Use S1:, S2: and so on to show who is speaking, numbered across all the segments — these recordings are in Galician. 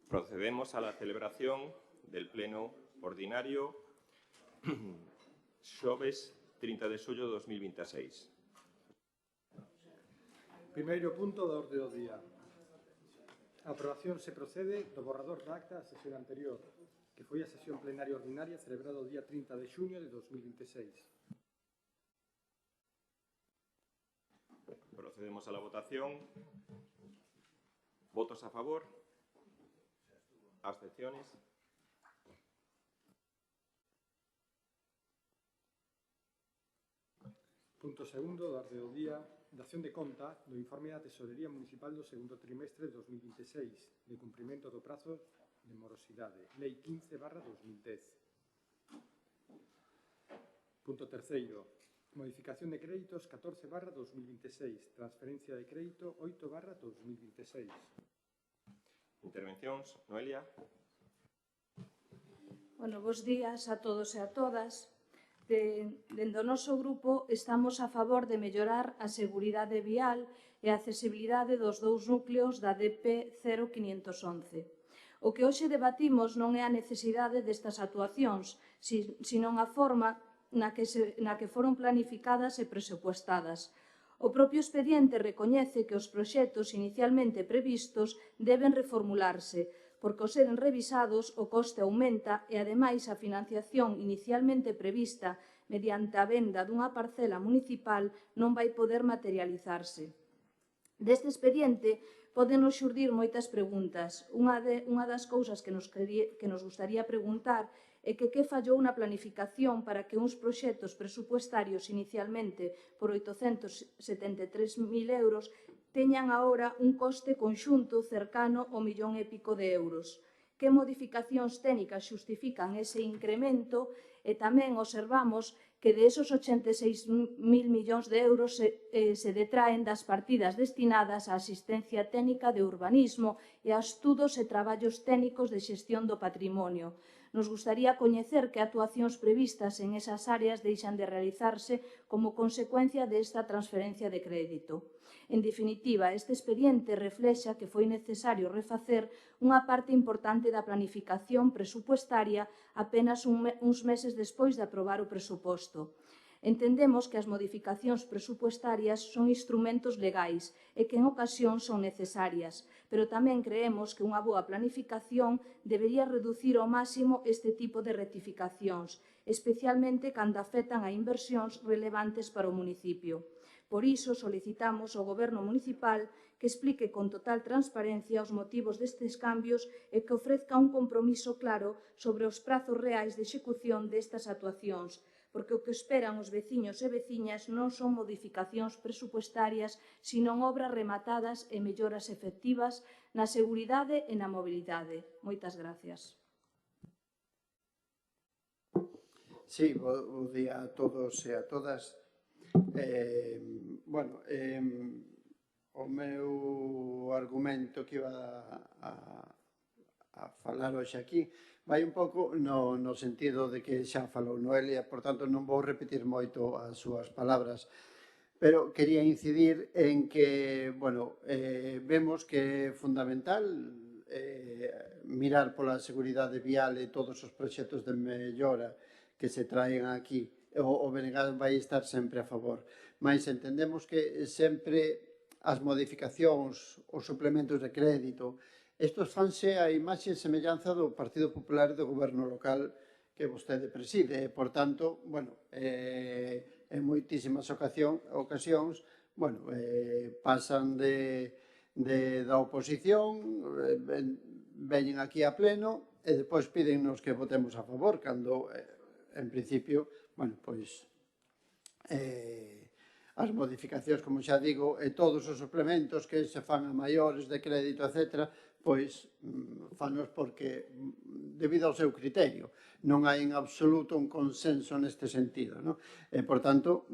S1: Procedemos a la celebración del Pleno Ordinario xoves 30 de xullo de 2026.
S2: Primeiro punto da orde do día. A aprobación se procede do borrador da acta da sesión anterior, que foi a sesión plenaria ordinaria celebrada o día 30 de xuño de 2026.
S1: Procedemos a la votación. ¿Votos a favor? ¿Abstenciones?
S2: Punto segundo da orde do día. Dación de conta do informe da Tesorería Municipal do segundo trimestre de 2026, de cumprimento do prazo de morosidade, Lei 15/2010. Punto terceiro. Modificación de créditos 14/2026, transferencia de crédito 8/2026.
S1: Intervencións. Noelia.
S3: Bueno, bos días a todos e a todas. Dende o noso grupo estamos a favor de mellorar a seguridade vial e a accesibilidade dos dous núcleos da DP 0511. O que hoxe debatimos non é a necesidade destas actuacións, senón a forma na que foron planificadas e presupuestadas. O propio expediente recoñece que os proxectos inicialmente previstos deben reformularse, porque ao seren revisados o coste aumenta e, ademais, a financiación inicialmente prevista mediante a venda dunha parcela municipal non vai poder materializarse. Deste expediente podenos xurdir moitas preguntas. Unha das cousas que nos gustaría preguntar é que fallou na planificación para que uns proxectos presupuestarios inicialmente por 873.000 euros teñan agora un coste conxunto cercano ao 1,5 millón de euros. Que modificacións técnicas xustifican ese incremento? E tamén observamos que de esos 86.000 millóns de euros se detraen das partidas destinadas á asistencia técnica de urbanismo e a estudos e traballos técnicos de xestión do patrimonio. Nos gustaría coñecer que actuacións previstas en esas áreas deixan de realizarse como consecuencia desta transferencia de crédito. En definitiva, este expediente reflexa que foi necesario refacer unha parte importante da planificación presupuestaria apenas uns meses despois de aprobar o presuposto. Entendemos que as modificacións presupuestarias son instrumentos legais e que en ocasión son necesarias, pero tamén creemos que unha boa planificación debería reducir ao máximo este tipo de rectificacións, especialmente cando afectan a inversións relevantes para o municipio. Por iso, solicitamos ao Goberno municipal que explique con total transparencia os motivos destes cambios e que ofrezca un compromiso claro sobre os prazos reais de execución destas actuacións, porque o que esperan os veciños e veciñas non son modificacións presupuestarias, senón obras rematadas e melloras efectivas na seguridade e na mobilidade. Moitas gracias.
S4: Sí, bo día a todos e a todas. O meu argumento que iba a falar hoxe aquí vai un pouco no sentido de que xa falou Noelia, por tanto non vou repetir moito as súas palabras, pero quería incidir en que, vemos que é fundamental mirar pola seguridade vial e todos os proxectos de mellora que se traen aquí. O BNG vai estar sempre a favor, mas entendemos que sempre as modificacións, os suplementos de crédito, estos fanse a imaxe e semellanza do Partido Popular e do Goberno local que vostede preside. Por tanto, en moitísimas ocasións, pasan da oposición, veñen aquí a pleno e depois pídennos que votemos a favor, cando, en principio, as modificacións, como xa digo, e todos os suplementos que se fan a maiores de crédito, etc., fanos porque, debido ao seu criterio, non hai en absoluto un consenso neste sentido. E, por tanto,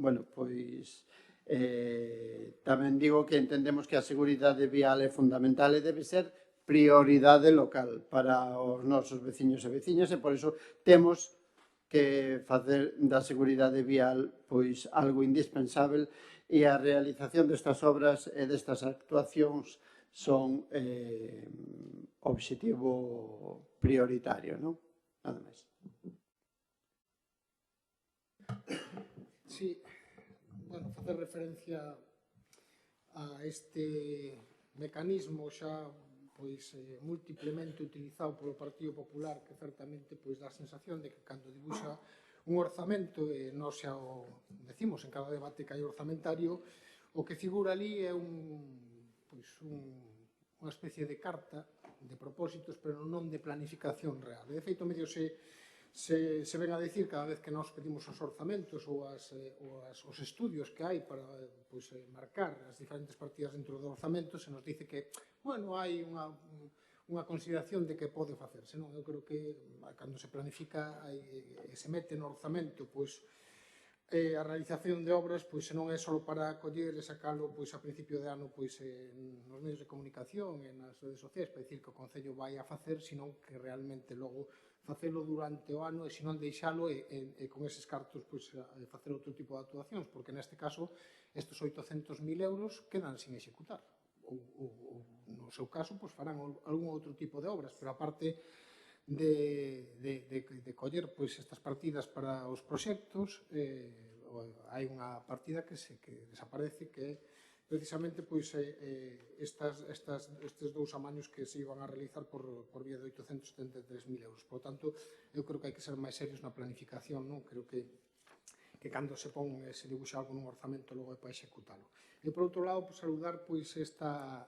S4: tamén digo que entendemos que a seguridade vial é fundamental e debe ser prioridade local para os nosos veciños e veciñas, e por iso temos que facer da seguridade vial algo indispensável, e a realización destas obras e destas actuacións son obxectivo prioritario, non? Nada máis.
S5: Sí, bueno, facer referencia a este mecanismo xa pois múltiplemente utilizado polo Partido Popular, que certamente pois dá a sensación de que cando dibuxa un orzamento, e nós xa o decimos en cada debate que hai orzamentario, o que figura ali é unha especie de carta de propósitos, pero non de planificación real. E de feito, medio se ven a decir cada vez que nós pedimos os orzamentos ou os estudios que hai para marcar as diferentes partidas dentro do orzamento, se nos dice que, bueno, hai unha consideración de que pode facerse, non? Eu creo que cando se planifica e se mete no orzamento, a realización de obras non é só para coller e sacalo a principio de ano nos medios de comunicación e nas redes sociais para dicir que o Concello vai a facer, senón que realmente logo facelo durante o ano e senón deixalo e con eses cartos facer outro tipo de actuacións, porque neste caso estes 800.000 euros quedan sin executar ou no seu caso farán algún outro tipo de obras, pero aparte de coller estas partidas para os proxectos, hai unha partida que desaparece, que é precisamente estes dous amaños que se iban a realizar por vía de 873.000 euros. Por tanto, eu creo que hai que ser máis serios na planificación, non? Creo que cando se se dibuxa algo nun orzamento logo é para executalo. E por outro lado, saludar esta,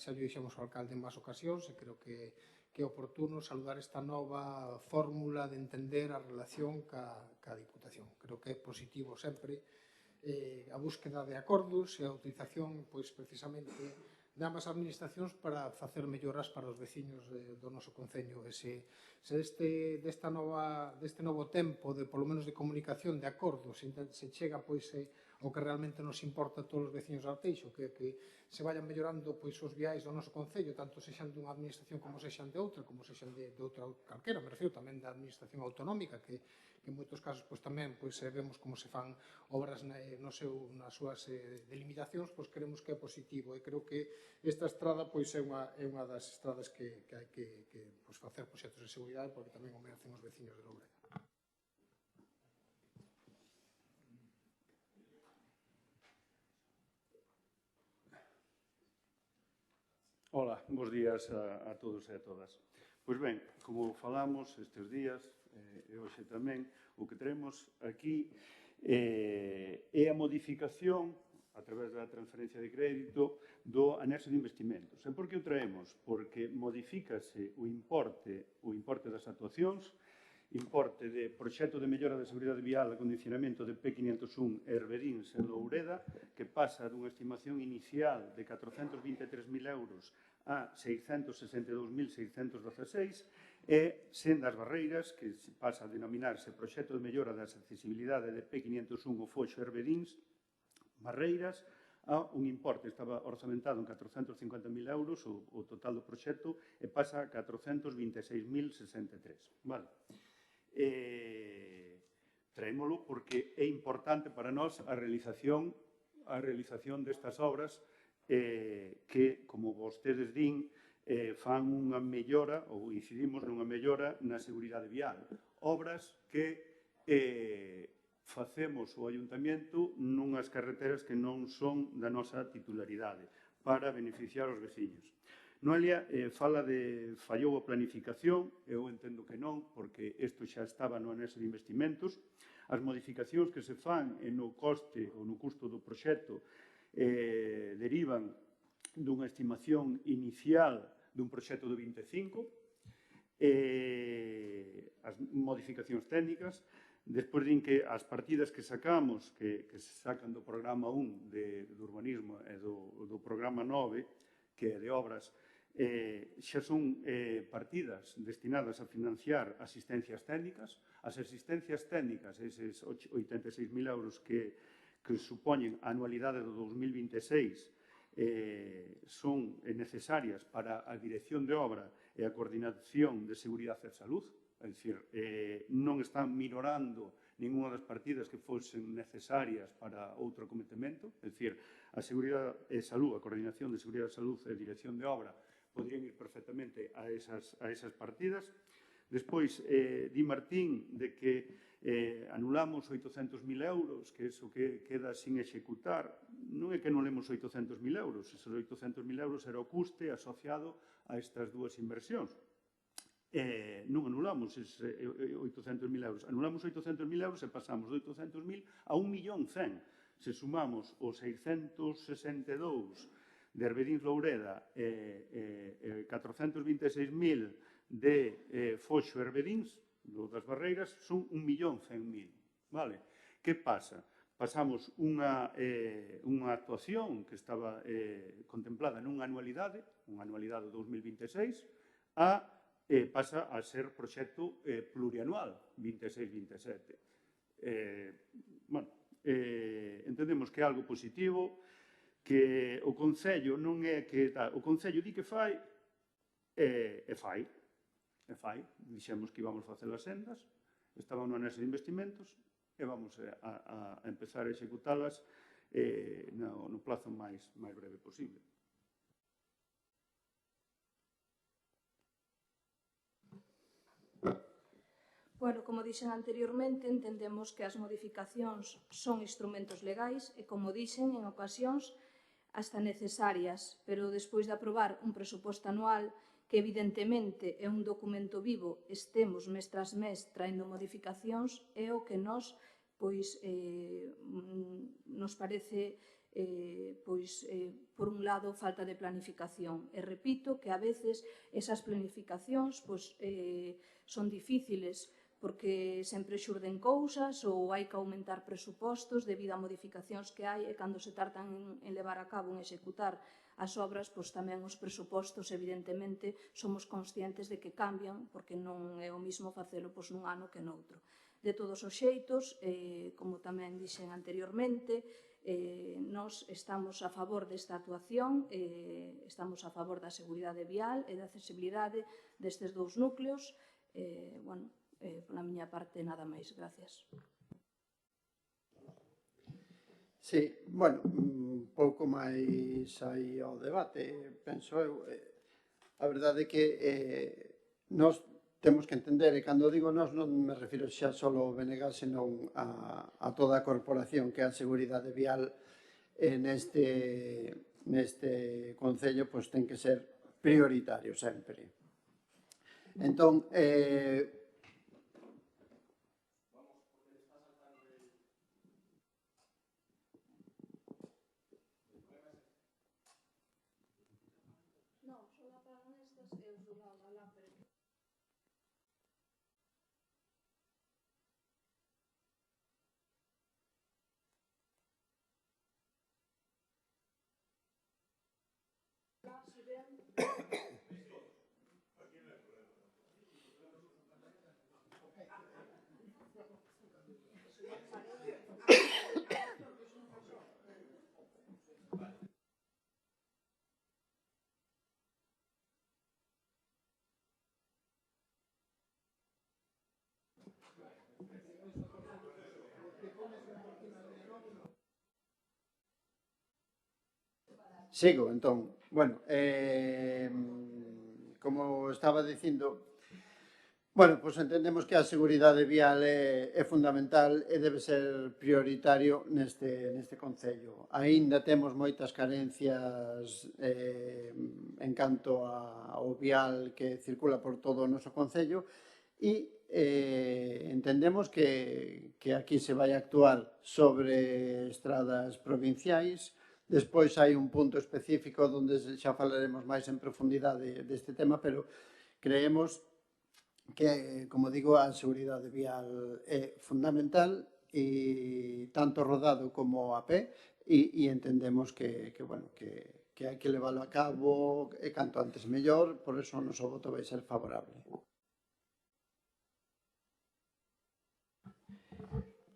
S5: xa lle dixemos ao alcalde en máis ocasións, e creo que é oportuno saludar esta nova fórmula de entender a relación ca Diputación. Creo que é positivo sempre a búsqueda de acordos e a utilización precisamente de ambas administracións para facer melloras para os veciños do noso Concello. E se deste novo tempo, polo menos de comunicación, de acordos, se chega ao que realmente nos importa a todos os veciños de Arteixo, que se vayan mellorando os viais do noso Concello, tanto sexan dunha administración como sexan de outra, como sexan de outra calquera, me refiro tamén da administración autonómica, que en moitos casos tamén vemos como se fan obras nas súas delimitacións, queremos que é positivo, e creo que esta estrada é unha das estradas que hai que facer proxectos de seguridade, porque tamén o merecen os veciños de Loureda.
S6: Ola, bons días a todos e a todas. Pois ben, como falamos estes días, e hoxe tamén, o que teremos aquí é a modificación a través da transferencia de crédito do anexo de investimentos. E por que o traemos? Porque modifícase o importe das actuacións, importe de proxecto de mellora de seguridade vial e condicionamento de P501 Herberíns en Loureda, que pasa dunha estimación inicial de 423.000 euros a 662.616, e Sendas Barreiras, que pasa a denominarse proxecto de mellora da accesibilidade de P501 o Foxo Herberíns, Barreiras, a un importe, estaba orzamentado en 450.000 euros o total do proxecto, e pasa a 426.063. Vale. Traémolo porque é importante para nós a realización destas obras que, como vostedes din, fan unha mellora, ou incidimos nunha mellora na seguridade vial. Obras que facemos o Ayuntamiento nunhas carreteras que non son da nosa titularidade, para beneficiar os veciños. Noelia fala de fallou a planificación, eu entendo que non, porque isto xa estaba no anexo de investimentos. As modificacións que se fan no coste ou no custo do proxecto derivan dunha estimación inicial dun proxecto de 25, as modificacións técnicas, despois din que as partidas que sacamos, que se sacan do programa 1 de urbanismo e do programa 9, que é de obras, xa son partidas destinadas a financiar asistencias técnicas. As asistencias técnicas, eses 86.000 euros que supoñen a anualidade do 2026, son necesarias para a dirección de obra e a coordinación de seguridade e salud, é dicir, non están minorando ninguna das partidas que fosen necesarias para outro acometemento, é dicir, a Seguridade e Salud, a Coordinación de Seguridade e Salud e a Dirección de Obra podrían ir perfectamente a esas partidas. Despois, di Martín de que anulamos 800.000 euros, que é iso que queda sin executar. Non é que anulemos 800.000 euros, esos 800.000 euros era o custe asociado a estas dúas inversións. Non anulamos esos 800.000 euros. Anulamos 800.000 euros e pasamos de 800.000 a 1.100.000. Se sumamos os 662 de Herbedín Loureda e 426.000 de Foxo Herbedíns, das Barreiras, son 1.100.000. Vale? Que pasa? Pasamos unha actuación que estaba contemplada nunha anualidade 2026, pasa a ser proxecto plurianual 26-27. Entendemos que é algo positivo, que o Concello non é que... O Concello di que fai e fai. Dixemos que íbamos a facer as sendas, estaban no anexo de investimentos e vamos a empezar a executalas no plazo máis breve posible.
S3: Bueno, como dixen anteriormente, entendemos que as modificacións son instrumentos legais e, como dixen, en ocasións hasta necesarias, pero despois de aprobar un presuposto anual que evidentemente é un documento vivo, estemos mes tras mes traendo modificacións, é o que nos parece, por un lado, falta de planificación. E repito que a veces esas planificacións son difíciles porque sempre xurden cousas ou hai que aumentar presupostos debido a modificacións que hai e cando se tardan en levar a cabo, en executar as obras, tamén os presupostos, evidentemente, somos conscientes de que cambian, porque non é o mismo facelo nun ano que noutro. De todos os xeitos, como tamén dixen anteriormente, nós estamos a favor desta actuación, estamos a favor da seguridade vial e da accesibilidade destes dous núcleos. Pola miña parte, nada máis. Gracias.
S4: Sí, bueno, un pouco máis aí ao debate, penso eu. A verdade é que nós temos que entender, e cando digo nós non me refiro xa só ao BNG, senón a toda a corporación que a seguridade vial neste Concello ten que ser prioritario sempre. Entón, sigo, entón. Bueno, como estaba dicindo, entendemos que a seguridade vial é fundamental e debe ser prioritario neste Concello. Aínda temos moitas carencias en canto ao vial que circula por todo o noso Concello e entendemos que aquí se vai actuar sobre estradas provinciais. Despois hai un punto específico onde xa falaremos máis en profundidade deste tema, pero creemos que, como digo, a seguridade vial é fundamental, e tanto rodado como a pé, e entendemos que hai que leválo a cabo e canto antes mellor, por eso o noso voto vai ser favorable.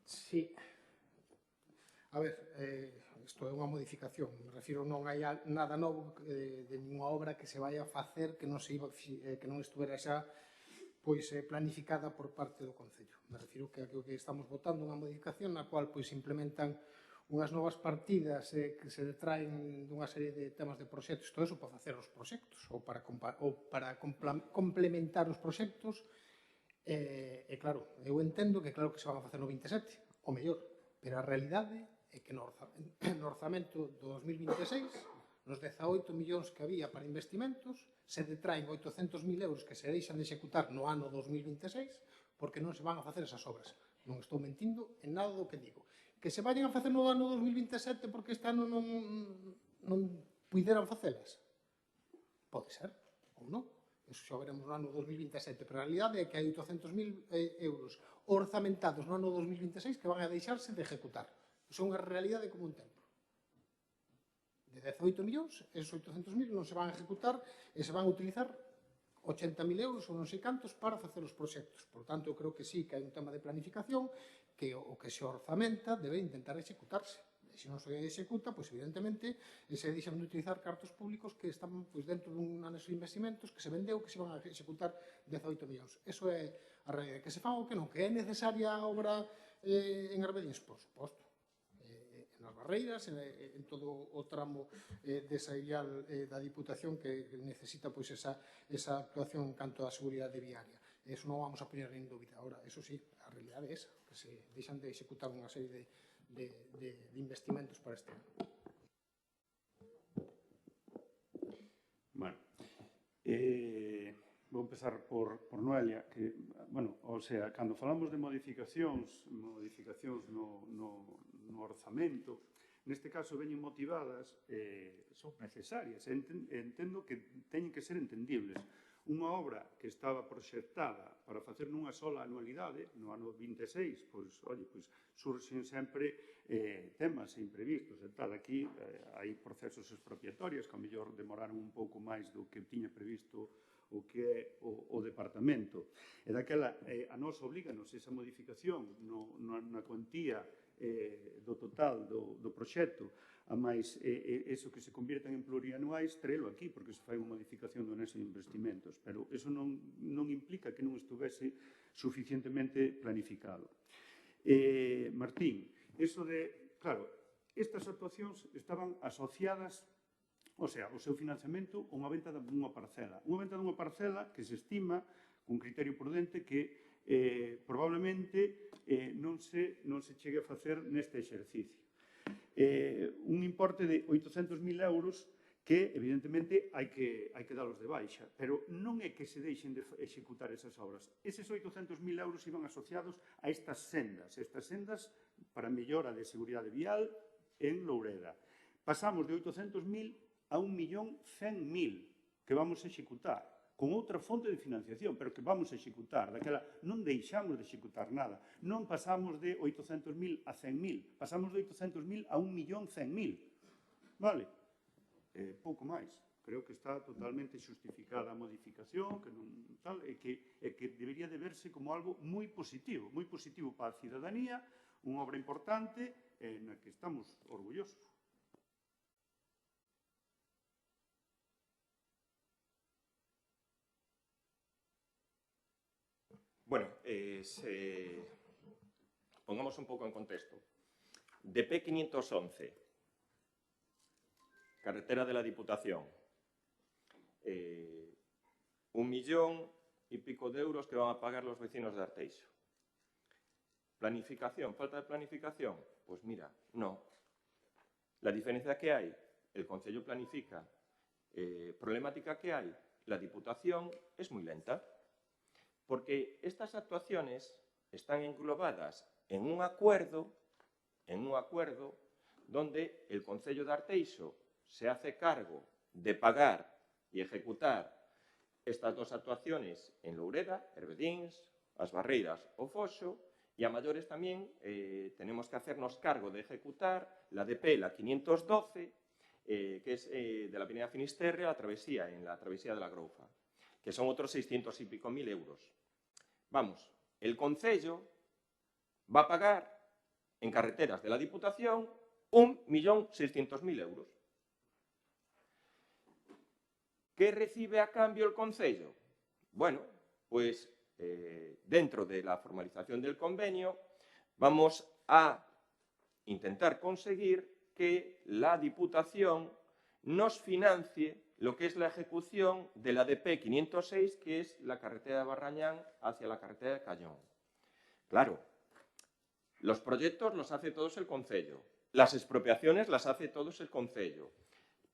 S5: Sí. A ver, isto é unha modificación, me refiro, non hai nada novo de ninguna obra que se vai a facer que non estuvera xa planificada por parte do Concello. Me refiro que estamos votando unha modificación na cual implementan unhas novas partidas que se detraen dunha serie de temas de proxectos, todo eso para facer os proxectos ou para complementar os proxectos. E claro, eu entendo que claro que se van a facer no 27, o mellor, pero a realidade é que no orzamento do 2026, nos 18 millóns que había para investimentos, se detraen 800.000 euros que se deixan de executar no ano 2026 porque non se van a facer esas obras. Non estou mentindo en nada do que digo. Que se vayan a facer no ano 2027 porque este ano non puderan facelas? Pode ser, ou non. Eso xa veremos no ano 2027, pero a realidade é que hai 800.000 euros orzamentados no ano 2026 que van a deixarse de ejecutar. Iso é unha realidade como un templo. De 18 millóns, esos 800.000 non se van a ejecutar e se van a utilizar 80.000 euros ou non sei cantos para facer os proxectos. Por tanto, eu creo que sí que hai un tema de planificación que o que se orzamenta debe intentar executarse. E se non se executa, evidentemente, se deixan de utilizar cartos públicos que están dentro dun anexo de investimentos que se vendeu que se van a executar 18 millóns. Eso é a realidade. Que se fan ou que non? Que é necesaria a obra en Arbedíns? Por suposto. Nas Barreiras, en todo o tramo desa vial da Diputación que necesita esa actuación en canto á seguridade viaria. Eso non vamos a poñer en dúbida. Ahora, eso sí, a realidade é esa, que se deixan de executar unha serie de investimentos para este ano.
S6: Bueno, vou empezar por Noelia, que, bueno, o sea, cando falamos de modificacións no orzamento, neste caso veñen motivadas, son necesarias, entendo que teñen que ser entendibles. Unha obra que estaba proxectada para facer nunha sola anualidade, no ano 26, surxen sempre temas imprevistos e tal. Aquí hai procesos expropiatorios que ao mellor demoraron un pouco máis do que tiña previsto o que é o departamento. E daquela, a nos oblíganos esa modificación na cuantía do total do proxecto, a máis eso que se conviertan en plurianuais, trelo aquí, porque se fai unha modificación do anexo de investimentos, pero eso non implica que non estuvese suficientemente planificado. Martín, eso de, claro, estas actuacións estaban asociadas, o sea, o seu financiamento a unha venta dunha parcela. Unha venta dunha parcela que se estima, con criterio prudente, que probablemente non se chegue a facer neste exercicio. Un importe de 800.000 euros que, evidentemente, hai que dalos de baixa, pero non é que se deixen de executar esas obras. Eses 800.000 euros iban asociados a estas sendas para mellora de seguridade vial en Loureda. Pasamos de 800.000 a 1.100.000 que vamos a executar, con outra fonte de financiación, pero que vamos a executar. Daquela non deixamos de executar nada. Non pasamos de 800.000 a 100.000. Pasamos de 800.000 a 1.100.000. Vale? Pouco máis. Creo que está totalmente xustificada a modificación, que non tal, e que debería de verse como algo moi positivo para a cidadanía, unha obra importante na que estamos orgullosos.
S1: Bueno, pongamos un pouco en contexto. DP 511, carretera de la Diputación, 1,000,000 y pico de euros que van a pagar los vecinos de Arteixo. ¿Planificación? ¿Falta de planificación? Pues mira, no. La diferencia que hay, el Concello planifica. Problemática que hay, la Diputación es muy lenta. Porque estas actuaciones están englobadas en un acuerdo donde el Concello de Arteixo se hace cargo de pagar y ejecutar estas dos actuaciones en Loureda, Herbedíns, As Barreiras o Foxo, y a mayores también tenemos que hacernos cargo de ejecutar la DP, la 512, que es de la Avenida Finisterre a la travesía, en la travesía de la Groufa, que son otros 600 y pico mil euros. Vamos, el Concello va a pagar en carreteras de la Diputación 1.600.000 euros. ¿Qué recibe a cambio el Concello? Bueno, pues dentro de la formalización del convenio, vamos a intentar conseguir que la Diputación nos financie lo que es la ejecución de la DP 506, que es la carretera de Barrañán hacia la carretera de Callón. Claro, los proyectos los hace todos el Concello, las expropiaciones las hace todos el Concello,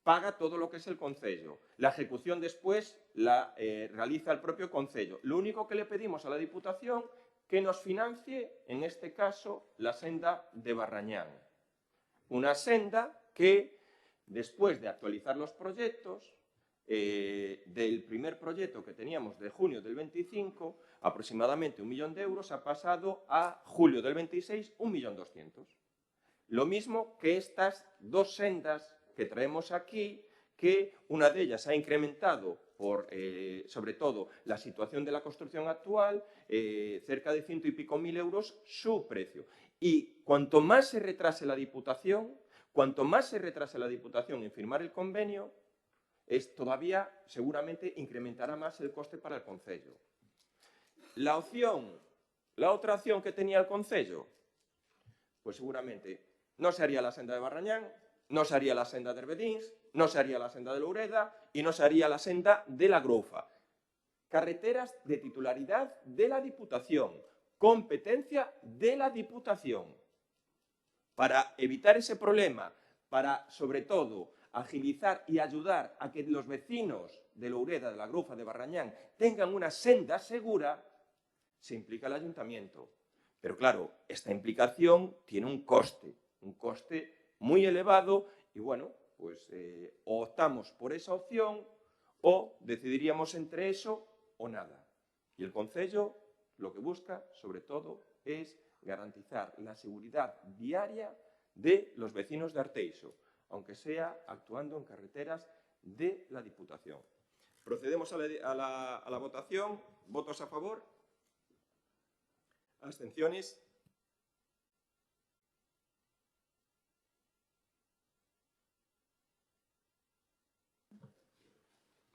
S1: paga todo lo que es el Concello, la ejecución después la realiza el propio Concello. Lo único que le pedimos a la Diputación que nos financie, en este caso, la senda de Barrañán. Una senda que, después de actualizar los proyectos, del primer proyecto que teníamos de junio del 25, aproximadamente 1 millón de euros, ha pasado a julio del 26, 1.200.000. Lo mismo que estas dos sendas que traemos aquí, que una de ellas ha incrementado por, sobre todo, la situación de la construcción actual, cerca de 100 y pico mil euros su precio. Y cuanto más se retrase la Diputación, en firmar el convenio, todavía seguramente incrementará más el coste para el Concello. La otra opción que tenía el Concello, pues seguramente no se haría la senda de Barrañán, no se haría la senda de Herbedíns, no se haría la senda de Loureda y no se haría la senda de la Groufa. Carreteras de titularidad de la Diputación, competencia de la Diputación. Para evitar ese problema, para, sobre todo, agilizar y ayudar a que los vecinos de Loureda, de la Groufa, de Barrañán, tengan una senda segura, se implica el Ayuntamiento. Pero claro, esta implicación tiene un coste muy elevado y bueno, pues o optamos por esa opción o decidiríamos entre eso o nada. Y el Concello lo que busca, sobre todo, es garantizar la seguridad viaria de los vecinos de Arteixo, aunque sea actuando en carreteras de la Diputación. Procedemos a la votación. ¿Votos a favor? ¿Abstenciones?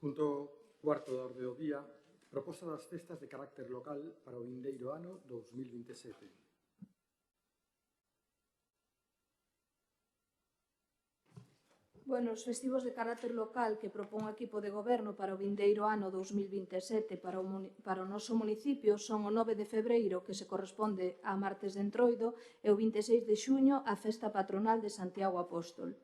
S2: Punto cuarto da orde do día, proposta das festas de carácter local para o vindeiro ano 2027.
S3: Bueno, os festivos de carácter local que propón o equipo de goberno para o vindeiro ano 2027 para o noso municipio son o 9 de febreiro, que se corresponde a martes de Entroido, e o 26 de xuño a festa patronal de Santiago Apóstol.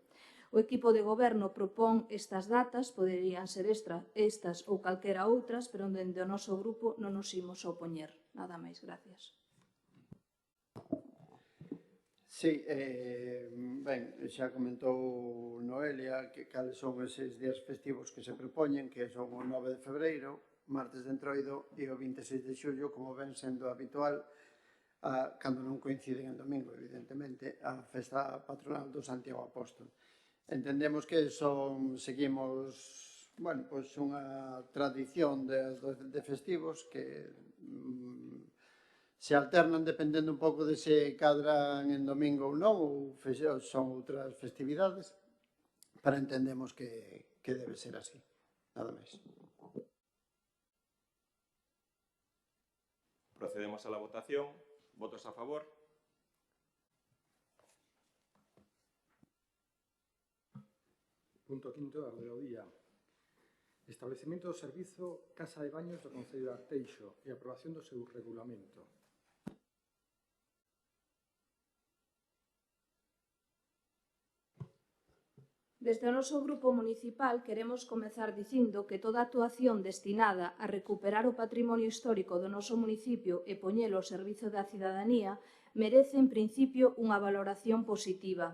S3: O equipo de goberno propón estas datas, poderían ser estas ou calquera outras, pero dende o noso grupo non nos imos opoñer. Nada máis, gracias.
S4: Sí, ben, xa comentou Noelia que cales son eses días festivos que se propoñen, que son o 9 de febreiro, martes de Entroido e o 26 de xullo, como ven sendo habitual, cando non coinciden en domingo, evidentemente, a festa patronal do Santiago Apóstol. Entendemos que seguimos, bueno, pois unha tradición de festivos que se alternan dependendo un pouco de se cadran en domingo ou non, ou son outras festividades, pero entendemos que debe ser así, nada máis.
S1: Procedemos a la votación. ¿Votos a favor?
S2: Punto quinto da orde do día. Establecemento do servizo Casa de Baños do Concello de Arteixo e aprobación do seu regulamento.
S3: Desde o noso grupo municipal queremos comezar dicindo que toda actuación destinada a recuperar o patrimonio histórico do noso municipio e poñelo ao servizo da cidadanía merece, en principio, unha valoración positiva.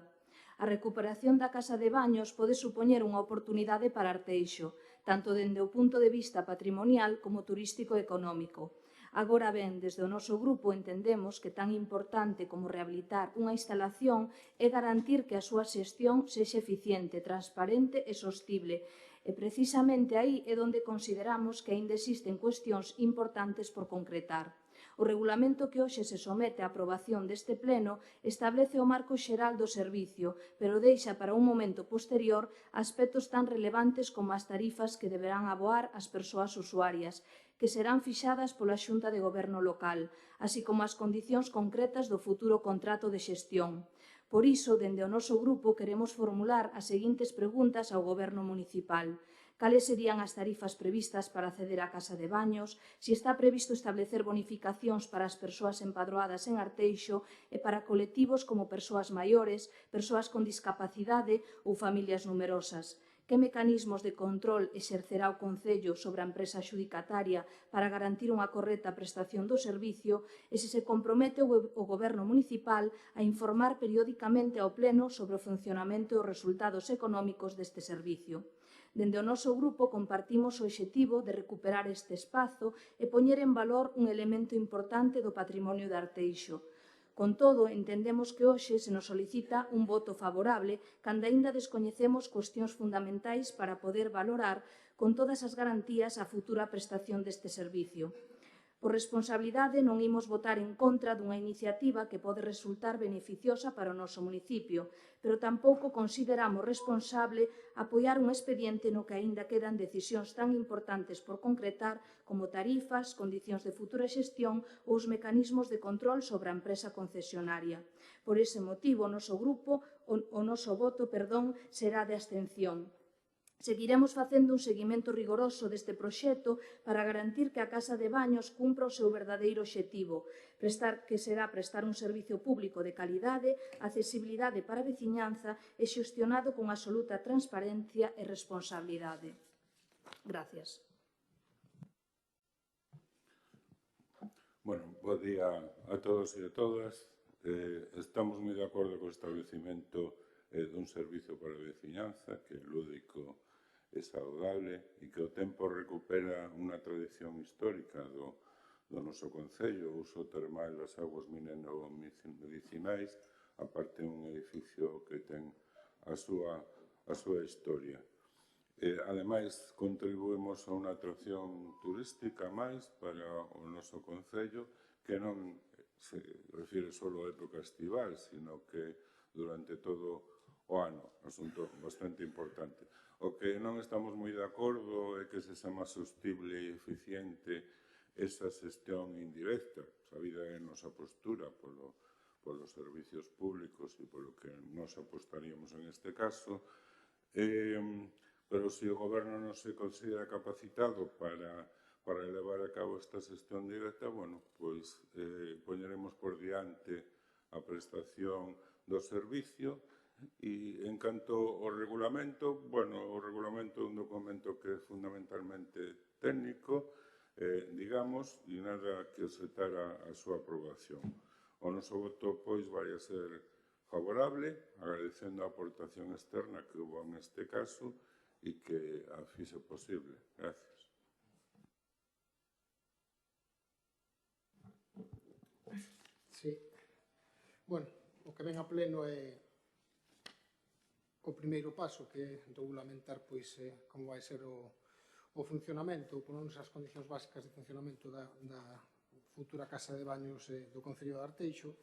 S3: A recuperación da Casa de Baños pode supoñer unha oportunidade para Arteixo, tanto dende o punto de vista patrimonial como turístico e económico. Agora ben, desde o noso grupo entendemos que tan importante como rehabilitar unha instalación é garantir que a súa xestión sexa eficiente, transparente e sostible. E precisamente aí é onde consideramos que aínda existen cuestións importantes por concretar. O regulamento que hoxe se somete á aprobación deste pleno establece o marco xeral do servicio, pero deixa para un momento posterior aspectos tan relevantes como as tarifas que deberán aboar as persoas usuarias. que serán fixadas pola Xunta de Goberno local, así como as condicións concretas do futuro contrato de xestión. Por iso, dende o noso grupo, queremos formular as seguintes preguntas ao Goberno municipal. Cales serían as tarifas previstas para acceder á casa de baños, se está previsto establecer bonificacións para as persoas empadroadas en Arteixo e para colectivos como persoas maiores, persoas con discapacidade ou familias numerosas. Que mecanismos de control exercerá o Concello sobre a empresa adxudicataria para garantir unha correcta prestación do servicio e se compromete o Goberno municipal a informar periódicamente ao Pleno sobre o funcionamento e os resultados económicos deste servicio. Dende o noso grupo compartimos o obxectivo de recuperar este espazo e poñer en valor un elemento importante do patrimonio de Arteixo. Con todo, entendemos que hoxe se nos solicita un voto favorable cando aínda descoñecemos cuestións fundamentais para poder valorar con todas as garantías a futura prestación deste servicio. Por responsabilidade non imos votar en contra dunha iniciativa que pode resultar beneficiosa para o noso municipio, pero tampouco consideramos responsable apoiar un expediente no que aínda quedan decisións tan importantes por concretar como tarifas, condicións de futura xestión ou os mecanismos de control sobre a empresa concesionaria. Por ese motivo, o noso voto será de abstención. Seguiremos facendo un seguimento rigoroso deste proxecto para garantir que a Casa de Baños cumpra o seu verdadeiro obxectivo, que será prestar un servicio público de calidade, accesibilidade para a veciñanza e xestionado con absoluta transparencia e responsabilidade. Gracias.
S7: Bueno, bo día a todos e a todas. Estamos moi de acordo co establecimento dun servicio para a veciñanza que é lúdico e saudable e que o tempo recupera unha tradición histórica do noso Concello, o uso termal das aguas mineralo-medicinais, aparte un edificio que ten a súa historia. Ademais, contribuímos a unha atracción turística máis para o noso Concello que non se refire só á época estival, sino que durante todo o ano, asunto bastante importante. O que non estamos moi de acordo é que se xa máis sostible e eficiente esa xestión indirecta, sabida é a nosa postura polos servicios públicos e polo que nos apostaríamos en este caso, pero se o Goberno non se considera capacitado para levar a cabo esta xestión directa, bueno, pois poñeremos por diante a prestación do servicio. E en canto ao regulamento, bueno, o regulamento é un documento que é fundamentalmente técnico, digamos, e nada que obxectar a súa aprobación. O noso voto, pois, vai a ser favorable, agradecendo a aportación externa que hubo neste caso e que a fixe posible. Gracias.
S5: Sí. Bueno, o que ven a pleno é o primeiro paso, que é regulamentar como vai ser o funcionamento, ponernos as condicións básicas de funcionamento da futura Casa de Baños do Concello de Arteixo.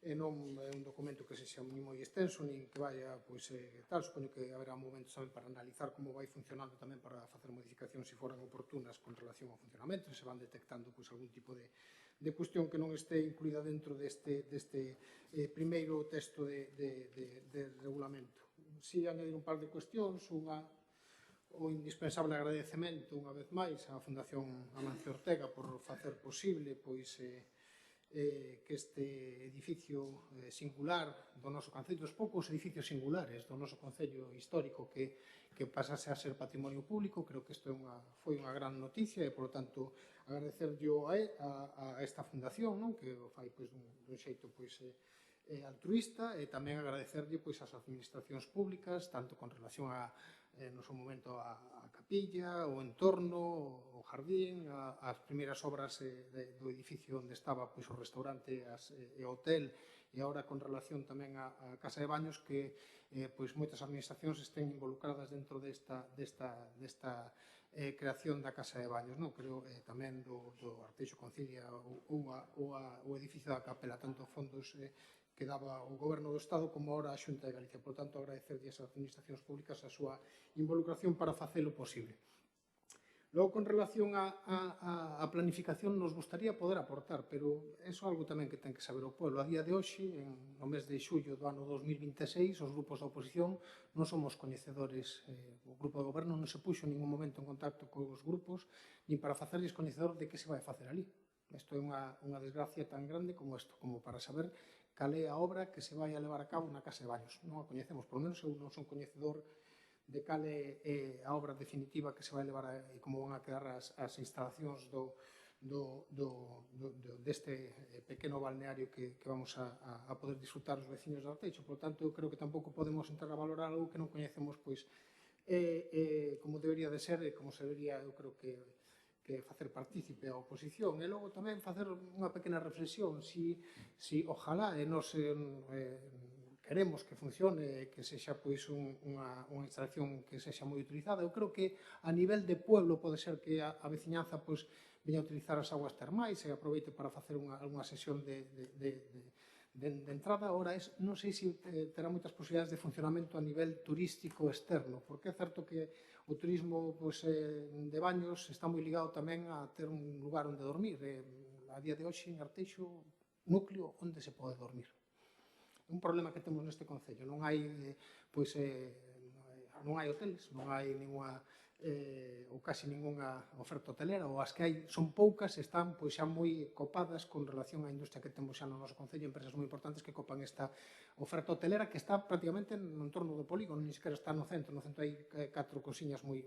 S5: Non é un documento que sexa moi extenso, nin que vaya tal. Supoño que haberá momentos tamén para analizar como vai funcionando, tamén para facer modificacións se foran oportunas con relación ao funcionamento, se van detectando algún tipo de cuestión que non este incluída dentro deste primeiro texto de regulamento. Si añadir un par de cuestións, o indispensable agradecemento unha vez máis á Fundación Amancio Ortega por facer posible que este edificio singular do noso Concello, dos poucos edificios singulares do noso Concello histórico que pasase a ser patrimonio público. Creo que isto foi unha gran noticia e, por lo tanto, agradecerllo a esta fundación, que o fai dun xeito altruista, e tamén agradecerlle ás administracións públicas, tanto con relación no seu momento a capilla, o entorno, o jardín, as primeiras obras do edificio onde estaba o restaurante e o hotel, e agora con relación tamén á Casa de Baños, que moitas administracións estén involucradas dentro desta creación da Casa de Baños. Creo tamén do Arteixo Concilia o edificio da Capela, tanto fondos que daba o Goberno do Estado como ahora a Xunta de Galicia. Por tanto, agradecerlle ás administracións públicas a súa involucración para facelo posible. Logo, con relación á planificación, nos gustaría poder aportar, pero eso é algo tamén que ten que saber o pueblo. A día de hoxe, no mes de xullo do ano 2026, os grupos da oposición non somos coñecedores, o grupo de goberno non se puxo en ningún momento en contacto cos grupos, nin para facerles coñecedor de que se vai facer ali. Isto é unha desgracia tan grande como isto, como para saber cal é a obra que se vai a levar a cabo na Casa de Baños. Non a coñecemos, por lo menos eu non son coñecedor de cal é a obra definitiva que se vai levar e como van a quedar as instalacións deste pequeno balneario que vamos a poder disfrutar os veciños de Arteixo. Por tanto, eu creo que tampouco podemos entrar a valorar algo que non coñecemos como debería de ser e como se debería, eu creo que facer partícipe a oposición. E logo tamén facer unha pequena reflexión si ojalá nos queremos que funcione, que sexa unha instalación que sexa moi utilizada. Eu creo que a nivel de pueblo pode ser que a veciñanza veña a utilizar as aguas termais e aproveite para facer unha sesión de entrada. Ahora, non sei se terá moitas posibilidades de funcionamento a nivel turístico externo, porque é certo que o turismo de baños está moi ligado tamén a ter un lugar onde dormir. A día de hoxe, en Arteixo, núcleo onde se pode dormir. Un problema que temos neste concello. Non hai hoteles, non hai ninguna ou casi ninguna oferta hotelera, ou as que hai son poucas, están xa moi copadas con relación á industria que temos xa no noso concello, empresas moi importantes que copan esta oferta hotelera que está prácticamente no entorno do polígono, ni sequera está no centro hai 4 cosiñas moi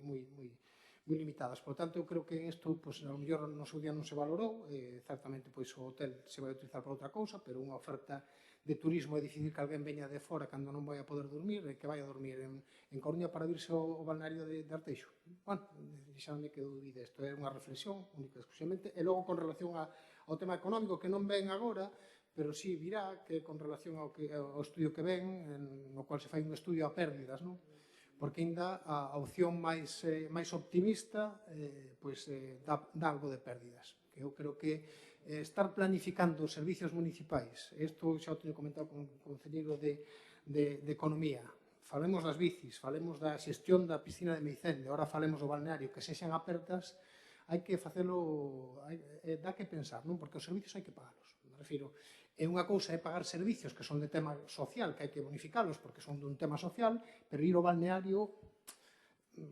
S5: limitadas. Por tanto, eu creo que isto, ao mellor no seu día non se valorou, certamente o hotel se vai utilizar para outra cousa, pero unha oferta de turismo é difícil que alguén veña de fora cando non vai a poder dormir e que vai a dormir en Coruña para virse ao balneario de Arteixo. Bueno, xa me quedo dúbida, isto é unha reflexión única e exclusivamente. E logo, con relación ao tema económico, que non ven agora, pero sí virá, que con relación ao estudio que ven, no cual se fai un estudio a pérdidas, non? Porque ainda a opción máis optimista dá algo de pérdidas. Eu creo que estar planificando os servicios municipais, isto xa o teño comentado con o concelleiro de Economía, falemos das bicis, falemos da xestión da piscina de Meicende, ahora falemos do balneario, que sexan apertas, hai que facelo, dá que pensar, non? Porque os servicios hai que pagalos. Me refiro, é unha cousa é pagar servicios que son de tema social, que hai que bonificalos porque son dun tema social, pero ir ao balneario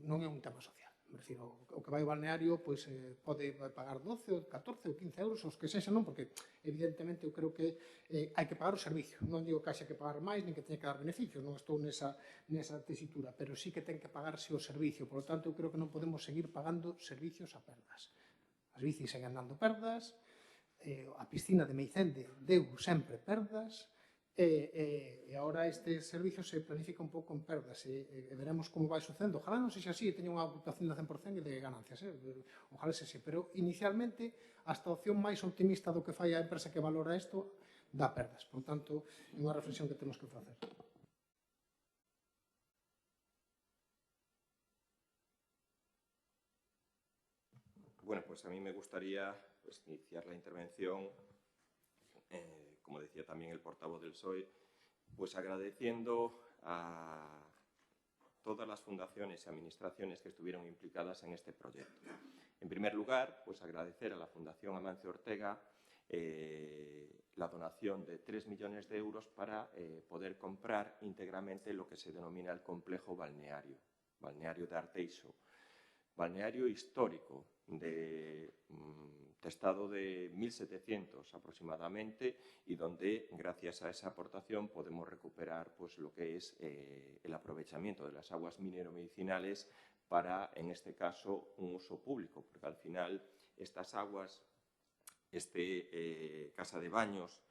S5: non é un tema social. Me refiro, o que vai ao balneario pode pagar 12, ou 14 ou 15 euros, os que sexa, non? Porque, evidentemente, eu creo que hai que pagar o servicio. Non digo que haxa que pagar máis, nin que teña que dar beneficios, non estou nesa tesitura, pero sí que ten que pagarse o servicio. Por lo tanto, eu creo que non podemos seguir pagando servicios a perdas. As bicis seguen dando perdas, a piscina de Meicende deu sempre perdas, e agora este servicio se planifica un pouco en perdas e veremos como vai sucedendo. Ojalá non sexa así e teña unha ocupación de 100% de ganancias, ojalá sexa, pero inicialmente hasta a opción máis optimista do que fai a empresa que valora isto dá perdas. Por tanto, é unha reflexión que temos que facer.
S1: Bueno, pues a mí me gustaría iniciar la intervención como decía también el portavoz del PSOE, pues agradeciendo a todas las fundaciones y administraciones que estuvieron implicadas en este proyecto. En primer lugar, pues agradecer a la Fundación Amancio Ortega la donación de 3 millones de euros para poder comprar íntegramente lo que se denomina el complejo balneario de Arteixo, balneario histórico testado de 1700 aproximadamente, y donde gracias a esa aportación podemos recuperar pues lo que es el aprovechamiento de las aguas minero-medicinales para, en este caso, un uso público, porque al final estas aguas, casa de baños,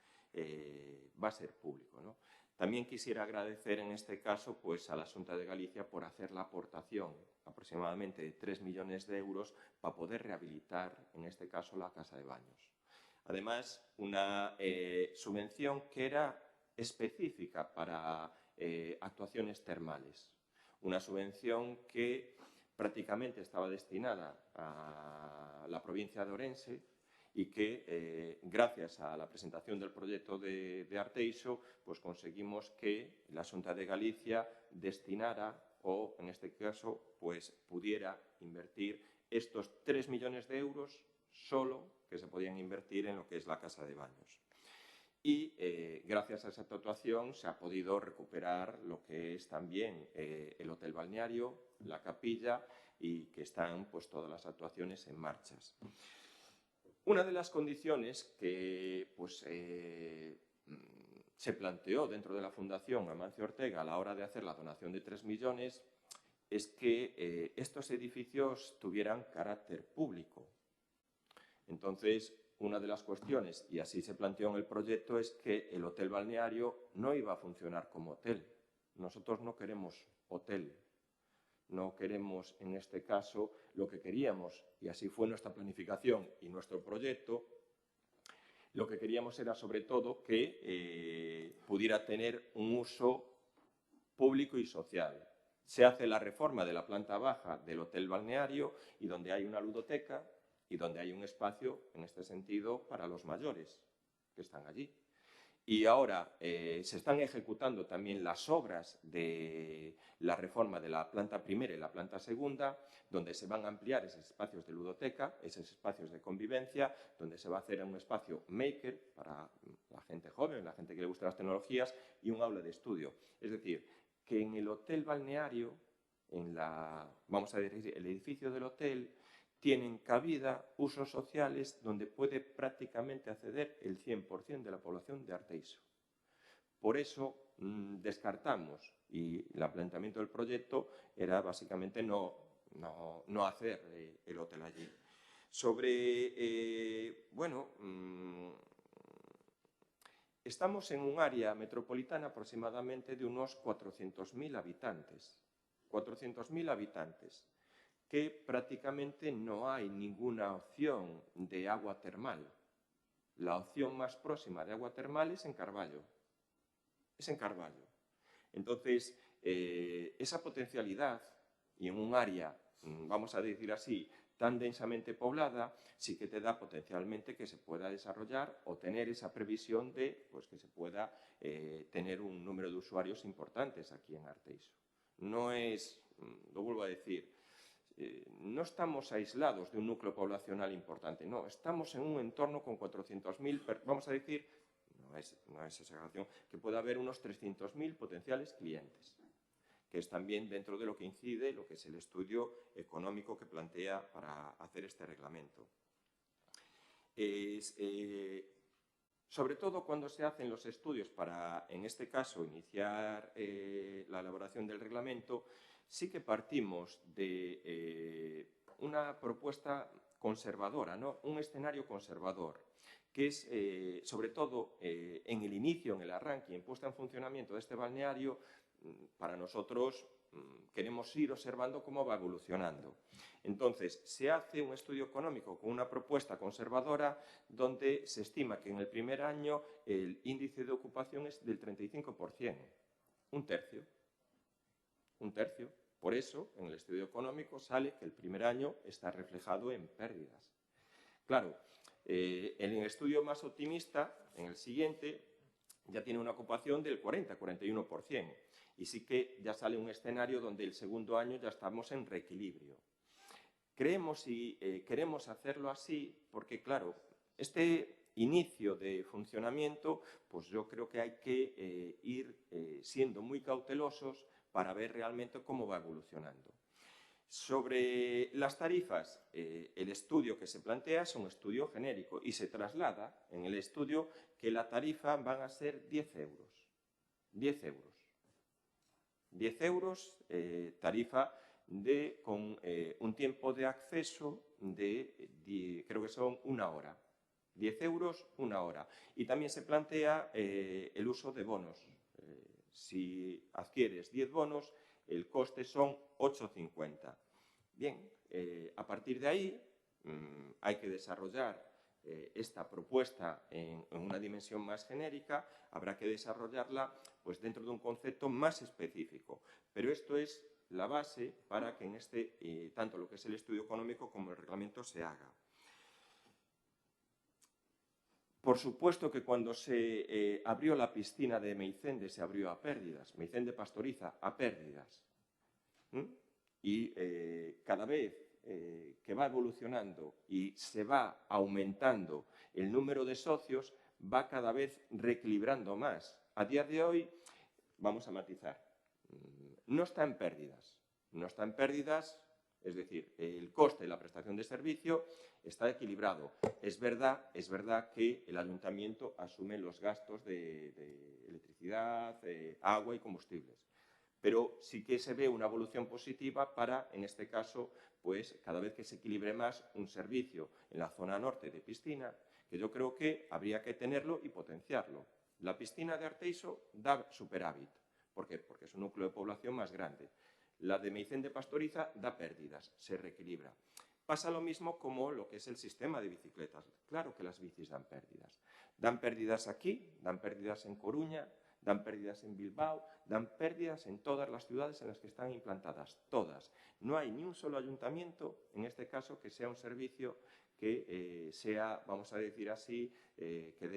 S1: va a ser público, ¿no? También quisiera agradecer en este caso pues, a la Xunta de Galicia por hacer la aportación aproximadamente de 3 millones de euros para poder rehabilitar, en este caso, la casa de baños. Además, una subvención que era específica para actuaciones termales. Una subvención que prácticamente estaba destinada a la provincia de Ourense y que, gracias a la presentación del proyecto de Arteixo, pues conseguimos que la Xunta de Galicia destinara o, en este caso, pues pudiera invertir estos 3 millones de euros solo que se podían invertir en lo que es la casa de baños. Y gracias a esa actuación se ha podido recuperar lo que es también el hotel balneario, la capilla, y que están pues todas las actuaciones en marchas. Una de las condiciones que pues, se planteó dentro de la Fundación Amancio Ortega a la hora de hacer la donación de 3 millones es que estos edificios tuvieran carácter público. Entonces, una de las cuestiones, y así se planteó en el proyecto, es que el hotel balneario no iba a funcionar como hotel. Nosotros no queremos hotel, no queremos, en este caso, lo que queríamos, y así fue nuestra planificación y nuestro proyecto, lo que queríamos era, sobre todo, que pudiera tener un uso público y social. Se hace la reforma de la planta baja del hotel balneario y donde hay una ludoteca, y donde hay un espacio, en este sentido, para los mayores que están allí. Y ahora se están ejecutando también las obras de la reforma de la planta primera y la planta segunda, donde se van a ampliar esos espacios de ludoteca, esos espacios de convivencia, donde se va a hacer un espacio maker para la gente joven, la gente que le gustan las tecnologías, y un aula de estudio. Es decir, que en el hotel balneario, vamos a decir, el edificio del hotel, tienen cabida usos sociales donde puede prácticamente acceder el 100% de la población de Arteixo. Por eso descartamos, y el planteamiento del proyecto era básicamente no hacer el hotel allí. Estamos en un área metropolitana aproximadamente de unos 400.000 habitantes. 400.000 habitantes. Que prácticamente no hay ninguna opción de agua termal. La opción más próxima de agua termal es en Carballo. Es en Carballo. Entonces, esa potencialidad, y en un área, vamos a decir así, tan densamente poblada, sí que te da potencialmente que se pueda desarrollar o tener esa previsión de pues, que se pueda tener un número de usuarios importantes aquí en Arteixo. No es, lo vuelvo a decir, no estamos aislados de un núcleo poblacional importante, no, estamos en un entorno con 400.000, vamos a decir, no es exageración, que puede haber unos 300.000 potenciales clientes, que es también dentro de lo que incide lo que es el estudio económico que plantea para hacer este reglamento. Sobre todo cuando se hacen los estudios para, en este caso, iniciar la elaboración del reglamento, sí que partimos de una propuesta conservadora, ¿no? Un escenario conservador, que es, sobre todo, en el inicio, en el arranque y en puesta en funcionamiento de este balneario, para nosotros queremos ir observando cómo va evolucionando. Entonces, se hace un estudio económico con una propuesta conservadora donde se estima que en el primer año el índice de ocupación es del 35%, un tercio. Un tercio. Por eso, en el estudio económico sale que el primer año está reflejado en pérdidas. Claro, en el estudio más optimista, en el siguiente, ya tiene una ocupación del 40-41%. Y sí que ya sale un escenario donde el segundo año ya estamos en reequilibrio. Creemos y queremos hacerlo así porque, claro, este inicio de funcionamiento, pues yo creo que hay que ir siendo muy cautelosos para ver realmente cómo va evolucionando. Sobre las tarifas, el estudio que se plantea es un estudio genérico y se traslada en el estudio que la tarifa van a ser 10 euros. 10 euros. 10 euros, tarifa con un tiempo de acceso de, creo que son 1 hora. 10 euros, 1 hora. Y también se plantea el uso de bonos. Si adquieres 10 bonos, el coste son 8,50. Bien, a partir de ahí hay que desarrollar esta propuesta en una dimensión más genérica, habrá que desarrollarla pues, dentro de un concepto más específico. Pero esto es la base para que en tanto lo que es el estudio económico como el reglamento se haga. Por supuesto que cuando se abrió la piscina de Meicende se abrió a pérdidas, Meicende Pastoriza a pérdidas. Y cada vez que va evolucionando y se va aumentando el número de socios, va cada vez reequilibrando más. A día de hoy, vamos a matizar, no está en pérdidas. No está en pérdidas, es decir, el coste de la prestación de servicio está equilibrado. Es verdad que el ayuntamiento asume los gastos de electricidad, agua y combustibles. Pero sí que se ve una evolución positiva para, en este caso, pues cada vez que se equilibre más un servicio en la zona norte de Piscina, que yo creo que habría que tenerlo y potenciarlo. La Piscina de Arteixo da superávit. ¿Por qué? Porque es un núcleo de población más grande. La de Meicén de Pastoriza da pérdidas, se reequilibra. Pasa lo mismo como lo que es el sistema de bicicletas. Claro que las bicis dan pérdidas. Dan pérdidas aquí, dan pérdidas en Coruña, dan pérdidas en Bilbao, dan pérdidas en todas las ciudades en las que están implantadas, todas. No hay ni un solo ayuntamiento, en este caso, que sea un servicio que sea, vamos a decir así, que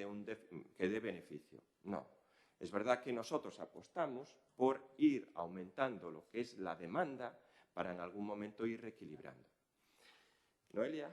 S1: dé beneficio. No. Es verdad que nosotros apostamos por ir aumentando lo que es la demanda para en algún momento ir reequilibrando. Noelia.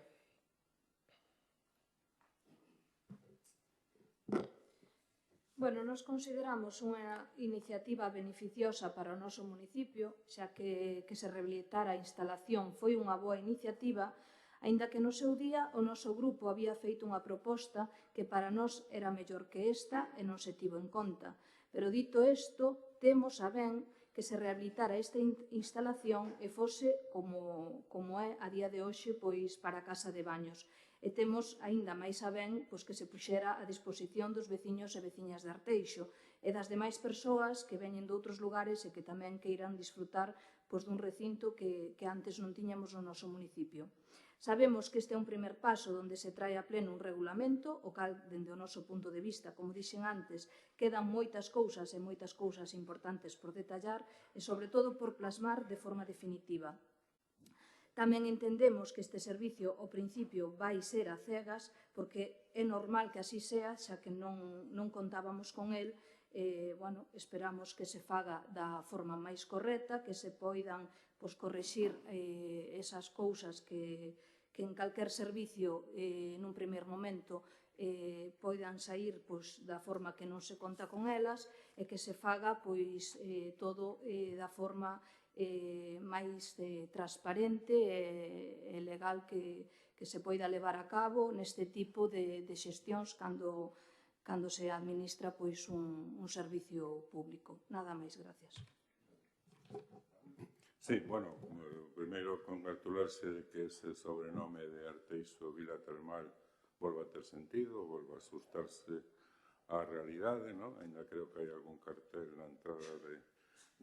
S3: Bueno, nos consideramos unha iniciativa beneficiosa para o noso municipio, xa que se rehabilitara a instalación foi unha boa iniciativa, aínda que no seu día o noso grupo había feito unha proposta que para nós era mellor que esta e non se tivo en conta. Pero dito isto, temos a ben que se rehabilitara esta instalación e fose como é a día de hoxe pois para a casa de baños. E temos aínda máis a ben que se puxera a disposición dos veciños e veciñas de Arteixo e das demais persoas que veñen de outros lugares e que tamén queiran disfrutar dun recinto que antes non tiñamos no noso municipio. Sabemos que este é un primer paso onde se trae a pleno un regulamento, o cal, dende o noso punto de vista, como dixen antes, quedan moitas cousas e moitas cousas importantes por detallar e, sobre todo, por plasmar de forma definitiva. Tamén entendemos que este servicio, ao principio, vai ser a cegas, porque é normal que así sea, xa que non contábamos con el. Esperamos que se faga da forma máis correcta, que se poidan correxir esas cousas que en calquer servicio, nun primer momento, poidan sair da forma que non se conta con elas e que se faga todo da forma máis transparente e legal que se poida levar a cabo neste tipo de xestións cando se administra un servicio público. Nada máis, gracias.
S7: Sí, bueno, primeiro congratularse de que ese sobrenome de Arteixo Vila Termal volva a ter sentido, volva a asustarse á realidade, non? Ainda creo que hai algún cartel na entrada de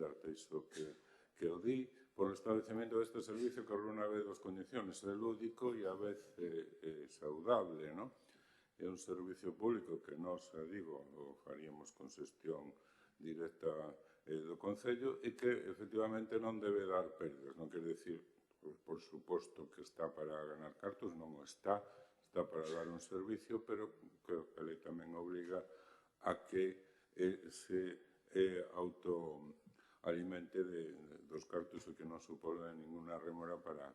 S7: Arteixo que o di, por o establecemento deste servicio que reúne a vez das condiciones, é lúdico e a vez saudable, non? É un servicio público que nós, digo, o faríamos con xestión directa do Concello e que, efectivamente, non debe dar pérdidas. Non quer decir, por suposto, que está para ganar cartos, non está para dar un servicio, pero creo que a lei tamén obriga a que se autoalimente dos cartos e que non supone ninguna remora para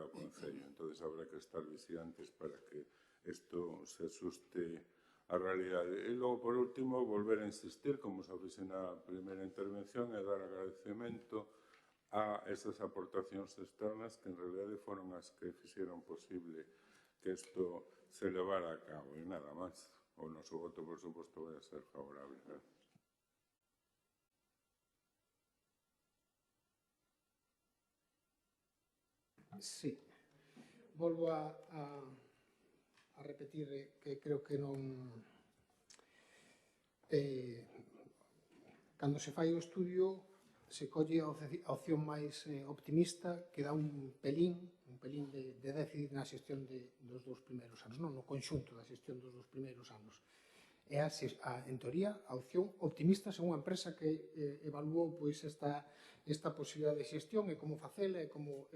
S7: o Concello. Entón, habrá que estar vigilantes para que isto se asuste a realidade. E logo, por último, volver a insistir, como se fixe na primeira intervención, e dar agradecemento a esas aportacións externas que en realidade foron as que fixeron posible que isto se levara a cabo. E nada máis. O noso voto, por suposto, vai a ser favorable. Gracias.
S5: Sí. Volvo a repetir que creo que non... Cando se fai o estudio, se colle a opción máis optimista que dá un pelín de déficit na xestión dos dous primeiros anos, non no conxunto da xestión dos dous primeiros anos. É, en teoría, a opción optimista según a empresa que evaluou esta posibilidade de xestión e como facela e como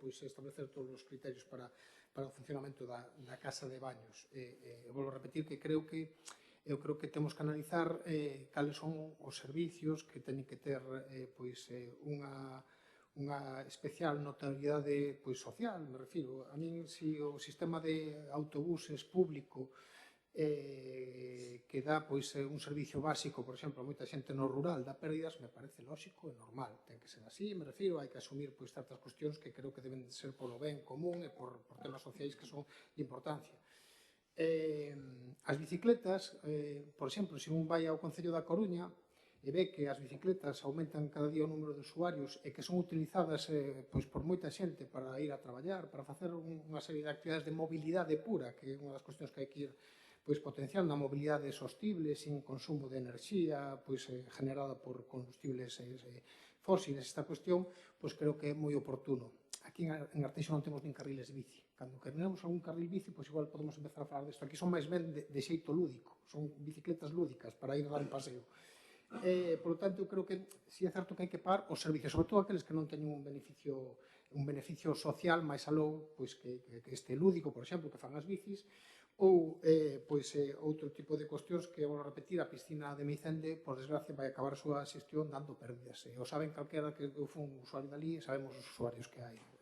S5: establecer todos os criterios para o funcionamento da casa de baños. Volvo a repetir que eu creo que temos que analizar cales son os servicios que teñen que ter unha unha especial notoriedade social, me refiro. A min, si o sistema de autobuses público que dá un servicio básico, por exemplo, a moita xente no rural dá pérdidas, me parece lóxico e normal. Ten que ser así, me refiro, hai que asumir certas cuestións que creo que deben ser polo ben común e por temas sociais que son de importancia. As bicicletas, por exemplo, se un vai ao Concello da Coruña e ve que as bicicletas aumentan cada día o número de usuarios e que son utilizadas por moita xente para ir a traballar, para facer unha serie de actividades de mobilidade pura, que é unha das cuestións que hai que ir potenciando a mobilidade sostible, sin consumo de enerxía generada por combustibles fósiles. Esta cuestión creo que é moi oportuno. Aquí en Arteixo non temos nin carriles de bici. Cando queremos algún carril bici, igual podemos empezar a falar disto. Aquí son máis ben de xeito lúdico, son bicicletas lúdicas para ir a dar un paseo. Por lo tanto, eu creo que si é certo que hai que pagar os servicios, sobre todo aqueles que non teñen un beneficio social máis aló que este lúdico, por exemplo, que fan as bicis, ou outro tipo de cuestións que, vou repetir, a piscina de Meicende, por desgracia, vai acabar a súa xestión dando pérdidas. O saben calquera que eu fui un usuario dali e sabemos os usuarios que hai, Carlos.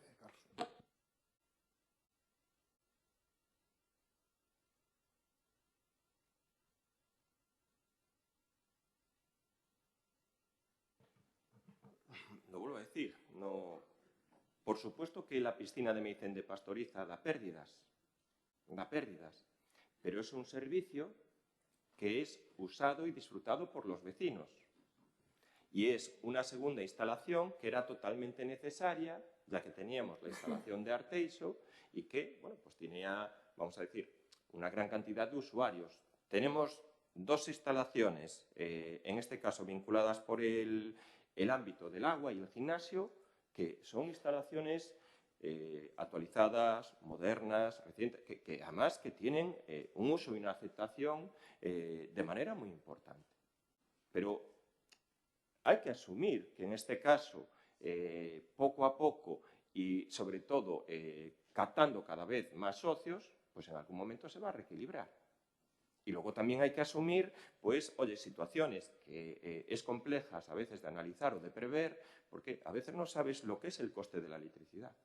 S1: Lo vuelvo a decir, no... Por supuesto que la piscina de Meicende Pastoriza da pérdidas, pero es un servicio que es usado y disfrutado por los vecinos. Y es una segunda instalación que era totalmente necesaria, ya que teníamos la instalación de Arteixo y que, bueno, pues tenía, vamos a decir, una gran cantidad de usuarios. Tenemos dos instalaciones, en este caso vinculadas por el ámbito del agua y el gimnasio, que son instalaciones actualizadas, modernas, recientes, que además que tienen un uso y una aceptación de manera muy importante. Pero hay que asumir que en este caso, poco a poco y sobre todo captando cada vez más socios, pues en algún momento se va a reequilibrar. Y luego también hay que asumir, pues, oye, situaciones que es complejas a veces de analizar o de prever, porque a veces no sabes lo que es el coste de la electricidad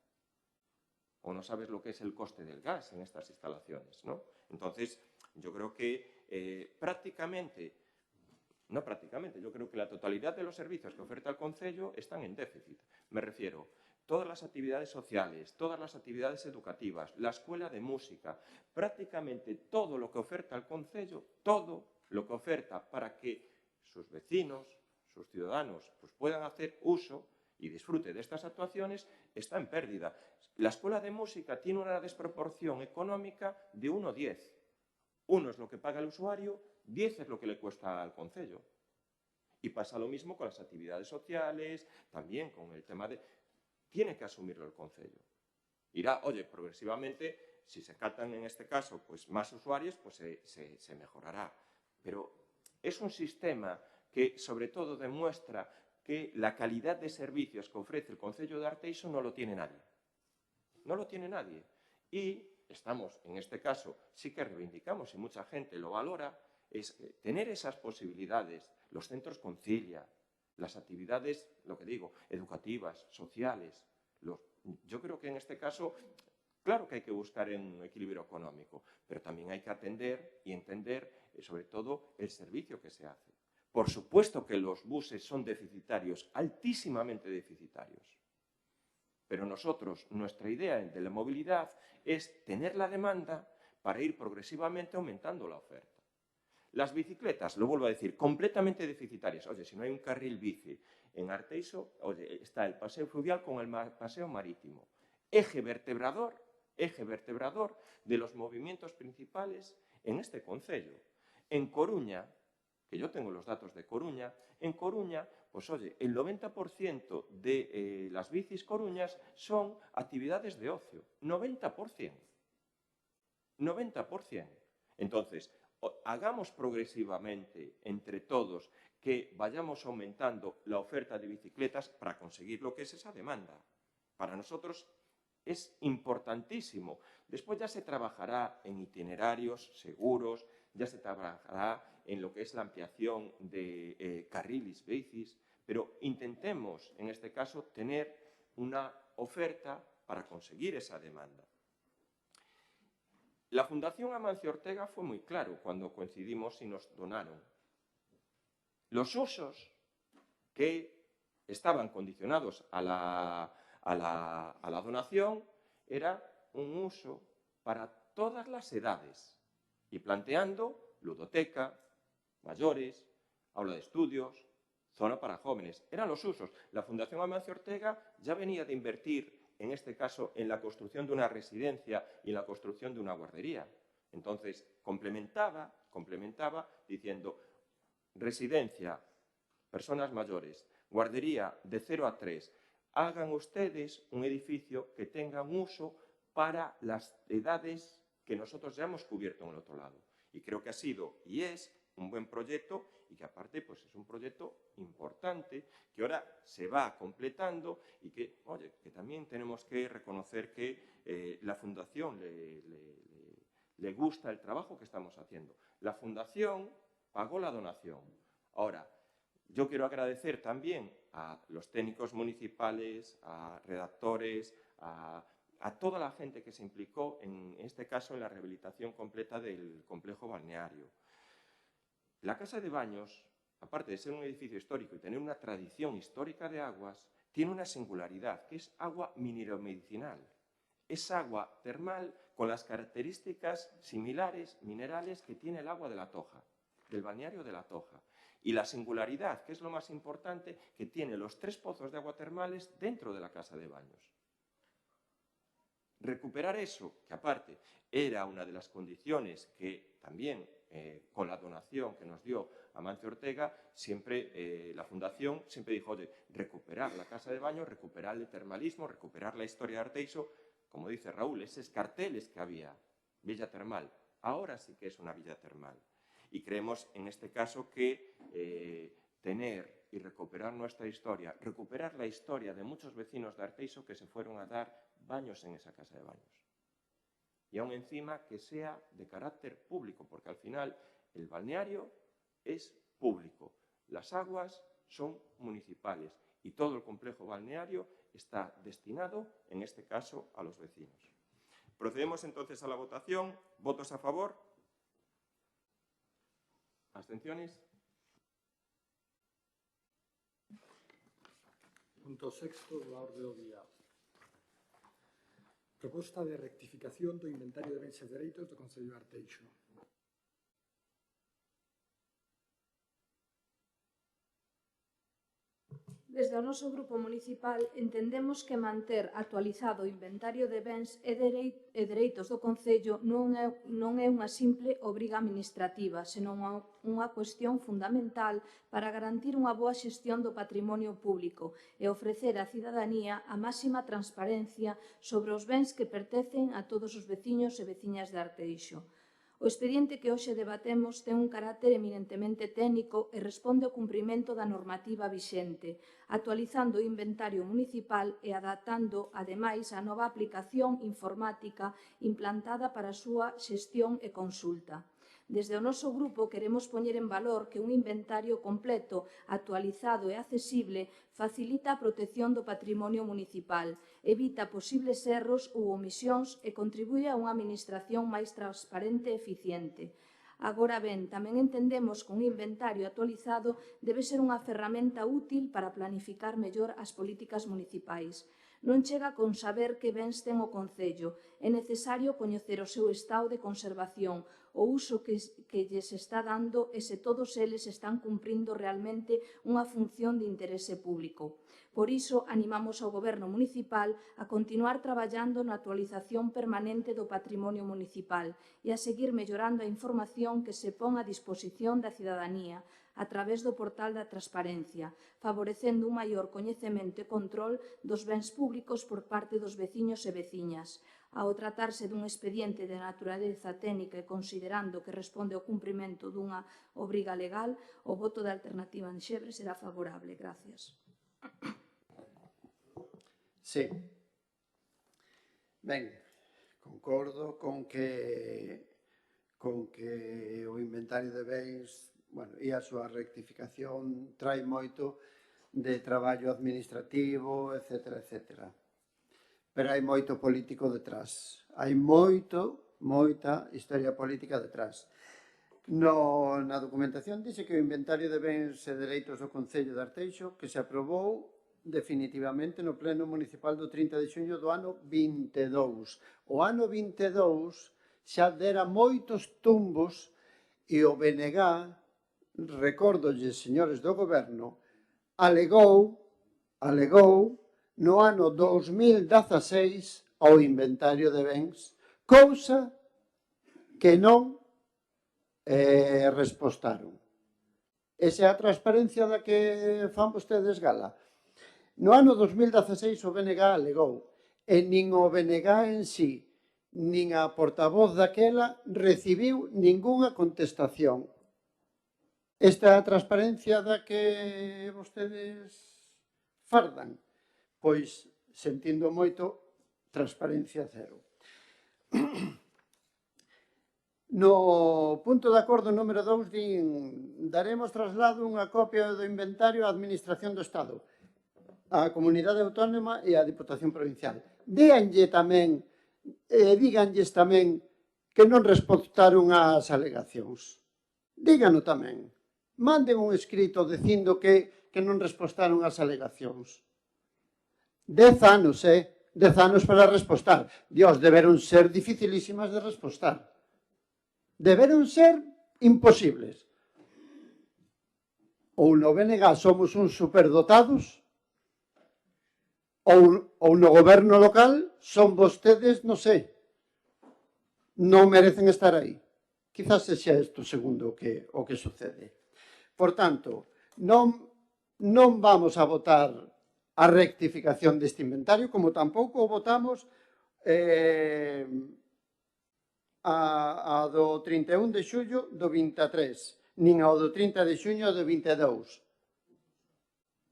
S1: o no sabes lo que es el coste del gas en estas instalaciones, ¿no? Entonces, yo creo que yo creo que la totalidad de los servicios que oferta el Concello están en déficit. Me refiero, todas las actividades sociales, todas las actividades educativas, la escuela de música, prácticamente todo lo que oferta el Concello, todo lo que oferta para que sus vecinos, sus ciudadanos, pues puedan hacer uso y disfrute de estas actuaciones, está en pérdida. La escuela de música tiene una desproporción económica de 1:10. 1 es lo que paga el usuario, 10 es lo que le cuesta al Concello. Y pasa lo mismo con las actividades sociales, también con el tema de... Tiene que asumirlo el Concello. Irá, oye, progresivamente, si se captan en este caso pues más usuarios, pues se mejorará. Pero es un sistema que sobre todo demuestra que la calidad de servicios que ofrece el Concello de Arteixo no lo tiene nadie. No lo tiene nadie. Y estamos, en este caso, sí que reivindicamos y mucha gente lo valora, es tener esas posibilidades, los centros Concilia, las actividades, lo que digo, educativas, sociales. Yo creo que en este caso, claro que hay que buscar un equilibrio económico, pero también hay que atender y entender, sobre todo, el servicio que se hace. Por supuesto que los buses son deficitarios, altísimamente deficitarios. Pero nosotros, nuestra idea de la movilidad es tener la demanda para ir progresivamente aumentando la oferta. Las bicicletas, lo vuelvo a decir, completamente deficitarias. Oye, si no hay un carril bici en Arteixo, oye, está el paseo fluvial con el paseo marítimo. Eje vertebrador de los movimientos principales en este concello. En Coruña, que yo tengo los datos de Coruña, en Coruña, pues oye, el 90% de las bicis coruñas son actividades de ocio. 90%. 90%. Entonces, hagamos progresivamente entre todos que vayamos aumentando la oferta de bicicletas para conseguir lo que es esa demanda. Para nosotros es importantísimo. Después ya se trabajará en itinerarios seguros, ya se trabajará en lo que es la ampliación de carriles bicis, pero intentemos, en este caso, tener una oferta para conseguir esa demanda. La Fundación Amancio Ortega fue muy claro cuando coincidimos y nos donaron. Los usos que estaban condicionados a la donación era un uso para todas las edades y planteando ludoteca, mayores, aula de estudios, zona para jóvenes. Eran los usos. La Fundación Amancio Ortega ya venía de invertir, en este caso, en la construcción de una residencia y en la construcción de una guardería. Entonces, complementaba diciendo residencia, personas mayores, guardería de 0 a 3. Hagan ustedes un edificio que tenga un uso para las edades que nosotros ya hemos cubierto en el otro lado. Y creo que ha sido y es un buen proyecto y que aparte pues es un proyecto importante que ahora se va completando y que, oye, que también tenemos que reconocer que la Fundación le gusta el trabajo que estamos haciendo. La Fundación pagó la donación. Ahora, yo quiero agradecer también a los técnicos municipales, a redactores, a toda la gente que se implicó, en este caso, en la rehabilitación completa del complejo balneario. La Casa de Baños, aparte de ser un edificio histórico y tener una tradición histórica de aguas, tiene una singularidad, que es agua mineromedicinal. Es agua termal con las características similares, minerales, que tiene el agua de La Toja, del balneario de La Toja. Y la singularidad, que es lo más importante, que tiene los 3 pozos de agua termales dentro de la Casa de Baños. Recuperar eso, que aparte era una de las condiciones que también con la donación que nos dio Amancio Ortega, siempre la Fundación siempre dijo, oye, recuperar la Casa de Baños, recuperar el termalismo, recuperar la historia de Arteixo, como dice Raúl, esos carteles que había, Villa Termal, ahora sí que es una villa termal. Y creemos en este caso que tener y recuperar nuestra historia, recuperar la historia de muchos vecinos de Arteixo que se fueron a dar baños en esa Casa de Baños. Y aún encima que sea de carácter público, porque al final el balneario es público, las aguas son municipales y todo el complejo balneario está destinado, en este caso, a los vecinos. Procedemos entonces a la votación. ¿Votos a favor? ¿Abstenciones?
S2: Punto sexto da orde do día. Proposta de rectificación do inventario de bens e dereitos do Concello de Arteixo.
S3: Desde o noso grupo municipal entendemos que manter actualizado o inventario de bens e dereitos do Concello non é unha simple obriga administrativa, senón unha cuestión fundamental para garantir unha boa xestión do patrimonio público e ofrecer á cidadanía a máxima transparencia sobre os bens que pertencen a todos os veciños e veciñas de Arteixo. O expediente que hoxe debatemos ten un carácter eminentemente técnico e responde ao cumprimento da normativa vixente, actualizando o inventario municipal e adaptando, ademais, a nova aplicación informática implantada para a súa xestión e consulta. Desde o noso grupo queremos poñer en valor que un inventario completo, actualizado e accesible facilita a protección do patrimonio municipal, evita posibles erros ou omisións e contribúe a unha administración máis transparente e eficiente. Agora ben, tamén entendemos que un inventario actualizado debe ser unha ferramenta útil para planificar mellor as políticas municipais. Non chega con saber que bens ten o Concello, é necesario coñecer o seu estado de conservación, o uso que lles está dando e se todos eles están cumprindo realmente unha función de interese público. Por iso, animamos ao Goberno municipal a continuar traballando na actualización permanente do patrimonio municipal e a seguir mellorando a información que se pon a disposición da cidadanía a través do portal da transparencia, favorecendo un maior coñecemento e control dos bens públicos por parte dos veciños e veciñas. Ao tratarse dun expediente de naturaleza técnica e considerando que responde ao cumprimento dunha obriga legal, o voto da alternativa en Xebre será favorable. Gracias.
S4: Sí. Ben, concordo con que o inventario de bens, bueno, e a súa rectificación trae moito de traballo administrativo, etc. etc. Pero hai moito político detrás. Hai moita historia política detrás. Na documentación dice que o inventario de bens e dereitos do Concello de Arteixo que se aprobou definitivamente no Pleno Municipal do 30 de xuño do ano 22. O ano 22 xa dera moitos tumbos e o BNG, recórdolles, señores do Goberno, alegou no ano 2016 ao inventario de bens, cousa que non respostaron. Esa é a transparencia da que fan vostedes gala. No ano 2016 o BNG alegou e nin o BNG en sí, nin a portavoz daquela recibiu ningunha contestación. Esta é a transparencia da que vostedes fardan. Pois, sentindo moito, transparencia cero. No punto de acordo número 2 din daremos traslado unha copia do inventario á Administración do Estado, á Comunidade Autónoma e á Diputación Provincial. Díganlles tamén que non respostaron ás alegacións. Dígano tamén. Manden un escrito dicindo que non respostaron ás alegacións. 10 anos, 10 anos para respostar. Dios, deberon ser dificilísimas de respostar. Deberon ser imposibles. Ou no BNG somos uns superdotados, ou no goberno local son vostedes, non sei, non merecen estar aí. Quizás sexa isto segundo o que sucede. Por tanto, non vamos a votar a rectificación deste inventario, como tampouco votamos a do 31 de xullo do 23, nin ao do 30 de xuño do 22.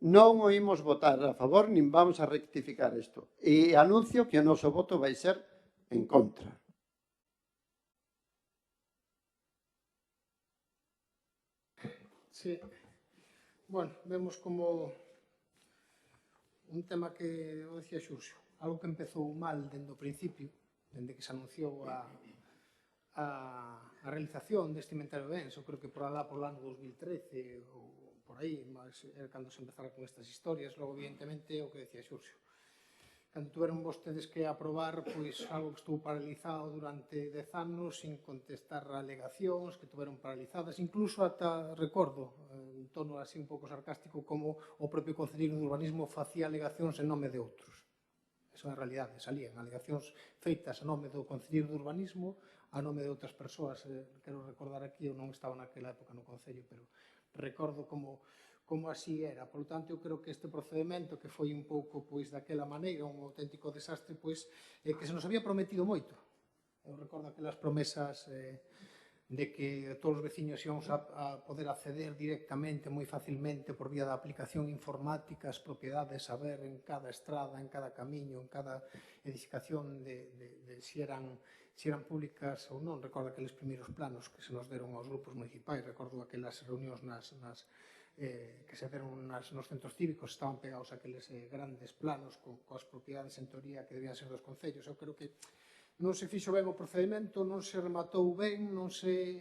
S4: Non o imos votar a favor, nin vamos a rectificar isto. E anuncio que o noso voto vai ser en contra.
S5: Sí. Bueno, vemos como un tema que o decía Xurxo, algo que empezou mal dende o principio, dende que se anunciou a realización deste inventario de bens. Eu creo que por alá por ano 2013 ou por aí, era cando se empezara con estas historias. Logo, evidentemente, o que decía Xurxo, cando tuveron vostedes que aprobar pois algo que estuvo paralizado durante 10 anos sin contestar alegacións que tuveron paralizadas, incluso ata, recordo, en tono así un pouco sarcástico, como o propio Concelleiro de Urbanismo facía alegacións en nome de outros. Esa é a realidade, salían alegacións feitas a nome do Concelleiro de Urbanismo, a nome de outras persoas. Quero recordar aquí, eu non estaba naquela época no Concello, pero recordo como así era. Por lo tanto, eu creo que este procedimento, que foi un pouco pois daquela maneira, un auténtico desastre, pois que se nos había prometido moito. Eu recordo aquelas promesas de que todos os veciños íamos a poder acceder directamente, moi facilmente, por vía da aplicación informática, as propiedades, saber en cada estrada, en cada camiño, en cada edificación de se eran públicas ou non. Recordo aqueles primeiros planos que se nos deron aos grupos municipais, recordo aquelas reunións que se deron nos centros cívicos, estaban pegados aqueles grandes planos coas propiedades en teoría que debían ser dos concellos. Eu creo que non se fixo ben o procedimento, non se rematou ben, non se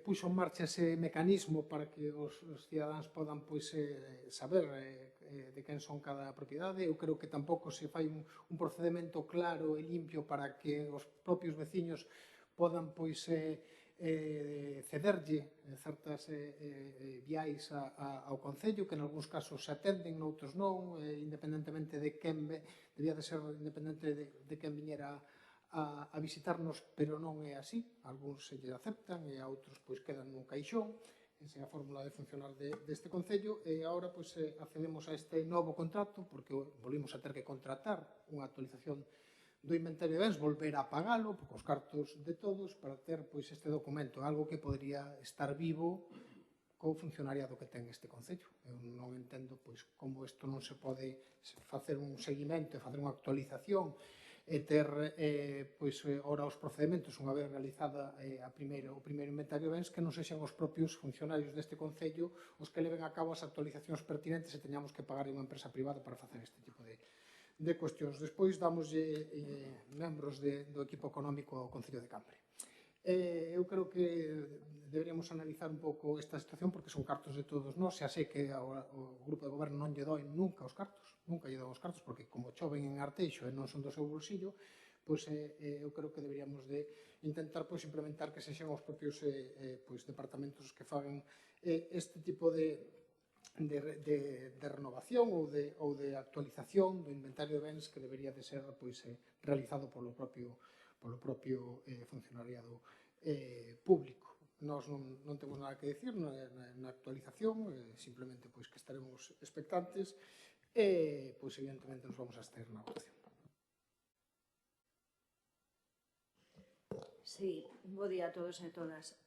S5: puxo en marcha ese mecanismo para que os cidadáns podan saber de quen son cada propiedade. Eu creo que tampouco se fai un procedimento claro e limpio para que os propios veciños podan cederlle certas viais ao Concello, que en algúns casos se atenden, noutros non, independentemente de quen debía de ser independente de quen viñera a visitarnos, pero non é así. Algúns se lle aceptan e a outros quedan nun caixón. Esa é a fórmula de funcionar deste Concello. E agora accedemos a este novo contrato, porque volvimos a ter que contratar unha actualización do inventario de bens, volver a pagalo cos cartos de todos para ter este documento, algo que podría estar vivo co funcionariado que ten este Concello. Eu non entendo como isto non se pode facer un seguimento e facer unha actualización e ter ora os procedementos unha vez realizada o primeiro inventario de bens que non sexan os propios funcionarios deste Concello os que leven a cabo as actualizacións pertinentes e teñamos que pagar a unha empresa privada para facer este tipo de cuestións. Despois damos membros do equipo económico ao Concello de Cambre. Eu creo que deberíamos analizar un pouco esta situación porque son cartos de todos nós. Xa sei que o grupo de goberno non lle doi nunca os cartos, nunca lle dou os cartos porque como choven en Arteixo e non son do seu bolsillo, eu creo que deberíamos de intentar implementar que sexan os propios departamentos que fagan este tipo de renovación ou de actualización do inventario de bens que debería de ser realizado polo propio funcionariado público. Nós non temos nada que decir na actualización, simplemente que estaremos expectantes e, evidentemente, nos vamos a abster na votación.
S8: Sí, bo día a todos e todas.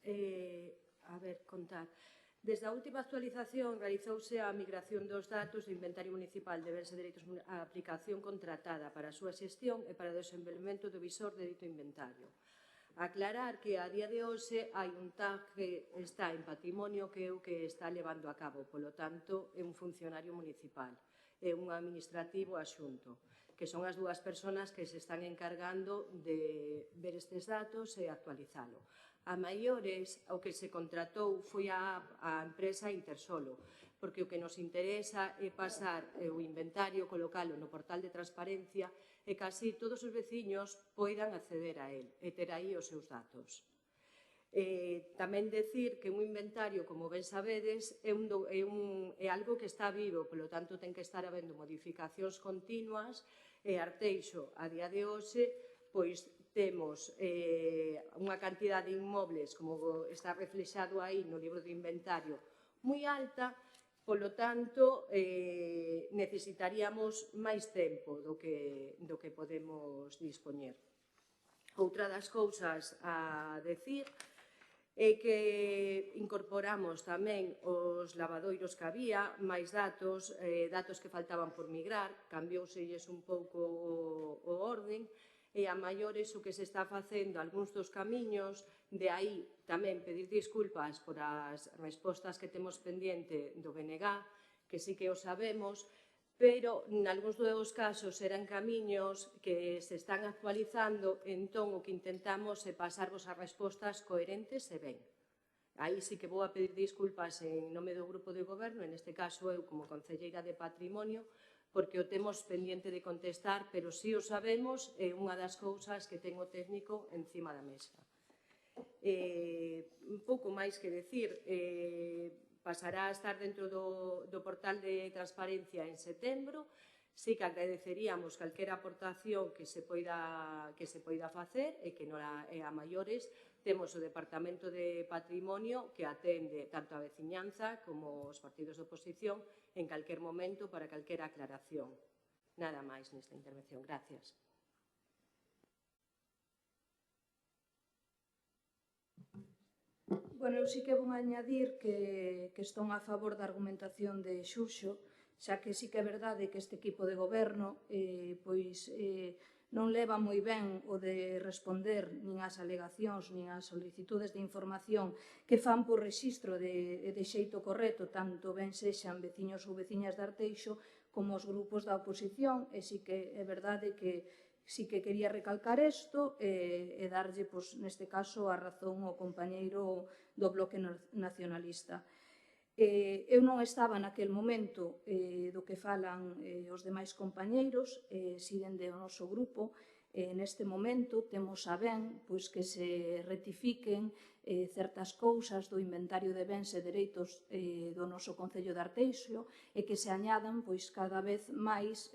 S8: A ver, contar. Desde a última actualización realizouse a migración dos datos do Inventario Municipal de Bens e Dereitos a aplicación contratada para a súa xestión e para o desenvolvemento do visor de dito inventario. Aclarar que a día de hoxe hai un tag que está en patrimonio que é o que está levando a cabo, polo tanto, é un funcionario municipal, é un administrativo axunto, que son as dúas persoas que se están encargando de ver estes datos e actualizalo. A maiores, o que se contratou foi a empresa Intersolo, porque o que nos interesa é pasar o inventario, colocalo no portal de transparencia e casi todos os veciños poidan acceder a él e ter aí os seus datos. Tamén decir que un inventario, como ben sabedes, é algo que está vivo, polo tanto ten que estar habendo modificacións continuas e Arteixo, a día de hoxe, pois temos unha cantidad de inmobles, como está reflexado aí no libro de inventario, moi alta. Polo tanto, necesitaríamos máis tempo do que podemos dispoñer. Outra das cousas a decir é que incorporamos tamén os lavadoiros que había, máis datos que faltaban por migrar, cambiouselles un pouco o orden, e a maiores o que se está facendo algúns dos camiños, de aí tamén pedir disculpas por as respostas que temos pendiente do BNG, que sí que o sabemos, pero nalgúns dos casos eran camiños que se están actualizando, entón o que intentamos é pasarvos as respostas coherentes e ben. Aí sí que vou a pedir disculpas en nome do grupo de goberno, en este caso eu como concelleira de Patrimonio, porque o temos pendiente de contestar, pero si o sabemos, é unha das cousas que ten o técnico encima da mesa. Un pouco máis que decir, pasará a estar dentro do portal de transparencia en setembro. Sí que agradeceríamos calquera aportación que se poida facer e que a maiores temos o Departamento de Patrimonio que atende tanto a veciñanza como os partidos de oposición en calquer momento para calquera aclaración. Nada máis nesta intervención. Gracias.
S3: Bueno, eu sí que vou añadir que estou a favor da argumentación de Xurxo, xa que sí que é verdade que este equipo de goberno non leva moi ben o de responder nin ás alegacións nin ás solicitudes de información que fan por rexistro de xeito correcto, tanto ben sexan veciños ou veciñas de Arteixo como os grupos da oposición, e sí que é verdade que sí que quería recalcar isto e darlle, neste caso, a razón ao compañeiro do Bloque Nacionalista. Eu non estaba naquel momento do que falan os demais compañeiros, si dende o noso grupo, neste momento temos a ben que se rectifiquen certas cousas do inventario de bens e dereitos do noso Concello de Arteixo e que se añadan cada vez máis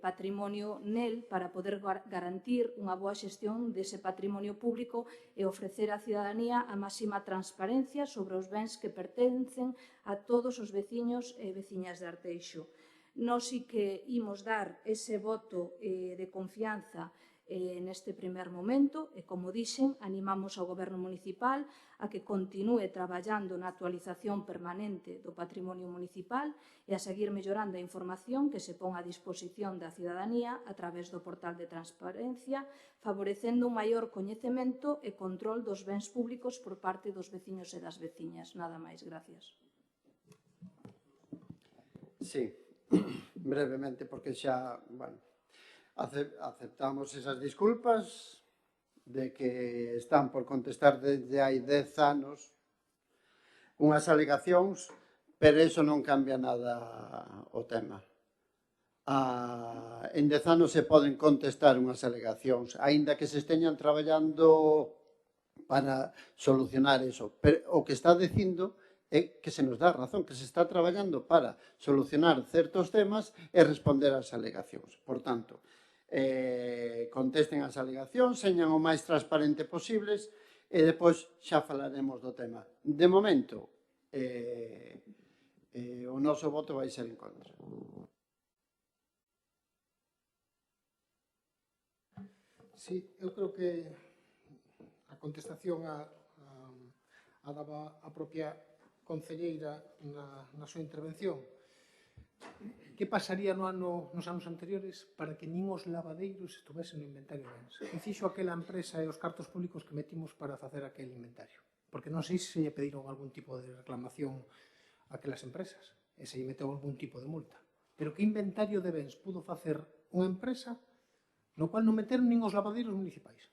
S3: patrimonio nel para poder garantir unha boa xestión dese patrimonio público e ofrecer á cidadanía a máxima transparencia sobre os bens que pertencen a todos os veciños e veciñas de Arteixo. Nós sí que imos dar ese voto de confianza neste primer momento e, como dixen, animamos ao Goberno municipal a que continúe traballando na actualización permanente do patrimonio municipal e a seguir mellorando a información que se pon a disposición da cidadanía a través do portal de transparencia, favorecendo un maior coñecemento e control dos bens públicos por parte dos veciños e das veciñas. Nada máis, gracias.
S4: Sí, brevemente, porque xa, bueno, aceptamos esas disculpas de que están por contestar desde hai 10 anos unhas alegacións, pero iso non cambia nada o tema. En 10 anos se poden contestar unhas alegacións, aínda que se esteñan traballando para solucionar eso. Pero o que está dicindo é que se nos dá razón, que se está traballando para solucionar certos temas e responder ás alegacións. Por tanto, contesten as alegacións, señan o máis transparente posibles e depois xa falaremos do tema. De momento, o noso voto vai ser en contra.
S5: Sí, eu creo que a contestación a daba a propia concelleira na súa intervención. Que pasaría nos anos anteriores para que nin os lavadeiros estuvesen no inventario de bens? Que fixo aquela empresa e os cartos públicos que metimos para facer aquel inventario? Porque non sei se lle pediron algún tipo de reclamación a aquelas empresas e se lle meteu algún tipo de multa. Pero que inventario de bens pudo facer unha empresa no cual non meteron nin os lavadeiros municipais?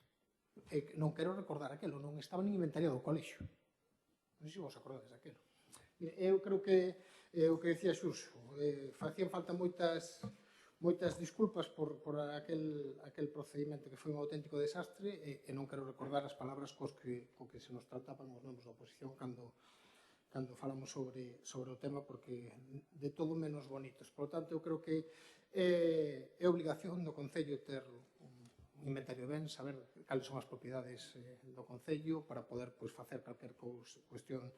S5: E non quero recordar aquelo, non estaba nin inventariado o colexio. Non sei se vos acordades daquelo. Eu creo que o que decía Xuxo, facían falta moitas disculpas por aquel procedimento que foi un auténtico desastre e non quero recordar as palabras co que se nos trataban os membros da oposición cando falamos sobre o tema, porque de todo menos bonitos. Por lo tanto, eu creo que é obligación do Concello ter un inventario de bens, saber cales son as propiedades do Concello para poder facer calquer cuestión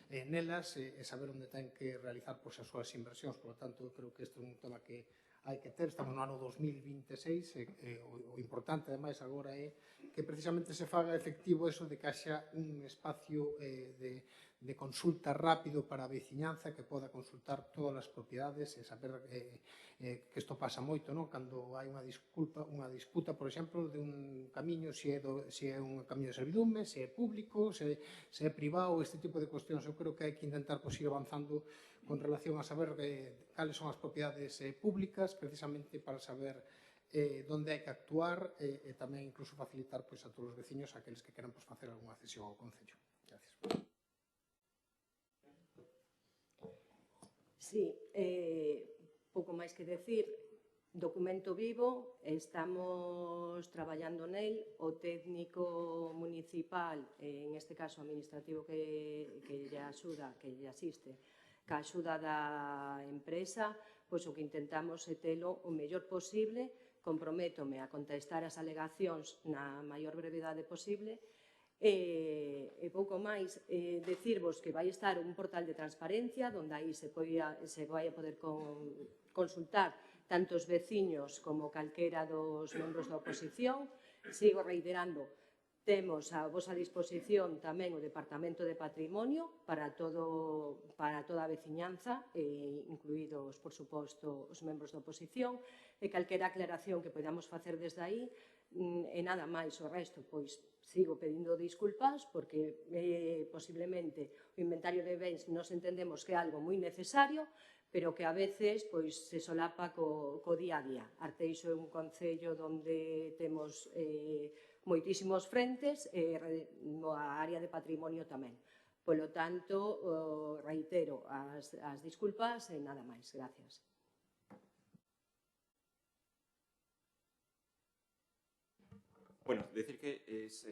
S5: nelas e saber onde ten que realizar as súas inversións. Por lo tanto, eu creo que este é un tema que hai que ter. Estamos no ano 2026 e o importante, ademais, agora é que precisamente se faga efectivo eso de que haxa un espacio de consulta rápido para a veciñanza que poda consultar todas as propiedades e saber que isto pasa moito, non? Cando hai unha disputa, por exemplo, de un camiño, se é un camiño de servidume, se é público, se é privado, este tipo de cuestións. Eu creo que hai que intentar ir avanzando con relación a saber cales son as propiedades públicas, precisamente para saber onde hai que actuar e tamén incluso facilitar a todos os veciños aqueles que queran facer algunha cesión ao Concello. Gracias.
S8: Sí, pouco máis que decir. Documento vivo, estamos traballando nel, o técnico municipal, en este caso administrativo que lle axuda, que lle asiste, ca axuda da empresa, pois o que intentamos é telo o mellor posible, comprométome a contestar as alegacións na maior brevidade posible e pouco máis. Decirvos que vai estar un portal de transparencia onde aí se vai a poder consultar tanto os veciños como calquera dos membros da oposición. Sigo reiterando, temos a vosa disposición tamén o Departamento de Patrimonio para toda a veciñanza, incluídos, por suposto, os membros da oposición, e calquera aclaración que podamos facer desde aí. E nada máis, o resto, pois sigo pedindo disculpas porque posiblemente o inventario de bens nos entendemos que é algo moi necesario, pero que a veces se solapa co día a día. Arteixo é un concello onde temos moitísimos frentes e a área de patrimonio tamén. Polo tanto, reitero as disculpas e nada máis. Gracias.
S1: Bueno, decir que es,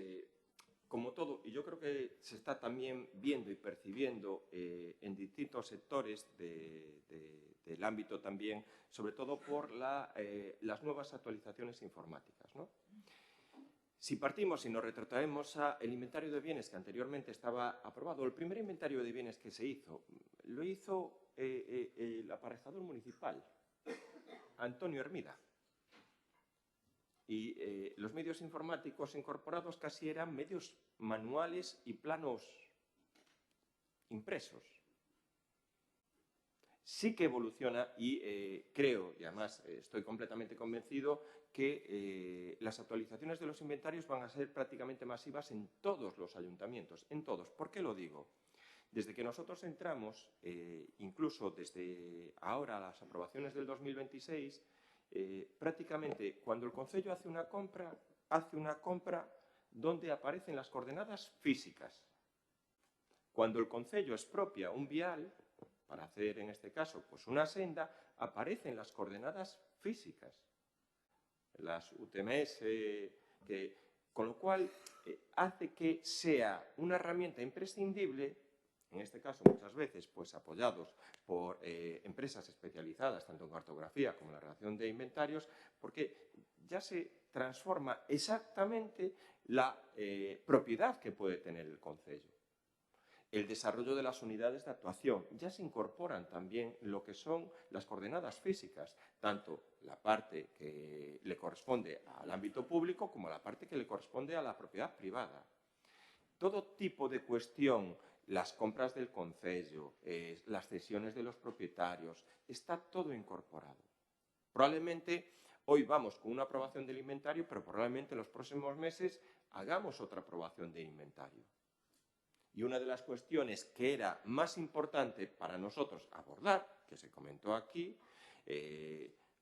S1: como todo, y yo creo que se está también viendo y percibiendo en distintos sectores del ámbito también, sobre todo por las nuevas actualizaciones informáticas, ¿no? Si partimos y nos retrotraemos al inventario de bienes que anteriormente estaba aprobado, el primer inventario de bienes que se hizo, lo hizo el aparejador municipal, Antonio Hermida. y los medios informáticos incorporados casi eran medios manuales y planos impresos. Sí que evoluciona y creo, y además estoy completamente convencido, que las actualizaciones de los inventarios van a ser prácticamente masivas en todos los ayuntamientos, en todos. ¿Por qué lo digo? Desde que nosotros entramos, incluso desde ahora las aprobaciones del 2026, prácticamente cuando el concello hace una compra donde aparecen las coordenadas físicas. Cuando el concello expropia un vial, para hacer en este caso pues una senda, aparecen las coordenadas físicas, las UTMS, con lo cual hace que sea una herramienta imprescindible, en este caso muchas veces pues apoyados por empresas especializadas tanto en cartografía como en la redacción de inventarios, porque ya se transforma exactamente la propiedad que puede tener el concello. El desarrollo de las unidades de actuación. Ya se incorporan también lo que son las coordenadas físicas, tanto la parte que le corresponde al ámbito público como la parte que le corresponde a la propiedad privada. Todo tipo de cuestión, las compras del concello, las cesiones de los propietarios, está todo incorporado. Probablemente hoy vamos con una aprobación del inventario, pero probablemente en los próximos meses hagamos otra aprobación de inventario. Y una de las cuestiones que era más importante para nosotros abordar, que se comentó aquí,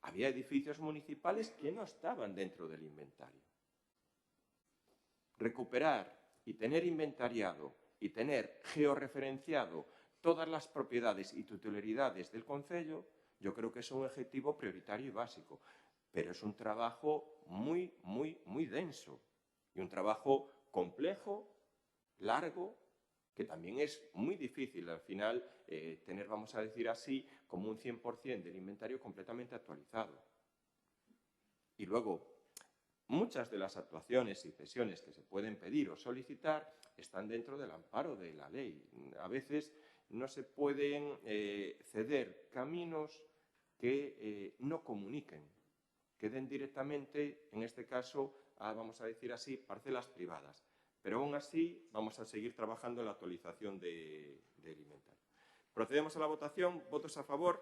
S1: había edificios municipales que no estaban dentro del inventario. Recuperar y tener inventariado y tener georreferenciado todas las propiedades y titularidades del concello, yo creo que es un objetivo prioritario y básico. Pero es un trabajo muy, muy, muy denso y un trabajo complejo, largo, que también es muy difícil al final tener, vamos a decir así, como un 100% del inventario completamente actualizado. Y luego, muchas de las actuaciones y cesiones que se pueden pedir o solicitar están dentro del amparo de la ley. A veces no se pueden ceder caminos que no comuniquen, que den directamente, en este caso, a, vamos a decir así, parcelas privadas. Pero aún así vamos a seguir trabajando en la actualización del inventario. Procedemos a la votación. ¿Votos a favor?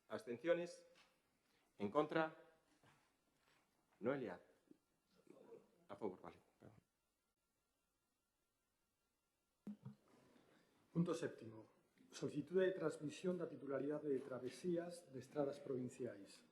S1: ¿Abstenciones? ¿En contra? Noelia. A favor, vale.
S2: Punto séptimo. Solicitude de transmisión da titularidade de travesías de estradas provinciais.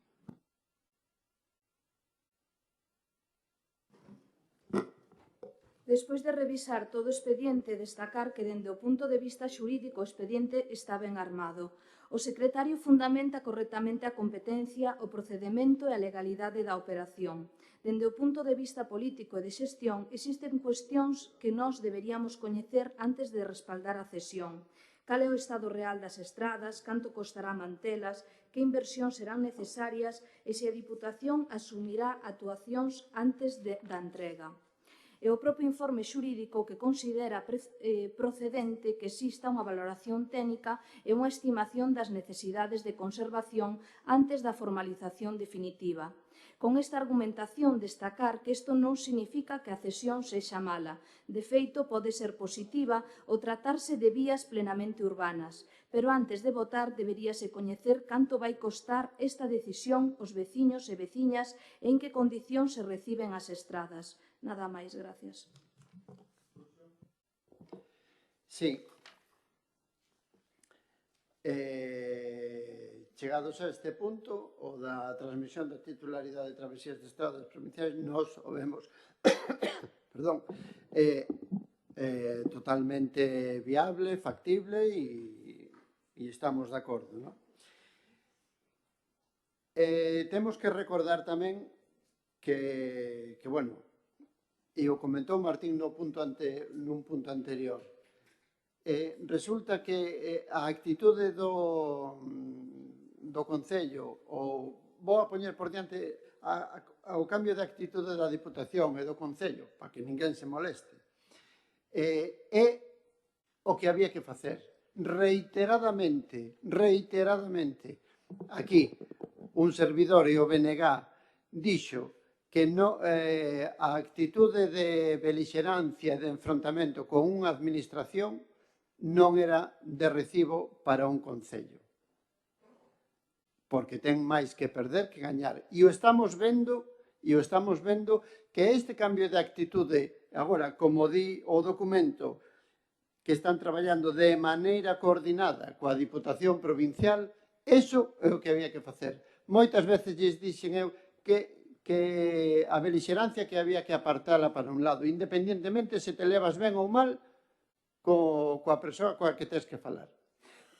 S3: Despois de revisar todo o expediente, destacar que, dende o punto de vista xurídico, o expediente está ben armado. O secretario fundamenta correctamente a competencia, o procedemento e a legalidade da operación. Dende o punto de vista político e de xestión, existen cuestións que nós deberíamos coñecer antes de respaldar a cesión. Cal é o estado real das estradas, canto costará mantelas, que inversións serán necesarias e se a Diputación asumirá actuacións antes da entrega. E o propio informe xurídico que considera procedente que exista unha valoración técnica e unha estimación das necesidades de conservación antes da formalización definitiva. Con esta argumentación, destacar que isto non significa que a cesión sexa mala. De feito, pode ser positiva ou tratarse de vías plenamente urbanas. Pero antes de votar, deberíase coñecer canto vai costar esta decisión aos veciños e veciñas e en que condicións se reciben as estradas. Nada máis, gracias.
S4: Sí. Chegados a este punto, o da transmisión da titularidade de travesías de estradas provinciais, nós o vemos perdón, totalmente viable, factible e estamos de acordo, ¿no? Temos que recordar tamén que bueno, e o comentou Martín nun punto anterior, resulta que a actitude do Concello, ou vou a poñer por diante ao cambio de actitude da Diputación e do Concello, para que ninguén se moleste, é o que había que facer. Reiteradamente, aquí, un servidor e o BNG dixo que a actitude de belixerancia e de enfrontamento con unha administración non era de recibo para un concello. Porque ten máis que perder que gañar. E o estamos vendo que este cambio de actitude, agora, como di o documento, que están traballando de maneira coordinada coa Diputación Provincial, eso é o que había que facer. Moitas veces lles dixen eu que a belixerancia que había que apartala para un lado, independientemente se te levas ben ou mal coa persoa coa que tens que falar.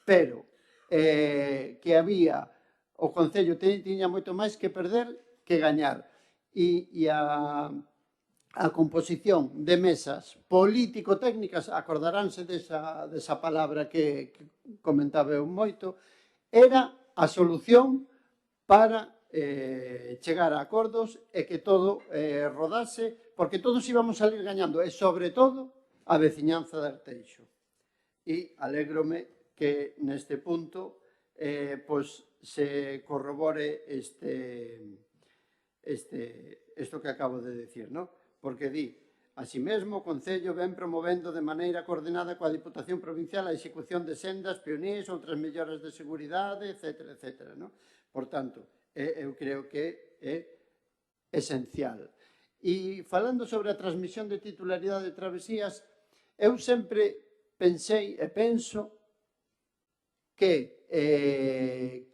S4: Pero que había, o Concello tiña moito máis que perder que gañar. E a composición de mesas político-técnicas, acordaránse desa palabra que comentaba eu moito, era a solución para chegar a acordos e que todo rodase, porque todos íbamos a salir gañando, e sobre todo a veciñanza de Arteixo. E alégrome que neste punto se corrobore isto que acabo de decir, non? Porque di, así mesmo, o Concello ven promovendo de maneira coordinada coa Diputación Provincial a execución de sendas, peonís, outras melloras de seguridade, etc. Por tanto, eu creo que é esencial. E falando sobre a transmisión de titularidade de travesías, eu sempre pensei e penso que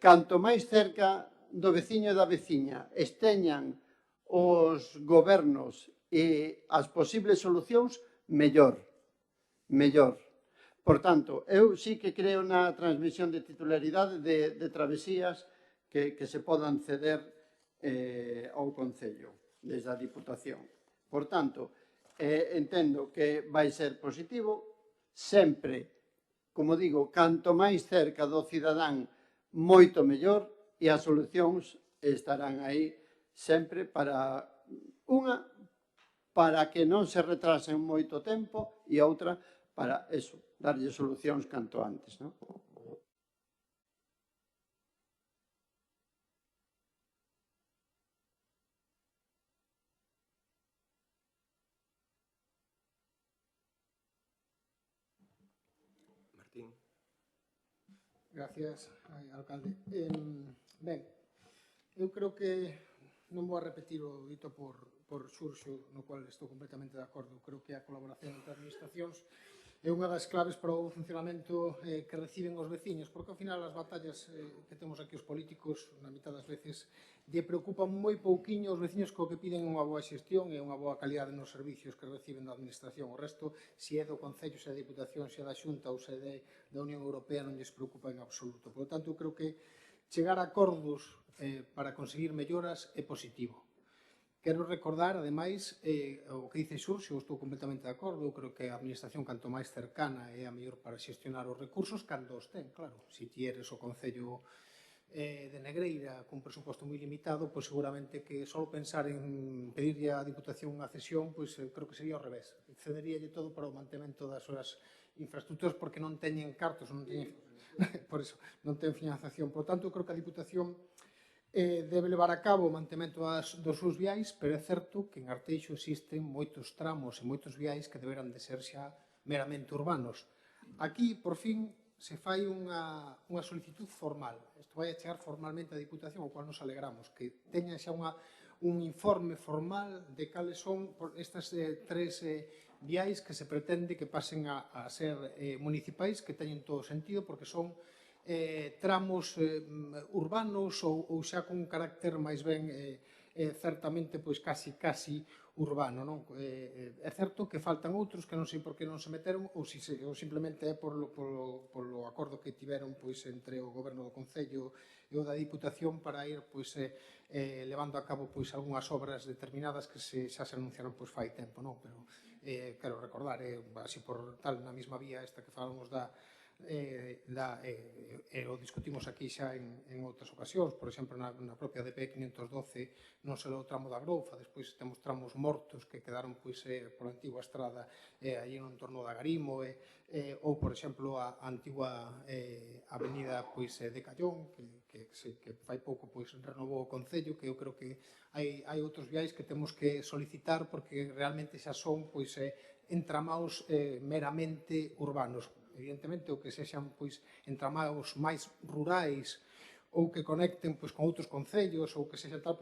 S4: canto máis cerca do veciño e da veciña esteñan os gobernos e as posibles solucións, mellor. Por tanto, eu sí que creo na transmisión de titularidade de travesías que se podan ceder ao Concello, desde a Diputación. Por tanto, entendo que vai ser positivo, sempre, como digo, canto máis cerca do cidadán, moito mellor, e as solucións estarán aí sempre para que non se retrasen moito tempo, e outra para eso, darlle solucións canto antes, non?
S1: Martín.
S5: Gracias, alcalde. Ben, eu creo que non vou a repetir o dito por Xurxo, no cual estou completamente de acordo. Creo que a colaboración entre administracións é unha das claves para o funcionamento que reciben os veciños, porque ao final as batallas que temos aquí os políticos, na mitad das veces, lle preocupan moi pouquiño os veciños co que piden unha boa xestión e unha boa calidade nos servicios que reciben da administración. O resto, se é do Concello, se é da Diputación, se é da Xunta ou se é da Unión Europea, non lles preocupa en absoluto. Por lo tanto, eu creo que chegar a acordos para conseguir melloras é positivo. Quero recordar, ademais, o que dice Xurxo, estou completamente de acordo, eu creo que a administración canto máis cercana é a mellor para xestionar os recursos, cando os ten, claro. Se ti eres o Concello de Negreira cun presuposto moi limitado, pois seguramente que só pensar en pedirlle á Diputación unha cesión, pois creo que sería ao revés. Cederíalle todo para o mantemento das súas infraestructuras porque non teñen cartos, non teñen por eso, non ten financiación. Por tanto, creo que a Diputación debe levar a cabo o mantemento dos seus viais, pero é certo que en Arteixo existen moitos tramos e moitos viais que deberán de ser xa meramente urbanos. Aquí, por fin, se fai unha solicitud formal. Isto vai a chegar formalmente á Diputación, o cual nos alegramos, que teña xa un informe formal de cales son estas tres viais que se pretende que pasen a ser municipais, que teñen todo sentido, porque son tramos urbanos ou xa con un carácter máis ben certamente casi urbano. É certo que faltan outros que non sei por que non se meteron ou simplemente é polo acordo que tiveron entre o Goberno do Concello e o da Diputación para ir levando a cabo algunhas obras determinadas que xa se anunciaron fai tempo. Pero quero recordar, así por tal, na mesma vía esta que falamos da o discutimos aquí xa en outras ocasións, por exemplo, na propia DP 512 non se o tramo da Groufa, despois temos tramos mortos que quedaron pola antigua estrada aí no entorno da Garimo, ou, por exemplo, a antigua avenida de Callón, que fai pouco renovou o Concello, que eu creo que hai outros viais que temos que solicitar porque realmente xa son entramados meramente urbanos. Evidentemente, o que sexan entramados máis rurais ou que conecten con outros concellos ou que sexan tal,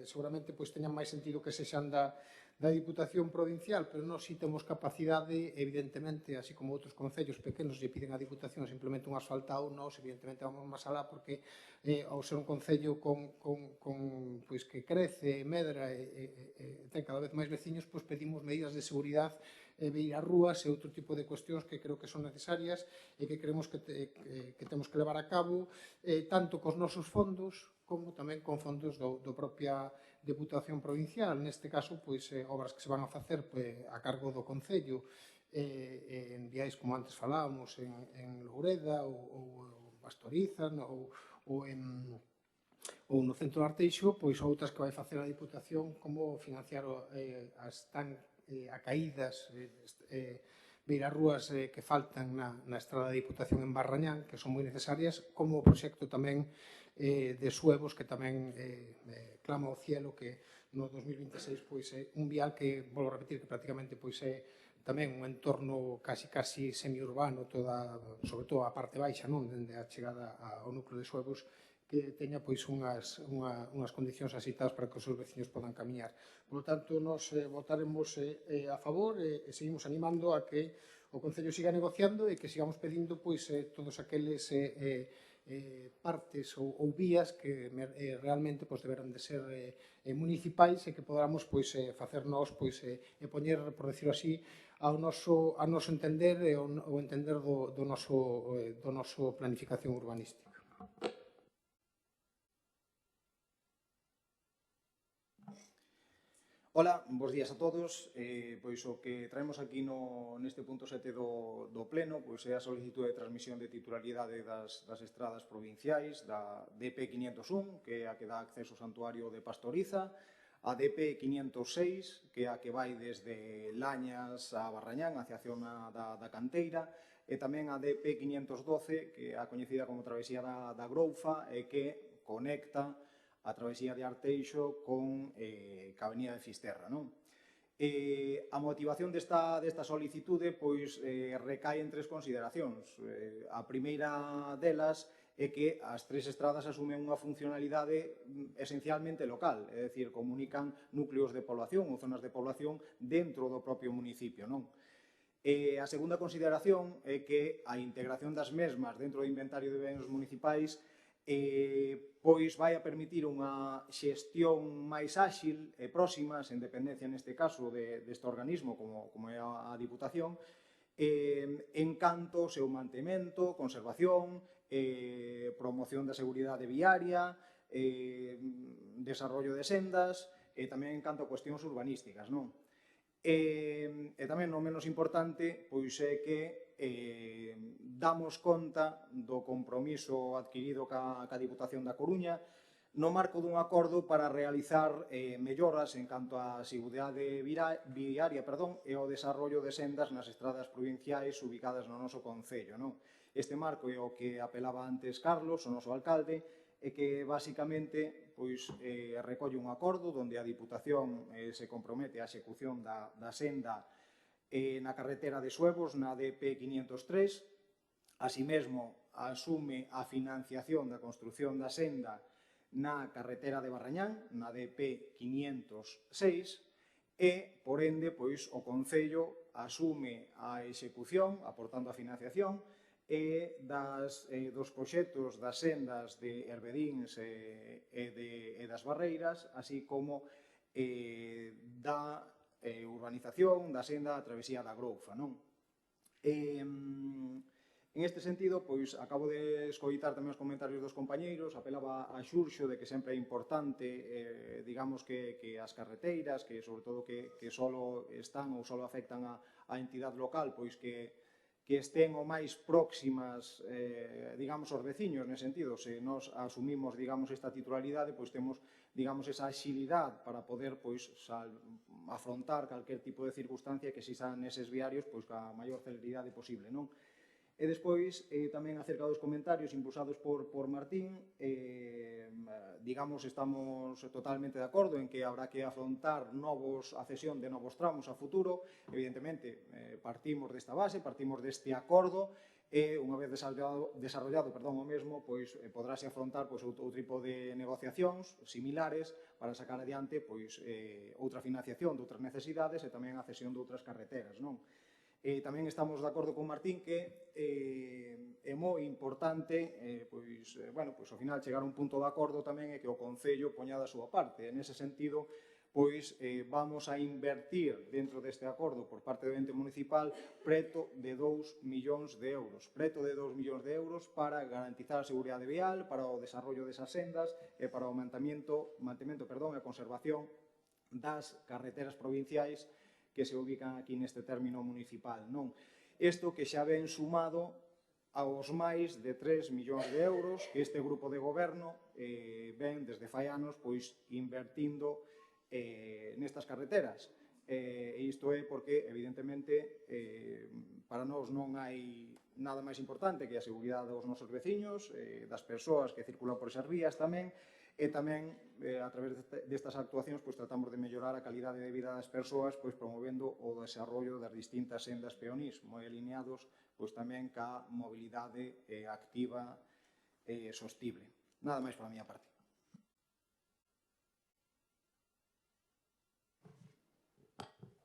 S5: seguramente teñan máis sentido que sexan da Diputación Provincial, pero nós si temos capacidade, evidentemente, así como outros concellos pequenos lle piden á Diputación simplemente un asfaltado, nós evidentemente vamos máis alá porque ao ser un concello que crece, medra e ten cada vez máis veciños, pedimos medidas de seguridade beirarrúas e outro tipo de cuestións que creo que son necesarias e que creemos que temos que levar a cabo tanto cos nosos fondos como tamén con fondos do propia Deputación Provincial. Neste caso, obras que se van a facer a cargo do Concello en viais, como antes falábamos, en Loureda ou Pastoriza ou no centro de Arteixo, outras que vai facer a Diputación, como financiar as tan acaídas beirarrúas que faltan na estrada da Diputación en Barrañán, que son moi necesarias, como o proxecto tamén de Suevos, que tamén clama ao cielo, que no 2026 é un vial que, volvo a repetir, que prácticamente é tamén un entorno casi semiurbano, sobre todo a parte baixa, dende a chegada ao núcleo de Suevos, que teña unhas condicións asitadas para que os seus veciños podan camiñar. Por lo tanto, nos votaremos a favor e seguimos animando a que o Concello siga negociando e que sigamos pedindo todos aqueles partes ou vías que realmente deberán de ser municipais e que podamos facer nós e poñer, por decirlo así, ao noso entender e ao entender do noso planificación urbanística.
S9: Ola, bons días a todos. O que traemos aquí neste punto 7 do Pleno é a solicitude de transmisión de titularidade das estradas provinciais da DP 501, que é a que dá acceso ao santuario de Pastoriza, a DP 506, que é a que vai desde Lañas a Barrañán, hacia a zona da Canteira, e tamén a DP 512, que é a coñecida como travesía da Groufa, e que conecta a travesía de Arteixo con a avenida de Fisterra. A motivación desta solicitude recae en tres consideracións. A primeira delas é que as tres estradas asumen unha funcionalidade esencialmente local, é dicir, comunican núcleos de población ou zonas de población dentro do propio municipio. A segunda consideración é que a integración das mesmas dentro do inventario de bens municipais vai a permitir unha xestión máis áxil e próxima, sen dependencia neste caso deste organismo como é a Diputación, en canto ao seu mantemento, conservación, promoción da seguridade viaria, desarrollo de sendas e tamén en canto a cuestións urbanísticas. E tamén, non menos importante, é que damos conta do compromiso adquirido ca Diputación da Coruña no marco dun acordo para realizar melloras en canto á seguridade viaria e ao desarrollo de sendas nas estradas provinciais ubicadas no noso concello. Este marco é o que apelaba antes Carlos, o noso alcalde, e que basicamente recolle un acordo onde a Diputación se compromete á execución da senda na carretera de Suevos, na DP 503, así mesmo asume a financiación da construción da senda na carretera de Barrañán, na DP 506, e, por ende, o Concello asume a execución, aportando a financiación, dos proxectos das sendas de Herbedíns e das Barreiras, así como da urbanización da senda a travesía da Groufa. En este sentido, acabo de escoitar tamén os comentarios dos compañeiros, apelaba a Xurxo de que sempre é importante, digamos, que as carreteiras, que sobre todo que solo están ou solo afectan a entidade local, que que estén o máis próximas, digamos, aos veciños, nese sentido. Se nos asumimos, digamos, esta titularidade, pois temos, digamos, esa axilidade para poder, pois, afrontar calquer tipo de circunstancia que existan neses viarios, pois, ca maior celeridade posible, non? E despois, tamén acerca dos comentarios impulsados por Martín, digamos, estamos totalmente de acordo en que habrá que afrontar a cesión de novos tramos a futuro. Evidentemente, partimos desta base, partimos deste acordo, e unha vez desarrollado o mesmo, pois podráse afrontar outro tipo de negociacións similares para sacar adiante outra financiación de outras necesidades e tamén a cesión de outras carreteras, non? Tamén estamos de acordo con Martín que é moi importante ao final chegar a un punto de acordo tamén e que o Concello poña da súa parte. Nese sentido, vamos a invertir dentro deste acordo por parte do ente municipal preto de 2 millóns de euros. Preto de 2 millóns de euros para garantizar a seguridade vial, para o desarrollo desas sendas e para o mantemento e conservación das carreteras provinciais que se ubican aquí neste término municipal, non? Isto que xa ven sumado aos máis de 3 millóns de euros que este grupo de goberno ven desde fai anos invertindo nestas carreteras. E isto é porque, evidentemente, para nós non hai nada máis importante que a seguridade dos nosos veciños, das persoas que circulan por esas vías tamén, e tamén, a través destas actuacións, tratamos de mellorar a calidade de vida das persoas, promovendo o desarrollo das distintas sendas peonís, moi alineados tamén ca mobilidade activa e sostible. Nada máis pola miña parte.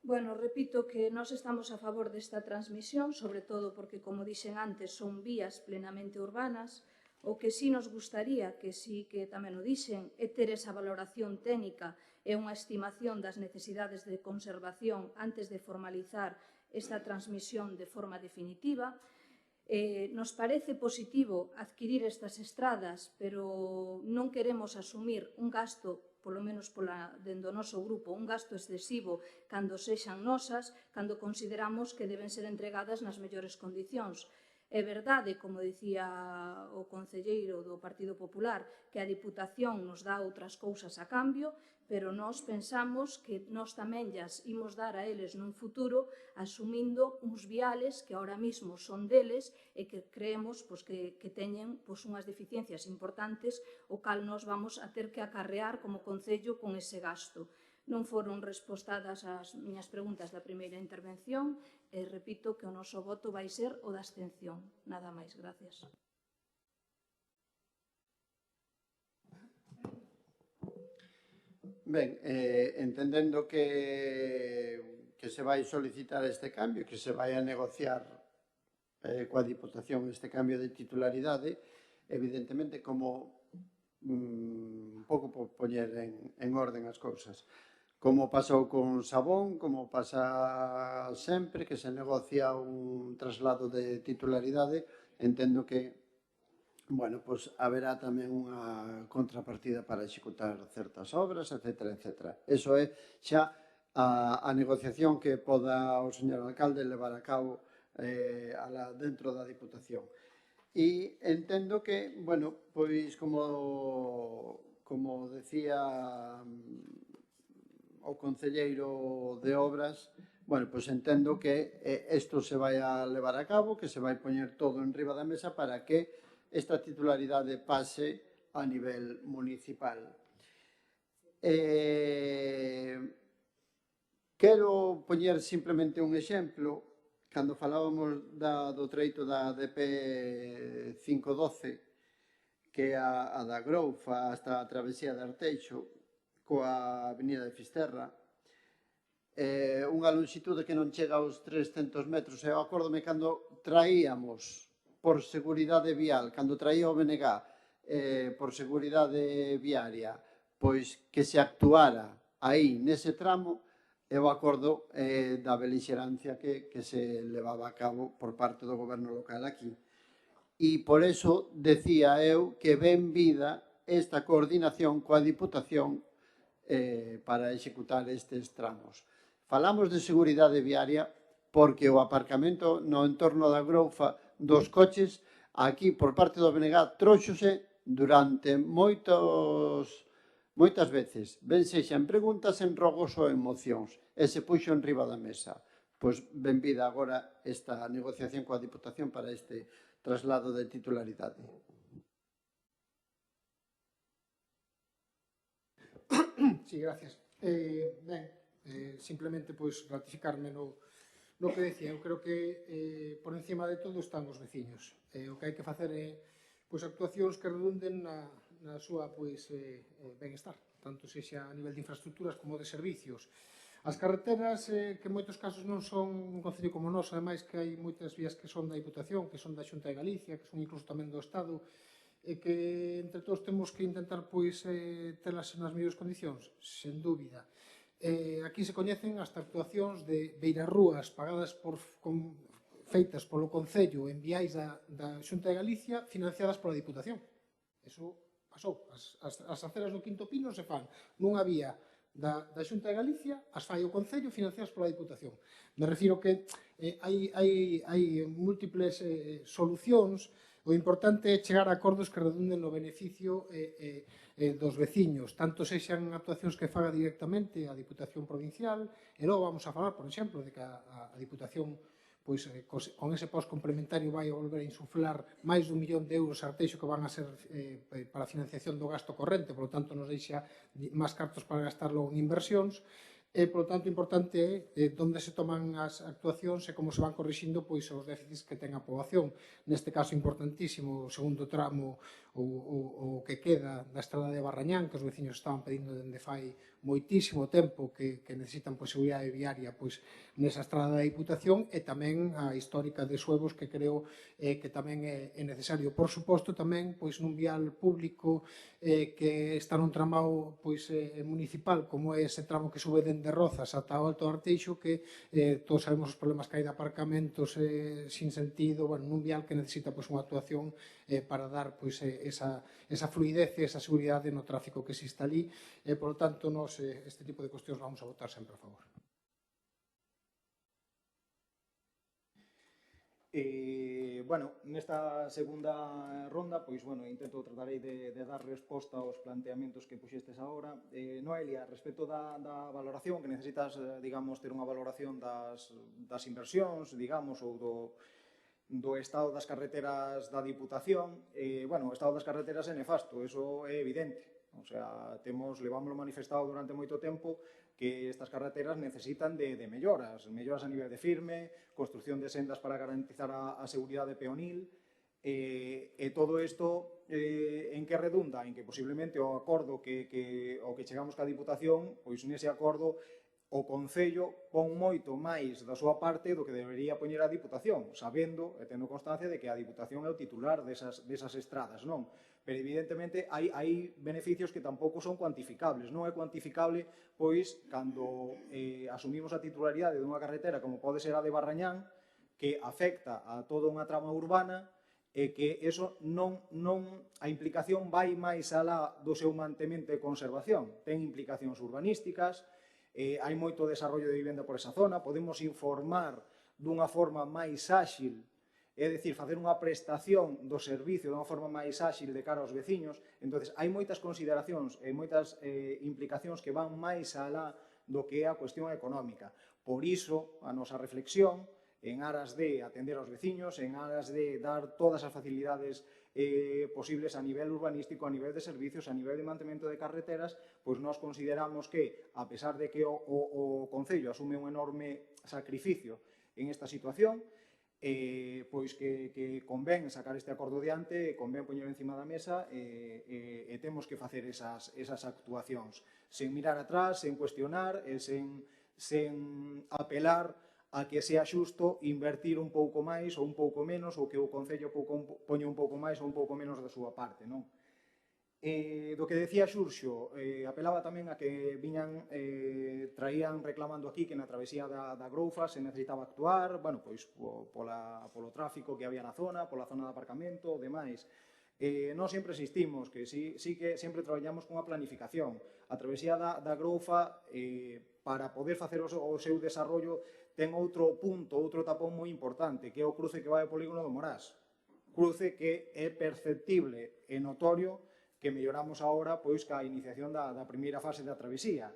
S3: Bueno, repito que nós estamos a favor desta transmisión, sobre todo porque, como dixen antes, son vías plenamente urbanas. O que sí nos gustaría, que sí que tamén o dixen, é ter esa valoración técnica e unha estimación das necesidades de conservación antes de formalizar esta transmisión de forma definitiva. Nos parece positivo adquirir estas estradas, pero non queremos asumir un gasto, polo menos dentro do noso grupo, un gasto excesivo cando sexan nosas, cando consideramos que deben ser entregadas nas mellores condicións. É verdade, como dicía o concelleiro do Partido Popular, que a Diputación nos dá outras cousas a cambio, pero nós pensamos que nós tamén llas imos dar a eles nun futuro asumindo uns viales que ahora mismo son deles e que creemos que teñen unhas deficiencias importantes o cal nós vamos a ter que acarrear como Concello con ese gasto. Non foron respostadas as miñas preguntas da primeira intervención e repito que o noso voto vai ser o da abstención. Nada máis, gracias.
S4: Ben, entendendo que se vai solicitar este cambio, que se vai a negociar coa Diputación este cambio de titularidade, evidentemente como un pouco por poñer en orden as cousas. Como pasou con Sabón, como pasa sempre, que se negocia un traslado de titularidade, entendo que haberá tamén unha contrapartida para executar certas obras, etc. Eso é xa a negociación que poda o señor alcalde levar a cabo dentro da Diputación. E entendo que, como decía o concelleiro de Obras, entendo que isto se vai a levar a cabo, que se vai poñer todo en riba da mesa para que esta titularidade pase a nivel municipal. Quero poñer simplemente un exemplo. Cando falábamos do treito da DP 512, que é a da Groufa hasta a travesía de Arteixo, coa avenida de Fisterra, unha longitude que non chega aos 300 metros. Eu acórdome cando traíamos por seguridade vial, cando traía o BNG por seguridade viaria, pois que se actuara aí nese tramo, eu acordo da belixerancia que se levaba a cabo por parte do goberno local aquí. E por eso decía eu que ben vida esta coordinación coa Diputación para executar estes tramos. Falamos de seguridade viaria porque o aparcamento no entorno da Groufa dos coches aquí por parte do BNG tróxose durante moitas veces, ben sexa en preguntas, en rogos ou en mocións, e se puxo en riba da mesa. Pois benvida agora esta negociación coa Diputación para este traslado de titularidade.
S5: Sí, gracias. Simplemente ratificarme no que decía. Eu creo que por encima de todo están os veciños. O que hai que facer é actuacións que redunden na súa benestar, tanto sexa a nivel de infraestructuras como de servicios. As carreteras, que en moitos casos non son un concello como nós, ademais que hai moitas vías que son da Diputación, que son da Xunta de Galicia, que son incluso tamén do Estado, e que entre todos temos que intentar telas nas mellores condicións, sen dúbida. Aquí se coñecen hasta actuacións de beirarrúas pagadas feitas polo Concello en viais da Xunta de Galicia financiadas pola Diputación. Eso pasou. As aceras do Quinto Pino se fan nunha vía da Xunta de Galicia, as fai o Concello financiadas pola Diputación. Me refiro que hai múltiples solucións. O importante é chegar a acordos que redunden no beneficio dos veciños, tanto sexan actuacións que faga directamente a Diputación Provincial, e logo vamos a falar, por exemplo, de que a Diputación con ese post complementario vai a volver a insuflar máis de 1 millón de euros a Arteixo que van a ser para a financiación do gasto corrente, por lo tanto nos deixa máis cartos para gastarlo en inversións. E, por lo tanto, importante é onde se toman as actuacións e como se van corrixindo os déficits que ten a poboación. Neste caso, importantísimo, o segundo tramo, o que queda da estrada de Barrañán, que os veciños estaban pedindo dende fai moitísimo tempo que necesitan seguridade viaria nesa estrada da Diputación, e tamén a histórica de Suevos, que creo que tamén é necesario. Por suposto, tamén nun vial público que está nun tramado municipal, como é ese tramo que sube dende Rozas ata o Alto do Arteixo, que todos sabemos os problemas que hai de aparcamentos sin sentido, nun vial que necesita unha actuación para dar esa fluidez e esa seguridade no tráfico que existe ali. Por lo tanto, nós este tipo de cuestións vamos a votar sempre a favor.
S9: Nesta segunda ronda, intento tratarei de dar resposta aos planteamentos que puxestes agora. Noelia, respecto da valoración, que necesitas, ter unha valoración das inversións, ou do estado das carreteras da Diputación. O estado das carreteras é nefasto, eso é evidente. Levámoslo manifestado durante moito tempo que estas carreteras necesitan de melloras a nivel de firme, construción de sendas para garantizar a seguridade peonil, e todo isto en que redunda? En que posiblemente o acordo que chegamos ca Diputación, nese acordo o Concello pon moito máis da súa parte do que debería poñer a Diputación, sabendo e tendo constancia de que a Diputación é o titular desas estradas, non? Pero evidentemente hai beneficios que tampouco son cuantificables. Non é cuantificable, cando asumimos a titularidade dunha carretera como pode ser a de Barrañán, que afecta a toda unha trama urbana, e que a implicación vai máis alá do seu mantemento e conservación. Ten implicacións urbanísticas, hai moito desarrollo de vivenda por esa zona, podemos informar dunha forma máis áxil, é dicir, facer unha prestación do servicio dunha forma máis áxil de cara aos veciños. Entón, hai moitas consideracións e moitas implicacións que van máis alá do que é a cuestión económica. Por iso, a nosa reflexión, en aras de atender aos veciños, en aras de dar todas as facilidades posibles a nivel urbanístico, a nivel de servicios, a nivel de mantemento de carreteras, nós consideramos que, a pesar de que o Concello asume un enorme sacrificio en esta situación, que convén sacar este acordo diante, convén poñer encima da mesa e temos que facer esas actuacións sen mirar atrás, sen cuestionar e sen apelar a que sea xusto invertir un pouco máis ou un pouco menos, ou que o Concello poña un pouco máis ou un pouco menos da súa parte, non? Do que decía Xurxo, apelaba tamén a que traían reclamando aquí que na travesía da Groufa se necesitaba actuar, polo tráfico que había na zona, pola zona de aparcamento, demais. Nós sempre insistimos que sí que sempre traballamos cunha planificación. A travesía da Groufa, para poder facer o seu desarrollo, ten outro punto, outro tapón moi importante, que é o cruce que vai ao polígono do Morás. Cruce que é perceptible e notorio que melloramos agora pois ca iniciación da primeira fase da travesía.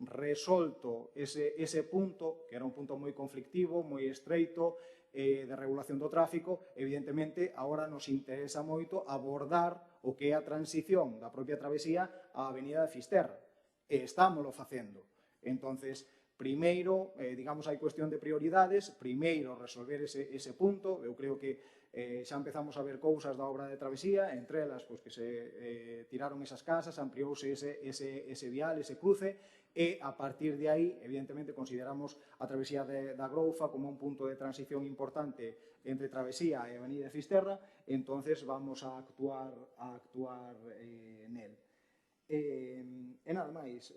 S9: Resolto ese punto, que era un punto moi conflictivo, moi estreito, de regulación do tráfico, evidentemente, agora nos interesa moito abordar o que é a transición da propia travesía á Avenida de Fisterra. E estámoslo facendo. Entonces, primeiro, digamos, hai cuestión de prioridades, primeiro resolver ese punto, eu creo que xa empezamos a ver cousas da obra de travesía, entre elas, pois, que se tiraron esas casas, ampliouse ese vial, ese cruce, e a partir de aí, evidentemente, consideramos a travesía da Groufa como un punto de transición importante entre travesía e Avenida de Fisterra, entonces vamos a actuar nel. E nada máis,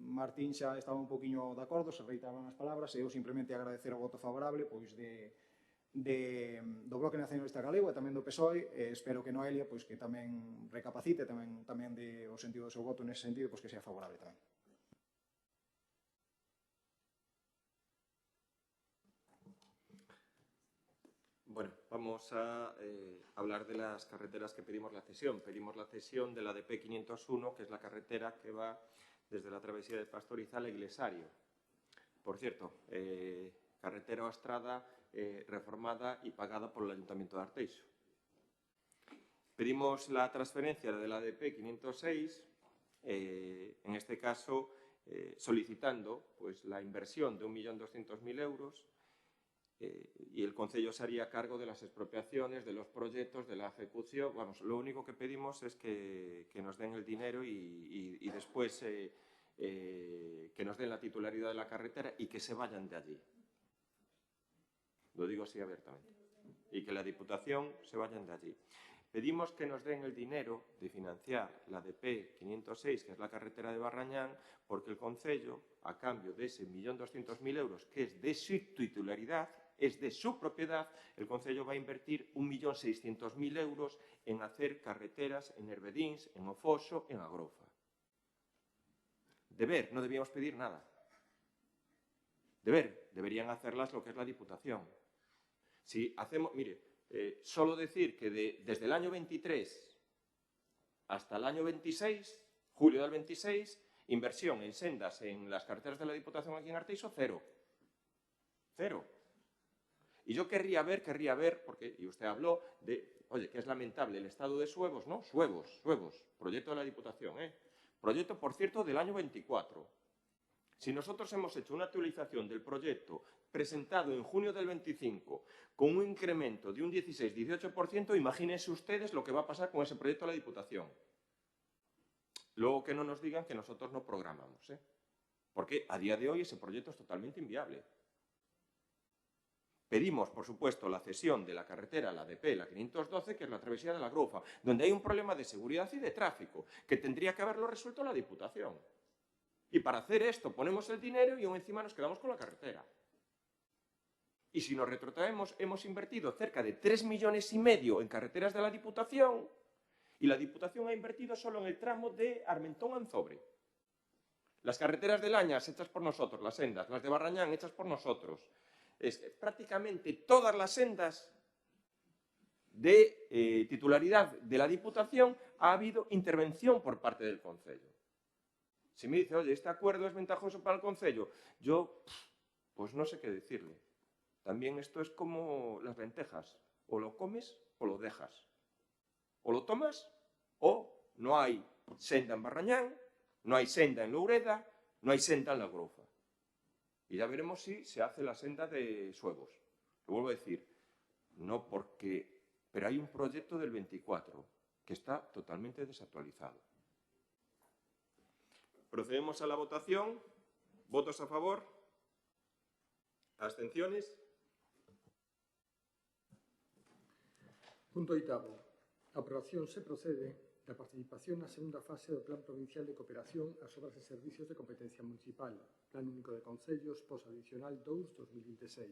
S9: Martín xa estaba un poquinho de acordo, se reiteraban as palabras, e eu simplemente agradecer o voto favorable pois do Bloque Nacionalista Galego e tamén do PSOE. Espero que Noelia pois que tamén recapacite, tamén de o sentido do seu voto nese sentido, pois que sea favorable tamén.
S1: Bueno, vamos a hablar de las carreteras que pedimos la cesión. Pedimos la cesión de la DP 501, que es la carretera que va desde la travesía de Pastorizal a Iglesario. Por cierto, carretera o estrada reformada y pagada por el Ayuntamiento de Arteixo. Pedimos la transferencia de la DP 506, en este caso solicitando pues, la inversión de 1.200.000 euros, y el Concello se haría cargo de las expropiaciones, de los proyectos, de la ejecución. Vamos, lo único que pedimos es que nos den el dinero y después que nos den la titularidad de la carretera y que se vayan de allí. Lo digo así abiertamente. Y que la Diputación se vayan de allí. Pedimos que nos den el dinero de financiar la DP 506, que es la carretera de Barrañán, porque el Concello, a cambio de ese 1.200.000 euros, que es de su titularidad, es de su propiedad, el Concello va a invertir 1.600.000 euros en hacer carreteras en Herbedíns, en Ofoso, en Agrofa. Deber, no debíamos pedir nada. Deber, deberían hacerlas lo que es la Diputación. Si hacemos, mire, solo decir que desde el año 23 hasta el año 26, julio del 26, inversión en sendas en las carreteras de la Diputación aquí en Arteixo, cero. Cero. Y yo querría ver, porque, y usted habló de, oye, que es lamentable el estado de Suevos, ¿no? Suevos, proyecto de la Diputación, Proyecto, por cierto, del año 24. Si nosotros hemos hecho una actualización del proyecto presentado en junio del 25 con un incremento de un 16-18%, imagínense ustedes lo que va a pasar con ese proyecto de la Diputación. Luego que no nos digan que nosotros no programamos, porque a día de hoy ese proyecto es totalmente inviable. Pedimos, por supuesto, la cesión de la carretera, la DP, la 512, que es la travesía de la Groufa, donde hay un problema de seguridad y de tráfico, que tendría que haberlo resuelto la Diputación. Y para hacer esto ponemos el dinero y aún encima nos quedamos con la carretera. Y si nos retrotraemos, hemos invertido cerca de 3,5 millones en carreteras de la Diputación, y la Diputación ha invertido solo en el tramo de Armentón a Anzobre. Las carreteras de Lañas hechas por nosotros, las sendas, las de Barrañán hechas por nosotros. Prácticamente todas las sendas de titularidad de la Diputación ha habido intervención por parte del Concello. Si me dice, oye, este acuerdo es ventajoso para el Concello, yo, pues no sé qué decirle. También esto es como las lentejas, o lo comes o lo dejas. O lo tomas o no hay senda en Barrañán, no hay senda en Loureda, no hay senda en la Groufa. Y ya veremos si se hace la senda de Suevos. Lo vuelvo a decir, no porque... Pero hay un proyecto del 24 que está totalmente desactualizado. Procedemos a la votación. ¿Votos a favor? ¿Abstenciones?
S2: Punto oitavo. A aprobación se procede da participación na segunda fase do Plan Provincial de Cooperación ás obras e servicios de competencia municipal, Plan Único de Concellos, Posadicional 2-2026.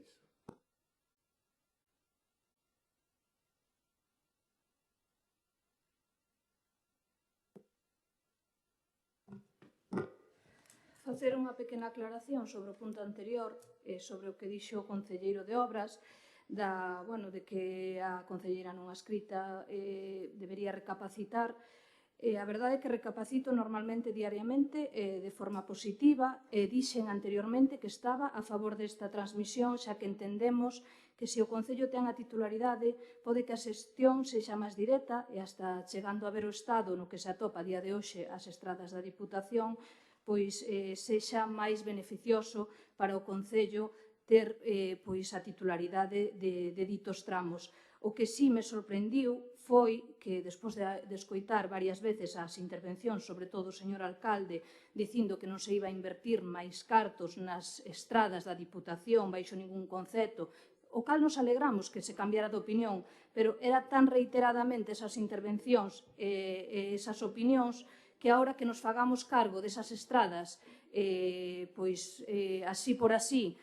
S3: facer unha pequena aclaración sobre o punto anterior, sobre o que dixo o concelleiro de Obras, de que a concelleira nunha escrita debería recapacitar. A verdade é que recapacito normalmente diariamente de forma positiva e dixen anteriormente que estaba a favor desta transmisión, xa que entendemos que se o Concello ten a titularidade pode que a xestión sexa máis directa e hasta chegando a ver o estado no que se atopa a día de hoxe as estradas da Diputación, pois sexa máis beneficioso para o Concello ter a titularidade de ditos tramos. O que sí me sorprendiu foi que, despois de escoitar varias veces as intervencións, sobre todo o señor alcalde, dicindo que non se iba a invertir máis cartos nas estradas da Diputación baixo ningún concepto, o cal nos alegramos que se cambiara de opinión, pero era tan reiteradamente esas intervencións e esas opinións que agora que nos fagamos cargo desas estradas, así por así,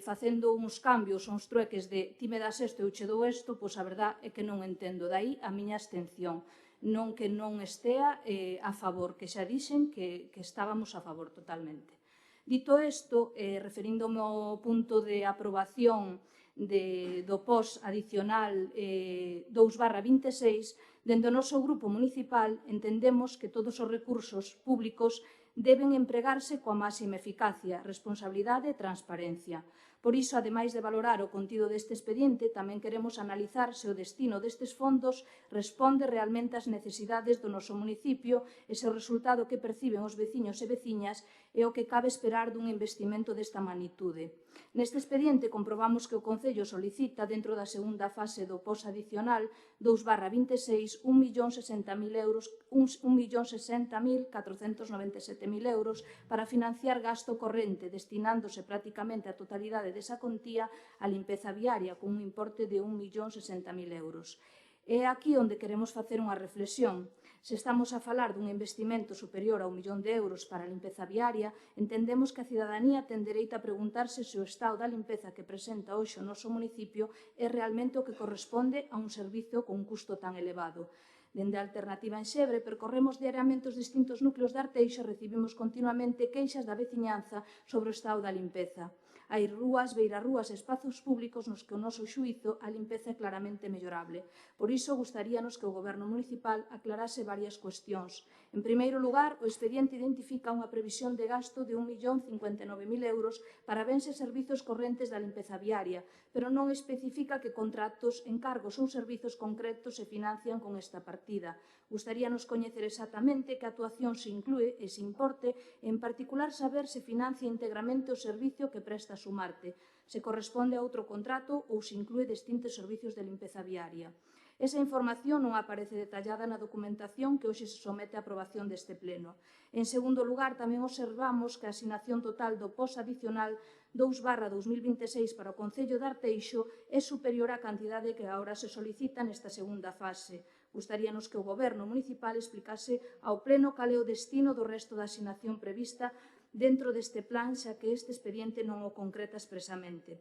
S3: facendo uns cambios, uns trueques de ti me das isto e eu che dou isto, pois a verdad é que non entendo. Daí a miña abstención. Non que non estea a favor, que xa dixen que estábamos a favor totalmente. Dito isto, referíndome ao punto de aprobación do POS adicional 2/26, dende o noso grupo municipal entendemos que todos os recursos públicos deben empregarse coa máxima eficacia, responsabilidade e transparencia. Por iso, ademais de valorar o contido deste expediente, tamén queremos analizar se o destino destes fondos responde realmente ás necesidades do noso municipio e se o resultado que perciben os veciños e veciñas é o que cabe esperar dun investimento desta magnitude. Neste expediente comprobamos que o Concello solicita, dentro da segunda fase do POS adicional 2/26, 1.060.497.000 euros para financiar gasto corrente, destinándose prácticamente a totalidade desa contía á limpeza viaria, con un importe de 1.060.000 euros. É aquí onde queremos facer unha reflexión. Se estamos a falar dun investimento superior a 1 millón de euros para a limpeza viaria, entendemos que a cidadanía ten dereito a preguntarse se o estado da limpeza que presenta hoxe o noso municipio é realmente o que corresponde a un servizo con un custo tan elevado. Dende a Alternativa en Xebre, percorremos diariamente os distintos núcleos de Arteixo e recibimos continuamente queixas da veciñanza sobre o estado da limpeza. Hai rúas, beirarrúas e espazos públicos nos que o noso xuízo a limpeza é claramente mellorable. Por iso, gustaríanos que o Goberno municipal aclarase varias cuestións. En primeiro lugar, o expediente identifica unha previsión de gasto de 1.059.000 euros para bens e servizos correntes da limpeza viaria, pero non especifica que contratos, encargos ou servizos concretos se financian con esta partida. Gustaríanos coñecer exactamente que actuación se inclúe e se importe, en particular saber se financia íntegramente o servicio que presta a Sumarte, se corresponde a outro contrato ou se inclúe distintos servizos de limpeza viaria. Esa información non aparece detallada na documentación que hoxe se somete a aprobación deste pleno. En segundo lugar, tamén observamos que a asignación total do POS adicional 2/2026 para o Concello de Arteixo é superior á cantidade que agora se solicita nesta segunda fase. Gustaríanos que o Goberno municipal explicase ao pleno cal é o destino do resto da asignación prevista dentro deste plan, xa que este expediente non o concreta expresamente.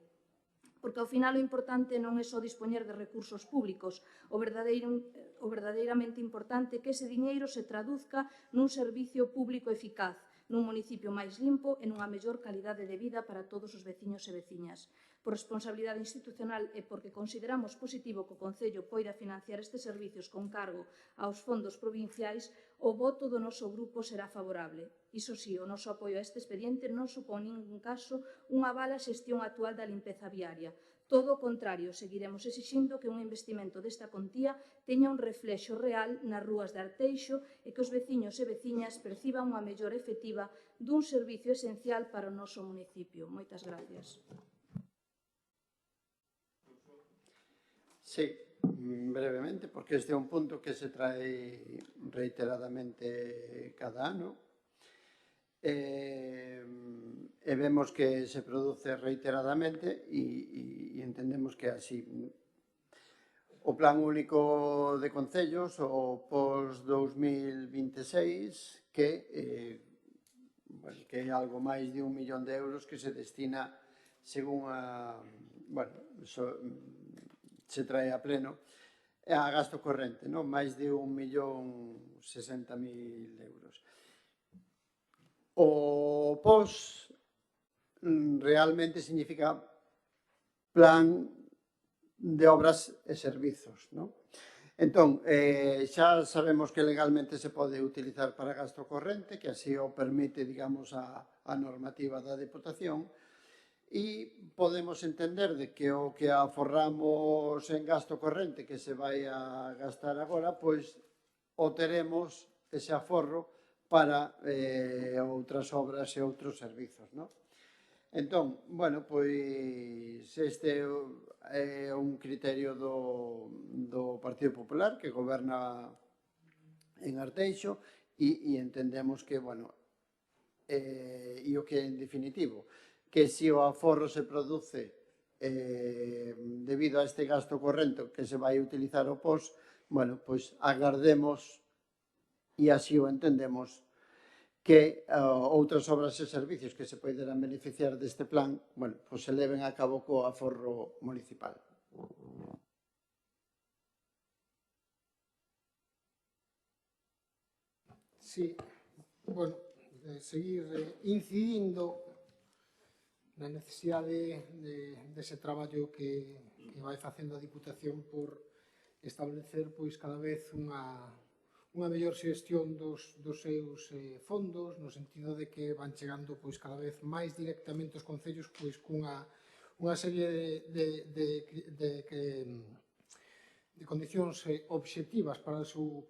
S3: Porque ao final o importante non é só dispoñer de recursos públicos, o verdadeiramente importante é que ese diñeiro se traduzca nun servicio público eficaz, nun municipio máis limpo e nunha mellor calidade de vida para todos os veciños e veciñas. Por responsabilidade institucional e porque consideramos positivo que o Concello poida financiar estes servicios con cargo aos fondos provinciais, o voto do noso grupo será favorable. Iso sí, o noso apoio a este expediente non supón en ningún caso unha mala xestión actual da limpeza viaria. Todo o contrario, seguiremos exixindo que un investimento desta contía teña un reflexo real nas rúas de Arteixo e que os veciños e veciñas perciban unha mellora efectiva dun servicio esencial para o noso municipio. Moitas gracias.
S4: Sí, brevemente, porque este é un punto que se trae reiteradamente cada ano e vemos que se produce reiteradamente e entendemos que así. O Plan Único de Concellos, o POS 2026, que é algo máis de 1 millón de euros que se destina según se trae a pleno a gasto corrente, máis de 1.060.000 euros. O POS realmente significa Plan de Obras e Servizos, non? Entón, xa sabemos que legalmente se pode utilizar para gasto corrente, que así o permite, digamos, a normativa da Deputación, e podemos entender de que o que aforramos en gasto corrente que se vai a gastar agora, pois o teremos ese aforro para outras obras e outros servizos, non? Entón, bueno, pois este é un criterio do Partido Popular que goberna en Arteixo e entendemos que, bueno, e o que é en definitivo, que se o aforro se produce debido a este gasto corrente que se vai utilizar o POS, bueno, pois agardemos e así o entendemos que outras obras e servicios que se poderán beneficiar deste plan, bueno, pois se leven a cabo co aforro municipal.
S5: Sí, bueno, seguir incidindo na necesidade dese traballo que vai facendo a Diputación por establecer pois cada vez unha mellor xestión dos seus fondos, no sentido de que van chegando pois cada vez máis directamente os concellos pois cunha serie de condicións obxectivas para a súa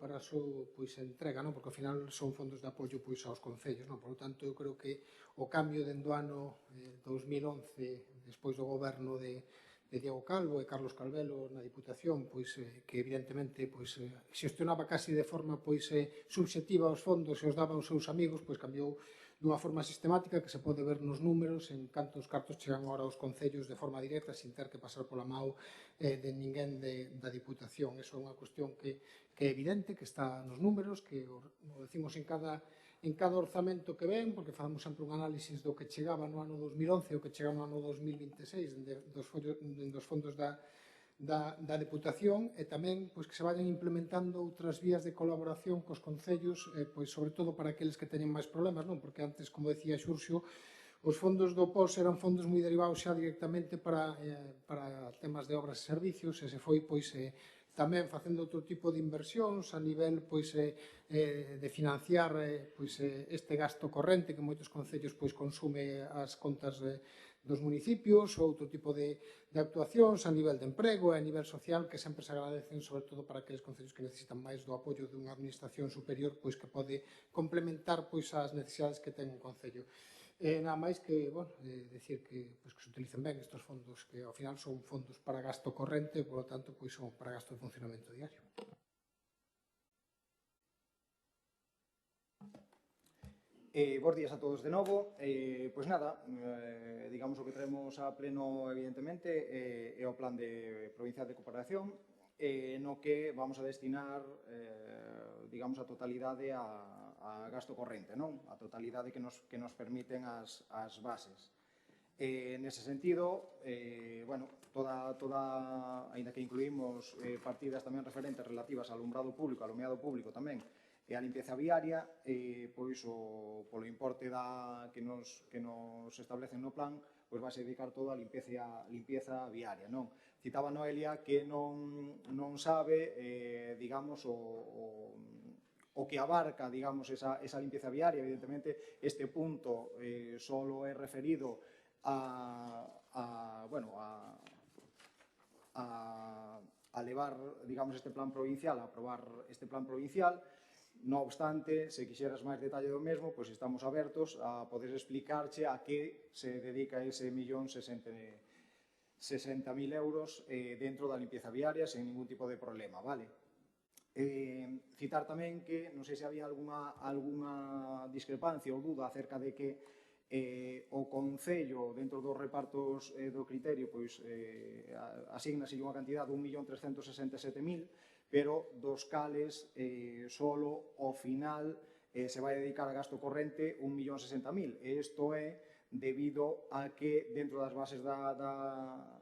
S5: pois entrega, non? Porque ao final son fondos de apoio pois aos concellos, non? Por lo tanto, eu creo que o cambio dende o ano 2011, despois do goberno de Diego Calvo e Carlos Calvelo na Diputación, pois que evidentemente pois xestionaba casi de forma pois subxectiva os fondos e os daba aos seus amigos, pois cambiou dunha forma sistemática que se pode ver nos números en cantos cartos chegan agora aos concellos de forma directa sin ter que pasar pola mão de ninguén da Diputación. Eso é unha cuestión que é evidente, que está nos números, que o decimos en cada orzamento que ven, porque facemos sempre un análisis do que chegaba no ano 2011 e o que chega no ano 2026 dos fondos da Deputación, e tamén pois, que se vayan implementando outras vías de colaboración cos concellos, pois, sobre todo para aqueles que teñen máis problemas, non? Porque antes, como decía Xurxo, os fondos do POS eran fondos moi derivados xa directamente para temas de obras e servicios, e se foi pois tamén facendo outro tipo de inversións a nivel pois de financiar pois este gasto corrente que moitos concellos pois consume as contas dos municipios, ou outro tipo de actuacións a nivel de emprego e a nivel social que sempre se agradecen, sobre todo para aqueles concellos que necesitan máis do apoio dunha administración superior pois que pode complementar pois as necesidades que ten un concello. Nada máis que, bueno, decir que se utilicen ben estes fondos, que ao final son fondos para gasto corrente, por lo tanto, pois son para gasto de funcionamento diario.
S9: Bos días a todos de novo. Pois nada, digamos o que traemos a pleno, evidentemente, é o Plan de Provincial de Cooperación, no que vamos a destinar, digamos, a totalidade a gasto corrente, non? A totalidade que nos permiten as bases. Nese sentido, bueno, aínda que incluímos partidas tamén referentes relativas ao alumbrado público, ao alumeado público tamén, e a limpieza viaria, pois polo importe que nos establecen no plan, pois vai se dedicar todo a limpieza viaria, non? Citaba Noelia que non sabe, digamos, o que abarca, digamos, esa limpieza viaria. Evidentemente, este punto solo é referido a levar, digamos, este plan provincial, a aprobar este plan provincial. No obstante, se quixeras máis detalle do mesmo, pois estamos abertos a poder explicarche a que se dedica ese 1.060.000 euros dentro da limpieza viaria sen ningún tipo de problema, vale? Citar tamén que, non sei se había alguna discrepancia ou duda acerca de que o Concello, dentro dos repartos do criterio, pois asignase unha cantidad de 1.367.000, pero dos cales solo ao final se vai dedicar a gasto corrente 1.060.000. E isto é debido a que dentro das bases da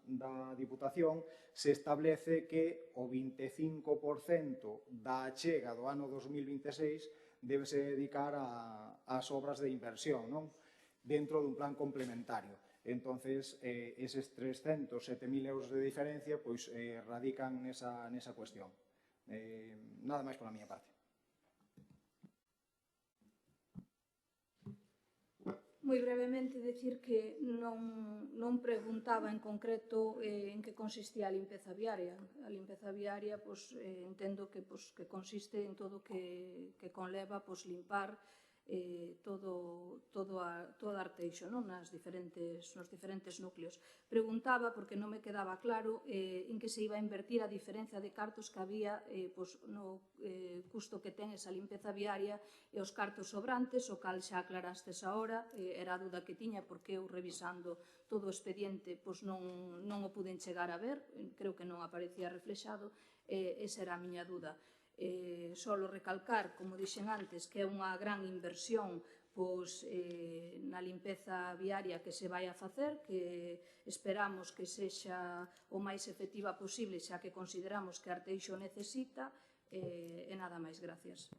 S9: Diputación se establece que o 25% da achega do ano 2026 debese dedicar ás obras de inversión, non? Dentro dun plan complementario. Entonces, eses 307.000 euros de diferencia pois, radican nesa cuestión. Nada máis pola miña parte.
S3: Moi brevemente, decir que non preguntaba en concreto en que consistía a limpeza viaria. A limpeza viaria, entendo que consiste en todo que conleva limpar todo Arteixo, nos diferentes núcleos. Preguntaba, porque non me quedaba claro, en que se iba a invertir a diferencia de cartos que había no custo que ten esa limpeza viaria e os cartos sobrantes, o cal xa aclarastes ahora, era a duda que tiña, porque eu revisando todo o expediente non o puden chegar a ver, creo que non aparecía reflexado, esa era a miña duda. Solo recalcar, como dixen antes, que é unha gran inversión na limpeza viaria que se vai a facer, que esperamos que sexa o máis efectiva posible, xa que consideramos que Arteixo necesita, e nada máis, gracias.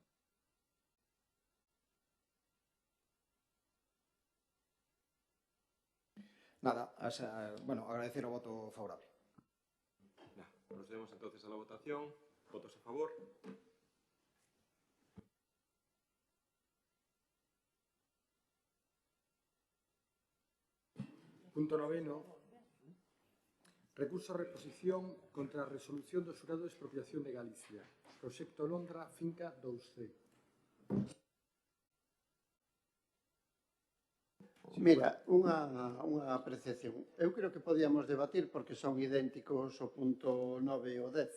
S9: Nada, agradecer o voto favorable.
S1: Procedemos entonces a la votación. ¿Votos a favor?
S2: Punto 9. Recurso a reposición contra a resolución do xurado de expropiación de Galicia. Proxecto Londra, finca 2C.
S4: Mira, unha apreciación. Eu creo que podíamos debatir porque son idénticos o punto 9 e o 10.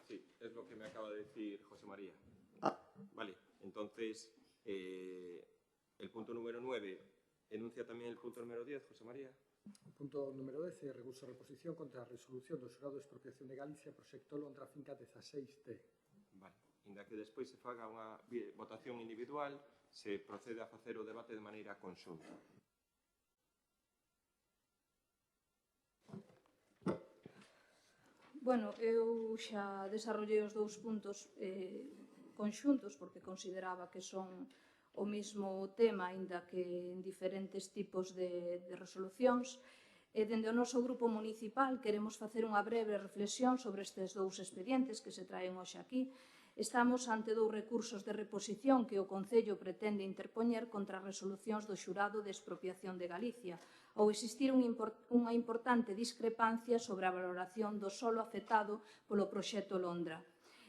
S1: Sí, es lo que me acaba de decir José María. Vale, entonces el punto número 9 enuncia también el punto número 10, José María.
S2: O punto número 10 é recurso a reposición contra a resolución do xurado de expropiación de Galicia, proxecto Londra, finca 16T.
S1: Vale, inda que despois se faga unha votación individual, se procede a facer o debate de maneira conxunta.
S3: Bueno, eu xa desarrollei os dous puntos conxuntos porque consideraba que son o mesmo tema, aínda que en diferentes tipos de resolucións. E dende o noso grupo municipal queremos facer unha breve reflexión sobre estes dous expedientes que se traen hoxe aquí. Estamos ante dous recursos de reposición que o Concello pretende interpoñer contra as resolucións do xurado de expropiación de Galicia, ou existir unha importante discrepancia sobre a valoración do solo afectado polo proxecto Londra.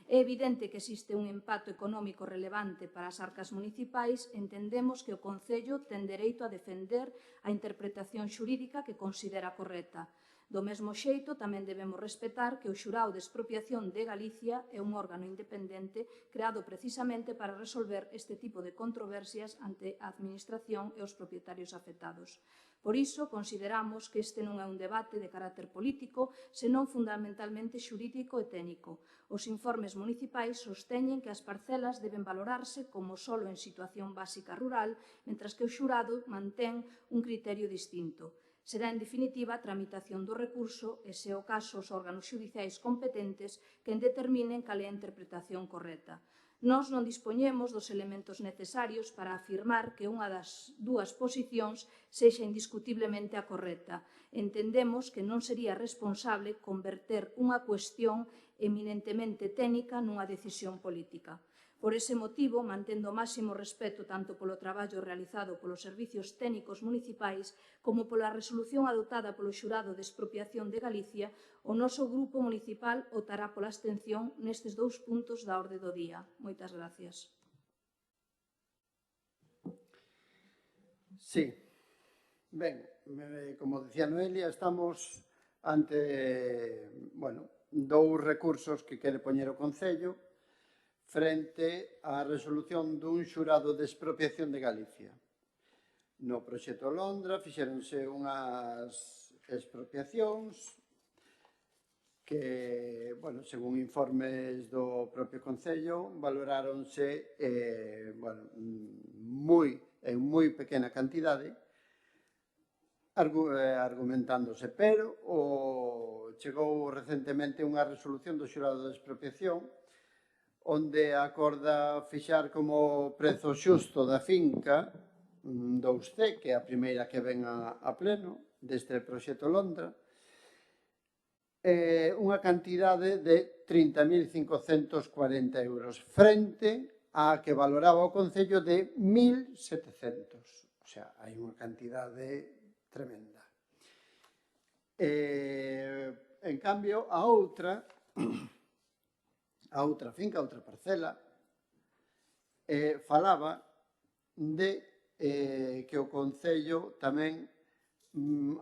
S3: É evidente que existe un impacto económico relevante para as arcas municipais, entendemos que o Concello ten dereito a defender a interpretación xurídica que considera correcta. Do mesmo xeito, tamén debemos respetar que o xurado de expropiación de Galicia é un órgano independente creado precisamente para resolver este tipo de controversias ante a Administración e os propietarios afectados. Por iso, consideramos que este non é un debate de carácter político, senón fundamentalmente xurídico e técnico. Os informes municipais sosteñen que as parcelas deben valorarse como solo en situación básica rural, mentras que o xurado mantén un criterio distinto. Será, en definitiva, a tramitación do recurso e, se é o caso, os órganos xudiciais competentes que determinen cal é a interpretación correcta. Nós non dispoñemos dos elementos necesarios para afirmar que unha das dúas posicións sexa indiscutiblemente a correcta. Entendemos que non sería responsable converter unha cuestión eminentemente técnica nunha decisión política. Por ese motivo, mantendo o máximo respeto tanto polo traballo realizado polos servicios técnicos municipais como pola resolución adoptada polo xurado de expropiación de Galicia, o noso grupo municipal optará pola abstención nestes dous puntos da orde do día. Moitas gracias.
S4: Sí. Ben, como decía Noelia, estamos ante, dous recursos que quere poñer o Concello frente á resolución dun xurado de expropiación de Galicia. No proxecto Londra fixéronse unhas expropiacións que, según informes do propio Concello, valoráronse en moi pequena cantidade, argumentándose, pero chegou recentemente unha resolución do xurado de expropiación onde acorda fixar como prezo xusto da finca 2C, que é a primeira que ven a pleno deste proxecto Londra, unha cantidade de 30.540 euros frente a que valoraba o Concello de 1.700. O sea, hai unha cantidade tremenda. En cambio, a outra finca, a outra parcela, falaba de que o Concello tamén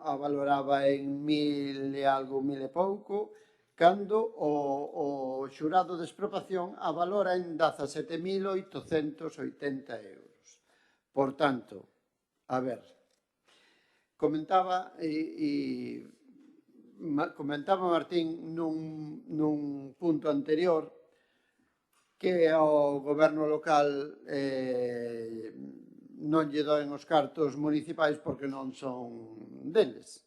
S4: a valoraba en 1.000 e algo, 1.000 e pouco, cando o xurado de expropiación a valora en 17.880 euros. Por tanto, a ver, comentaba Martín nun punto anterior que ao goberno local non lle doen os cartos municipais porque non son deles.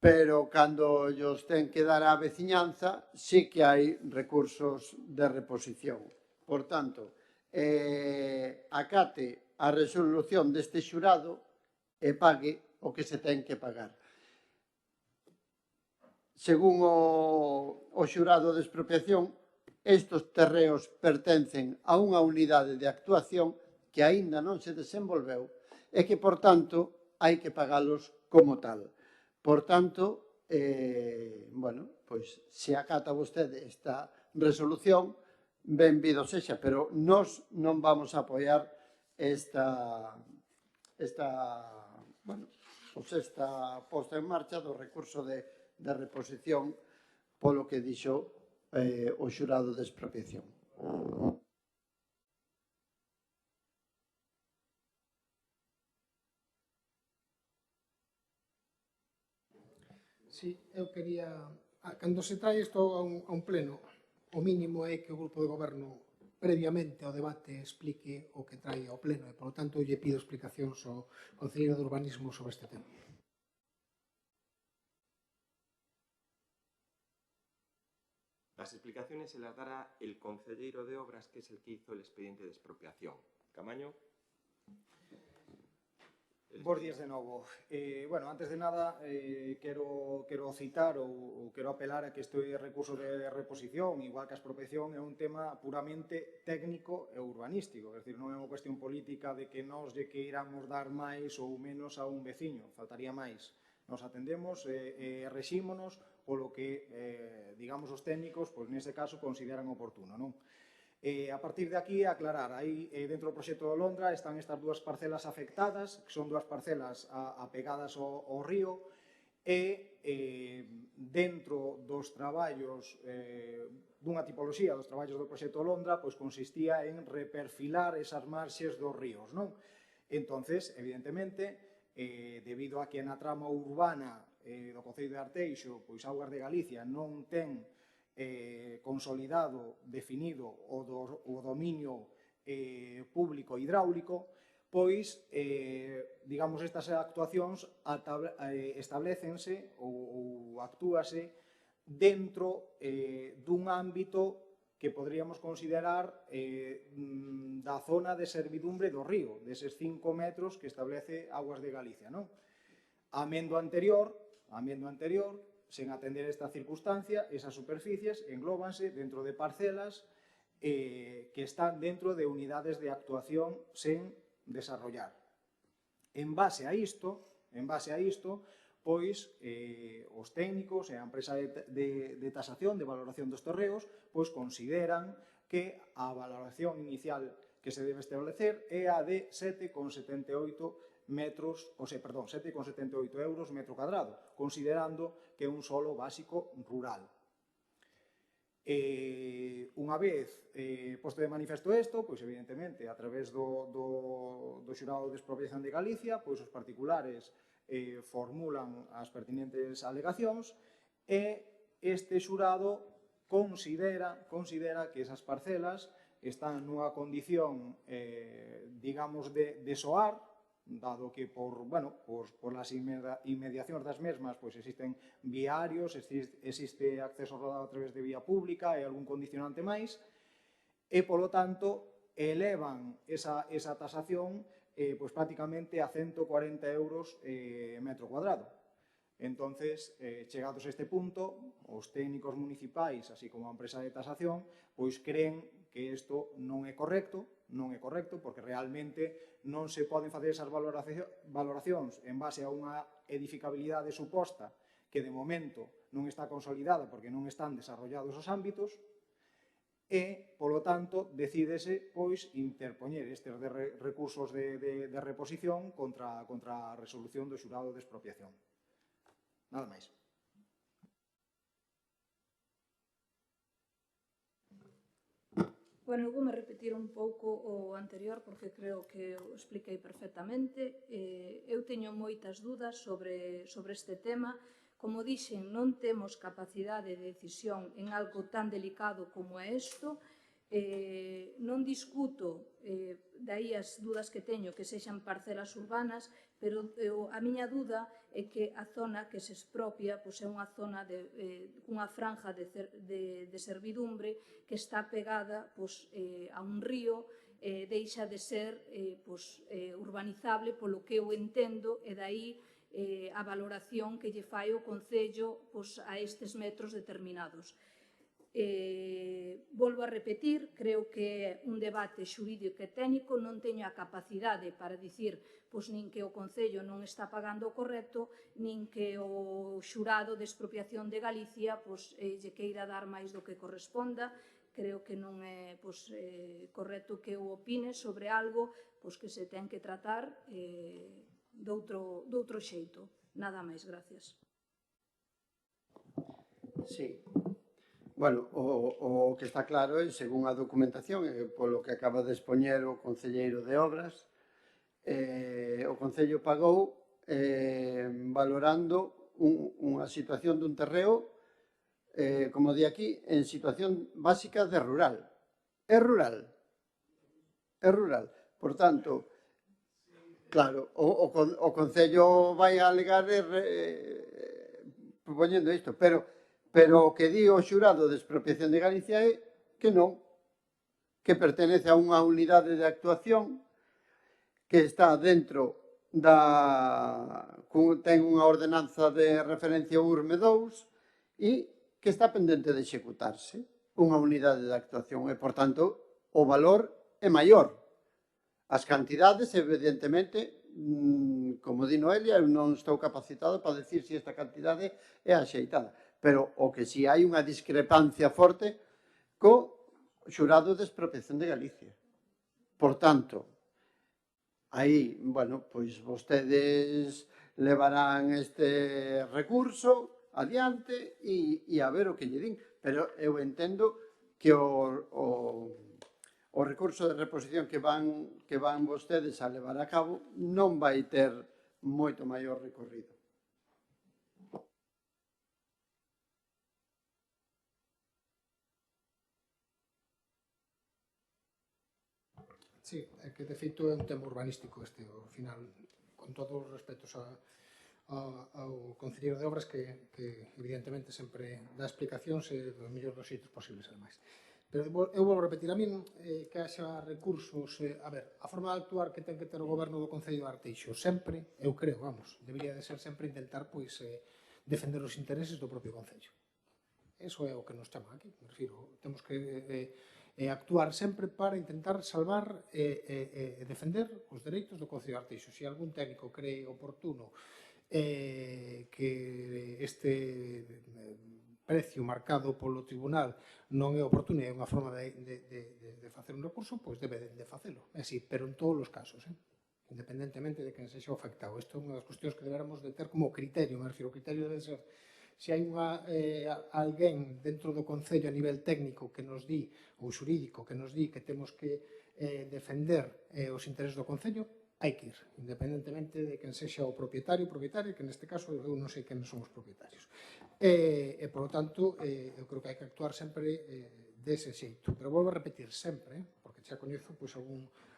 S4: Pero cando llos ten que dar á veciñanza, sí que hai recursos de reposición. Por tanto, acate a resolución deste xurado e pague o que se ten que pagar. Según o xurado de expropiación, estes terreos pertencen a unha unidade de actuación que aínda non se desenvolveu e que, por tanto, hai que pagalos como tal. Por tanto, bueno, pois se acata vostede esta resolución, benvido sexa, pero nós non vamos a apoiar esta posta en marcha do recurso de reposición polo que dixo o xurado de expropiación.
S5: Sí, eu quería... Cando se trae isto a un pleno, o mínimo é que o grupo de goberno previamente ao debate explique o que trae ao pleno e, polo tanto, lle pido explicacións ao concelleiro de urbanismo sobre este tema.
S1: Las explicaciones se las dará el concelleiro de obras, que es el que hizo el expediente de expropiación. Camaño.
S9: Bos días de novo. Bueno, antes de nada, quero citar ou quero apelar a que este recurso de reposición, igual que a expropiación, é un tema puramente técnico e urbanístico. É dicir, non é unha cuestión política de que nós lle queiramos dar máis ou menos a un veciño. Faltaría máis. Nos atendemos e rexímonos polo que, digamos, os técnicos, pois neste caso, consideran oportuno, non? A partir de aquí, aclarar, aí dentro do proxecto de Londra están estas dúas parcelas afectadas, que son dúas parcelas apegadas ao río, e dentro dos traballos, dunha tipoloxía dos traballos do proxecto de Londra, pois consistía en reperfilar esas marxes dos ríos, non? Entonces, evidentemente, debido a que na trama urbana do Concello de Arteixo, pois Augas de Galicia non ten consolidado, definido o dominio público hidráulico, pois, digamos, estas actuacións establecense ou actúase dentro dun ámbito que poderíamos considerar da zona de servidumbre do río, deses 5 metros que establece Augas de Galicia, non? Amendo anterior, sen atender esta circunstancia, esas superficies englóbanse dentro de parcelas que están dentro de unidades de actuación sen desarrollar. En base a isto, pois os técnicos e a empresa de tasación, de valoración dos terreos, pois consideran que a valoración inicial que se debe establecer é a de 7,78 euros metro cuadrado, considerando que é un solo básico rural. Unha vez posto de manifesto isto, pois evidentemente, a través do xurado de expropiación de Galicia, pois os particulares formulan as pertinentes alegacións e este xurado considera que esas parcelas están nunha condición, digamos, de soar, dado que por las inmediacións das mesmas pois existen viarios, existe acceso rodado a través de vía pública e algún condicionante máis, e, polo tanto, elevan esa tasación pois prácticamente a 140 euros metro cuadrado. Entonces, chegados a este punto, os técnicos municipais, así como a empresa de tasación, pois creen que isto non é correcto, porque realmente non se poden facer esas valoracións en base a unha edificabilidade suposta que de momento non está consolidada porque non están desarrollados os ámbitos e, polo tanto, decídese pois interpoñer estes recursos de reposición contra a resolución do xurado de expropiación. Nada máis.
S3: Bueno, eu voume repetir un pouco o anterior porque creo que o expliquei perfectamente. Eu teño moitas dudas sobre este tema. Como dixen, non temos capacidade de decisión en algo tan delicado como é isto. Non discuto, dai as dudas que teño, que sexan parcelas urbanas, pero a miña duda é que a zona que se expropia é unha zona cunha franja de servidumbre que está pegada a un río, deixa de ser urbanizable polo que eu entendo, e dai a valoración que lle fai o Concello a estes metros determinados. Volvo a repetir, creo que é un debate xurídico e técnico, non teño a capacidade para dicir nin que o Concello non está pagando o correcto, nin que o xurado de expropiación de Galicia lle queira dar máis do que corresponda. Creo que non é correcto que eu opine sobre algo que se ten que tratar doutro xeito. Nada máis, gracias.
S4: Sí. Bueno, o que está claro é, según a documentación, polo que acaba de expoñer o concelleiro de Obras, o Concello pagou valorando unha situación dun terreo, como di aquí, en situación básica de rural. É rural. É rural. Por tanto, claro, o Concello vai a alegar propoñendo isto, pero o que di o xurado de expropiación de Galicia é que non, que pertenece a unha unidade de actuación que está dentro ten unha ordenanza de referencia URME 2 e que está pendente de executarse unha unidade de actuación e, por tanto, o valor é maior. As cantidades, evidentemente, como di Noelia, eu non estou capacitado para decir se esta cantidade é axeitada, pero o que si hai unha discrepancia forte co xurado de expropiación de Galicia. Por tanto, aí, bueno, pois vostedes levarán este recurso adiante e a ver o que lle din, pero eu entendo que o recurso de reposición que van vostedes a levar a cabo non vai ter moito maior recorrido.
S5: Sí, é que de feito é un tema urbanístico este, ao final, con todos os respetos ao concelleiro de Obras que evidentemente sempre dá explicacións e dos mellores dos xeitos posibles, ademais. Pero eu vou repetir, a min que haxa recursos, a ver, a forma de actuar que ten que ter o goberno do Concello de Arteixo sempre, eu creo, debería de ser sempre intentar defender os intereses do propio Concello. Eso é o que nos chama aquí, me refiro, temos que actuar sempre para intentar salvar e defender os dereitos do Concello de Arteixo. Se algún técnico cree oportuno que este precio marcado polo tribunal non é oportuno e é unha forma de facer un recurso, pois debe de facelo. É así, pero en todos os casos, independentemente de quen sexa afectado. Isto é unha das cuestións que deberamos de ter como criterio, me refiro, o criterio debe ser se hai alguén dentro do Concello a nivel técnico que nos di, ou xurídico, que nos di que temos que defender os intereses do Concello, hai que ir, independentemente de quen sexa o propietario, que neste caso eu non sei quen son os propietarios. E, por lo tanto, eu creo que hai que actuar sempre dese xeito. Pero volvo a repetir sempre, porque porque xa coñezo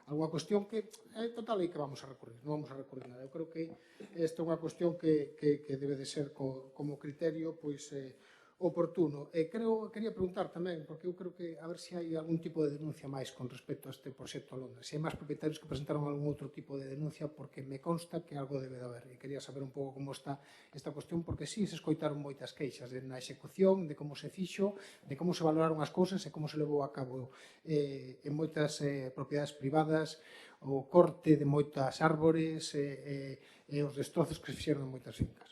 S5: algunha cuestión que total é que vamos a recurrir, non vamos a recurrir nada. Eu creo que esta é unha cuestión que debe de ser como criterio oportuno. Quería preguntar tamén, porque eu creo que a ver se hai algún tipo de denuncia máis con respecto a este proxecto Londres. Se hai máis propietarios que presentaron algún outro tipo de denuncia, porque me consta que algo debe de haber. E quería saber un pouco como está esta cuestión, porque sí, se escoitaron moitas queixas na execución, de como se fixo, de como se valoraron as cousas e como se levou a cabo en moitas propiedades privadas, o corte de moitas árbores e os destrozos que se fixeron en moitas fincas.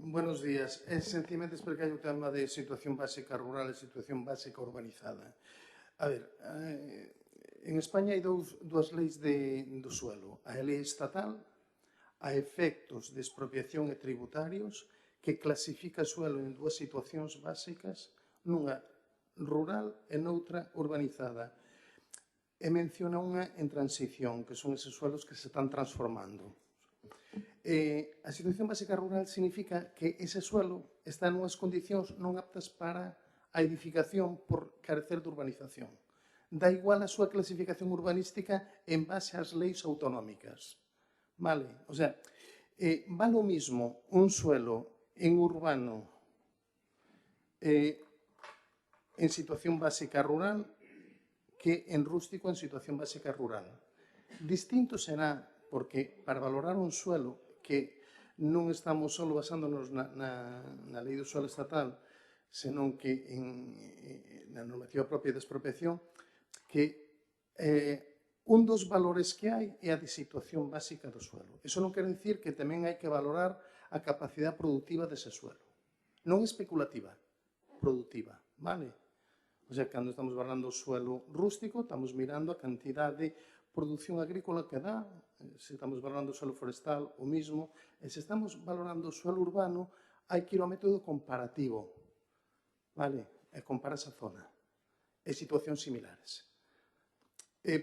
S10: Buenos días. Sencillamente explicar o tema de situación básica rural e situación básica urbanizada. A ver, en España hai dúas leis do suelo. A lei estatal, a efectos de expropiación e tributarios, que clasifica o suelo en dúas situacións básicas, nunha rural e noutra urbanizada. E menciona unha en transición, que son eses suelos que se están transformando. A situación básica rural significa que ese suelo está en unhas condicións non aptas para a edificación por carecer de urbanización. Dá igual a súa clasificación urbanística en base ás leis autonómicas. Vale? O sea, vale o mismo un suelo en urbano en situación básica rural que en rústico en situación básica rural. Distinto será porque para valorar un suelo que non estamos só basándonos na lei do suelo estatal, senón que na normativa propia de expropiación, que un dos valores que hai é a de situación básica do suelo. Iso non quere dicir que tamén hai que valorar a capacidade productiva dese suelo. Non especulativa, productiva, vale? O sea, cando estamos valorando o suelo rústico, estamos mirando a cantidade de produción agrícola que dá, se estamos valorando o suelo forestal, o mismo, e se estamos valorando o suelo urbano, hai que ir ao método comparativo, vale? E comparar esa zona, e situacións similares.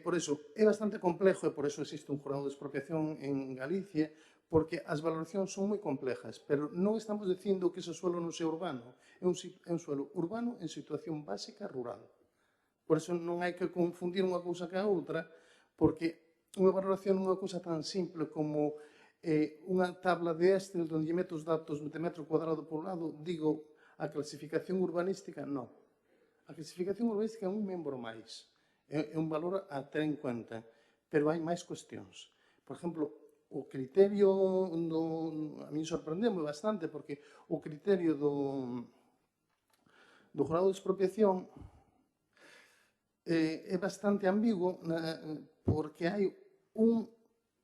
S10: Por iso, é bastante complexo, e por iso existe un jurado de expropiación en Galicia, porque as valoracións son moi complejas, pero non estamos dicindo que ese suelo non sea urbano, é un suelo urbano en situación básica rural. Por iso non hai que confundir unha cousa que a outra, porque unha valoración non é unha cousa tan simple como unha tabla de Excel onde meto os datos de metro cuadrado por lado, digo a clasificación urbanística, non. A clasificación urbanística é un membro máis, é un valor a ter en conta, pero hai máis cuestións. Por exemplo, o criterio a mí sorprendeu bastante, porque o criterio do jurado de expropiación é bastante ambiguo, porque hai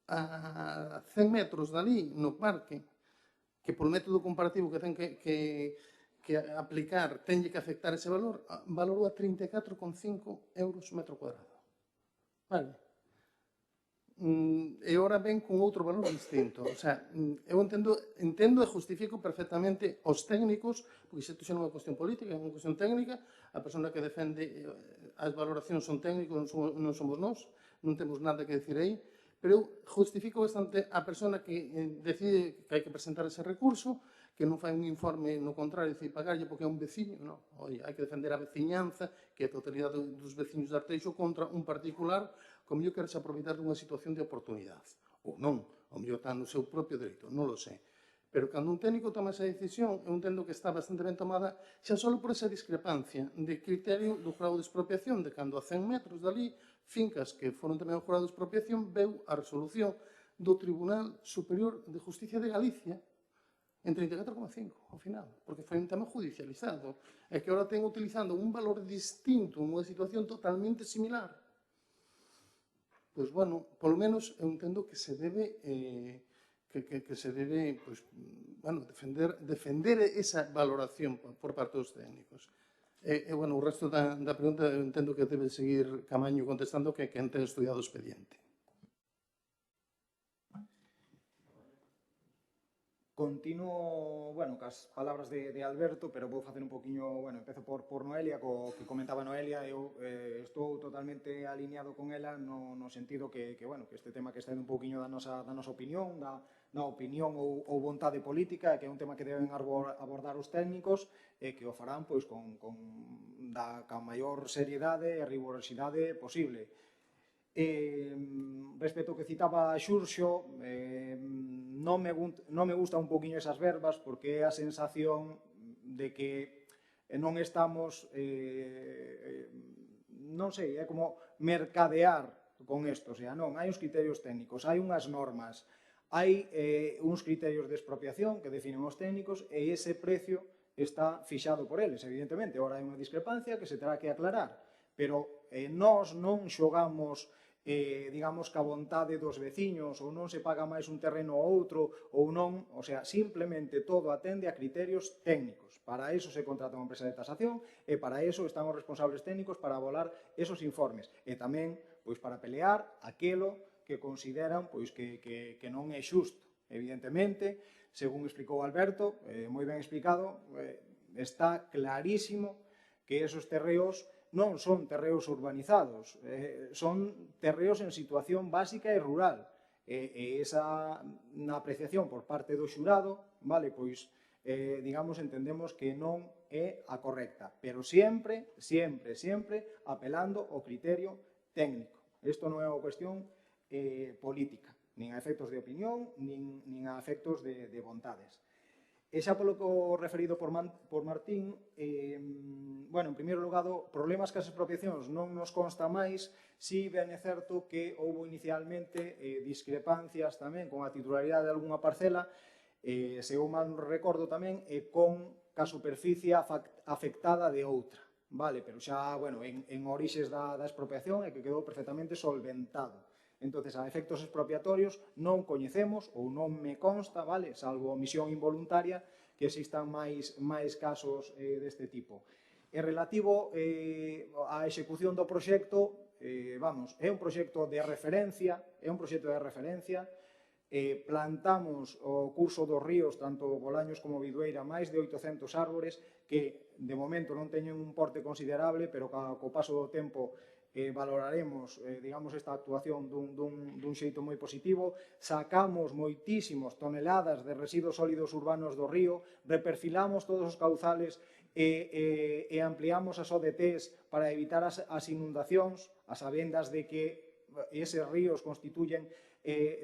S10: a 100 metros dali no parque que polo método comparativo que ten que aplicar tenlle que afectar ese valor, valorou a 34,5 euros metro cuadrado. Vale? E ora ven con outro valor distinto. O sea, eu entendo e justifico perfectamente os técnicos, porque isto xa non é unha cuestión política, é unha cuestión técnica, a persona que defende as valoracións son técnicos, non somos nós, non temos nada que decir aí, pero eu justifico bastante a persona que decide que hai que presentar ese recurso, que non fai un informe no contrario, dicir, pagarlle porque é un veciño, non. Oi, hai que defender a veciñanza, que é a totalidade dos veciños de Arteixo contra un particular, como yo quero se aproveitar dunha situación de oportunidade. Ou non, o mellor está no seu propio dereito, non lo sei. Pero cando un técnico toma esa decisión, eu entendo que está bastante ben tomada xa só por esa discrepancia de criterio do jurado de expropiación, de cando a 100 metros dali, fincas que foron tamén ao jurado de expropiación, veu a resolución do Tribunal Superior de Justicia de Galicia en 34,5 ao final, porque foi un tema judicializado, e que agora ten utilizando un valor distinto nunha situación totalmente similar. Pois, bueno, polo menos eu entendo que se debe defender esa valoración por parte dos técnicos. E, bueno, o resto da pregunta eu entendo que debe seguir Camaño contestando, que quen ten estudiado o expediente.
S9: Continuo, bueno, cas palabras de Alberto, pero vou facer un poquinho, bueno, empezo por Noelia, co que comentaba Noelia. Eu estou totalmente alineado con ela no sentido que, bueno, que este tema que está un poquinho da nosa opinión, da na opinión ou vontade política, que é un tema que deben abordar os técnicos e que o farán pois, ca maior seriedade e rigorosidade posible. Respecto ao que citaba Xurxo, non me gusta un poquinho esas verbas porque é a sensación de que non estamos, non sei, é como mercadear con isto, o sea, non, hai uns criterios técnicos, hai unhas normas, hai uns criterios de expropiación que definen os técnicos e ese precio está fixado por eles, evidentemente. Ora hai unha discrepancia que se terá que aclarar, pero nós non xogamos digamos, que a vontade dos veciños ou non se paga máis un terreno ou outro ou non, o sea, simplemente todo atende a criterios técnicos. Para eso se contrata unha empresa de tasación e para eso están os responsables técnicos para abolar esos informes e tamén pois para pelear aquelo que consideran pois que non é xusto. Evidentemente, según explicou Alberto, moi ben explicado, está clarísimo que esos terreos non son terreos urbanizados, son terreos en situación básica e rural. E esa apreciación por parte do xurado, vale, pois, digamos, entendemos que non é a correcta, pero sempre, sempre, sempre apelando ao criterio técnico. Isto non é unha cuestión política, nin a efectos de opinión, nin a efectos de vontades. E xa polo que o referido por Martín, bueno, en primeiro lugar, problemas cas expropiacións non nos consta máis, si ben é certo que houve inicialmente discrepancias tamén con a titularidade de algunha parcela, se eu mal recordo tamén, con a superficie afectada de outra, vale, pero xa, bueno, en orixes da expropiación é que quedou perfectamente solventado. Entonces, a efectos expropiatorios non coñecemos ou non me consta, vale, salvo omisión involuntaria, que existan máis casos deste tipo. E relativo á execución do proxecto, vamos, é un proxecto de referencia, plantamos o curso dos ríos, tanto Bolaños como Bidueira, máis de 800 árbores que de momento non teñen un porte considerable, pero co paso do tempo valoraremos, digamos, esta actuación dun xeito moi positivo, sacamos moitísimos toneladas de residuos sólidos urbanos do río, reperfilamos todos os cauzales e ampliamos as ODTs para evitar as inundacións, a sabendas de que eses ríos constituyen,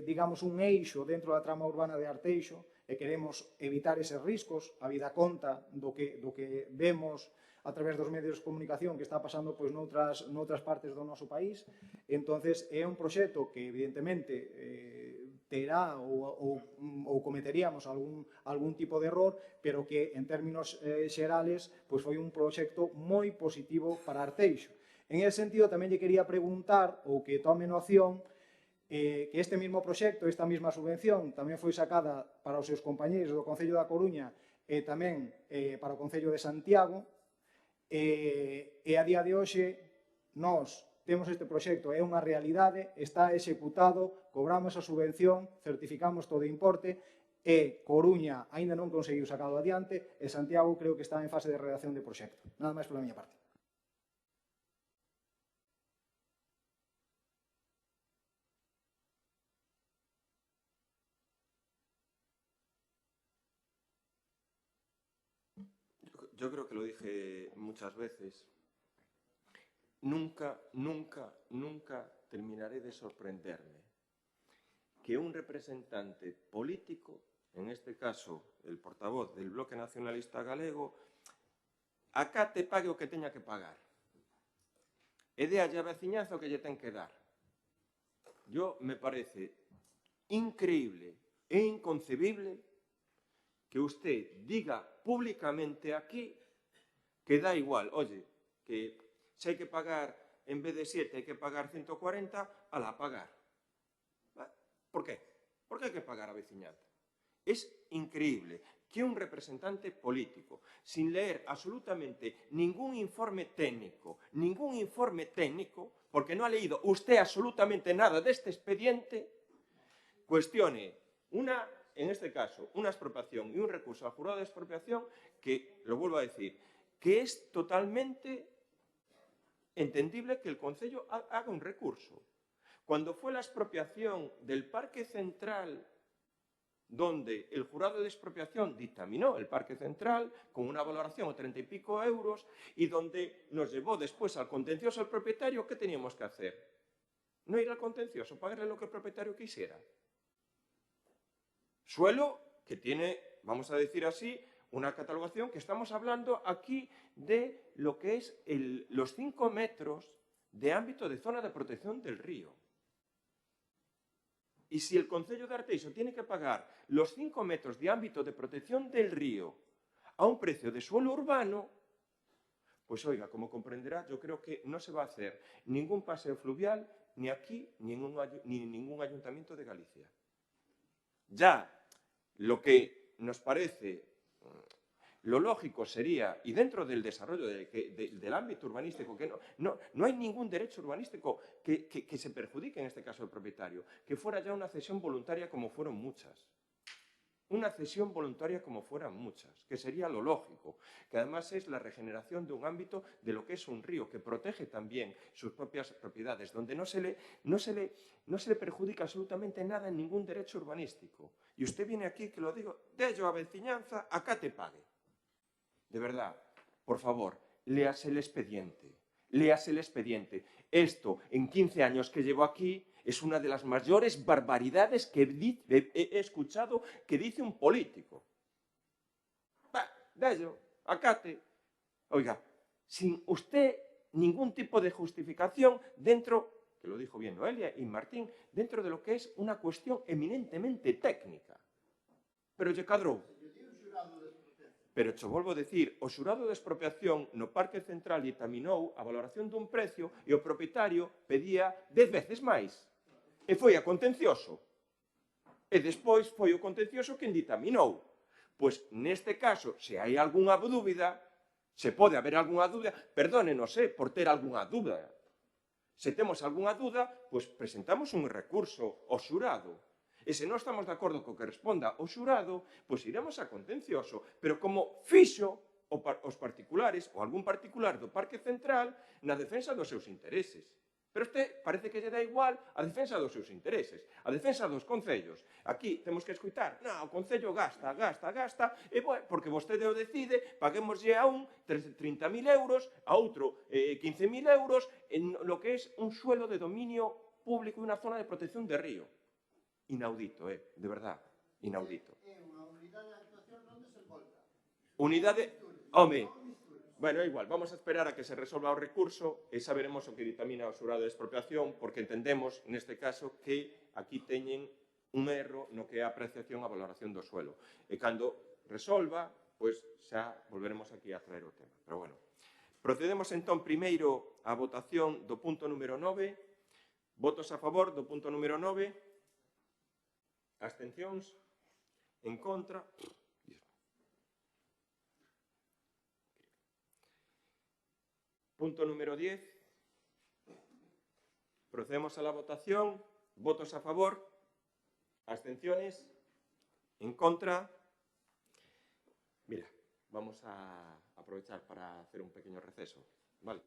S9: digamos, un eixo dentro da trama urbana de Arteixo e queremos evitar eses riscos, a vida conta do que vemos a través dos medios de comunicación que está pasando pois noutras partes do noso país. Entonces, é un proxecto que evidentemente terá ou cometeríamos algún tipo de error, pero que en términos xerales pois foi un proxecto moi positivo para Arteixo. En ese sentido, tamén lle quería preguntar ou que tome noción que este mismo proxecto, esta mesma subvención, tamén foi sacada para os seus compañeiros do Concello da Coruña e tamén para o Concello de Santiago. E a día de hoxe nós temos este proxecto, é unha realidade, está executado, cobramos a subvención, certificamos todo o importe e Coruña aínda non conseguiu sacado adiante e Santiago creo que está en fase de redacción de proxecto. Nada máis pola miña parte.
S1: Yo creo que lo dije muchas veces, nunca terminaré de sorprenderme que un representante político, en este caso el portavoz del Bloque Nacionalista Galego, acate pague o que teña que pagar e dé a veciñanza o que lle ten que dar. Me parece increíble e inconcebible que usted diga públicamente aquí que da igual, oye, que se hai que pagar, en vez de 7, hai que pagar 140, alá pagar. Por qué? ¿Por qué hai que pagar a veciñanza? Es increíble que un representante político, sin leer absolutamente ningún informe técnico, porque no ha leído usted absolutamente nada de este expediente, cuestione en este caso, una expropiación y un recurso al jurado de expropiación que, lo vuelvo a decir, que es totalmente entendible que el Concello haga un recurso. Cuando fue la expropiación del Parque Central donde el jurado de expropiación dictaminó el Parque Central con una valoración de 30 y pico euros y donde nos llevó después al contencioso al propietario. ¿Qué teníamos que hacer? No ir al contencioso, pagarle lo que el propietario quisiera. Suelo que tiene, vamos a decir así, una catalogación que estamos hablando aquí de lo que es los 5 metros de ámbito de zona de protección del río. Y si el Concello de Arteixo tiene que pagar los 5 metros de ámbito de protección del río a un precio de suelo urbano, pues oiga, como comprenderá, yo creo que no se va a hacer ningún paseo fluvial ni aquí ni en ningún ayuntamiento de Galicia. Ya lo que nos parece lo lógico sería, y dentro del desarrollo del ámbito urbanístico, que no hay ningún derecho urbanístico que se perjudique, en este caso el propietario, que fuera ya una cesión voluntaria como fueron muchas. Una cesión voluntaria como fueran muchas, que sería lo lógico, que además es la regeneración de un ámbito de lo que es un río, que protege también sus propias propiedades, donde no se le perjudica absolutamente nada en ningún derecho urbanístico. Y usted viene aquí, que lo digo, dello a veciñanza, acá te pague. De verdad, por favor, léase el expediente. Léase el expediente. Esto, en 15 años que llevo aquí, es una de las mayores barbaridades que he escuchado que dice un político. Dello, acate. Oiga, sin usted ningún tipo de justificación dentro, que lo dijo bien Noelia y Martín, dentro de lo que es una cuestión eminentemente técnica. Pero lle cadrou. Pero cho volvo a decir, o xurado de expropiación no Parque Central ditaminou a valoración dun precio e o propietario pedía 10 veces máis. E foi a contencioso. E despois foi o contencioso quen ditaminou. Pois neste caso, se hai algunha dúbida, se pode haber algunha dúbida, perdónenos, por ter algunha dúbida. Se temos algunha dúbida, pois presentamos un recurso ao xurado. E se non estamos de acordo co que responda o xurado, pois iremos a contencioso. Pero como fixo os particulares, ou algún particular do Parque Central, na defensa dos seus intereses. Pero este parece que lle dá igual a defensa dos seus intereses, a defensa dos concellos. Aquí temos que escutar, o concello gasta, e porque vostede o decide, paguémoslle a un 30.000 euros, a outro 15.000 euros, en lo que es un suelo de dominio público e unha zona de protección de río. Inaudito, de verdad, inaudito.
S4: É unha unidade de actuación non desenvolta.
S1: Unidade, home, bueno, igual, vamos a esperar a que se resolva o recurso e saberemos o que ditamina o xurado de expropiación, porque entendemos, neste caso, que aquí teñen un erro no que é a apreciación a valoración do suelo. E cando resolva, pois xa volveremos aquí a traer o tema. Pero bueno, procedemos entón primeiro á votación do punto número 9. Votos a favor do punto número 9. Abstencións, en contra. Punto número 10. Procedemos a la votación. Votos a favor. Abstenciones, en contra. Mira, vamos a aprovechar para hacer un pequeño receso, ¿vale?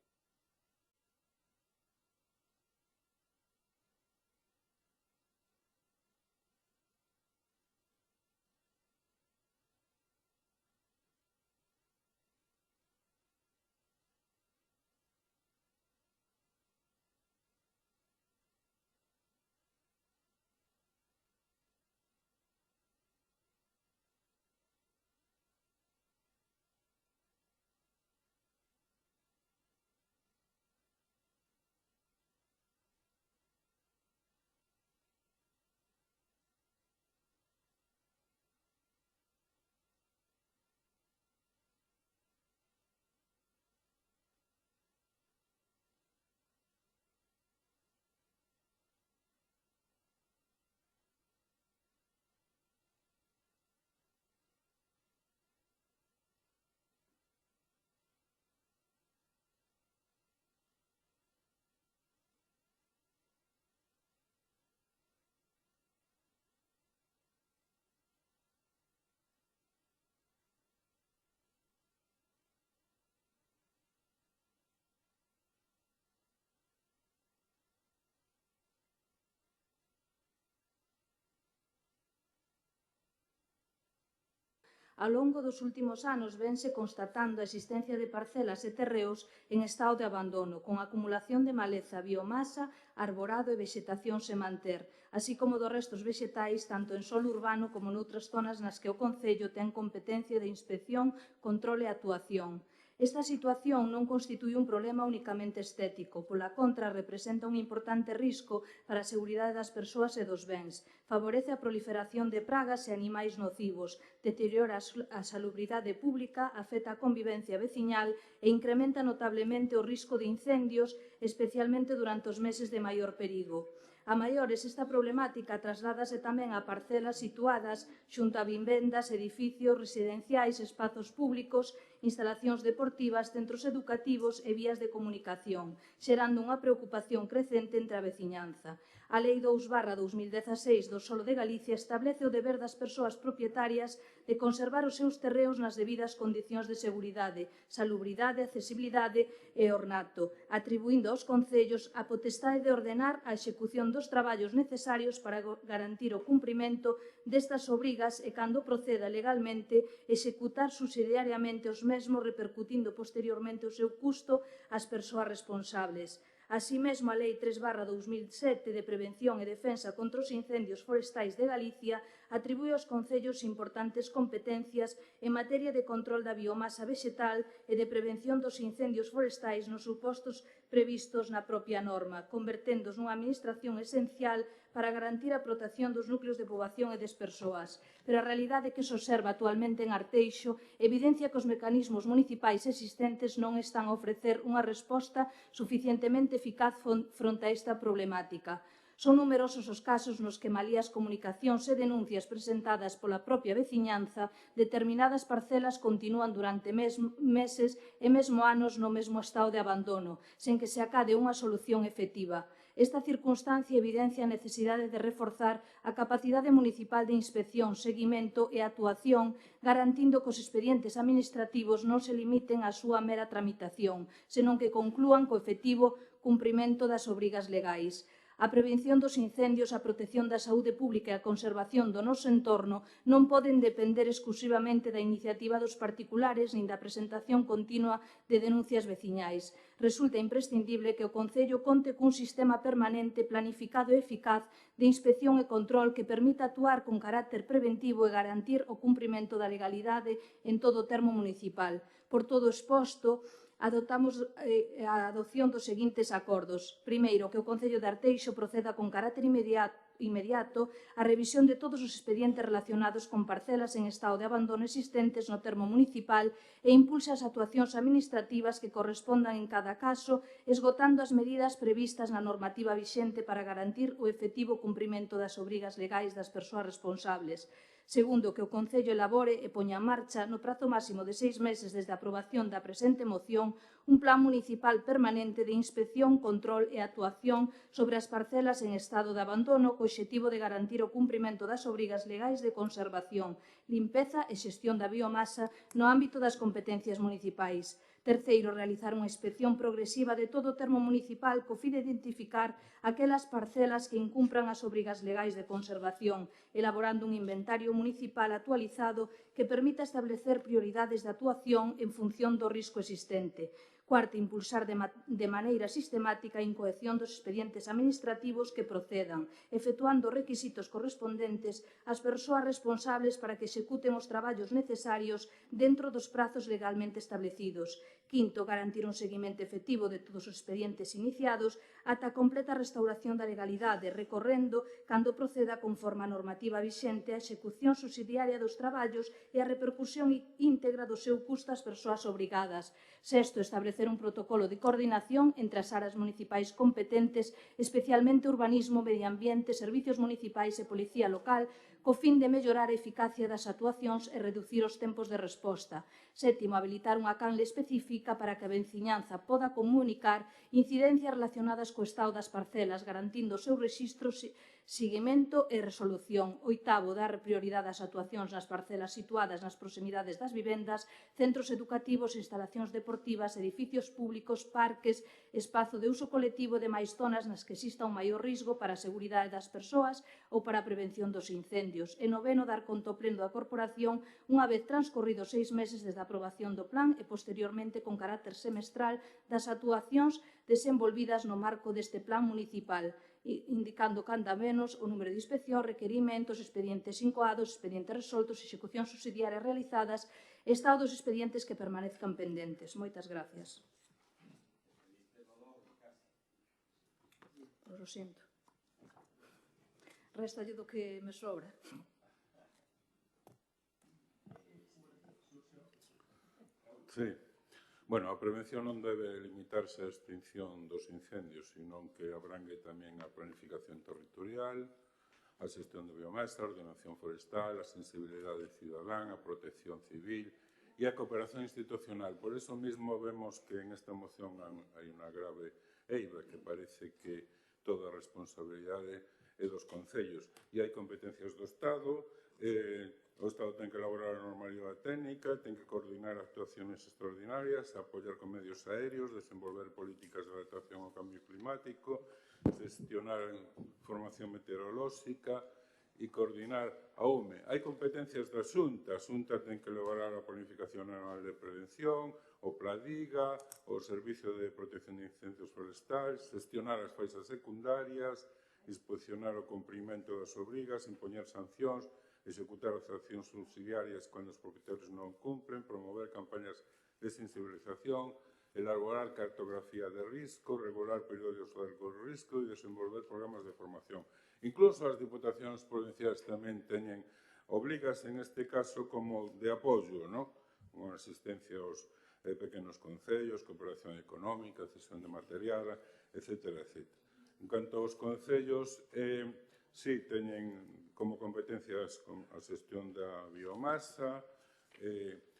S3: Ao longo dos últimos anos vense constatando a existencia de parcelas e terreos en estado de abandono, con acumulación de maleza, biomasa, arborado e vexetación sen manter, así como dos restos vexetais tanto en solo urbano como noutras zonas nas que o Concello ten competencia de inspección, control e actuación. Esta situación non constitui un problema únicamente estético, pola contra representa un importante risco para a seguridade das persoas e dos bens, favorece a proliferación de pragas e animais nocivos, deteriora a salubridade pública, afecta a convivencia veciñal e incrementa notablemente o risco de incendios, especialmente durante os meses de maior perigo. A maiores, esta problemática trasládase tamén a parcelas situadas xunto a vivendas, edificios residenciais, espazos públicos, instalacións deportivas, centros educativos e vías de comunicación, xerando unha preocupación crecente entre a veciñanza. A Lei 2/2016 do Solo de Galicia establece o deber das persoas propietarias de conservar os seus terreos nas debidas condicións de seguridade, salubridade, accesibilidade e ornato, atribuindo aos concellos a potestade de ordenar a execución dos traballos necesarios para garantir o cumprimento destas obrigas e, cando proceda legalmente, executar subsidiariamente os mesmos repercutindo posteriormente o seu custo ás persoas responsables. Así mesmo, a Lei 3/2007 de Prevención e Defensa contra os Incendios Forestais de Galicia atribúe aos concellos importantes competencias en materia de control da biomasa vexetal e de prevención dos incendios forestais nos supostos previstos na propia norma, converténdose nunha administración esencial para garantir a protección dos núcleos de poboación e das persoas. Pero a realidade que se observa actualmente en Arteixo evidencia que os mecanismos municipais existentes non están a ofrecer unha resposta suficientemente eficaz fronte a esta problemática. Son numerosos os casos nos que, malías comunicacións e denuncias presentadas pola propia veciñanza, determinadas parcelas continúan durante meses e mesmo anos no mesmo estado de abandono, sen que se acade unha solución efectiva. Esta circunstancia evidencia a necesidade de reforzar a capacidade municipal de inspección, seguimento e actuación, garantindo que os expedientes administrativos non se limiten á súa mera tramitación, senón que conclúan co efectivo cumprimento das obrigas legais. A prevención dos incendios, a protección da saúde pública e a conservación do noso entorno non poden depender exclusivamente da iniciativa dos particulares nin da presentación continua de denuncias veciñais. Resulta imprescindible que o Concello conte cun sistema permanente, planificado e eficaz de inspección e control que permita actuar con carácter preventivo e garantir o cumprimento da legalidade en todo o termo municipal. Por todo o exposto, adoptamos a adopción dos seguintes acordos. Primeiro, que o Concello de Arteixo proceda con carácter inmediato a revisión de todos os expedientes relacionados con parcelas en estado de abandono existentes no termo municipal e impulse as actuacións administrativas que correspondan en cada caso, esgotando as medidas previstas na normativa vixente para garantir o efectivo cumprimento das obrigas legais das persoas responsables. Segundo, que o Concello elabore e poña en marcha, no prazo máximo de 6 meses desde a aprobación da presente moción, un plan municipal permanente de inspección, control e actuación sobre as parcelas en estado de abandono co obxectivo de garantir o cumprimento das obrigas legais de conservación, limpeza e xestión da biomasa no ámbito das competencias municipais. Terceiro, realizar unha inspección progresiva de todo o termo municipal co fin de identificar aquelas parcelas que incumpran as obrigas legais de conservación, elaborando un inventario municipal actualizado que permita establecer prioridades de actuación en función do risco existente. Cuarto, impulsar de maneira sistemática a incoación dos expedientes administrativos que procedan, efectuando os requisitos correspondentes ás persoas responsables para que executen os traballos necesarios dentro dos prazos legalmente establecidos. Quinto, garantir un seguimento efectivo de todos os expedientes iniciados ata a completa restauración da legalidade, recorrendo, cando proceda conforme a normativa vixente, a execución subsidiaria dos traballos e a repercusión íntegra do seu custo ás persoas obrigadas. Sexto, establecer un protocolo de coordinación entre as áreas municipais competentes, especialmente urbanismo, medio ambiente, servicios municipais e policía local, co fin de mellorar a eficacia das actuacións e reducir os tempos de resposta. Sétimo, habilitar unha canle específica para que a veciñanza poda comunicar incidencias relacionadas co estado das parcelas, garantindo o seu rexistro, seguimento e resolución. Oitavo, dar prioridade ás actuacións nas parcelas situadas nas proximidades das vivendas, centros educativos, instalacións deportivas, edificios públicos, parques, espazo de uso colectivo e demais zonas nas que exista un maior risgo para a seguridade das persoas ou para a prevención dos incendios. concellos. E noveno, dar conto pleno da corporación unha vez transcorridos 6 meses desde a aprobación do plan e posteriormente con carácter semestral das actuacións desenvolvidas no marco deste plan municipal, indicando canda menos o número de inspeccións, requerimentos, expedientes incoados, expedientes resoltos, execucións subsidiarias realizadas e estado dos expedientes que permanezcan pendentes. Moitas gracias. Lo sinto. Restalle do que me sobra.
S7: Sí. Bueno, a prevención non debe limitarse á extinción dos incendios, senón que abrangue tamén a planificación territorial, a xestión de biomasa, a ordenación forestal, a sensibilidade cidadán, a protección civil e a cooperación institucional. Por eso mesmo vemos que en esta moción hai unha grave eiva que parece que toda a responsabilidade é dos concellos. E hai competencias do Estado, o Estado ten que elaborar a normalidade técnica, ten que coordinar actuaciones extraordinarias, apoiar con medios aéreos, desenvolver políticas de adaptación ao cambio climático, gestionar información meteorolóxica e coordinar a UME. Hai competencias da Xunta. A Xunta ten que elaborar a planificación anual de prevención, o PLADIGA, o Servicio de Protección de Incendios Forestais, gestionar as faixas secundarias, inspeccionar o cumprimento das obrigas, impoñer sancións, executar as accións subsidiarias cando os propietarios non cumplen, promover campañas de sensibilización, elaborar cartografía de risco, regular periódicos de risco e desenvolver programas de formación. Incluso as diputacións provinciais tamén teñen obrigas, en este caso, como de apoio, con asistencia aos pequenos concellos, cooperación económica, cesión de material, etc. En canto aos concellos, sí, teñen como competencias a xestión da biomasa,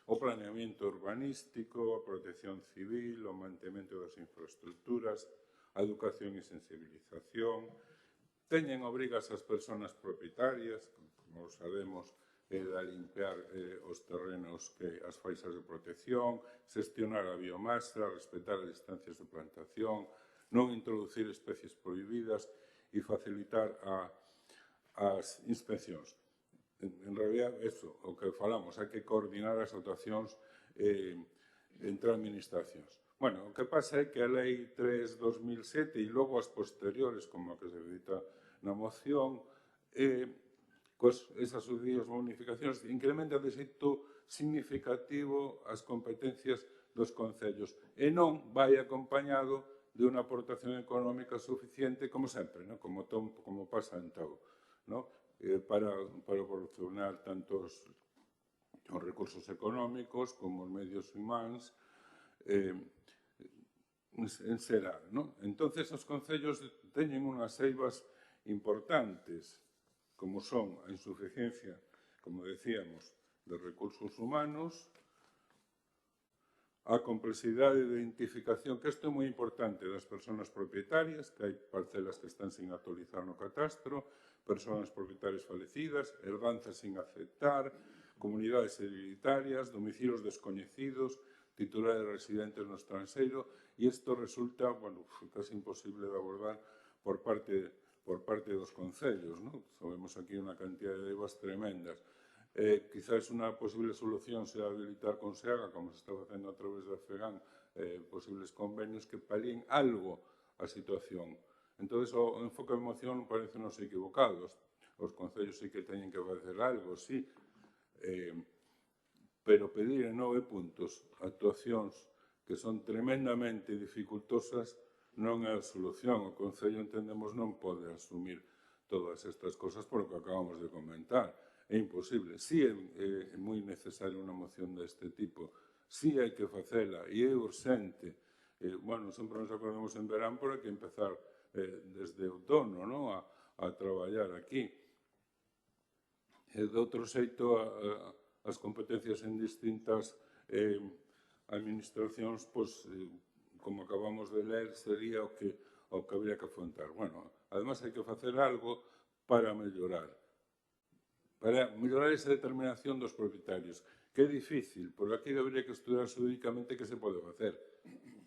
S7: o planeamento urbanístico, a protección civil, o mantemento das infraestructuras, a educación e sensibilización. Teñen obrigas as persoas propietarias, como sabemos, a limpiar os terrenos, as faixas de protección, xestionar a biomasa, respetar as distancias de plantación, non introducir especies prohibidas e facilitar as inspeccións. En realidad, eso, o que falamos, hai que coordinar as actuacións entre administracións. Bueno, o que pasa é que a Lei 3/2007 e logo as posteriores, como a que se cita na moción, esas sucedidas bonificacións incrementan de xeito significativo as competencias dos concellos e non vai acompañado de unha aportación económica suficiente, como sempre, como pasa en todo, para proporcionar tanto os recursos económicos como os medios humanos en xeral. Entón, os concellos teñen unhas eivas importantes, como son a insuficiencia, como decíamos, de recursos humanos, a complexidade de identificación, que isto é moi importante, das persoas propietarias, que hai parcelas que están sin actualizar no catastro, persoas propietarias falecidas, herdanzas sin aceptar, comunidades hereditarias, domicilios descoñecidos, titulares residentes no estranxeiro, e isto resulta, casi imposible de abordar por parte dos concellos. Sabemos aquí unha cantidad de eivas tremendas. Quizás unha posible solución sea habilitar con SEAGA, como se está facendo a través da FEGAN, posibles convenios que palíen algo a situación. Entón, o enfoque de moción parece nos equivocados. Os concellos sí que teñen que facer algo, sí, pero pedir en 9 puntos actuacións que son tremendamente dificultosas non é a solución. O Concello, entendemos, non pode asumir todas estas cosas por o que acabamos de comentar. É imposible. Sí é moi necesaria unha moción deste tipo. Sí hai que facela e é urxente. Sempre nos acordamos en verán, pero hai que empezar desde outono a traballar aquí. De outro xeito, as competencias en distintas administracións, como acabamos de ler, sería o que habría que afrontar. Además, hai que facer algo para mellorar esa determinación dos propietarios, que é difícil, porque aquí debería que estudar xurídicamente que se pode facer.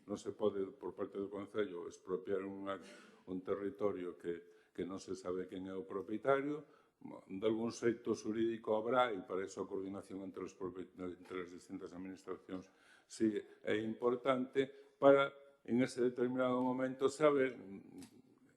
S7: Non se pode, por parte do Concello, expropiar un territorio que non se sabe quen é o propietario, de algún xeito xurídico habrá, e para iso a coordinación entre as distintas administracións sí é importante, para en ese determinado momento saber,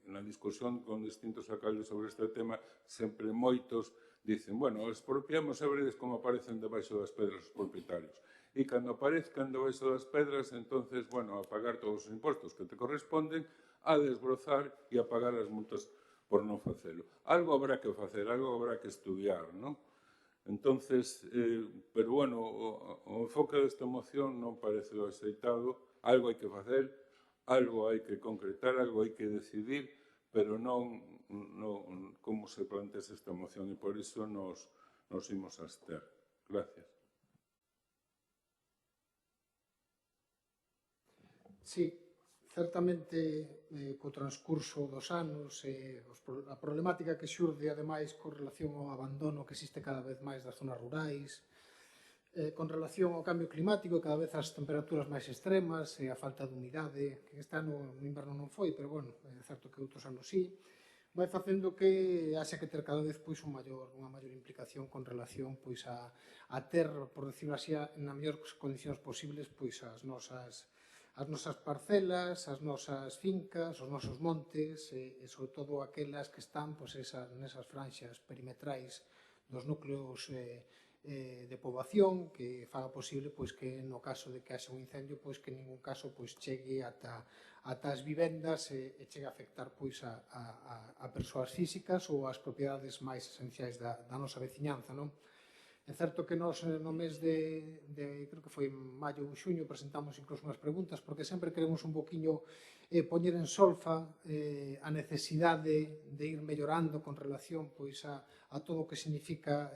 S7: na discusión con distintos alcaldes sobre este tema, sempre moitos dicen, bueno, expropiamos e veredes como aparecen debaixo das pedras os propietarios. E cando aparezcan debaixo das pedras, entonces, bueno, a pagar todos os impostos que te corresponden, a desbrozar e a pagar as multas por non facelo. Algo habrá que facer, algo habrá que estudiar, non? Entonces, pero bueno, o enfoque desta moción non parece o aceitado, algo hai que facer, algo hai que concretar, algo hai que decidir, pero non como se plantea esta moción, e por iso nos imos a abster. Gracias.
S5: Sí, certamente, co transcurso dos anos, a problemática que xurde, ademais, con relación ao abandono que existe cada vez máis das zonas rurais, con relación ao cambio climático, cada vez as temperaturas máis extremas e a falta de humidade, que este ano no inverno non foi, pero, bueno, é certo que outros anos sí, vai facendo que haxa que ter cada vez unha maior implicación con relación a ter, por decirlo así, na mellores condicións posibles, as nosas parcelas, as nosas fincas, os nosos montes e sobre todo aquelas que están nesas franxas perimetrais dos núcleos de poboación que faga posible que no caso de que haxa un incendio que en ningún caso chegue ata as vivendas e chegue a afectar a persoas físicas ou as propiedades máis esenciais da nosa veciñanza, non? É certo que nós no mes creo que foi maio ou xuño, presentamos incluso unhas preguntas, porque sempre queremos un poquinho poñer en solfa a necesidade de ir mellorando con relación a todo o que significa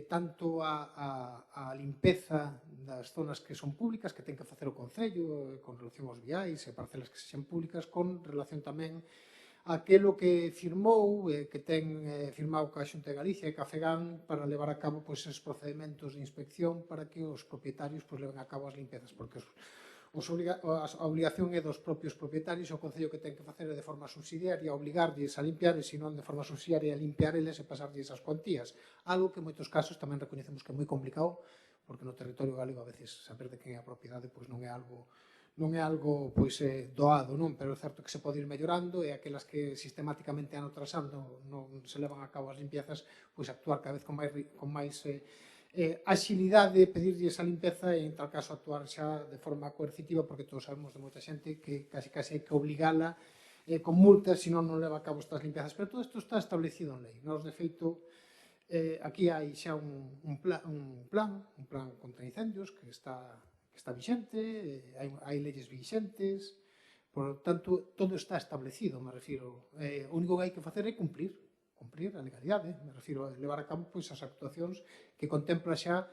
S5: tanto a limpeza das zonas que son públicas, que ten que facer o Concello, con relación aos viais e parcelas que sexan públicas, con relación tamén aquelo que firmou, que ten firmado ca Xunta de Galicia e ca FEGAN para levar a cabo esos procedementos de inspección para que os propietarios leven a cabo as limpezas, porque a obligación é dos propios propietarios e o Concello que ten que facer é de forma subsidiaria obligarlles a limpiar e senón de forma subsidiaria limpiar eles e pasarlles as cuantías, algo que en moitos casos tamén recoñecemos que é moi complicado, porque no territorio galego a veces saber de quen é a propiedade non é algo doado, non? Pero é certo que se pode ir mellorando e aquelas que sistemáticamente ano tras ano non se levan a cabo as limpiezas, actuar cada vez con máis axilidade, pedirlle esa limpeza e en tal caso actuar xa de forma coercitiva, porque todos sabemos de moita xente que casi hai que obligala con multas, senón non leva a cabo estas limpiezas. Pero todo isto está establecido en lei. Nós, de feito, aquí hai xa un plan contra incendios que está vixente, hai leyes vixentes, por tanto, todo está establecido, me refiro. O único que hai que facer é cumprir a legalidade, me refiro a levar a cabo as actuacións que contempla xa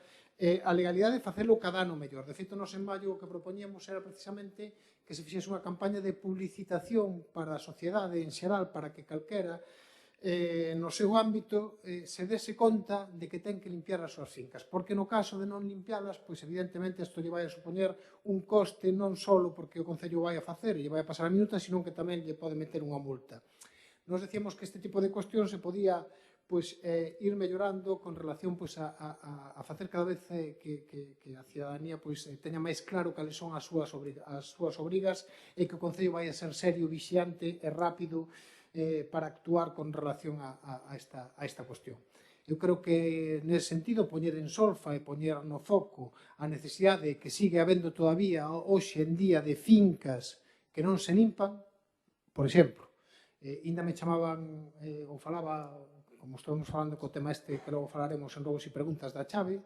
S5: a legalidade e facelo cada ano mellor. De feito, nós en maio o que propoñíamos era precisamente que se fixese unha campaña de publicitación para a sociedade en xeral, para que calquera no seu ámbito se dese conta de que ten que limpiar as súas fincas, porque no caso de non limpialas, evidentemente isto lle vai a supoñer un coste non só porque o Concello vai a facer e lle vai a pasar a minuta, senón que tamén lle pode meter unha multa. Nos decíamos que este tipo de cuestión se podía ir mellorando con relación a facer cada vez que a cidadanía teña máis claro cales son as súas obrigas e que o Concello vai a ser serio, vixiante e rápido para actuar con relación a esta cuestión. Eu creo que, nese sentido, poñer en solfa e poñer no foco a necesidade que sigue habendo todavía hoxe en día de fincas que non se limpan, por exemplo, ainda me chamaban, ou falaba, como estamos falando co tema que logo falaremos en Rogos e Preguntas da Chave,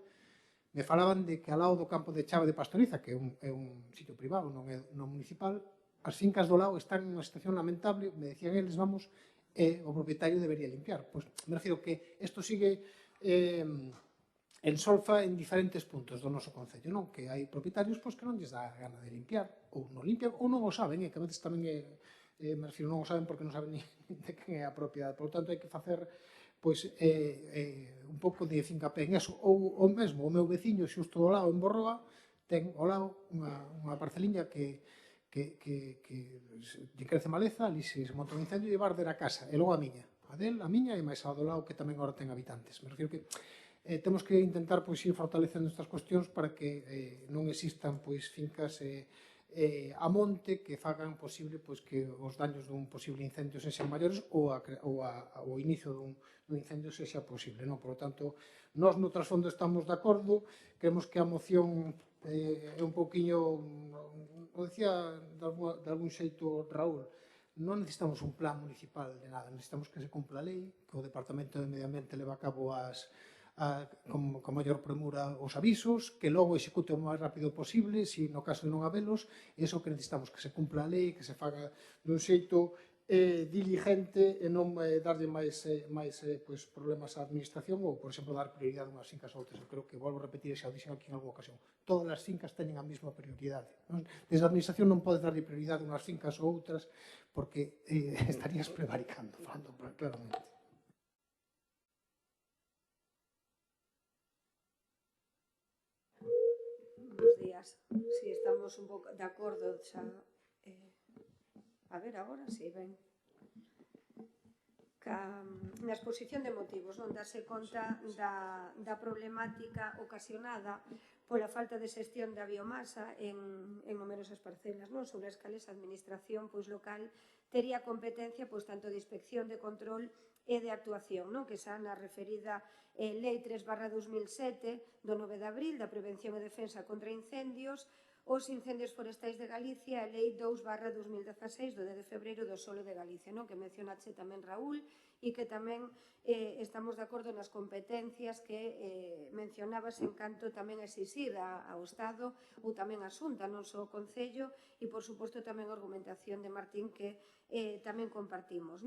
S5: me falaban de que ao lado do campo de Chave de Pastoriza, que é un sitio privado, non municipal, as fincas do lado están en unha situación lamentable, me decían eles, o propietario debería limpiar. Me refiro que isto sigue en solfa en diferentes puntos do noso Concello, non? Que hai propietarios que non lles dá gana de limpiar, ou non limpian, ou non o saben, que a veces tamén me refiro, non o saben porque non saben de quen é a propiedade. Por lo tanto, hai que facer un pouco de fincapé en eso. Ou mesmo, o meu veciño xusto do lado, en Borroa, ten ao lado unha parceliña que lle crece maleza, ali se monta un incendio e vai arder a casa, e logo a miña. a del, a miña e máis a do lado que tamén agora ten habitantes. Me refiro que temos que intentar ir fortalecendo estas cuestións para que non existan fincas a monte que fagan posible que os daños dun posible incendio sexan maiores ou o inicio dun incendio sexa posible. Por lo tanto, nós no trasfondo estamos de acordo, creemos que a moción é un pouquiño, o decía de algún xeito Raúl, non necesitamos un plan municipal de nada, necesitamos que se cumpla a lei, que o Departamento de Medio Ambiente leva a cabo con maior premura os avisos, que logo execute o máis rápido posible, se no caso de non habelos, e iso que necesitamos, que se cumpla a lei, que se faga dun xeito diligente e non darlle máis problemas á administración ou, por exemplo, dar prioridade a unhas fincas a outras. Eu creo que, volvo a repetir, xa o dixen aquí en alguna ocasión, todas as fincas teñen a mesma prioridade. Desde a administración non pode darlle prioridade a unhas fincas ou outras porque estarías prevaricando, falando claramente.
S11: Buenos días. Si estamos un pouco de acordo xa... A ver, agora si, ben. Na exposición de motivos, non darse conta da problemática ocasionada pola falta de xestión da biomasa en numerosas parcelas, sobre as cales a administración local tería competencia tanto de inspección, de control e de actuación, que xa na referida Lei 3/2007 do 9 de abril da Prevención e Defensa contra Incendios, os incendios forestais de Galicia, a Lei 2/2016 do 10 de febreiro do Solo de Galicia, que mencionaxe tamén Raúl, e que tamén estamos de acordo nas competencias que mencionabas en canto tamén exixir ao Estado ou tamén a Xunta, non só o Concello, e, por suposto, tamén a argumentación de Martín que tamén compartimos,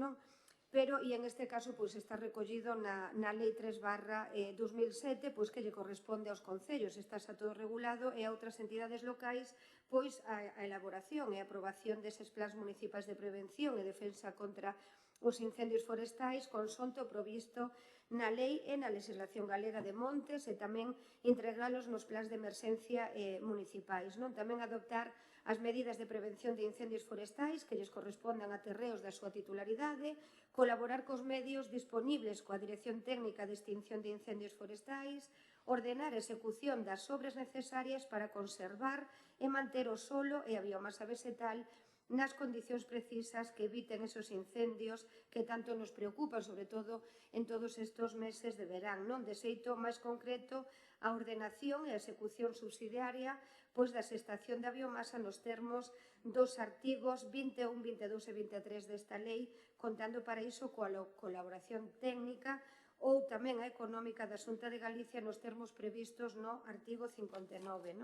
S11: pero, e en este caso, está recollido na Lei 3/2007, que lle corresponde aos concellos, está xa todo regulado, e a outras entidades locais, a elaboración e a aprobación deses plans municipais de prevención e defensa contra os incendios forestais, consonto provisto na lei e na legislación galega de montes, e tamén integralos nos plans de emerxencia municipais. Tamén adoptar as medidas de prevención de incendios forestais que lles correspondan a terreos da súa titularidade, colaborar cos medios disponibles coa Dirección Técnica de Extinción de Incendios Forestais, ordenar a execución das obras necesarias para conservar e manter o solo e a biomasa vegetal nas condicións precisas que eviten esos incendios que tanto nos preocupan, sobre todo en todos estes meses de verán. De xeito máis concreto, a ordenación e a execución subsidiaria da xestación da biomasa nos termos dos artigos 21, 22 e 23 desta lei, contando para iso coa colaboración técnica ou tamén a económica da Xunta de Galicia nos termos previstos no artigo 59,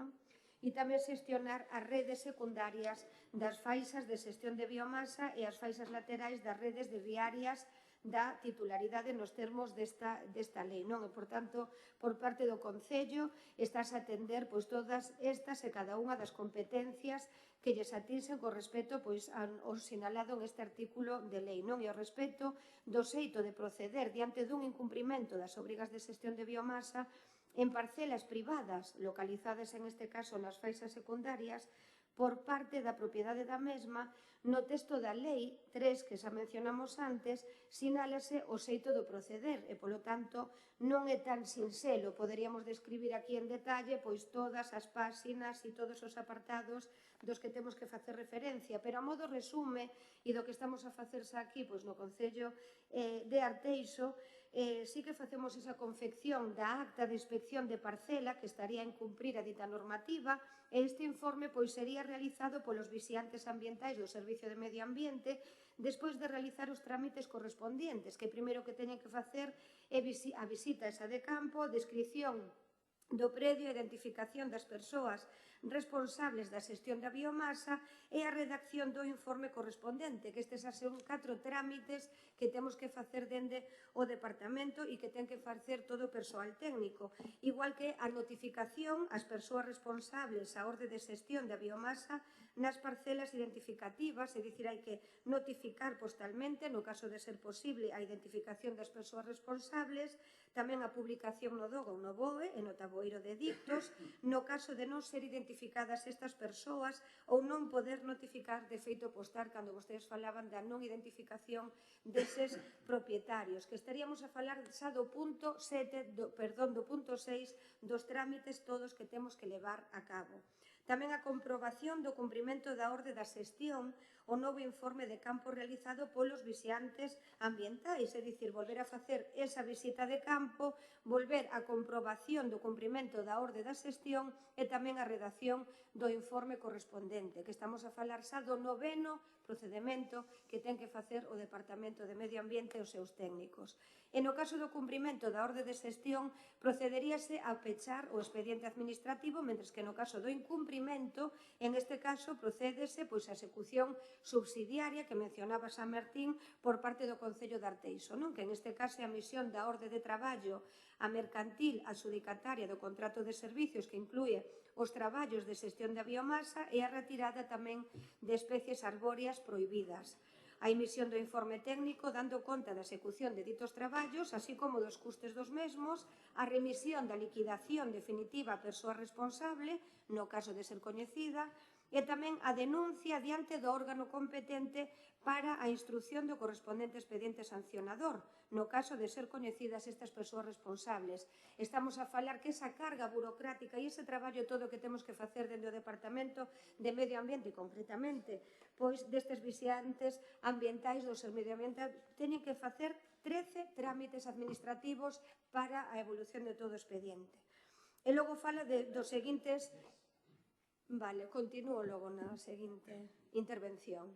S11: e tamén xestionar as redes secundarias das faixas de xestión de biomasa e as faixas laterais das redes de viarias da titularidade nos termos desta lei. E, por tanto, por parte do Concello, estás a atender todas estas e cada unha das competencias que lles atinxen con respecto ao sinalado neste artículo de lei, e ao respecto do xeito de proceder diante dun incumprimento das obrigas de xestión de biomasa en parcelas privadas, localizadas en este caso nas faixas secundarias, por parte da propiedade da mesma. No texto da Lei 3, que xa mencionamos antes, sinálase o xeito do proceder e, polo tanto, non é tan sinxelo. Poderíamos describir aquí en detalle todas as páxinas e todos os apartados dos que temos que facer referencia, pero a modo resume e do que estamos a facer xa aquí no Concello de Arteixo, sí que facemos esa confección da acta de inspección de parcela que estaría a incumprir a dita normativa, e este informe sería realizado polos vixiantes ambientais do Servicio de Medio Ambiente despois de realizar os trámites correspondientes, que primeiro que teñen que facer é a visita esa de campo, descripción do predio, a identificación das persoas responsables da xestión da biomasa e a redacción do informe correspondente, que estes son 4 trámites que temos que facer dende o Departamento e que ten que facer todo o persoal técnico, igual que a notificación ás persoas responsables á orde de xestión da biomasa nas parcelas identificativas, é dicir, hai que notificar postalmente, no caso de ser posible, a identificación das persoas responsables, tamén a publicación no DOGO ou no BOE e no taboeiro de edictos, no caso de non ser identificados identificadas estas persoas ou non poder notificar de feito postal cando vostedes falaban da non identificación deses propietarios, que estaríamos a falar xa do punto 6 dos trámites todos que temos que levar a cabo. Tamén a comprobación do cumprimento da orde da xestión, o novo informe de campo realizado polos vixiantes ambientais, é dicir, volver a facer esa visita de campo, volver a comprobación do cumprimento da orde da xestión e tamén a redacción do informe correspondente, que estamos a falar xa do 9º procedemento que ten que facer o Departamento de Medio Ambiente e os seus técnicos. E no caso do cumprimento da orde de xestión, procederíase a pechar o expediente administrativo, mentres que no caso do incumprimento, en este caso, procédese a execución subsidiaria que mencionaba San Martín por parte do Concello de Arteixo, que en este caso é a misión da orde de traballo a mercantil adxudicataria do contrato de servicios que inclúe os traballos de xestión da biomasa e a retirada tamén de especies arbóreas prohibidas. A emisión do informe técnico dando conta da execución de ditos traballos, así como dos custes dos mesmos, a remisión da liquidación definitiva á persoa responsable, no caso de ser coñecida, e tamén a denuncia diante do órgano competente para a instrucción do correspondente expediente sancionador, no caso de ser coñecidas estas persoas responsables. Estamos a falar que esa carga burocrática e ese traballo todo que temos que facer dentro do Departamento de Medio Ambiente, concretamente, pois destes vixiantes ambientais do seu medio ambiente, teñen que facer 13 trámites administrativos para a evolución de todo o expediente. E logo fala dos seguintes... Vale, continúo logo na seguinte intervención.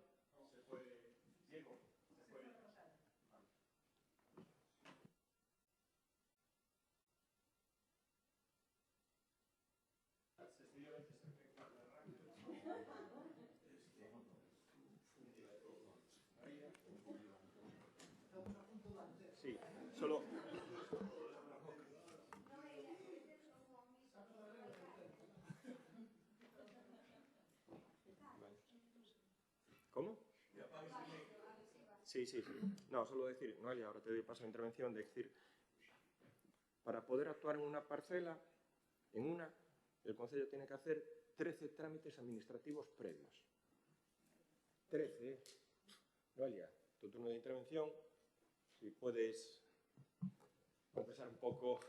S1: Sí, solo... ¿Cómo? Sí. No, solo decir, Noelia, ahora te doy paso a la intervención, de decir, para poder actuar en una parcela, el Concello tiene que hacer 13 trámites administrativos previos. 13, Noelia, tu turno de intervención, si puedes confesar un pouco...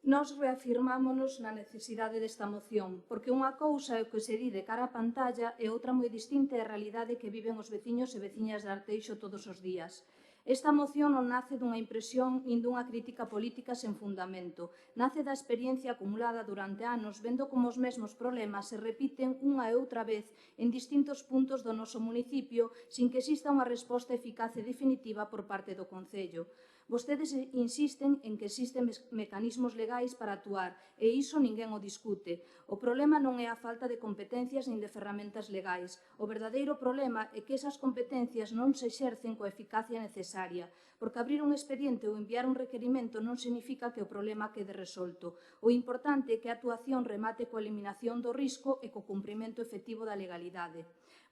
S3: Nós reafirmámonos na necesidade desta moción, porque unha cousa é o que se di de cara á pantalla e outra moi distinta é a realidade que viven os veciños e veciñas de Arteixo todos os días. Esta moción non nace dunha impresión nin dunha crítica política sen fundamento. Nace da experiencia acumulada durante anos vendo como os mesmos problemas se repiten unha e outra vez en distintos puntos do noso municipio sin que exista unha resposta eficaz e definitiva por parte do Concello. Vostedes insisten en que existen mecanismos legais para actuar e iso ninguén o discute. O problema non é a falta de competencias nin de ferramentas legais. O verdadeiro problema é que esas competencias non se exercen coa eficacia necesaria, porque abrir un expediente ou enviar un requerimento non significa que o problema quede resolto. O importante é que a actuación remate coa eliminación do risco e co cumprimento efectivo da legalidade.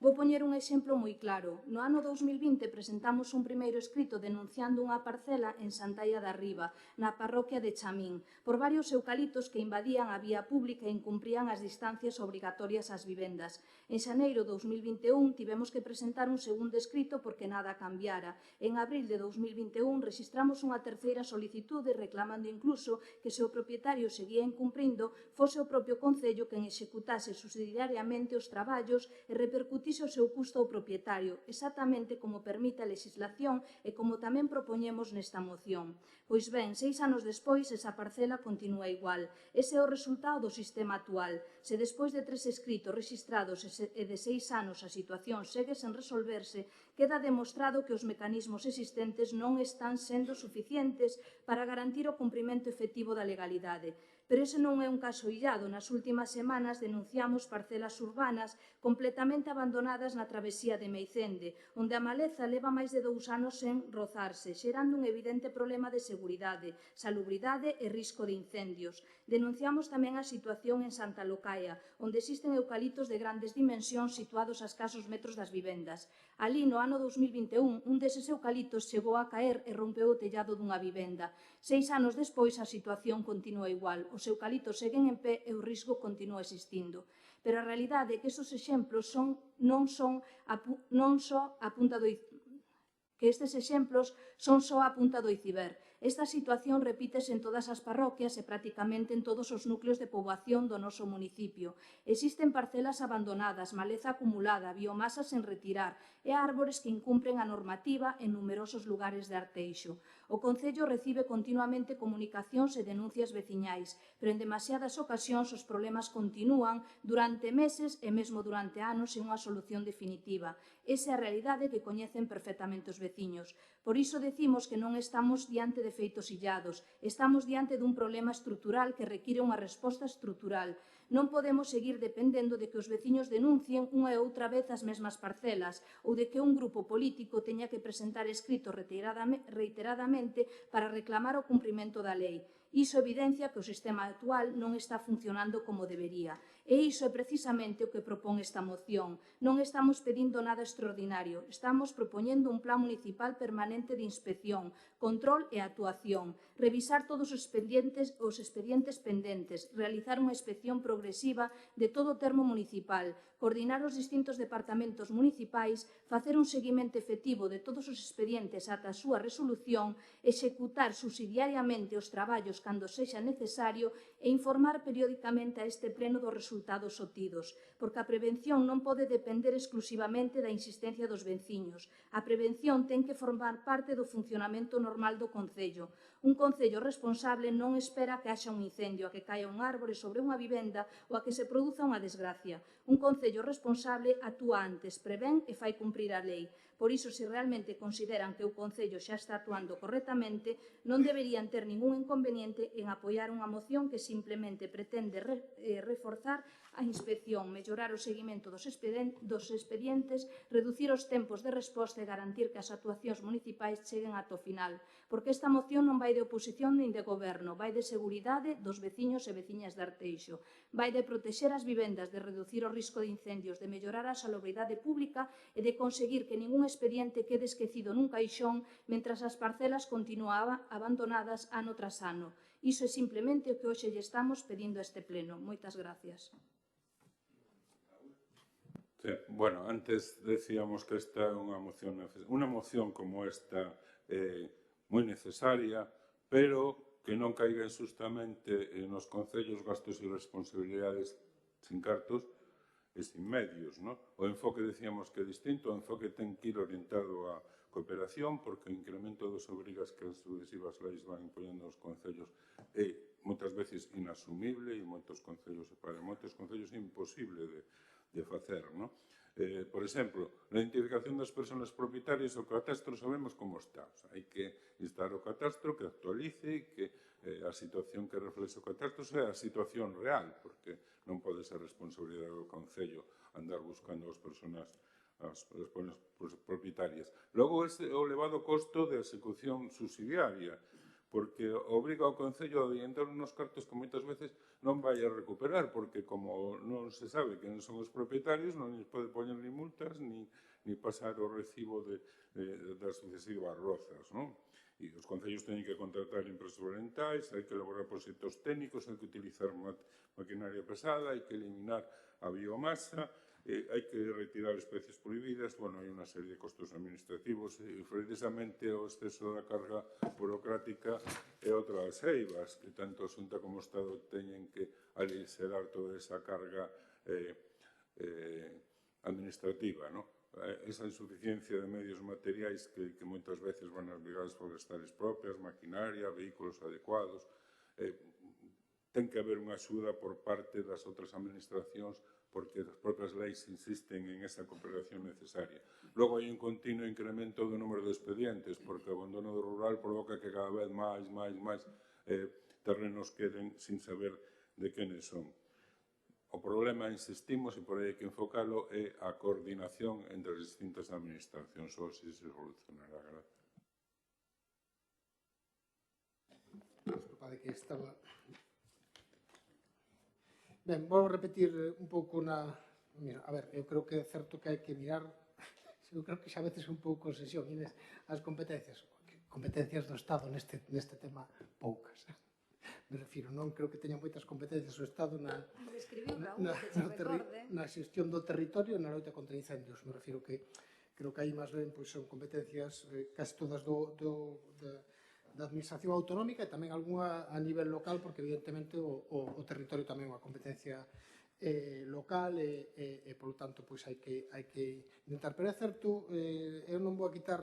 S3: Vou poñer un exemplo moi claro. No ano 2020 presentamos un primeiro escrito denunciando unha parcela en Santaia da Riba, na parroquia de Chamín, por varios eucaliptos que invadían a vía pública e incumprían as distancias obrigatorias ás vivendas. En xaneiro de 2021 tivemos que presentar un segundo escrito porque nada cambiara. En abril de 2021 rexistramos unha terceira solicitude reclamando incluso que se o propietario seguía incumprindo fose o propio Concello quen executase subsidiariamente os traballos e repercutise o seu custo ao propietario, exactamente como permite a legislación e como tamén propoñemos nesta moción. Pois ben, 6 anos despois, esa parcela continúa igual. Ese é o resultado do sistema actual. Se despois de 3 escritos registrados e de 6 anos a situación segue sen resolverse, queda demostrado que os mecanismos existentes non están sendo suficientes para garantir o cumprimento efectivo da legalidade. Pero ese non é un caso illado. Nas últimas semanas denunciamos parcelas urbanas completamente abandonadas na travesía de Meicende, onde a maleza leva máis de 2 anos sen rozarse, xerando un evidente problema de seguridade, salubridade e risco de incendios. Denunciamos tamén a situación en Santa Locaia, onde existen eucaliptos de grandes dimensións situados a escasos metros das vivendas. Alí, no ano 2021, un deses eucaliptos chegou a caer e rompeu o tellado dunha vivenda. 6 anos despois, a situación continúa igual. os eucaliptos seguen en pé e o risco continúa existindo. Pero a realidade é que estes exemplos non só a punta do iceberg. Esta situación repítese en todas as parroquias e prácticamente en todos os núcleos de poboación do noso municipio. Existen parcelas abandonadas, maleza acumulada, biomasas sen retirar e árbores que incumpren a normativa en numerosos lugares de Arteixo. O Concello recibe continuamente comunicacións e denuncias veciñais, pero en demasiadas ocasións os problemas continúan durante meses e mesmo durante anos sen unha solución definitiva. Esa é a realidade que coñecen perfectamente os veciños. Por iso decimos que non estamos diante de feitos illados, estamos diante dun problema estrutural que require unha resposta estrutural. Non podemos seguir dependendo de que os veciños denuncien unha e outra vez as mesmas parcelas ou de que un grupo político teña que presentar escritos reiteradamente para reclamar o cumprimento da lei. Iso evidencia que o sistema actual non está funcionando como debería. E iso é precisamente o que propón esta moción. Non estamos pedindo nada extraordinario, estamos propoñendo un plan municipal permanente de inspección, control e actuación, revisar todos os expedientes pendentes, realizar unha inspección progresiva de todo o termo municipal, coordinar os distintos departamentos municipais, facer un seguimento efectivo de todos os expedientes ata a súa resolución, executar subsidiariamente os traballos cando sexa necesario e informar periódicamente a este pleno dos resultados obtidos, porque a prevención non pode depender exclusivamente da insistencia dos veciños. A prevención ten que formar parte do funcionamento normal do Concello. Un Concello responsable non espera que haxa un incendio, a que caia un árbore sobre unha vivenda ou a que se produza unha desgracia. Un Concello responsable actúa antes, prevén e fai cumprir a lei. Por iso, se realmente consideran que o Concello xa está actuando correctamente, non deberían ter ningún inconveniente en apoiar unha moción que simplemente pretende reforzar a inspección, mellorar o seguimento dos expedientes, reducir os tempos de resposta e garantir que as actuacións municipais cheguen ata o final. Porque esta moción non vai de oposición nin de goberno, vai de seguridade dos veciños e veciñas de Arteixo, vai de protexer as vivendas, de reducir o risco de incendios, de mellorar a salubridade pública e de conseguir que ningún expediente quede esquecido nun caixón mentras as parcelas continuaban abandonadas ano tras ano. Iso é simplemente o que hoxe lle estamos pedindo a este pleno. Moitas gracias.
S7: Sí, bueno, antes decíamos que esta é unha moción como esta moi necesaria, pero que non caiga injustamente nos concellos gastos e responsabilidades sin cartos e sin medios, non? O enfoque decíamos que é distinto, o enfoque ten que ir orientado á cooperación, porque o incremento das obrigas que as sucesivas leis van impoñendo aos concellos é moitas veces inasumible e para moitos concellos é imposible de facer, non? Por exemplo, na identificación das persoas propietarias, o catastro sabemos como está. Hai que instar o catastro que actualice, que a situación que reflexe o catastro sea a situación real, porque non pode ser responsabilidade do Concello andar buscando as persoas propietarias. Logo, o elevado costo de execución subsidiaria, porque obriga ao Concello a adiantar unos cartos que moitas veces non vai a recuperar, porque como non se sabe quen son os propietarios, non lles pode poñer ni multas, ni pasar o recibo das sucesivas rozas, non? E os concellos teñen que contratar empresas orientais, hai que elaborar proxectos técnicos, hai que utilizar maquinaria pesada, hai que eliminar a biomasa, hai que retirar especies prohibidas, hai unha serie de costos administrativos e precisamente o exceso da carga burocrática é outra das eivas que tanto a Xunta como o Estado teñen que aligerar toda esa carga administrativa, non? Esa insuficiencia de medios materiais que moitas veces van as brigadas forestales propias, maquinaria, vehículos adecuados, ten que haber unha axuda por parte das outras administracións porque as propias leis insisten en esa cooperación necesaria. Logo, hai un continuo incremento do número de expedientes, porque o abandono do rural provoca que cada vez máis terrenos queden sin saber de quenes son. O problema, insistimos, e por aí hai que enfocalo, é a coordinación entre as distintas administracións, ou así se solucionará. Gracias.
S5: Desculpade que estaba... Ben, vou repetir un pouco na... Mira, a ver, eu creo que é certo que hai que mirar, eu creo que xa a veces un pouco obsesión, as competencias do Estado neste tema poucas. me refiro, non creo que teña moitas competencias o Estado na xestión do territorio e na loita contra incendios. Me refiro que creo que aí máis ben son competencias casi todas da administración autonómica e tamén algunha a nivel local, porque evidentemente o territorio tamén é unha competencia local e polo tanto hai que intentar. Pero é certo, eu non vou a quitar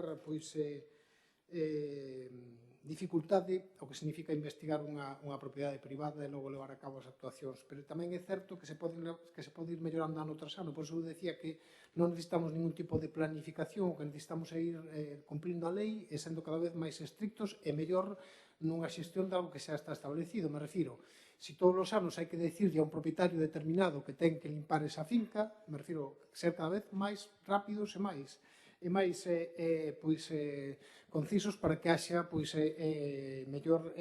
S5: dificultade o que significa investigar unha propiedade privada e logo levar a cabo as actuacións, pero tamén é certo que se pode ir mellorando ano tras ano. Por iso eu decía que non necesitamos ningún tipo de planificación, o que necesitamos é ir cumplindo a lei e sendo cada vez máis estrictos e mellor nunha xestión de algo que xa está establecido. Me refiro, se todos os anos hai que decirle a un propietario determinado que ten que limpar esa finca, me refiro ser cada vez máis rápidos e máis concisos para que haxa mellor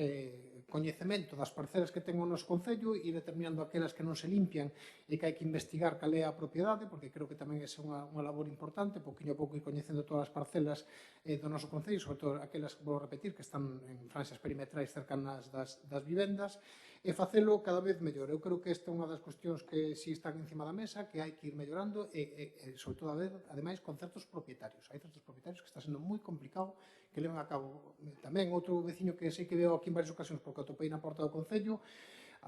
S5: coñecemento das parcelas que ten o noso Concello e ir determinando aquelas que non se limpian e que hai que investigar cal é a propiedade, porque creo que tamén é unha labor importante, pouquinho a pouco ir coñecendo todas as parcelas do noso Concello, sobre todo aquelas, vou repetir, que están en franxas perimetrais cercanas das vivendas, e facelo cada vez mellor. Eu creo que esta é unha das cuestións que si están encima da mesa, que hai que ir mellorando e sobre todo, ademais, con certos propietarios. Hai certos propietarios que está sendo moi complicado que leven a cabo. Tamén outro veciño que sei que veo aquí en varias ocasións porque atopei na porta do Concello,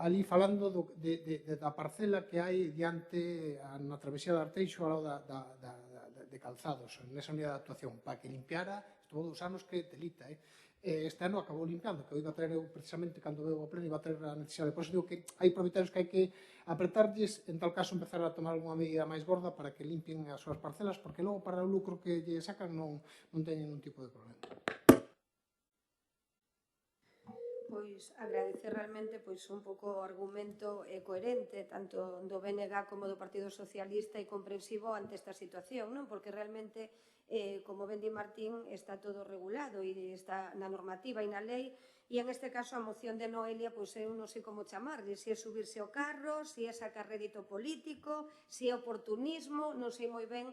S5: ali falando da parcela que hai diante na travesía de Arteixo ao lado de Calzados, nesa unidade de actuación, para que limpiara, estuvo 2 anos que telita, este ano acabou limpiando, que o iba a traer eu precisamente cando veo o pleno, iba a traer a necesidade. Por iso digo que hai propietarios que hai que apretarlles, en tal caso empezar a tomar alguna medida máis gorda para que limpien as súas parcelas, porque logo para o lucro que lle sacan non teñen ningún tipo de problema.
S11: Pois agradecer realmente un pouco o argumento coherente tanto do BNG como do Partido Socialista e comprensivo ante esta situación, non? Porque realmente, como ben di Martín, está todo regulado e está na normativa e na lei, e en este caso a moción de Noelia, eu non sei como chamarlle, se é subirse ao carro, se é sacar rédito político, se é oportunismo, non sei moi ben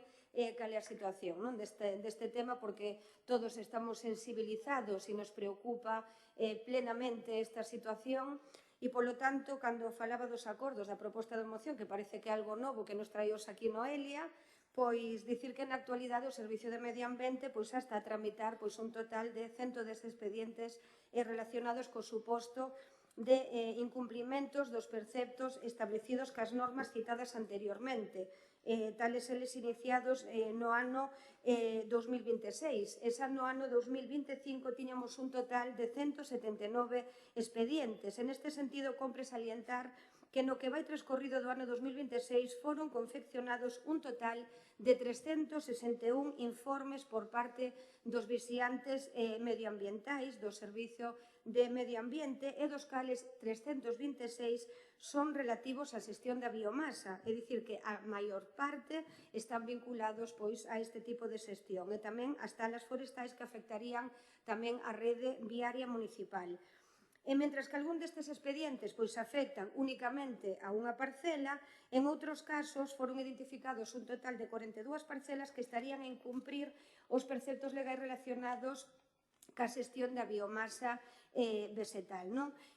S11: cal é a situación deste tema, porque todos estamos sensibilizados e nos preocupa plenamente esta situación e, polo tanto, cando falaba dos acordos da proposta de moción, que parece que é algo novo que nos traíos aquí Noelia, pois dicir que na actualidade o Servicio de Medio Ambiente xa está a tramitar un total de 110 expedientes relacionados co suposto de incumplimentos dos preceptos establecidos cas normas citadas anteriormente, tales eles iniciados no ano 2026. Esa no ano 2025 tiñamos un total de 179 expedientes. En este sentido, compre salientar que no que vai transcorrido do ano 2026 foron confeccionados un total de 361 informes por parte dos vixiantes medioambientais do Servicio de Medio Ambiente e dos cales 326 son relativos á xestión da biomasa, é dicir que a maior parte están vinculados a este tipo de xestión e tamén as talas forestais que afectarían tamén a rede viaria municipal. E mentras que algún destes expedientes afectan únicamente a unha parcela, en outros casos foron identificados un total de 42 parcelas que estarían a incumprir os preceptos legais relacionados ca xestión da biomasa vegetal.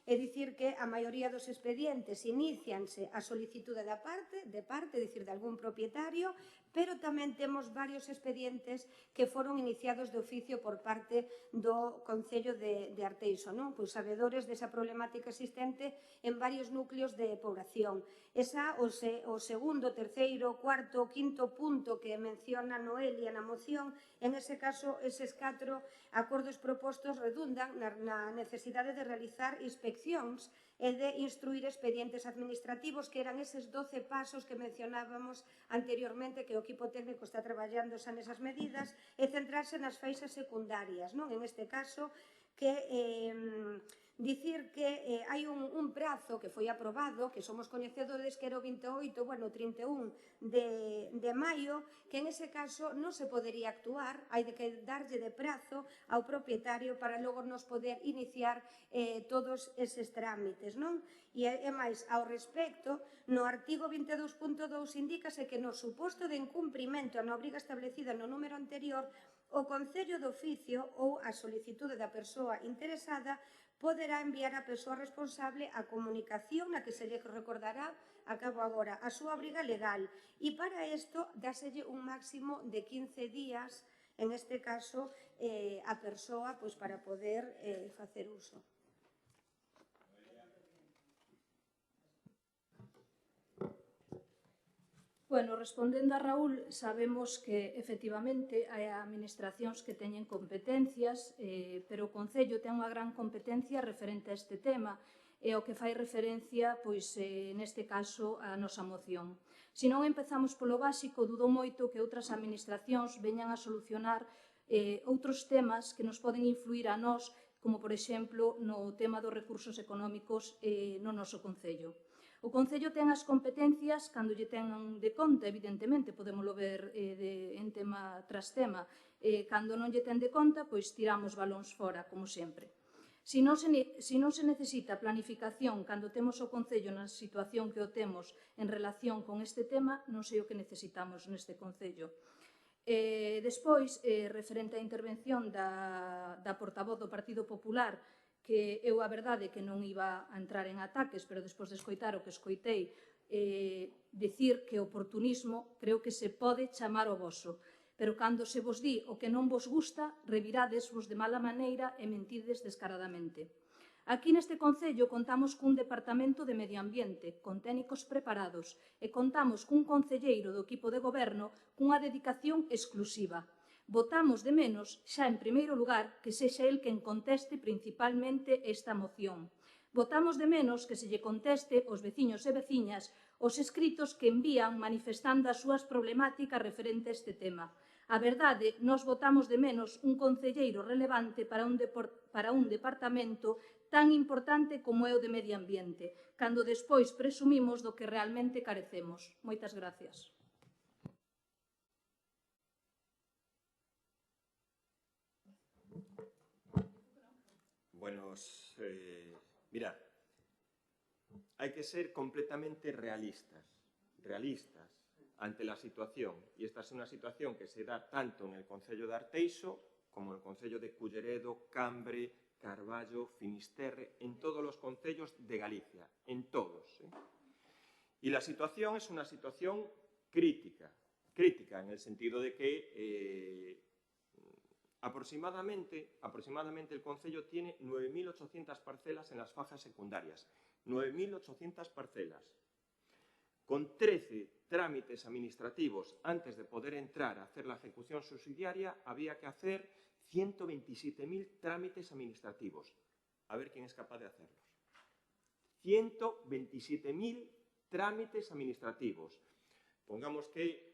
S11: É dicir que a maioría dos expedientes inicianse a solicitude de parte, é dicir, de algún propietario, pero tamén temos varios expedientes que foron iniciados de oficio por parte do Concello de Arteixo, sabedores desa problemática existente en varios núcleos de población. O segundo, terceiro, cuarto, quinto punto que menciona Noelia na moción, en ese caso, eses 4 acordos propostos redundan na necesidade de realizar inspeccións e de instruir expedientes administrativos, que eran eses 12 pasos que mencionábamos anteriormente, que o equipo técnico está traballando xa nesas medidas, e centrarse nas faixas secundarias. En este caso, que dicir que hai un prazo que foi aprobado, que somos coñecedores, que era o 31 de maio, que en ese caso non se podería actuar, hai que darlle de prazo ao propietario para logo nos poder iniciar todos eses trámites. E máis, ao respecto, no artigo 22.2 indícase que no suposto de incumprimento a obriga establecida no número anterior, o Concello de Oficio ou a solicitude da persoa interesada poderá enviar a persoa responsable a comunicación na que se lle recordará a cabo agora a súa obriga legal e para isto dáselle un máximo de 15 días en este caso a persoa para poder facer uso.
S3: Bueno, respondendo a Raúl, sabemos que efectivamente hai administracións que teñen competencias, pero o Concello ten unha gran competencia referente a este tema e o que fai referencia, neste caso, a nosa moción. Se non empezamos polo básico, dudo moito que outras administracións veñan a solucionar outros temas que nos poden influir a nós, como, por exemplo, no tema dos recursos económicos no noso Concello. O Concello ten as competencias cando lle ten de conta, evidentemente, podémoslo ver en tema tras tema. Cando non lle ten de conta, tiramos balóns fora, como sempre. Se non se necesita planificación cando temos o Concello na situación que o temos en relación con este tema, non sei o que necesitamos neste Concello. Despois, referente á intervención da portavoz do Partido Popular, que eu a verdade que non iba a entrar en ataques, pero despois de escoitar o que escoitei, dicir que o oportunismo creo que se pode chamar o voso, pero cando se vos di o que non vos gusta, reviradesvos de mala maneira e mentides descaradamente. Aquí neste Concello contamos cun Departamento de Medio Ambiente, con técnicos preparados, e contamos cun concelleiro do equipo de goberno cunha dedicación exclusiva. Votamos de menos, xa en primeiro lugar, que sexa el quen conteste principalmente esta moción. Votamos de menos que se lle conteste aos veciños e veciñas os escritos que envían manifestando as súas problemáticas referente a este tema. A verdade, nós votamos de menos un concelleiro relevante para un departamento tan importante como é o de Medio Ambiente, cando despois presumimos do que realmente carecemos. Moitas gracias.
S1: Mirad, hay que ser completamente realistas ante la situación, y esta es una situación que se da tanto en el Concello de Arteixo como en el Concello de Culleredo, Cambre, Carballo, Finisterre, en todos los concellos de Galicia, en todos. Y la situación es una situación crítica en el sentido de que aproximadamente el Concello tiene 9.800 parcelas en las fajas secundarias. 9.800 parcelas. Con 13 trámites administrativos antes de poder entrar a hacer la ejecución subsidiaria, había que hacer 127.000 trámites administrativos. A ver quién es capaz de hacerlos. 127.000 trámites administrativos. Pongamos que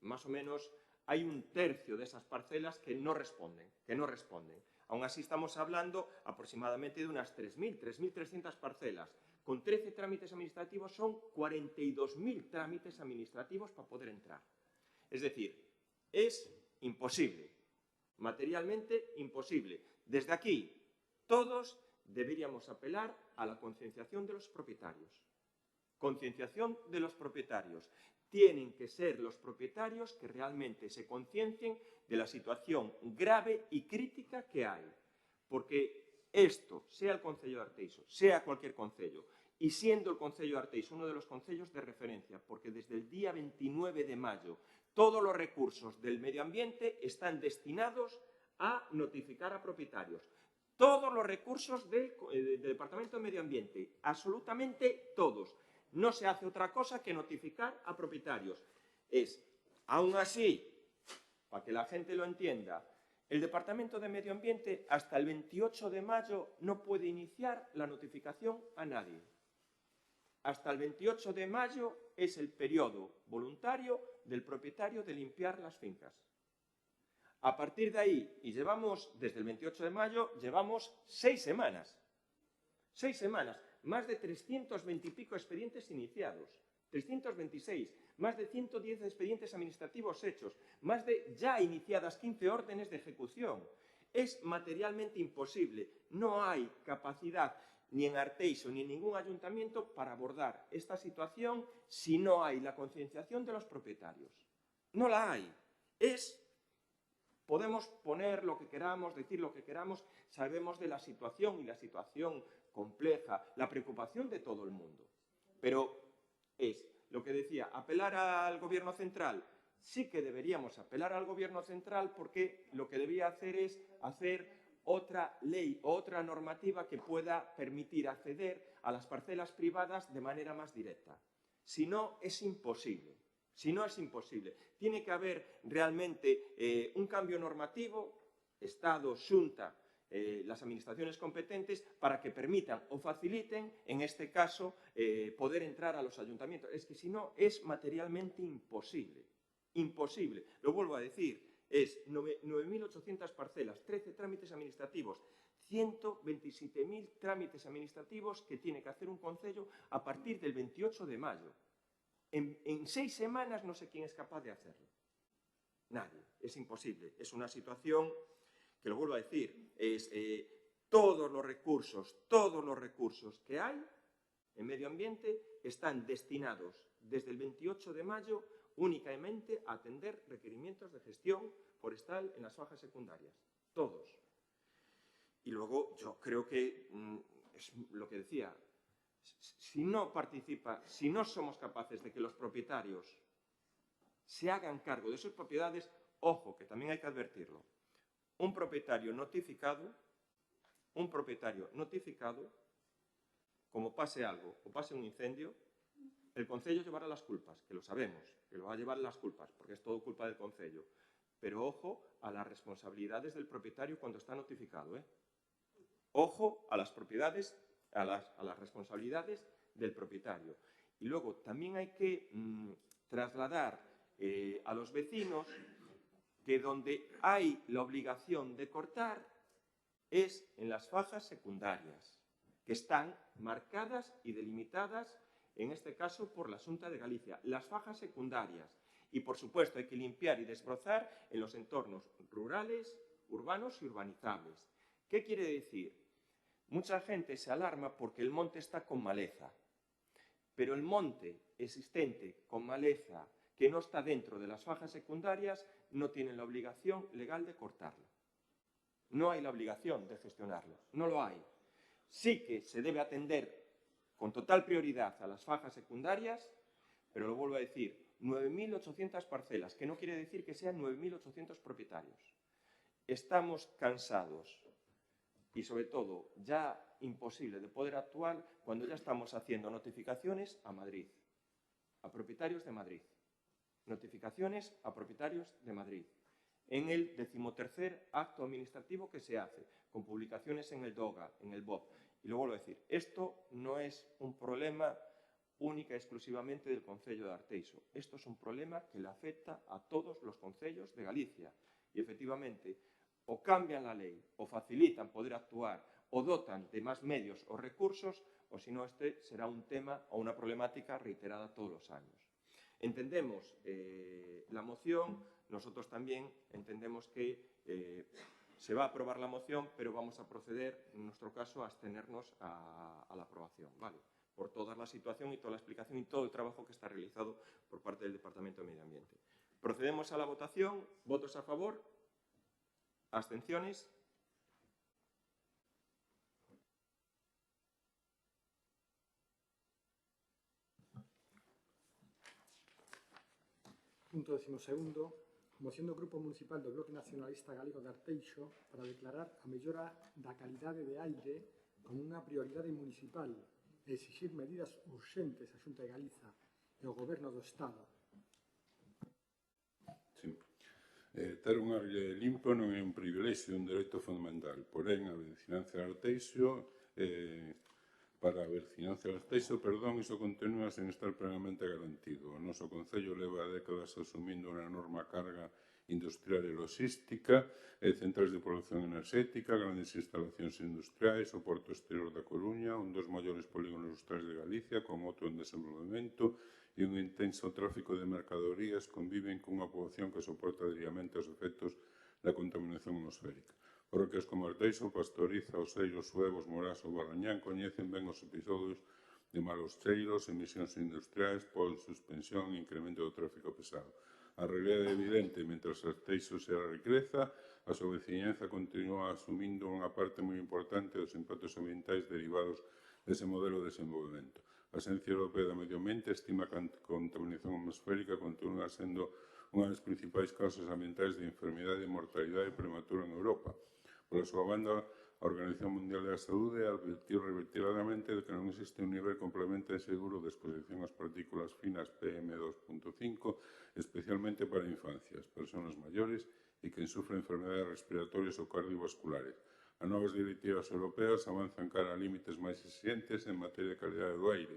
S1: más o menos hay un tercio de esas parcelas que no responden. Aún así estamos hablando aproximadamente de unas 3.300 parcelas. Con 13 trámites administrativos son 42.000 trámites administrativos para poder entrar. Es decir, es imposible, materialmente imposible. Desde aquí, todos deberíamos apelar a la concienciación de los propietarios. Concienciación de los propietarios. Tienen que ser los propietarios que realmente se conciencien de la situación grave y crítica que hay. Porque esto, sea el Concello de Arteixo, sea cualquier concello, y siendo el Concello de Arteixo uno de los concellos de referencia, porque desde el día 29 de mayo todos los recursos del medio ambiente están destinados a notificar a propietarios. Todos los recursos del Departamento de Medio Ambiente, absolutamente todos. No se hace otra cosa que notificar a propietarios. Aún así, para que la gente lo entienda, el Departamento de Medio Ambiente hasta el 28 de mayo no puede iniciar la notificación a nadie. Hasta el 28 de mayo es el periodo voluntario del propietario de limpiar las fincas. A partir de ahí, y llevamos, desde el 28 de mayo, llevamos 6 semanas. 6 semanas. Más de 320 y pico expedientes iniciados, 326, más de 110 expedientes administrativos hechos, más de ya iniciadas 15 órdenes de ejecución. Es materialmente imposible, no hay capacidad ni en Arteixo ni en ningún ayuntamiento para abordar esta situación si no hay la concienciación de los propietarios. No la hay. Es Podemos poner lo que queramos, decir lo que queramos, sabemos de la situación y la situación compleja, la preocupación de todo el mundo. Pero es lo que decía, apelar al Gobierno central. Sí que deberíamos apelar al Gobierno central porque lo que debería hacer es hacer otra ley, otra normativa que pueda permitir acceder a las parcelas privadas de manera más directa. Si no, es imposible. Si no, es imposible. Tiene que haber realmente un cambio normativo, Estado, Xunta, las administraciones competentes, para que permitan o faciliten, en este caso, poder entrar a los ayuntamientos. Es que si no, es materialmente imposible. Imposible. Lo vuelvo a decir, es 9.800 parcelas, 13 trámites administrativos, 127.000 trámites administrativos que tiene que hacer un concello a partir del 28 de mayo. En 6 semanas no sé quién es capaz de hacerlo. Nadie. Es imposible. Es una situación que, lo vuelvo a decir, es todos los recursos que hay en medio ambiente están destinados desde el 28 de mayo únicamente a atender requerimientos de gestión forestal en las fajas secundarias. Todos. Y luego yo creo que es lo que decía, si no participa, si no somos capaces de que los propietarios se hagan cargo de sus propiedades, ojo, que también hay que advertirlo, un propietario notificado, como pase algo o pase un incendio, el concello llevará las culpas, que lo sabemos, que lo va a llevar las culpas, porque es todo culpa del concello. Pero ojo a las responsabilidades del propietario cuando está notificado, ¿eh? Ojo a las propiedades, a las responsabilidades del propietario. Y luego también hay que trasladar a los vecinos que donde hay la obligación de cortar es en las fajas secundarias, que están marcadas y delimitadas, en este caso por la Xunta de Galicia, las fajas secundarias. Y, por supuesto, hay que limpiar y desbrozar en los entornos rurales, urbanos y urbanizables. ¿Qué quiere decir? Mucha gente se alarma porque el monte está con maleza, pero el monte existente con maleza que no está dentro de las fajas secundarias no tiene la obligación legal de cortarlo. No hay la obligación de gestionarlo, no lo hay. Sí que se debe atender con total prioridad a las fajas secundarias, pero lo vuelvo a decir, 9.800 parcelas, que no quiere decir que sean 9.800 propietarios. Estamos cansados y, sobre todo, ya imposible de poder actuar cuando ya estamos haciendo notificaciones a Madrid, a propietarios de Madrid. Notificaciones a propietarios de Madrid. En el 13º acto administrativo que se hace, con publicaciones en el DOGA, en el BOP. Y lo vuelvo a decir, esto no es un problema única y exclusivamente del concello de Arteixo. Esto es un problema que le afecta a todos los concellos de Galicia. Y efectivamente, o cambian la ley, o facilitan poder actuar, o dotan de más medios o recursos, o si no, este será un tema o una problemática reiterada todos los años. Entendemos la moción, nosotros también entendemos que se va a aprobar la moción, pero vamos a proceder, en nuestro caso, a abstenernos a la aprobación, ¿vale? Por toda la situación y toda la explicación y todo el trabajo que está realizado por parte del Departamento de Medio Ambiente. Procedemos a la votación. ¿Votos a favor? ¿Abstenciones?
S2: Punto 12º. Moción do Grupo Municipal do Bloque Nacionalista Galego de Arteixo para declarar a mellora da calidade de aire como unha prioridade municipal e exixir medidas urxentes á Xunta de Galiza e ao Goberno do Estado.
S7: Sí. Ter un aire limpo non é un privilexio, é un dereito fundamental. Porén, a veciñanza de Arteixo, para a veciñanza de Arteixo, iso continúa sen estar plenamente garantido. O noso concello leva décadas asumindo unha enorme carga industrial e logística, centrais de produción enerxética, grandes instalacións industriais, o Porto Exterior da Coruña, un dos maiores polígonos industriais de Galicia, con outro en desenvolvemento, e un intenso tráfico de mercadorías conviven cunha poboación que soporta diariamente os efectos da contaminación atmosférica. Parroquias como Arteixo, Pastoriza, Osellos, Suevos, Morás ou Balañán coñecen ben os episodios de malos cheiros, emisións industriais, suspensión e incremento do tráfico pesado. A realidade é evidente, mentras Arteixo se recreza, a súa veciñanza continúa asumindo unha parte moi importante dos impactos ambientais derivados dese modelo de desenvolvemento. A Axencia Europea do Medio Ambiente estima que a contaminación atmosférica continúa sendo unha das principais causas ambientais de enfermidade e mortalidade prematura en Europa. Por a súa banda, a Organización Mundial da Saúde advertiu reiteradamente de que non existe un nivel completamente seguro de exposición ás partículas finas PM2.5, especialmente para a infancia, as persoas maiores e quen sufre enfermedades respiratorias ou cardiovasculares. As novas directivas europeas avanzan cara a límites máis exigentes en materia de calidade do aire,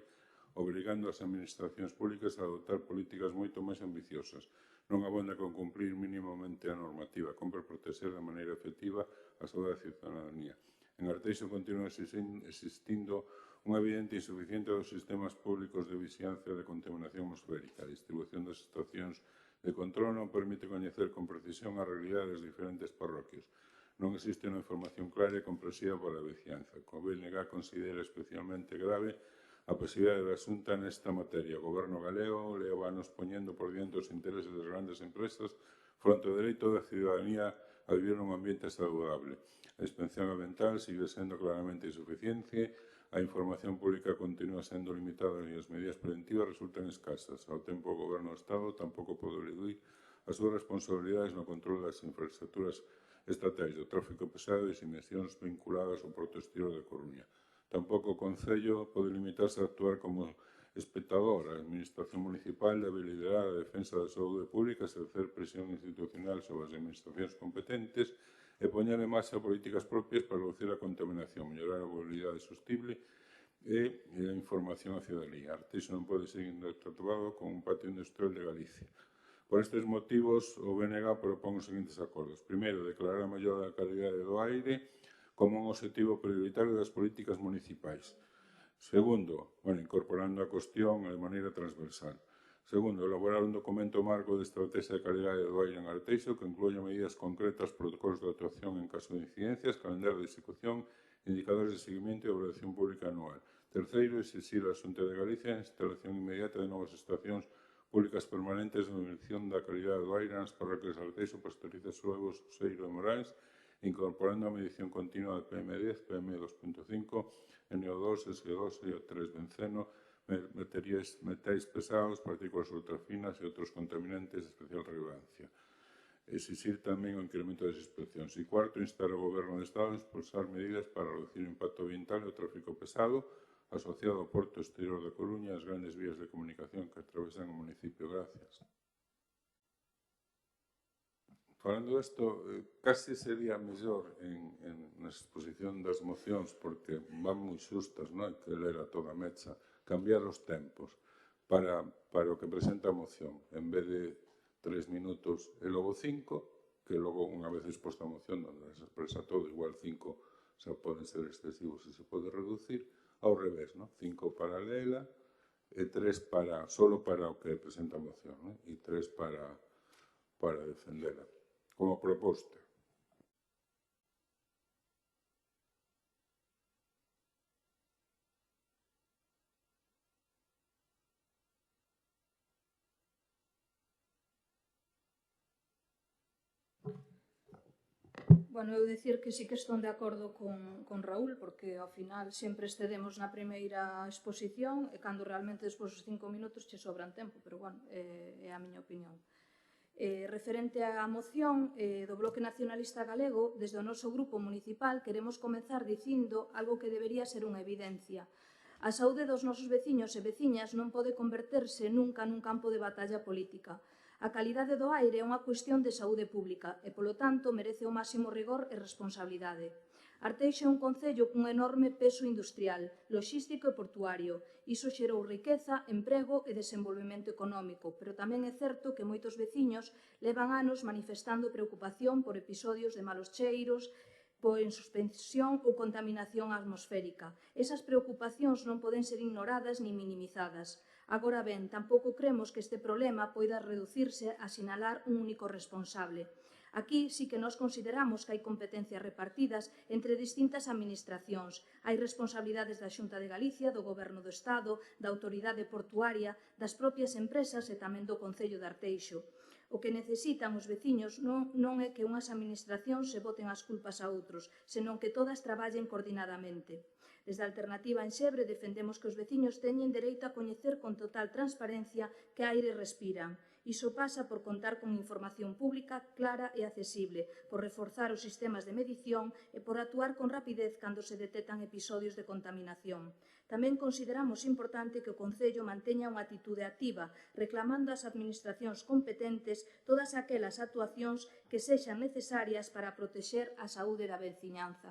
S7: obrigando as administracións públicas a adoptar políticas moito máis ambiciosas. Non abonda con cumprir mínimamente a normativa, compre proteger de maneira efectiva a saúde da ciudadanía. En Arteixo continúa existindo unha evidente insuficiencia dos sistemas públicos de vixilancia de contaminación atmosférica. A distribución das estacións de control non permite coñecer con precisión a realidade das diferentes parroquias. Non existe unha información clara e comprensiva para a vixilanza. O BNG considera especialmente grave a pasividade da Xunta nesta materia. O Goberno galego leva anos poñendo por diante os intereses das grandes empresas fronte ao dereito da ciudadanía a vivir nun ambiente saludable. A inspección ambiental sigue sendo claramente insuficiente, a información pública continúa sendo limitada e as medidas preventivas resultan escasas. Ao tempo, o Goberno do Estado tampouco pode eludir as súas responsabilidades no control das infraestructuras estatais do tráfico pesado e as invencións vinculadas ao Porto Exterior de Coruña. Tampouco o Concello pode limitarse a actuar como espectador. A Administración Municipal debe liderar a defensa da saúde pública, exercer presión institucional sobre as administracións competentes e poñer en marcha políticas propias para reducir a contaminación, mellorar a mobilidade sostible e a información á ciudadanía. Arteixo non pode ser tratado como un patio industrial de Galicia. Por estes motivos, o BNG propón os seguintes acordos. Primeiro, declarar a mellora da calidade do aire como un objetivo prioritario das políticas municipais. Segundo, incorporando a cuestión de maneira transversal. Segundo, elaborar un documento marco de estrategia de calidade do aire en Arteixo que incluya medidas concretas, protocolos de actuación en caso de incidencias, calendario de execución, indicadores de seguimiento e evaluación pública anual. Terceiro, exixir a Xunta de Galicia a instalación inmediata de novas estacións públicas permanentes de medición da calidade do aire nas parroquias de Arteixo, Pastoriza, Suevos, Oseiro e Morais, incorporando a medición continua de PM10, PM2.5, NO2, SO2 e O3 benceno, metais pesados, partículas ultrafinas e outros contaminantes de especial relevancia. Exixir tamén o incremento das inspeccións. E cuarto, instar ao Goberno do Estado a impulsar medidas para reducir o impacto ambiental do tráfico pesado asociado ao Porto Exterior de Coruña e as grandes vías de comunicación que atravesan o municipio. Gracias. Falando disto, casi sería mellor na exposición das mocións, porque van moi xustas, non? Que ler a toda a mecha, cambiar os tempos para o que presenta a moción. En vez de 3 minutos e logo 5, que logo, unha vez exposta a moción, onde se expresa todo, igual 5 xa poden ser excesivos e se pode reducir, ao revés, non? 5 para lela e 3 solo para o que presenta a moción, non? E 3 para defendela. Como proposta.
S3: Bueno, eu dicir que sí que estou de acordo con Raúl, porque ao final sempre excedemos na primeira exposición e cando realmente despois dos 5 minutos che sobran tempo, pero bueno, é a miña opinión. Referente á moción do Bloque Nacionalista Galego, desde o noso grupo municipal queremos comezar dicindo algo que debería ser unha evidencia. A saúde dos nosos veciños e veciñas non pode converterse nunca nun campo de batalla política. A calidade do aire é unha cuestión de saúde pública e, polo tanto, merece o máximo rigor e responsabilidade. Arteixo é un concello cun enorme peso industrial, loxístico e portuario. Iso xerou riqueza, emprego e desenvolvemento económico, pero tamén é certo que moitos veciños levan anos manifestando preocupación por episodios de malos cheiros, por suspensión ou contaminación atmosférica. Esas preocupacións non poden ser ignoradas nin minimizadas. Agora ben, tampouco cremos que este problema poida reducirse a sinalar un único responsable. Aquí sí que nós consideramos que hai competencias repartidas entre distintas administracións. Hai responsabilidades da Xunta de Galicia, do Goberno do Estado, da Autoridade Portuaria, das propias empresas e tamén do Concello de Arteixo. O que necesitan os veciños non é que unhas administracións se boten as culpas a outros, senón que todas traballen coordinadamente. Desde a Alternativa en Xebre defendemos que os veciños teñen dereito a coñecer con total transparencia que aire respiran. Iso pasa por contar con información pública clara e accesible, por reforzar os sistemas de medición e por actuar con rapidez cando se detectan episodios de contaminación. Tamén consideramos importante que o Concello manteña unha actitude activa, reclamando ás administracións competentes todas aquelas actuacións que sexan necesarias para protexer a saúde da veciñanza.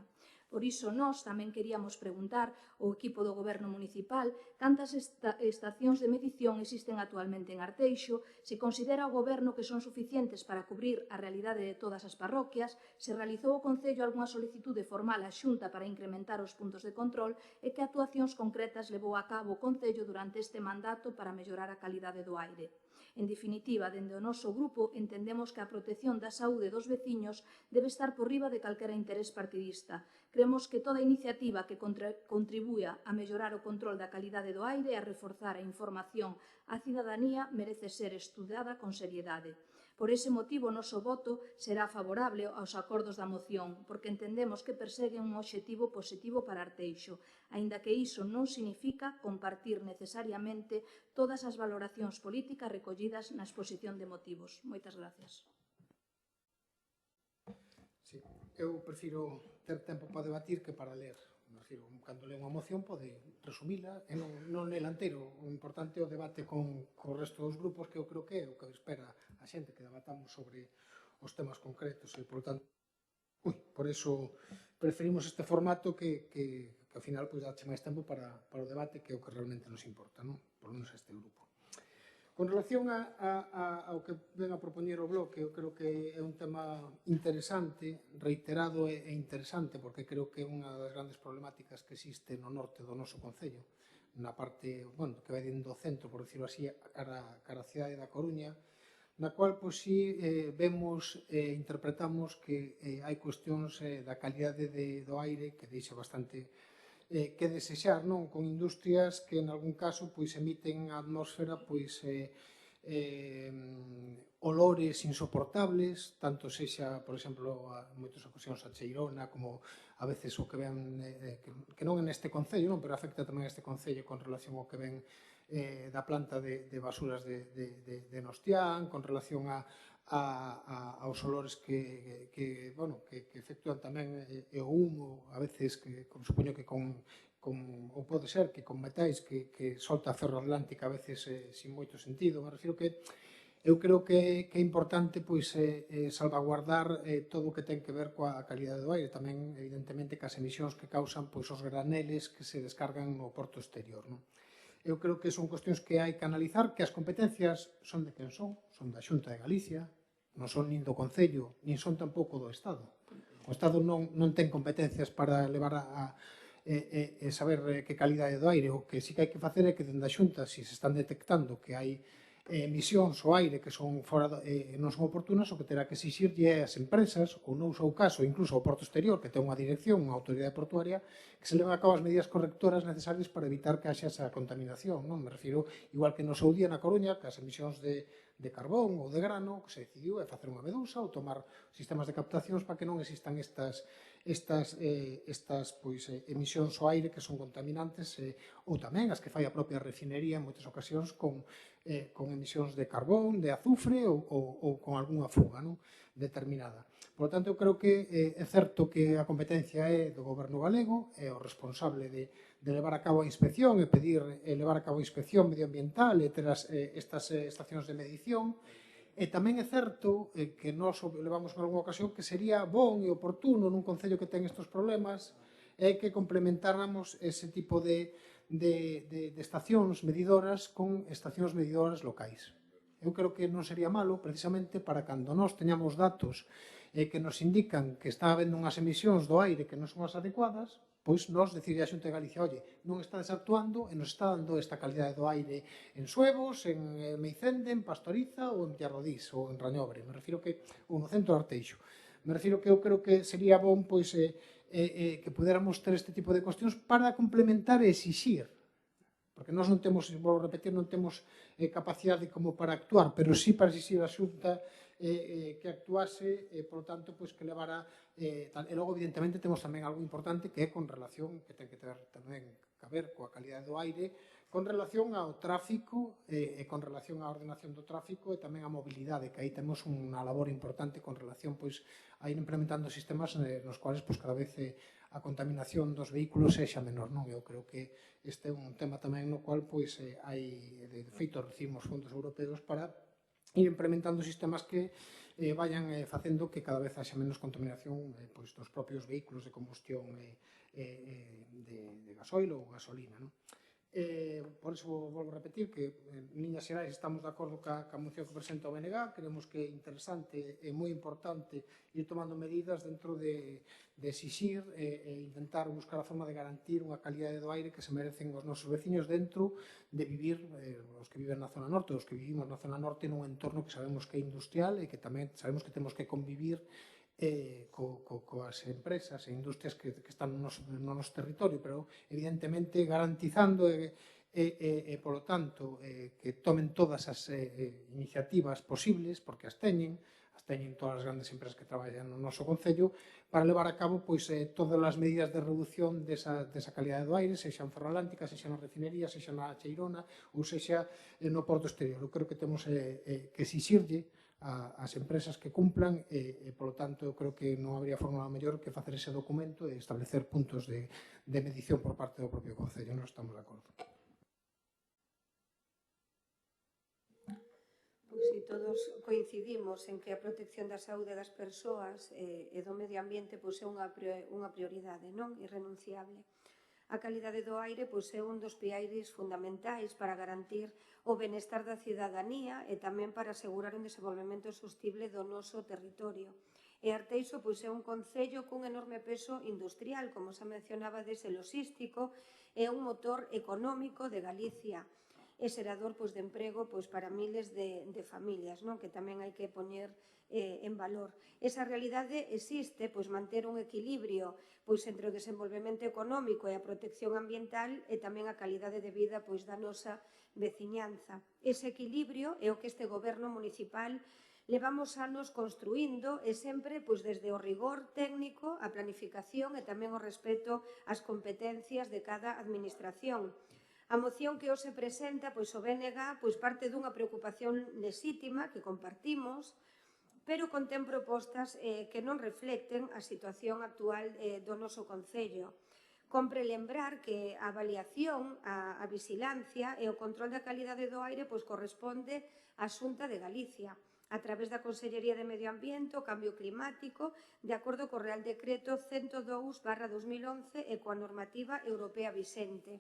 S3: Por iso, nós tamén queríamos preguntar ao equipo do Goberno Municipal cantas estacións de medición existen actualmente en Arteixo, se considera o Goberno que son suficientes para cubrir a realidade de todas as parroquias, se realizou o Concello algunha solicitude formal á Xunta para incrementar os puntos de control e que actuacións concretas levou a cabo o Concello durante este mandato para mellorar a calidade do aire. En definitiva, dende o noso grupo, entendemos que a protección da saúde dos veciños debe estar por riba de calquera interés partidista. Creemos que toda iniciativa que contribúa a mellorar o control da calidade do aire e a reforzar a información á cidadanía merece ser estudada con seriedade. Por ese motivo, o noso voto será favorable aos acordos da moción, porque entendemos que perseguen un obxectivo positivo para Arteixo, aínda que iso non significa compartir necesariamente todas as valoracións políticas recollidas na exposición de motivos. Moitas gracias.
S5: Sí, eu prefiro ter tempo para debatir que para ler. Cando lee unha moción pode resumila e non lela inteiro. O importante é o debate con o resto dos grupos, que eu creo que é o que espera a xente, que debatamos sobre os temas concretos e, por tanto, por iso preferimos este formato que ao final dache máis tempo para o debate, que é o que realmente nos importa, por lo menos a este grupo. Con relación ao que ven a propoñer o bloque, eu creo que é un tema interesante, reiterado e interesante, porque creo que é unha das grandes problemáticas que existe no norte do noso concello, na parte, que vai dentro do centro, por decirlo así, cara a cidade da Coruña, na cual, si vemos e interpretamos que hai cuestións da calidade do aire que deixa bastante que desexar, con industrias que en algún caso emiten á atmósfera olores insoportables, tanto sexa, por exemplo, en moitas ocasións a cheirona, como a veces o que ven, que non en este concello, pero afecta tamén a este concello con relación ao que ven da planta de basuras de Nostián, con relación aos olores que efectúan tamén o humo, a veces, que supoño que ou pode ser que con metais que solta a Ferro Atlántica a veces sin moito sentido. Me refiro que eu creo que é importante salvaguardar todo o que ten que ver coa calidade do aire, tamén evidentemente cas emisións que causan os graneles que se descargan no porto exterior. Eu creo que son cuestións que hai que analizar, que as competencias son de quen son da Xunta de Galicia, non son nin do Concello, nin son tampouco do Estado. O Estado non ten competencias para levar a saber que calidade do aire. O que sí que hai que facer é que dende a Xunta, se se están detectando que hai emisións ao aire que non son oportunas, o que terá que exixirlle as empresas, ou non só o caso, incluso ao porto exterior, que ten unha dirección, unha autoridade portuaria, que se leven a cabo as medidas correctoras necesarias para evitar que haxa esa contaminación. Me refiro, igual que no seu día na Coruña, que as emisións de carbón ou de grano, que se decidiu é facer unha medusa ou tomar sistemas de captacións para que non existan estas emisións ao aire que son contaminantes, ou tamén as que fai a propia refinería en moitas ocasións con emisións de carbón, de azufre ou con algunha fuga determinada. Por lo tanto, eu creo que é certo que a competencia é do Goberno galego, é o responsable de levar a cabo a inspección e levar a cabo a inspección medioambiental e ter estas estacións de medición. E tamén é certo que nós levamos en algunha ocasión que sería bon e oportuno nun concello que ten estes problemas é que complementáramos ese tipo de estacións medidoras con estacións medidoras locais. Eu creo que non sería malo, precisamente, para cando nós teñamos datos que nos indican que está habendo unhas emisións do aire que non son as adecuadas, pois nós decidir a Xunta de Galicia, non está desactuando e nos está dando esta calidade do aire en Suevos, en Meicende, en Pastoriza ou en Villarrodís ou en Rañobre. Me refiro que, ou no centro de Arteixo. Me refiro que eu creo que sería bon que puderamos ter este tipo de cuestións para complementar e exixir. porque nós non temos, vou repetir, non temos capacidade como para actuar, pero sí para exixir a Xunta que actuase, por lo tanto, que levara tal. E logo, evidentemente, temos tamén algo importante que é con relación, que ten que ter tamén que ver coa calidade do aire, con relación ao tráfico e con relación á ordenación do tráfico e tamén á mobilidade, que aí temos unha labor importante con relación a ir implementando sistemas nos cuales cada vez a contaminación dos vehículos sexa menor. Eu creo que este é un tema tamén no cual hai, de feito, recibimos fondos europeos para ir implementando sistemas que vayan facendo que cada vez haxa menos contaminación dos propios vehículos de combustión de gasoil ou gasolina. Por iso volvo a repetir que en líneas xerais estamos de acordo ca moción que presenta o BNG, creemos que é interesante e moi importante ir tomando medidas dentro de exixir e intentar buscar a forma de garantir unha calidade do aire que se merecen os nosos veciños dentro de vivir, os que viven na zona norte, os que vivimos na zona norte nun entorno que sabemos que é industrial e que tamén sabemos que temos que convivir coas empresas e industrias que están no noso territorio, pero evidentemente garantizando e polo tanto que tomen todas as iniciativas posibles, porque as teñen todas as grandes empresas que traballan no noso concello, para levar a cabo todas as medidas de reducción desa calidade do aire, sexa en Ferrolántica, sexa na refinería, sexa na Cheirona ou sexa no porto exterior. Eu creo que temos que exixirlle as empresas que cumplan e, polo tanto, eu creo que non habría forma mellor que facer ese documento e establecer puntos de medición por parte do propio Concello. Non estamos de acordo.
S11: Pois se todos coincidimos en que a protección da saúde das persoas e do medio ambiente é unha prioridade non irrenunciable. A calidade do aire é un dos piares fundamentais para garantir o benestar da cidadanía e tamén para asegurar un desenvolvemento sostible do noso territorio. E Arteixo é un concello cun enorme peso industrial, como xa mencionaba, dese logístico, é un motor económico de Galicia e xerador de emprego para miles de familias, que tamén hai que poñer en valor. Esa realidade existe, manter un equilibrio entre o desenvolvemento económico e a protección ambiental e tamén a calidade de vida da nosa veciñanza. Ese equilibrio é o que este goberno municipal levamos anos construindo e sempre desde o rigor técnico, a planificación e tamén o respeto ás competencias de cada administración. A moción que hoxe presenta o BNG parte dunha preocupación lexítima que compartimos, pero contén propostas que non reflecten a situación actual do noso concello. Compre lembrar que a avaliación, a vigilancia e o control da calidade do aire corresponde á Xunta de Galicia, a través da Consellería de Medio Ambiente e Cambio Climático, de acordo co Real Decreto 102/2011 e coa normativa europea vixente.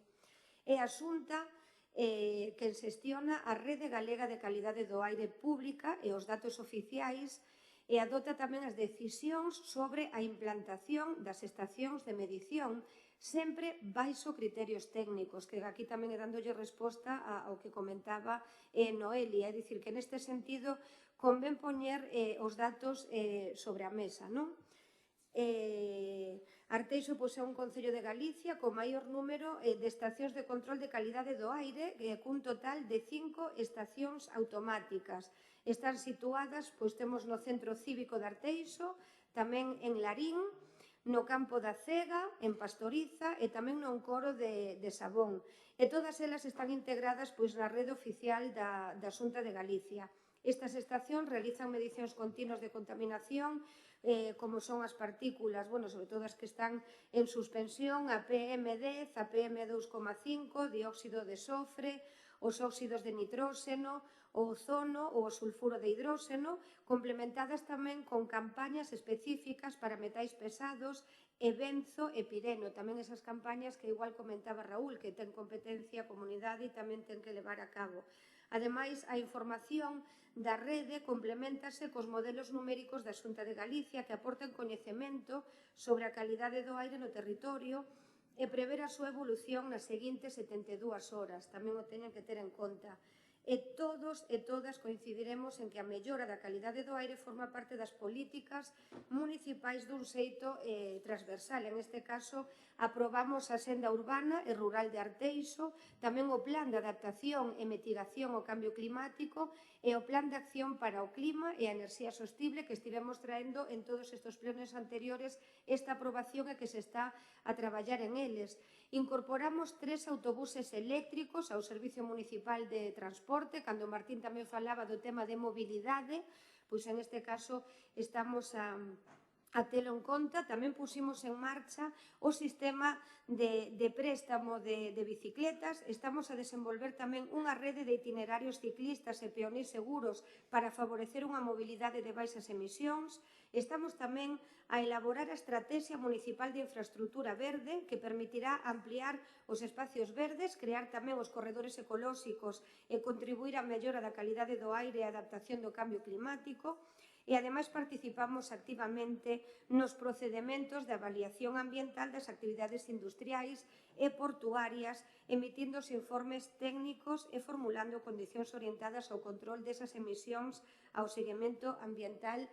S11: É a Xunta que xestiona a Rede Galega de Calidade do Aire Pública e os datos oficiais e adopta tamén as decisións sobre a implantación das estacións de medición sempre baixo criterios técnicos, que aquí tamén é dándolle resposta ao que comentaba Noelia, é dicir, que neste sentido convén poñer os datos sobre a mesa, non? Arteixo é un concello de Galicia co maior número de estacións de control de calidade do aire, cun total de 5 estacións automáticas. Están situadas, temos no Centro Cívico de Arteixo, tamén en Larín, no Campo da Cega, en Pastoriza e tamén no Encoro de Sabón. E todas elas están integradas na rede oficial da Xunta de Galicia. Estas estacións realizan medicións continuas de contaminación, como son as partículas, sobre todo as que están en suspensión, a PM10, a PM2,5, dióxido de sofre, os óxidos de nitróxeno, o ozono ou o sulfuro de hidróxeno, complementadas tamén con campañas específicas para metais pesados e benzo e pireno. Tamén esas campañas que igual comentaba Raúl, que ten competencia a comunidade e tamén ten que levar a cabo. Ademais, a información da rede complementase cos modelos numéricos da Xunta de Galicia que aportan coñecemento sobre a calidade do aire no territorio e prever a súa evolución nas seguintes 72 horas. Tamén o teñen que ter en conta. e todos e todas coincidiremos en que a mellora da calidade do aire forma parte das políticas municipais dun xeito transversal. En este caso, aprobamos a Senda Urbana e Rural de Arteixo, tamén o Plan de Adaptación e Mitigación ao Cambio Climático e o Plan de Acción para o Clima e a Enerxía Sostible que estivemos traendo en todos estes plenos anteriores esta aprobación e que se está a traballar en eles. Incorporamos 3 autobuses eléctricos ao Servicio Municipal de Transporte, cando Martín tamén falaba do tema de mobilidade, pois en este caso estamos a telo en conta. Tamén pusimos en marcha o sistema de préstamo de bicicletas. Estamos a desenvolver tamén unha rede de itinerarios ciclistas e peonís seguros para favorecer unha mobilidade de baixas emisións. Estamos tamén a elaborar a Estrategia Municipal de Infraestructura Verde, que permitirá ampliar os espacios verdes, crear tamén os corredores ecolóxicos e contribuir á mellora da calidade do aire e a adaptación do cambio climático. E, ademais, participamos activamente nos procedementos de avaliación ambiental das actividades industriais e portuarias, emitindo os informes técnicos e formulando condicións orientadas ao control desas emisións, ao seguimento ambiental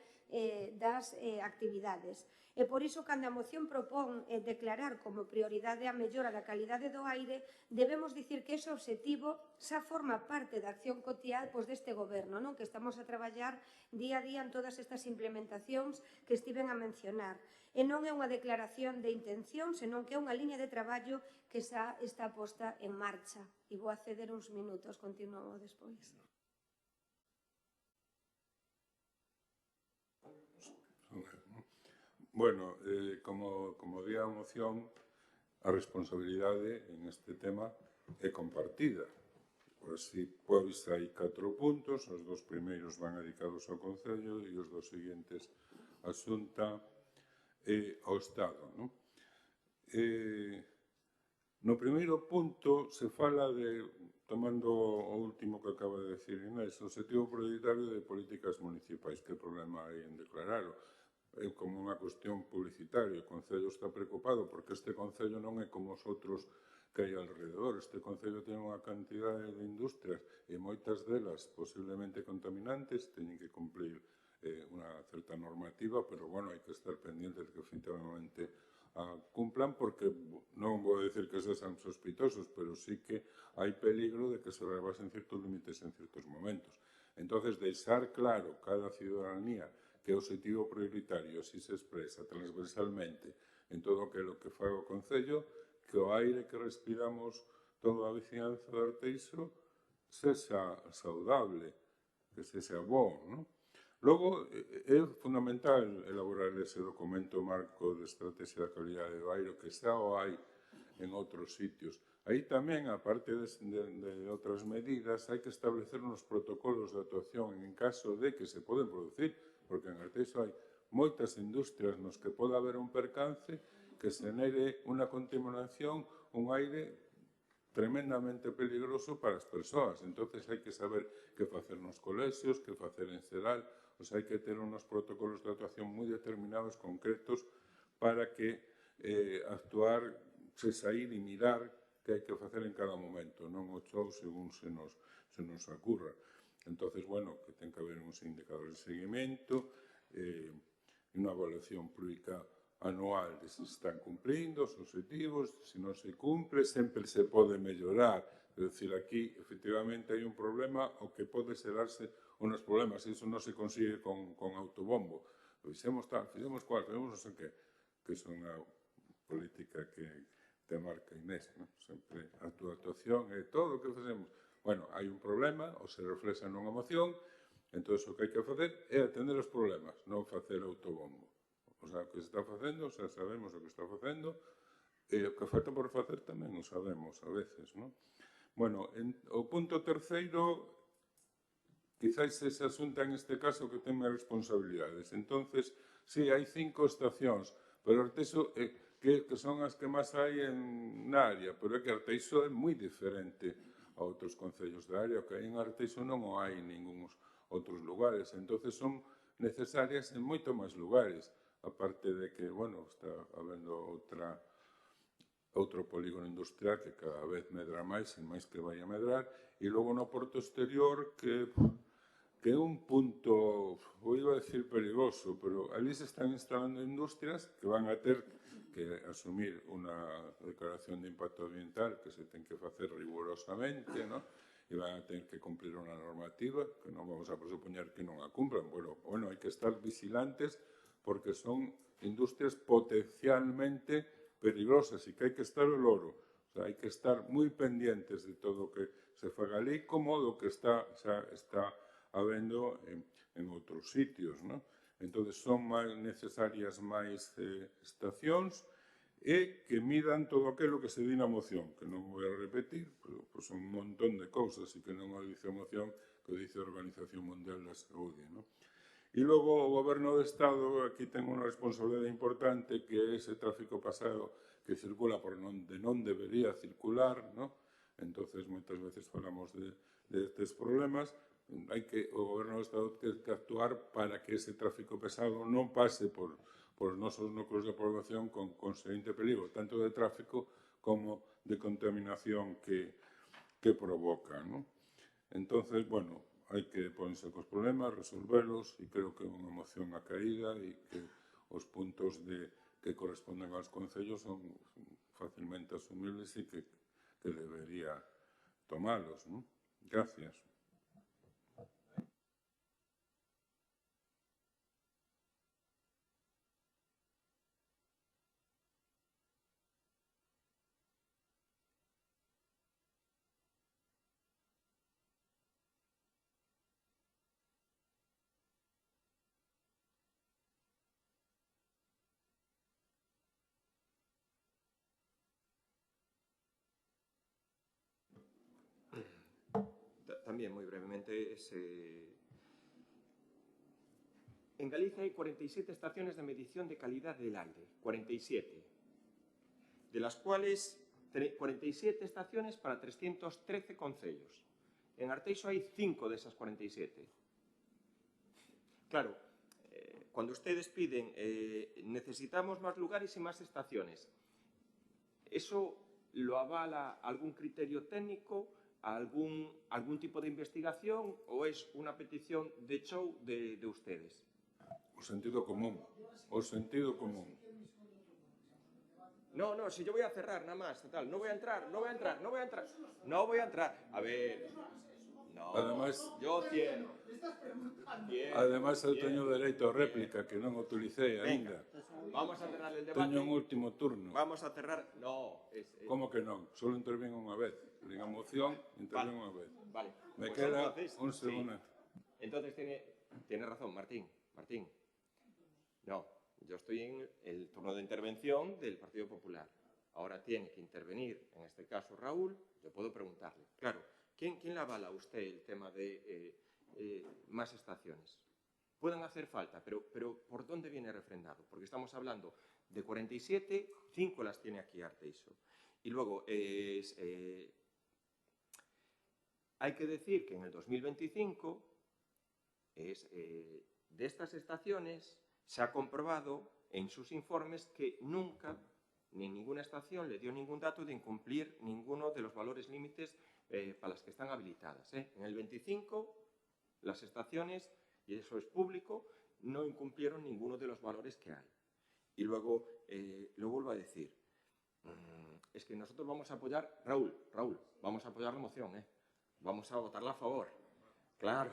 S11: das actividades. E por iso, cando a moción propón declarar como prioridade a mellora da calidade do aire, debemos dicir que ese obxectivo xa forma parte da acción cotiá deste goberno, que estamos a traballar día a día en todas estas implementacións que estiven a mencionar. E non é unha declaración de intención, senón que é unha liña de traballo que xa está posta en marcha. E vou a ceder uns minutos, continuo despois.
S7: Bueno, como di a moción, a responsabilidade en este tema é compartida. Pois hai 4 puntos, os 2 primeiros van dedicados ao Concello e os 2 seguintes á Xunta e ao Estado. No primeiro punto se fala de, tomando o último que acaba de decir Inés, o objetivo prioritario de políticas municipais. Que problema hai en declararlo? É como unha cuestión publicitaria. O Concello está preocupado porque este Concello non é como os outros que hai alrededor. Este Concello ten unha cantidade de industrias e moitas delas posiblemente contaminantes, teñen que cumplir unha certa normativa, pero, bueno, hai que estar pendientes de que efectivamente cumplan, porque non vou dicir que sexan sospitosos, pero sí que hai peligro de que se rebasen certos límites en certos momentos. Entonces, deixar claro cada ciudadanía que o objetivo prioritario si se expresa transversalmente en todo aquilo que fai o Concello, que o aire que respiramos toda a vicinanza de Arteixo sexa saudable, que sexa bo, non? Logo, é fundamental elaborar ese documento marco de estrategia da calidade do aire, que xa o hai en outros sitios. Aí tamén, aparte de outras medidas, hai que establecer uns protocolos de actuación en caso de que se poden producir, porque en Arteixo hai moitas industrias nos que pode haber un percance que se nere unha contaminación, un aire tremendamente peligroso para as persoas. Entonces hai que saber que facer nos colexios, que facer en xeral, hai que ter uns protocolos de actuación moi determinados, concretos, para que actuar, se sair e mirar que hai que facer en cada momento, non o show según se nos ocurra. Entonces, bueno, que ten que haber uns indicadores de seguimento e unha evaluación pública anual de se están cumprindo os objetivos, se non se cumple, sempre se pode mellorar. É dicir, aquí, efectivamente, hai un problema o que pode xerarse unos problemas, e iso non se consigue con autobombo. Fixemos tal, fixemos cual, fixemos non sei que é unha política que te marca Inés, sempre a túa actuación e todo o que facemos. Bueno, hai un problema, ou se reflexa nunha moción, entón o que hai que facer é atender os problemas, non facer autobombo. O sea, o que se está facendo, xa sabemos o que está facendo, e o que falta por facer tamén o sabemos a veces, non? Bueno, o punto terceiro, quizáis se asunta en este caso que ten máis responsabilidades. Entonces, sí, hai 5 estacións, pero Arteixo, que son as que máis hai na área, pero é que Arteixo é moi diferente a outros concellos da área, que aí en Arteixo non o hai en ningún outros lugares, entonces son necesarias en moito máis lugares, aparte de que, bueno, está habendo outro polígono industrial que cada vez medra máis e máis que vai a medrar, e logo no porto exterior que é un punto, vou a decir perigoso, pero ali se están instalando industrias que van a ter que asumir unha declaración de impacto ambiental que se ten que facer rigurosamente, ¿no? E van a ter que cumplir unha normativa que non vamos a presupoñer que non a cumplan. Bueno, hai que estar vigilantes porque son industrias potencialmente peligrosas e que hai que estar o loro. O sea, hai que estar moi pendientes de todo o que se faga ali como do que xa está habendo en outros sitios, ¿no? Entón, son máis necesarias máis estacións e que midan todo aquilo que se di na moción, que non vou a repetir, pero pues, un montón de cousas e que non o dice a moción, que o dice a Organización Mundial da Saúde, ¿no? E logo o Goberno do Estado aquí ten unha responsabilidade importante que é ese tráfico pasado que circula por onde non debería circular, ¿no? Entonces, moitas veces falamos destes problemas, o Goberno do Estado ten que actuar para que ese tráfico pesado non pase por os nosos núcleos de población con conseguinte perigo, tanto de tráfico como de contaminación que provoca, ¿no? Entonces, bueno, hai que ponerse cos problemas, resolvelos, e creo que é unha moción a caída e que os puntos que corresponden aos concellos son facilmente asumibles e que debería tomalos, ¿no? Gracias.
S1: También, moi brevemente, en Galicia hai 47 estaciones de medición de calidad del aire, 47, de las cuales 47 estaciones para 313 concellos. En Arteixo hai 5 desas 47. Claro, cuando ustedes piden necesitamos más lugares y más estaciones, ¿eso lo avala algún criterio técnico, algún tipo de investigación o es una petición de show de ustedes?
S7: O sentido común. O sentido común.
S1: No, si yo voy a cerrar nada más, total, no voy a entrar. A ver, no,
S7: además,
S1: yo cierro.
S7: Ademais, eu teño dereito a réplica que non utilicei aínda.
S1: Vamos a cerrar el debate.
S7: Teño un último turno.
S1: Vamos a cerrar. No.
S7: Como que non? Solo intervén unha vez. Diga moción, intervén unha vez.
S1: Vale.
S7: Me queda un segundo.
S1: Entonces tiene razón, Martín. No, yo estoy en el turno de intervención del Partido Popular. Ahora tiene que intervenir, en este caso Raúl, yo puedo preguntarle. Claro, ¿quién le avala a usted el tema de más estaciones? Pueden hacer falta, pero ¿por dónde viene refrendado? Porque estamos hablando de 47, 5 las tiene aquí Arteixo. Y luego hay que decir que en el 2025 de estas estaciones se ha comprobado en sus informes que nunca ni ninguna estación le dio ningún dato de incumplir ninguno de los valores límites para las que están habilitadas. En el 25 las estaciones, y eso es público, no incumplieron ninguno de los valores que hay. Y luego, lo vuelvo a decir, es que nosotros vamos a apoyar, Raúl, vamos a apoyar la moción, vamos a votarla a favor. Claro,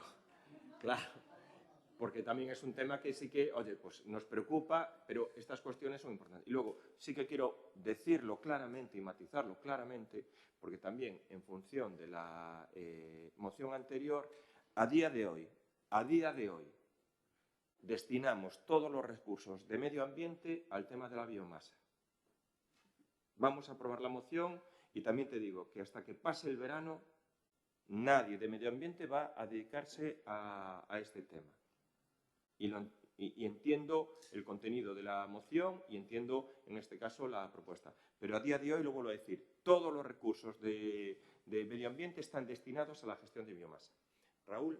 S1: porque también es un tema que sí que, oye, pues nos preocupa, pero estas cuestiones son importantes. Y luego, sí que quiero decirlo claramente y matizarlo claramente, porque también en función de la moción anterior, a día de hoy, destinamos todos los recursos de medio ambiente al tema de la biomasa. Vamos a aprobar la moción y también te digo que hasta que pase el verano, nadie de medio ambiente va a dedicarse a este tema. Y entiendo el contenido de la moción y entiendo, en este caso, la propuesta. Pero a día de hoy, lo vuelvo a decir, todos los recursos de medio ambiente están destinados a la gestión de biomasa. Raúl.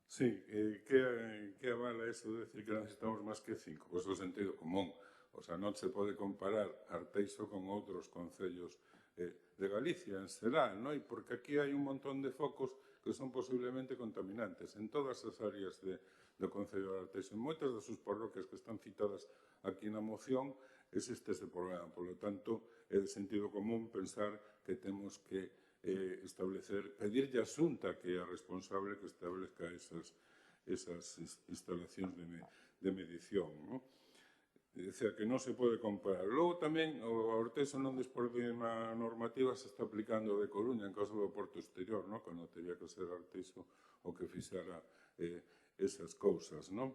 S7: Sí, ¿qué avala eso de decir que necesitamos más que 5? Pues el sentido común. O O sea, non se pode comparar Arteixo con outros concellos de Galicia, en xeral, non? Porque aquí hai un montón de focos que son posiblemente contaminantes en todas as áreas do Concello de Arteixo. En moitas das súas parroquias que están citadas aquí na moción existe ese problema. Por lo tanto, é de sentido común pensar que temos que establecer, pedirlle a Xunta que é a responsable que establezca esas instalacións de medición, non? Decía que non se pode comparar. Logo tamén o Arteixo non dispor de unha normativa se está aplicando de Coruña en caso do Porto Exterior, non? Cando teria que ser Arteixo o que fixara esas cousas, non?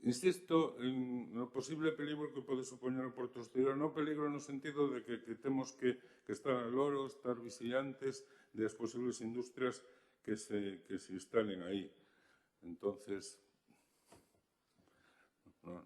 S7: Insisto no posible peligro que pode supoñer o Porto Exterior, non peligro no sentido de que temos que estar a loro, estar vigilantes das posibles industrias que se instalen aí. Entonces,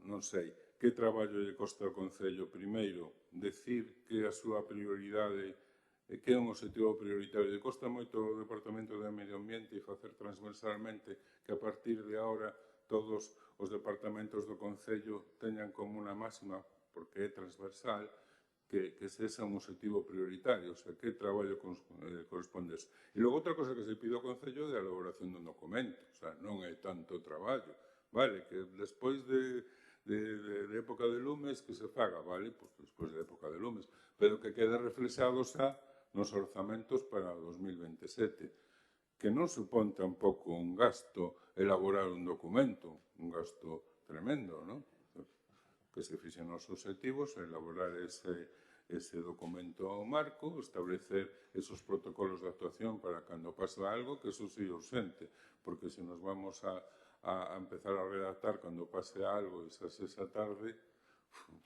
S7: non sei, que traballo lle costa ao Concello? Primeiro, decir que a súa prioridade, que é un objetivo prioritario. Lle costa moito ao Departamento de Medio Ambiente e facer transversalmente que a partir de agora todos os departamentos do Concello teñan como unha máxima, porque é transversal, que ese é un objetivo prioritario, o sea, que traballo corresponde a eso. E logo outra cosa que se pide ao Concello é a elaboración dun documento, o sea, non é tanto traballo. Vale, que despois de época de lumes que se faga, vale, pois despois de época de lumes, pero que quede reflexado xa nos orzamentos para 2027, que non supón tampouco un gasto elaborar un documento, un gasto tremendo, non? Que se fixen os obxectivos, elaborar ese documento marco, establecer esos protocolos de actuación para cando pasa algo, que eso sí urxente, porque se nos vamos a empezar a redactar cando pase algo esa tarde,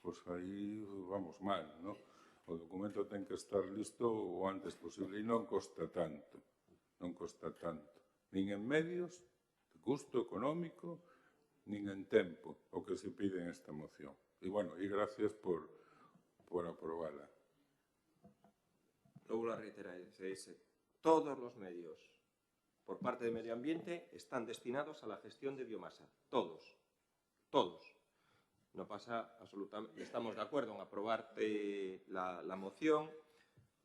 S7: pois aí vamos mal, non? O documento ten que estar listo o antes posible e non costa tanto, nin en medios, de custo económico, nin en tempo, o que se pide en esta moción. E, bueno, e gracias por aprobala.
S1: Logo la reitera todos los medios por parte de Medio Ambiente están destinados a la gestión de biomasa. Todos. No pasa absolutamente... Estamos de acuerdo en aprobar la moción.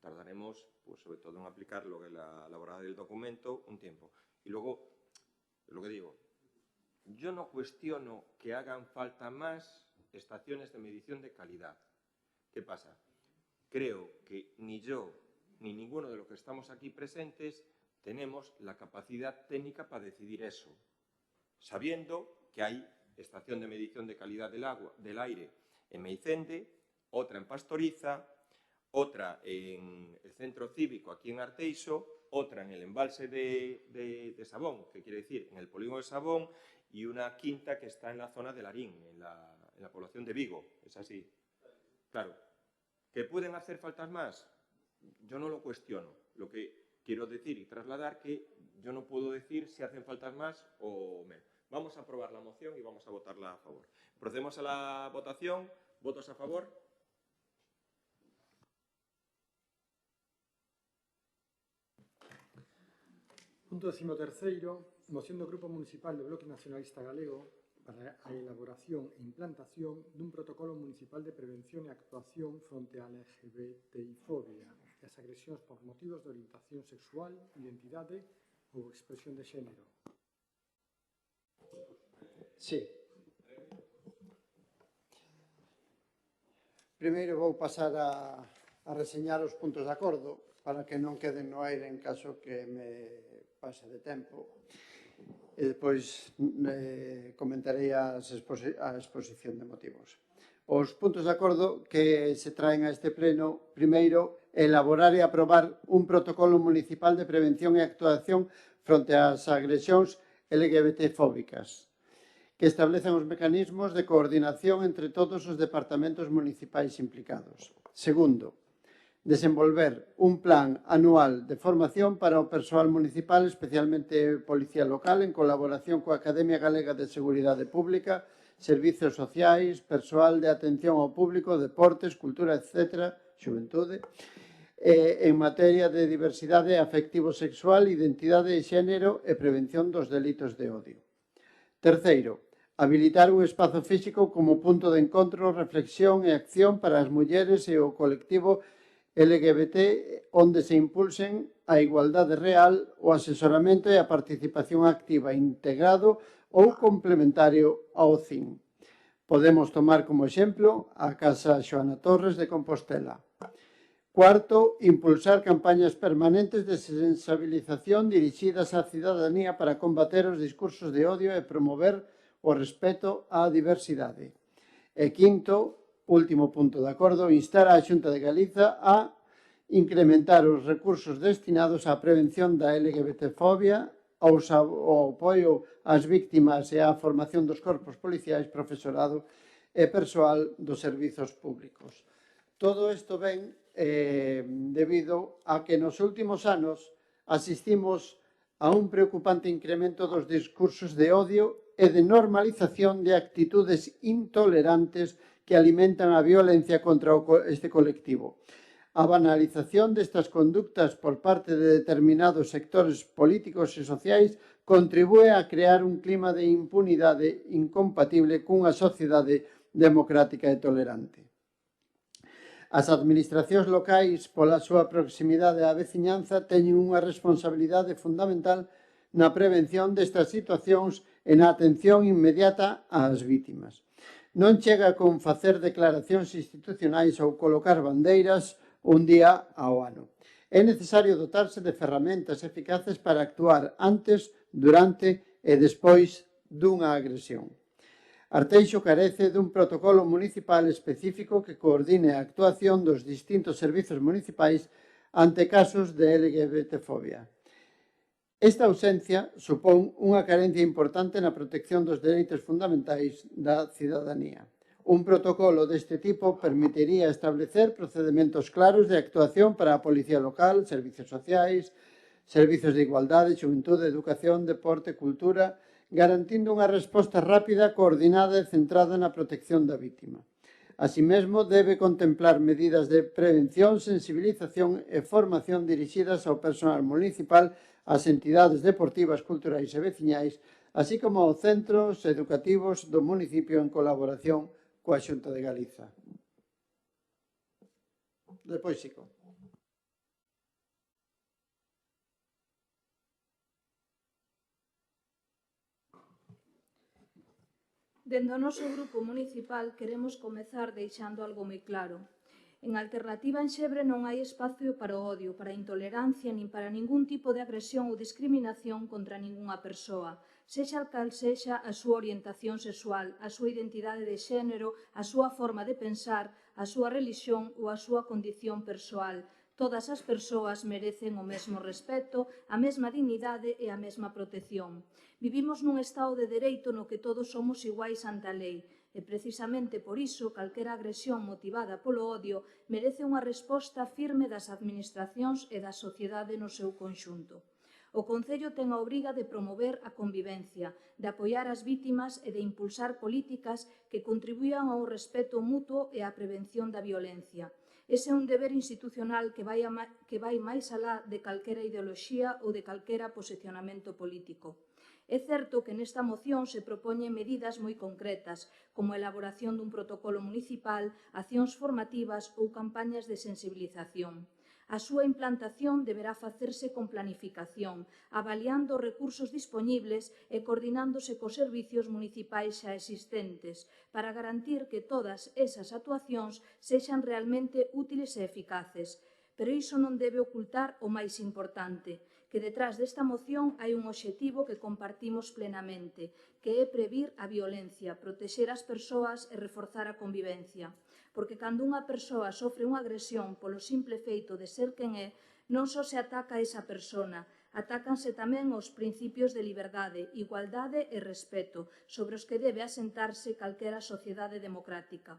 S1: Tardaremos, pues, sobre todo en aplicar lo que la elaborada del documento un tiempo. Y luego, lo que digo, yo no cuestiono que hagan falta más estaciones de medición de calidad. ¿Qué pasa? Creo que ni yo ni ninguno de los que estamos aquí presentes tenemos la capacidad técnica para decidir eso, sabiendo que hay estación de medición de calidad del aire en Meicende, otra en Pastoriza, otra en el centro cívico aquí en Arteixo, otra en el embalse de Sabón, que quiere decir en el polígono de Sabón, y una quinta que está en la zona de Larín, en la población de Vigo. Es así. Claro. ¿Que pueden hacer faltas más? Yo no lo cuestiono. Lo que quiero decir y trasladar que yo no puedo decir si hacen faltas más o menos. Vamos a aprobar la moción y vamos a votarla a favor. Procedemos a la votación. ¿Votos a favor?
S2: Punto 13º. Moción do Grupo Municipal do Bloque Nacionalista Galego para a elaboración e implantación dun protocolo municipal de prevención e actuación fronte á LGBTI-fobia e as agresións por motivos de orientación sexual, identidade ou expresión de xénero.
S4: Sí. Primeiro vou pasar a reseñar os puntos de acordo para que non queden no aire en caso que me pase de tempo. E despois comentarei a exposición de motivos. Os puntos de acordo que se traen a este pleno, primeiro, elaborar e aprobar un protocolo municipal de prevención e actuación fronte ás agresións LGBT-fóbicas, que establecen os mecanismos de coordinación entre todos os departamentos municipais implicados. Segundo, desenvolver un plan anual de formación para o persoal municipal, especialmente Policía Local, en colaboración coa Academia Galega de Seguridade Pública, Servizos Sociais, Persoal de Atención ao Público, Deportes, Cultura, etc., Xuventude, en materia de diversidade afectivo-sexual, identidade de xénero e prevención dos delitos de odio. Terceiro, habilitar un espazo físico como punto de encontro, reflexión e acción para as mulleres e o colectivo LGBT, onde se impulsen a igualdade real, o asesoramento e a participación activa integrado ou complementario ao CIN. Podemos tomar como exemplo a Casa Xoana Torres de Compostela. Cuarto, impulsar campañas permanentes de sensibilización dirixidas á cidadanía para combater os discursos de odio e promover o respeto á diversidade. E quinto, último punto de acordo, instar a Xunta de Galiza a incrementar os recursos destinados á prevención da LGBTfobia, ao apoio ás víctimas e á formación dos corpos policiais, profesorado e persoal dos servizos públicos. Todo isto ven debido a que nos últimos anos asistimos a un preocupante incremento dos discursos de odio e de normalización de actitudes intolerantes que alimentan a violencia contra este colectivo. A banalización destas conductas por parte de determinados sectores políticos e sociais contribúe a crear un clima de impunidade incompatible cunha sociedade democrática e tolerante. As administracións locais, pola súa proximidade á veciñanza, teñen unha responsabilidade fundamental na prevención destas situacións e na atención inmediata ás vítimas. Non chega con facer declaracións institucionais ou colocar bandeiras un día ao ano. É necesario dotarse de ferramentas eficaces para actuar antes, durante e despois dunha agresión. Arteixo carece dun protocolo municipal específico que coordine a actuación dos distintos servizos municipais ante casos de LGBTfobia. Esta ausencia supón unha carencia importante na protección dos dereitos fundamentais da cidadanía. Un protocolo deste tipo permitiría establecer procedementos claros de actuación para a Policía Local, servizos sociais, servizos de igualdade, xuventude, educación, deporte, cultura, garantindo unha resposta rápida, coordinada e centrada na protección da vítima. Así mesmo, debe contemplar medidas de prevención, sensibilización e formación dirixidas ao personal municipal, ás entidades deportivas, culturais e veciñais, así como aos centros educativos do municipio en colaboración coa Xunta de Galiza. Depois sigo.
S3: Dende o noso grupo municipal queremos comezar deixando algo moi claro. En Alternativa en Xebre non hai espacio para o odio, para a intolerancia, nin para ningún tipo de agresión ou discriminación contra ningunha persoa, sexa cal sexa a súa orientación sexual, a súa identidade de xénero, a súa forma de pensar, a súa relixión ou a súa condición persoal. Todas as persoas merecen o mesmo respeto, a mesma dignidade e a mesma protección. Vivimos nun estado de dereito no que todos somos iguais ante a lei, e precisamente por iso calquera agresión motivada polo odio merece unha resposta firme das administracións e da sociedade no seu conxunto. O Concello ten a obriga de promover a convivencia, de apoiar as vítimas e de impulsar políticas que contribuían ao respeto mutuo e á prevención da violencia. Ese é un deber institucional que vai máis alá de calquera ideoloxía ou de calquera posicionamento político. É certo que nesta moción se propoñen medidas moi concretas, como a elaboración dun protocolo municipal, accións formativas ou campañas de sensibilización. A súa implantación deberá facerse con planificación, avaliando os recursos dispoñibles e coordinándose cos servicios municipais xa existentes, para garantir que todas esas actuacións sexan realmente útiles e eficaces. Pero iso non debe ocultar o máis importante, que detrás desta moción hai un obxectivo que compartimos plenamente, que é previr a violencia, protexer as persoas e reforzar a convivencia. Porque cando unha persoa sofre unha agresión polo simple feito de ser quen é, non só se ataca a esa persona, atácanse tamén os principios de liberdade, igualdade e respeto, sobre os que debe asentarse calquera sociedade democrática.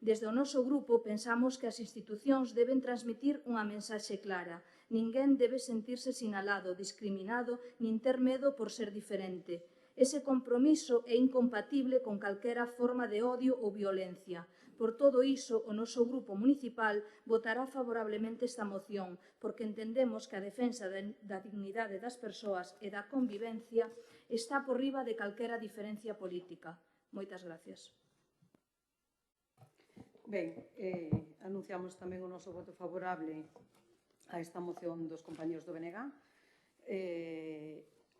S3: Desde o noso grupo pensamos que as institucións deben transmitir unha mensaxe clara. Ninguén debe sentirse sinalado, discriminado, nin ter medo por ser diferente. Ese compromiso é incompatible con calquera forma de odio ou violencia. Por todo iso, o noso grupo municipal votará favorablemente esta moción, porque entendemos que a defensa da dignidade das persoas e da convivencia está por riba de calquera diferencia política. Moitas gracias.
S12: Ben, anunciamos tamén o noso voto favorable a esta moción dos compañeros do BNG.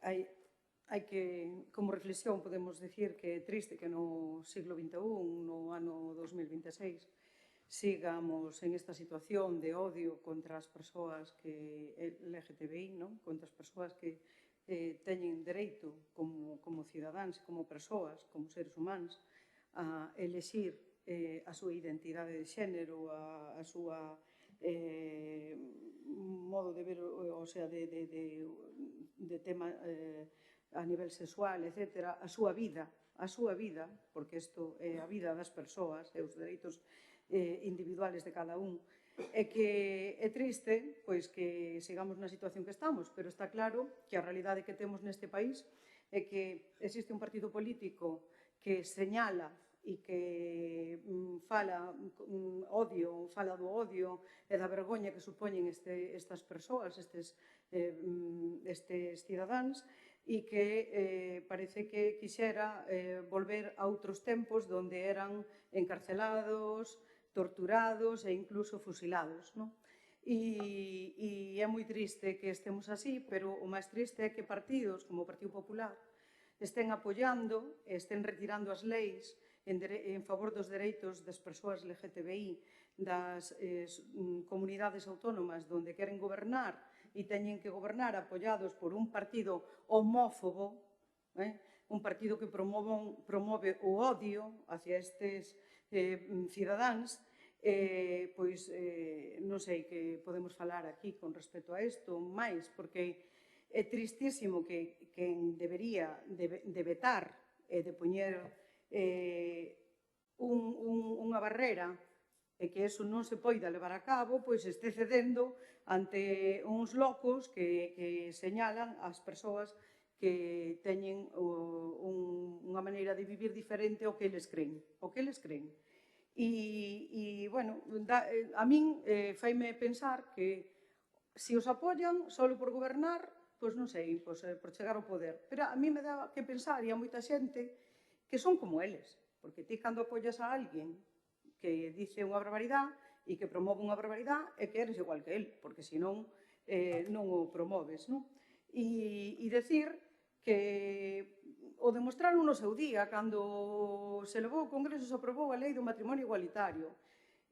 S12: Hai que, como reflexión, podemos decir que é triste que no siglo XXI, no ano 2026, sigamos en esta situación de odio contra as persoas que LGTBI, non? Contra as persoas que teñen dereito como cidadáns, como persoas, como seres humanos, a elexir a súa identidade de xénero, a súa modo de ver, o sea, de tema a nivel sexual, etc., a súa vida, porque isto é a vida das persoas e os dereitos individuales de cada un, e que é triste pois que sigamos na situación que estamos, pero está claro que a realidade que temos neste país é que existe un partido político que señala e que fala do odio e da vergoña que supoñen estas persoas, estes cidadáns, e que parece que quixera volver a outros tempos onde eran encarcelados, torturados e incluso fusilados. E é moi triste que estemos así, pero o máis triste é que partidos como o Partido Popular estén apoiando, estén retirando as leis en favor dos dereitos das persoas LGTBI, das comunidades autónomas onde queren gobernar e teñen que gobernar apoiados por un partido homófobo, un partido que promove o odio hacia estes cidadáns, pois non sei que podemos falar aquí con respecto a isto máis, porque é tristísimo que quen debería de vetar e de poñer unha barrera e que eso non se poida levar a cabo, pois este cedendo ante uns locos que señalan as persoas que teñen unha maneira de vivir diferente ao que eles creen. E, bueno, a min faime pensar que se os apoian só por gobernar, pois non sei, por chegar ao poder. Pero a mí me dá que pensar, e a moita xente, que son como eles. Porque ti, cando apoias a alguén que dice unha barbaridade e que promove unha barbaridade, é que eres igual que el, porque senón non o promoves. E dicir que o demostraron no seu día, cando se levou ao Congreso e se aprobou a lei do matrimonio igualitario.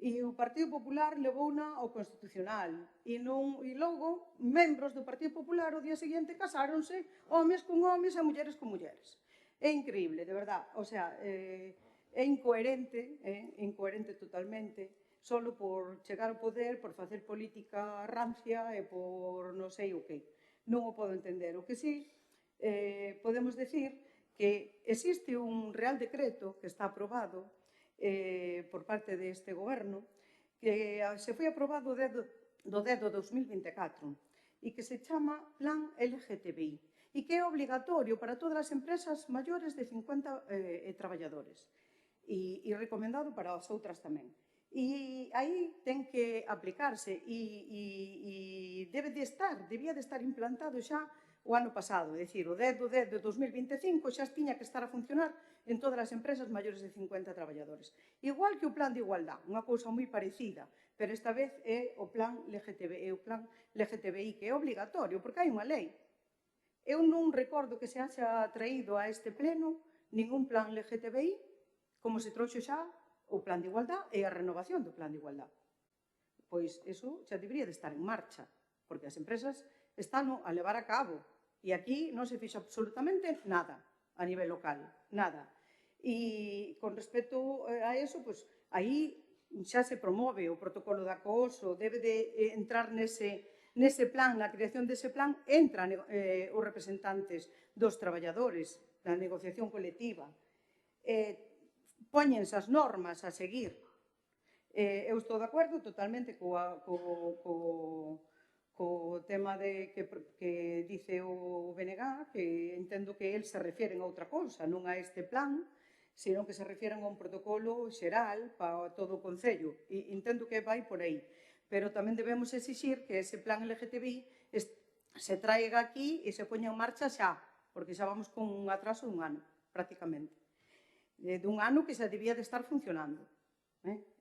S12: E o Partido Popular levouna ao Constitucional. E logo, membros do Partido Popular o día seguinte casáronse, homes con homes e mulleres con mulleres. É increíble, de verdad. O sea, é incoherente totalmente, solo por chegar ao poder, por facer política rancia e por non sei o que. Non o podo entender. O que sí, podemos decir que existe un Real Decreto que está aprobado por parte deste goberno, que se foi aprobado do 10 de 2024 e que se chama Plan LGTBI e que é obligatorio para todas as empresas maiores de 50 traballadores e recomendado para as outras tamén. E aí ten que aplicarse e debía de estar implantado xa o ano pasado, é dicir, o 10 de 2025 xa tiña que estar a funcionar en todas as empresas maiores de 50 traballadores. Igual que o plan de igualdad, unha cousa moi parecida, pero esta vez é o plan LGTBI, que é obligatorio, porque hai unha lei. Eu non recordo que se haxa traído a este pleno ningún plan LGTBI, como se trouxo xa o plan de igualdad e a renovación do plan de igualdad. Pois iso xa debería de estar en marcha, porque as empresas están a levar a cabo. E aquí non se fixo absolutamente nada a nivel local, nada. E con respecto a eso, pois aí xa se promove o protocolo de acoso, debe de entrar nese plan, na creación dese plan, entran os representantes dos traballadores da negociación colectiva, póñense as normas a seguir. Eu estou de acordo totalmente co tema que dice o BNG, que entendo que eles se refieren a outra cousa, non a este plan, senón que se refieren a un protocolo xeral para todo o Concello. E entendo que vai por aí. Pero tamén debemos exixir que ese plan LGTBI se traiga aquí e se poña en marcha xa, porque xa vamos con un atraso dun ano, prácticamente. dun ano que xa debía de estar funcionando,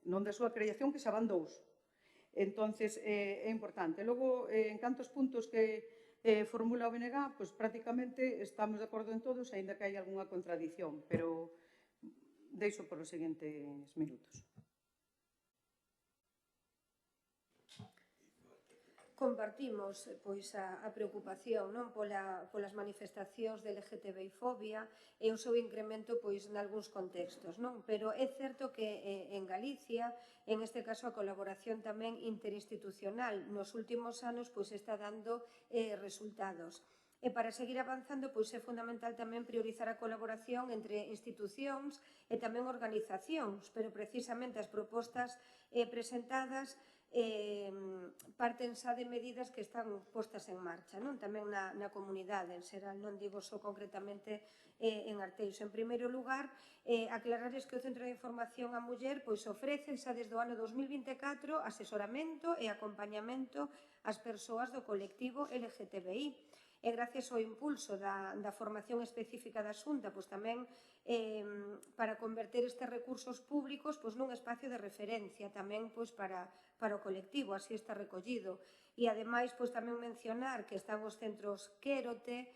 S12: non da súa creación que xa van 2. Entonces, é importante. Logo, en cantos puntos que formula o BNG, pois prácticamente estamos de acordo en todos, aínda que hai algunha contradición, pero deixo por os seguintes minutos.
S11: Compartimos pois a preocupación non polas manifestacións de LGTBI-fobia e o seu incremento pois nalgúns contextos, non? Pero é certo que en Galicia, en este caso a colaboración tamén interinstitucional nos últimos anos pois está dando resultados. E para seguir avanzando pois é fundamental tamén priorizar a colaboración entre institucións e tamén organizacións, pero precisamente as propostas presentadas parten xa de medidas que están postas en marcha, non? Tamén na comunidade en xeral, non digo só concretamente en Arteixo. En primeiro lugar, aclararles que o Centro de Información á Muller pois ofrece xa desde o ano 2024 asesoramento e acompañamento ás persoas do colectivo LGTBI. E gracias ao impulso da formación específica da Xunta, pois tamén para converter estes recursos públicos pois nun espacio de referencia tamén pois para o colectivo, así está recollido. E ademais pois tamén mencionar que están os centros Quérote,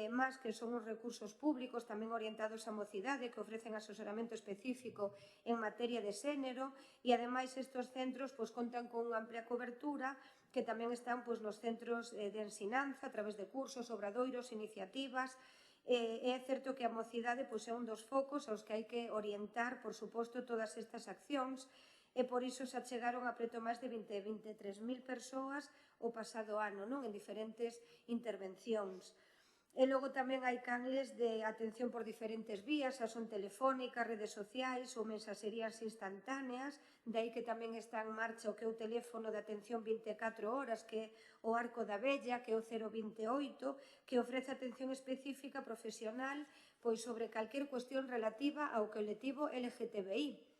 S11: máis que son os recursos públicos tamén orientados á mocidade que ofrecen asesoramento específico en materia de xénero e ademais estes centros pois contan con unha amplia cobertura que tamén están pois nos centros de ensinanza a través de cursos, obradoiros, iniciativas. É certo que a mocidade pois é un dos focos aos que hai que orientar, por suposto, todas estas accións e por iso se achegaron a preto máis de 23.000 persoas o pasado ano, non? En diferentes intervencións. E logo tamén hai canles de atención por diferentes vías, xa son telefónicas, redes sociais ou mensaxerías instantáneas, de aí que tamén está en marcha o que é o teléfono de atención 24 horas, que é o Arco da Vella, que é o 028, que ofrece atención específica profesional pois sobre calquer cuestión relativa ao colectivo LGTBI.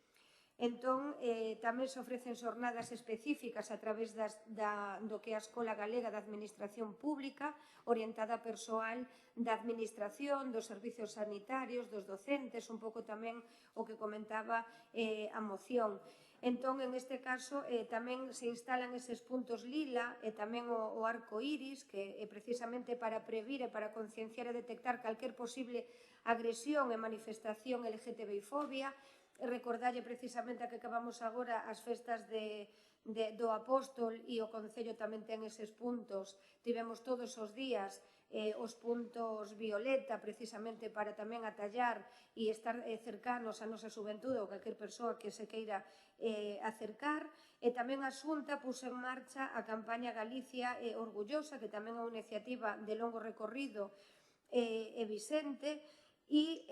S11: Entón, tamén se ofrecen xornadas específicas a través do que é a Escola Galega de Administración Pública, orientada a persoal da Administración, dos servicios sanitarios, dos docentes, un pouco tamén o que comentaba a moción. Entón, en este caso, tamén se instalan eses puntos lila e tamén o arco iris, que é precisamente para previr e para concienciar e detectar calquer posible agresión e manifestación LGTBI-fobia. Recordalle precisamente a que acabamos agora as festas do Apóstol e o Concello tamén ten eses puntos. Tivemos todos os días os puntos violeta precisamente para tamén atallar e estar cercanos a nosa xuventude ou calquer persoa que se queira acercar. E tamén a Xunta puso en marcha a campaña Galicia Orgullosa, que tamén é unha iniciativa de longo recorrido e vixente, e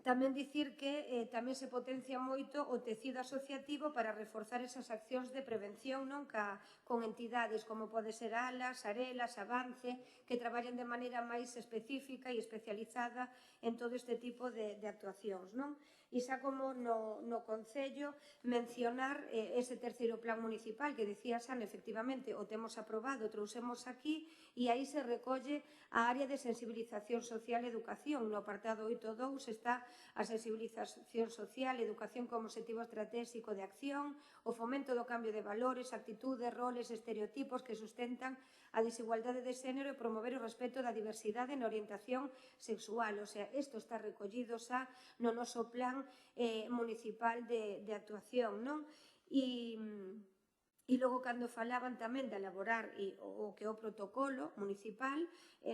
S11: tamén dicir que tamén se potencia moito o tecido asociativo para reforzar esas accións de prevención con entidades como pode ser ALAS, Arelas, Avance, que traballan de maneira máis específica e especializada en todo este tipo de actuacións. E xa como no Concello mencionar ese terceiro plan municipal que dicía San, efectivamente, o temos aprobado, trouxemos aquí e aí se recolle a área de sensibilización social e educación. No apartado 8.2 está a sensibilización social e educación como objetivo estratégico de acción, o fomento do cambio de valores, actitudes, roles, estereotipos que sustentan a desigualdade de xénero e promover o respeto da diversidade na orientación sexual. O sea, isto está recollido xa no noso plan municipal de actuación, non? E logo, cando falaban tamén de elaborar o que é o protocolo municipal,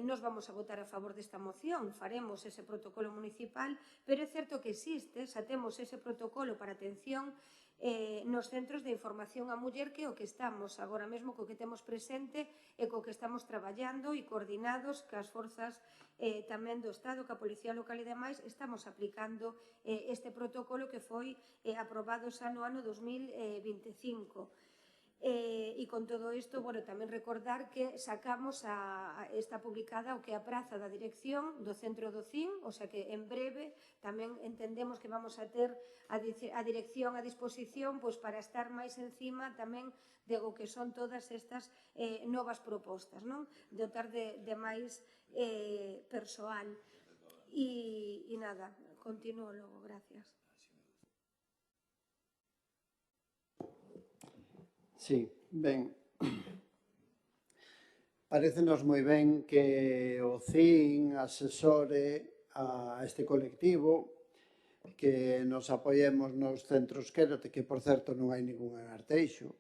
S11: nos vamos a votar a favor desta moción, faremos ese protocolo municipal, pero é certo que existe, xa temos ese protocolo para atención nos centros de información á muller, que é o que estamos agora mesmo, co que temos presente e co que estamos traballando e coordinados cas forzas tamén do Estado, ca Policía Local e demais, estamos aplicando este protocolo que foi aprobado xa no ano 2025. E con todo isto, tamén recordar que sacamos está publicada o que é a praza da dirección do centro do CIN, o sea que en breve tamén entendemos que vamos a ter a dirección a disposición para estar máis encima tamén de o que son todas estas novas propostas, dotar de máis persoal. E nada, continúo logo, gracias.
S4: Sí, ben. Parécenos moi ben que o CIN asesore a este colectivo, que nos apoiemos nos centros Quérote, que, por certo, non hai ningún en Arteixo.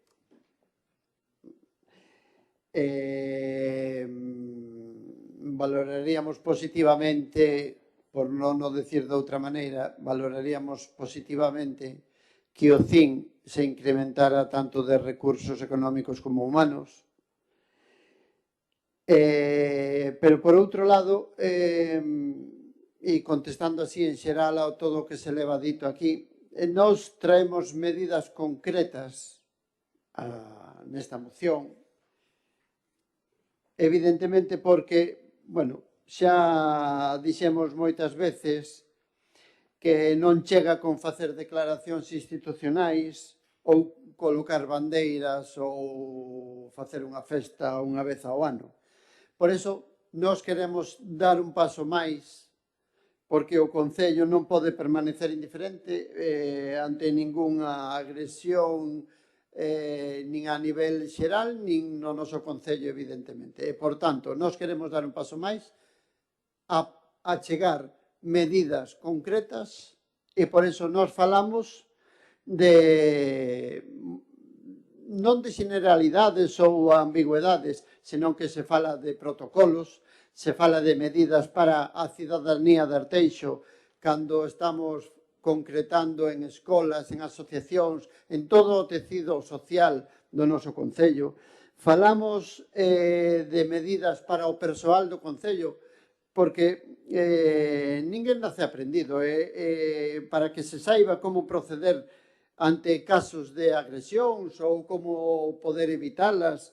S4: Valoraríamos positivamente, por non o decir de outra maneira, valoraríamos positivamente que o CIN se incrementara tanto de recursos económicos como humanos. Pero, por outro lado, e contestando así en xeral a todo o que se leva dito aquí, nós traemos medidas concretas nesta moción, evidentemente porque, bueno, xa dixemos moitas veces que non chega con facer declaracións institucionais ou colocar bandeiras ou facer unha festa unha vez ao ano. Por iso, nós queremos dar un paso máis, porque o Concello non pode permanecer indiferente ante ningunha agresión, nin a nivel xeral, nin no noso Concello, evidentemente. E, por tanto, nós queremos dar un paso máis a chegar medidas concretas e, por iso, nós falamos de non de generalidades ou ambigüedades, senón que se fala de protocolos, se fala de medidas para a cidadanía de Arteixo cando estamos concretando en escolas, en asociacións, en todo o tecido social do noso Concello. Falamos de medidas para o persoal do Concello, porque ninguén nace aprendido. Para que se saiba como proceder ante casos de agresións ou como poder evitalas,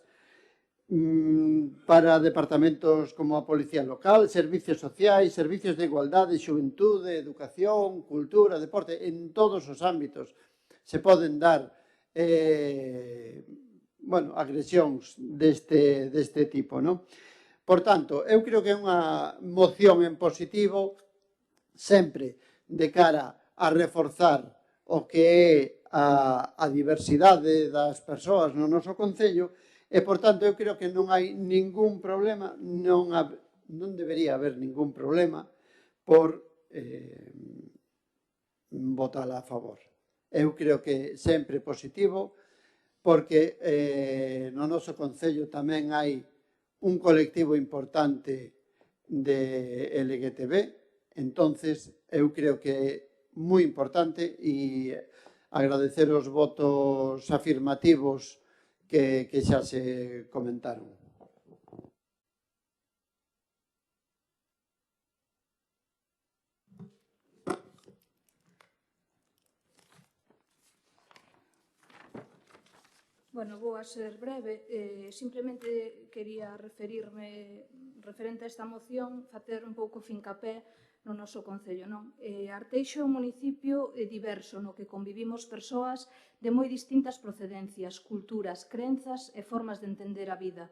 S4: para departamentos como a Policía Local, servicios sociais, servicios de igualdade, xuventude, educación, cultura, deporte, en todos os ámbitos se poden dar agresións deste tipo, non? Por tanto, eu creo que é unha moción en positivo sempre de cara a reforzar o que é a diversidade das persoas no noso Concello e, por tanto, eu creo que non hai ningún problema, non debería haber ningún problema por votala a favor. Eu creo que sempre positivo porque no noso Concello tamén hai un colectivo importante de LGTB, entonces eu creo que é moi importante e agradecer os votos afirmativos que xa se comentaron.
S3: Bueno, vou a ser breve. Simplemente quería referirme referente a esta moción, facer un pouco fincapé no noso Concello, non? Arteixo é un municipio diverso no que convivimos persoas de moi distintas procedencias, culturas, crenzas e formas de entender a vida.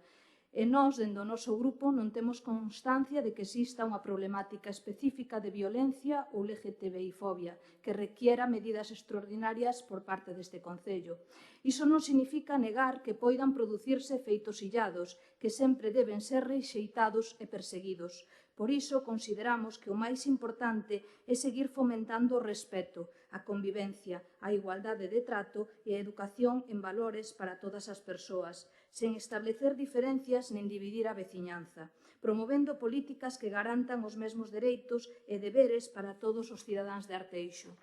S3: E nós, dende o noso grupo, non temos constancia de que exista unha problemática específica de violencia ou LGTBI-fobia que requiera medidas extraordinarias por parte deste Concello. Iso non significa negar que poidan producirse feitos illados que sempre deben ser rexeitados e perseguidos. Por iso, consideramos que o máis importante é seguir fomentando o respeto, a convivencia, a igualdade de trato e a educación en valores para todas as persoas, sen establecer diferencias nin dividir a veciñanza, promovendo políticas que garantan os mesmos dereitos e deberes para todos os cidadáns de Arteixo.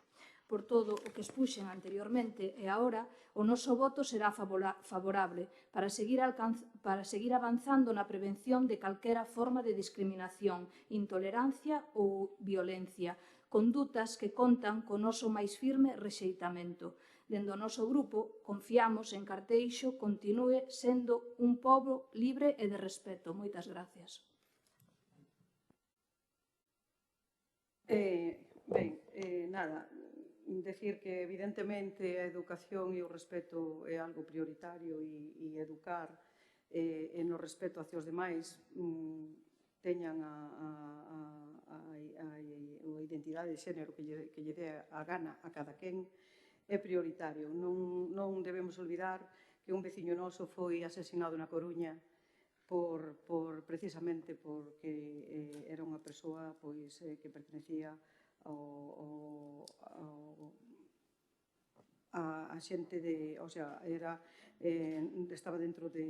S3: Por todo o que expuxen anteriormente e agora, o noso voto será favorable para seguir avanzando na prevención de calquera forma de discriminación, intolerancia ou violencia, condutas que contan co noso máis firme rexeitamento. Dende o noso grupo, confiamos en que Arteixo continúe sendo un pobo libre e de respeto. Moitas gracias.
S12: Nada, decir que evidentemente a educación e o respeto é algo prioritario e educar e no respeto hacia os demais teñan a identidade de xénero que lle dé a gana a cada quen é prioritario. Non debemos olvidar que un veciño noso foi asesinado na Coruña precisamente porque era unha persoa que pertenecía a xente o sea, estaba dentro de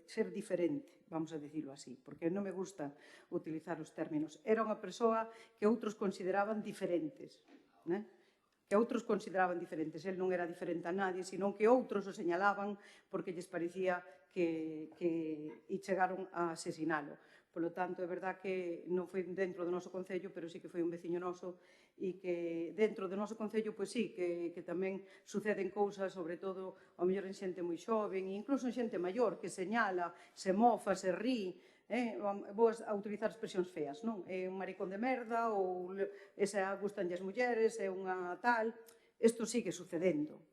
S12: ser diferente, vamos a decirlo así, porque non me gusta utilizar os términos. Era unha persoa que outros consideraban diferentes, que outros consideraban diferentes. El non era diferente a nadie, senón que outros o señalaban porque lles parecía que chegaron a asesinalo. Por lo tanto, é verdad que non foi dentro do noso concello, pero sí que foi un veciño noso e que dentro do noso concello, pois sí, que tamén suceden cousas, sobre todo, ao mellor en xente moi xoven, e incluso en xente maior, que señala, se mofa, se rí, vou a utilizar expresións feas, non? É un maricón de merda, ou esa gustan as mulleres, é unha tal. Isto sigue sucedendo,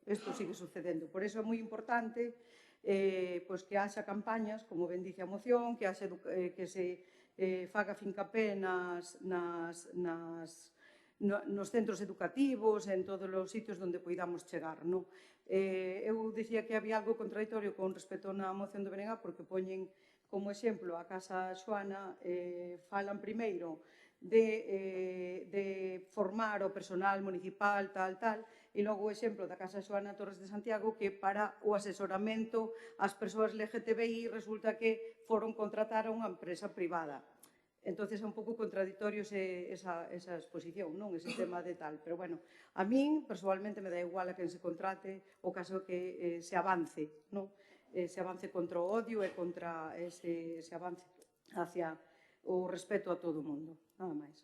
S12: Por iso é moi importante que haxa campañas, como ben dice a moción, que se faga fincapé nos centros educativos, en todos os sitios onde poidamos chegar. Eu dicía que había algo contradictorio con respecto na moción do BNG, porque poñen como exemplo a Casa Xoana, falan primeiro de formar o personal municipal, tal, e logo o exemplo da Casa Xoana Torres de Santiago, que para o asesoramento ás persoas LGTBI resulta que foron contratar a unha empresa privada. Entón, é un pouco contradictorio esa exposición, non? Ese tema de tal. Pero, bueno, a min, persoalmente, me dá igual a quen se contrate, o caso que se avance, non? Se avance contra o odio e contra se avance hacia o respeto a todo o mundo. Nada máis.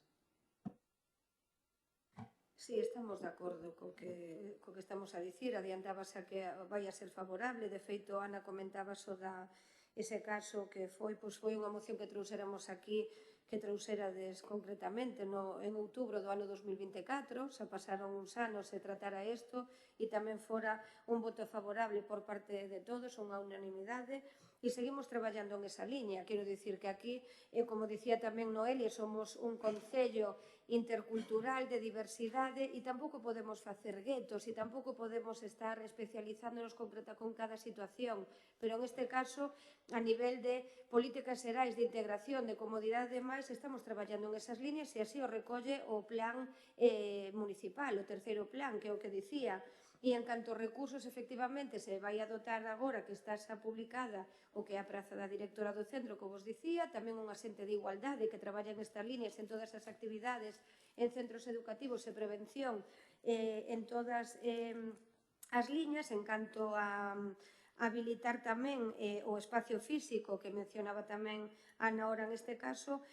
S11: Sí, estamos de acordo co que estamos a dicir. Adiantábase a que vai a ser favorable. De feito, Ana comentaba ese caso que foi unha moción que trouxéramos aquí, que trouxerades concretamente en outubro do ano 2024, xa pasaron uns anos e tratara isto, e tamén fora un voto favorable por parte de todos, unha unanimidade, e seguimos traballando en esa liña. Quero dicir que aquí, como dicía tamén Noelia, somos un concello intercultural de diversidade e tampouco podemos facer guetos e tampouco podemos estar especializándonos con cada situación, pero en este caso, a nivel de políticas xerais de integración, de comodidade e demais, estamos traballando en esas líneas e así o recolle o plan municipal, o terceiro plan, que é o que dicía. E en canto aos recursos, efectivamente, se vai a dotar agora que está xa publicada o que é a praza da directora do centro, como vos dicía, tamén unha xente de igualdade que traballa en estas líneas en todas as actividades en centros educativos e prevención en todas as liñas. En canto a habilitar tamén o espacio físico que mencionaba tamén Ana ahora neste caso,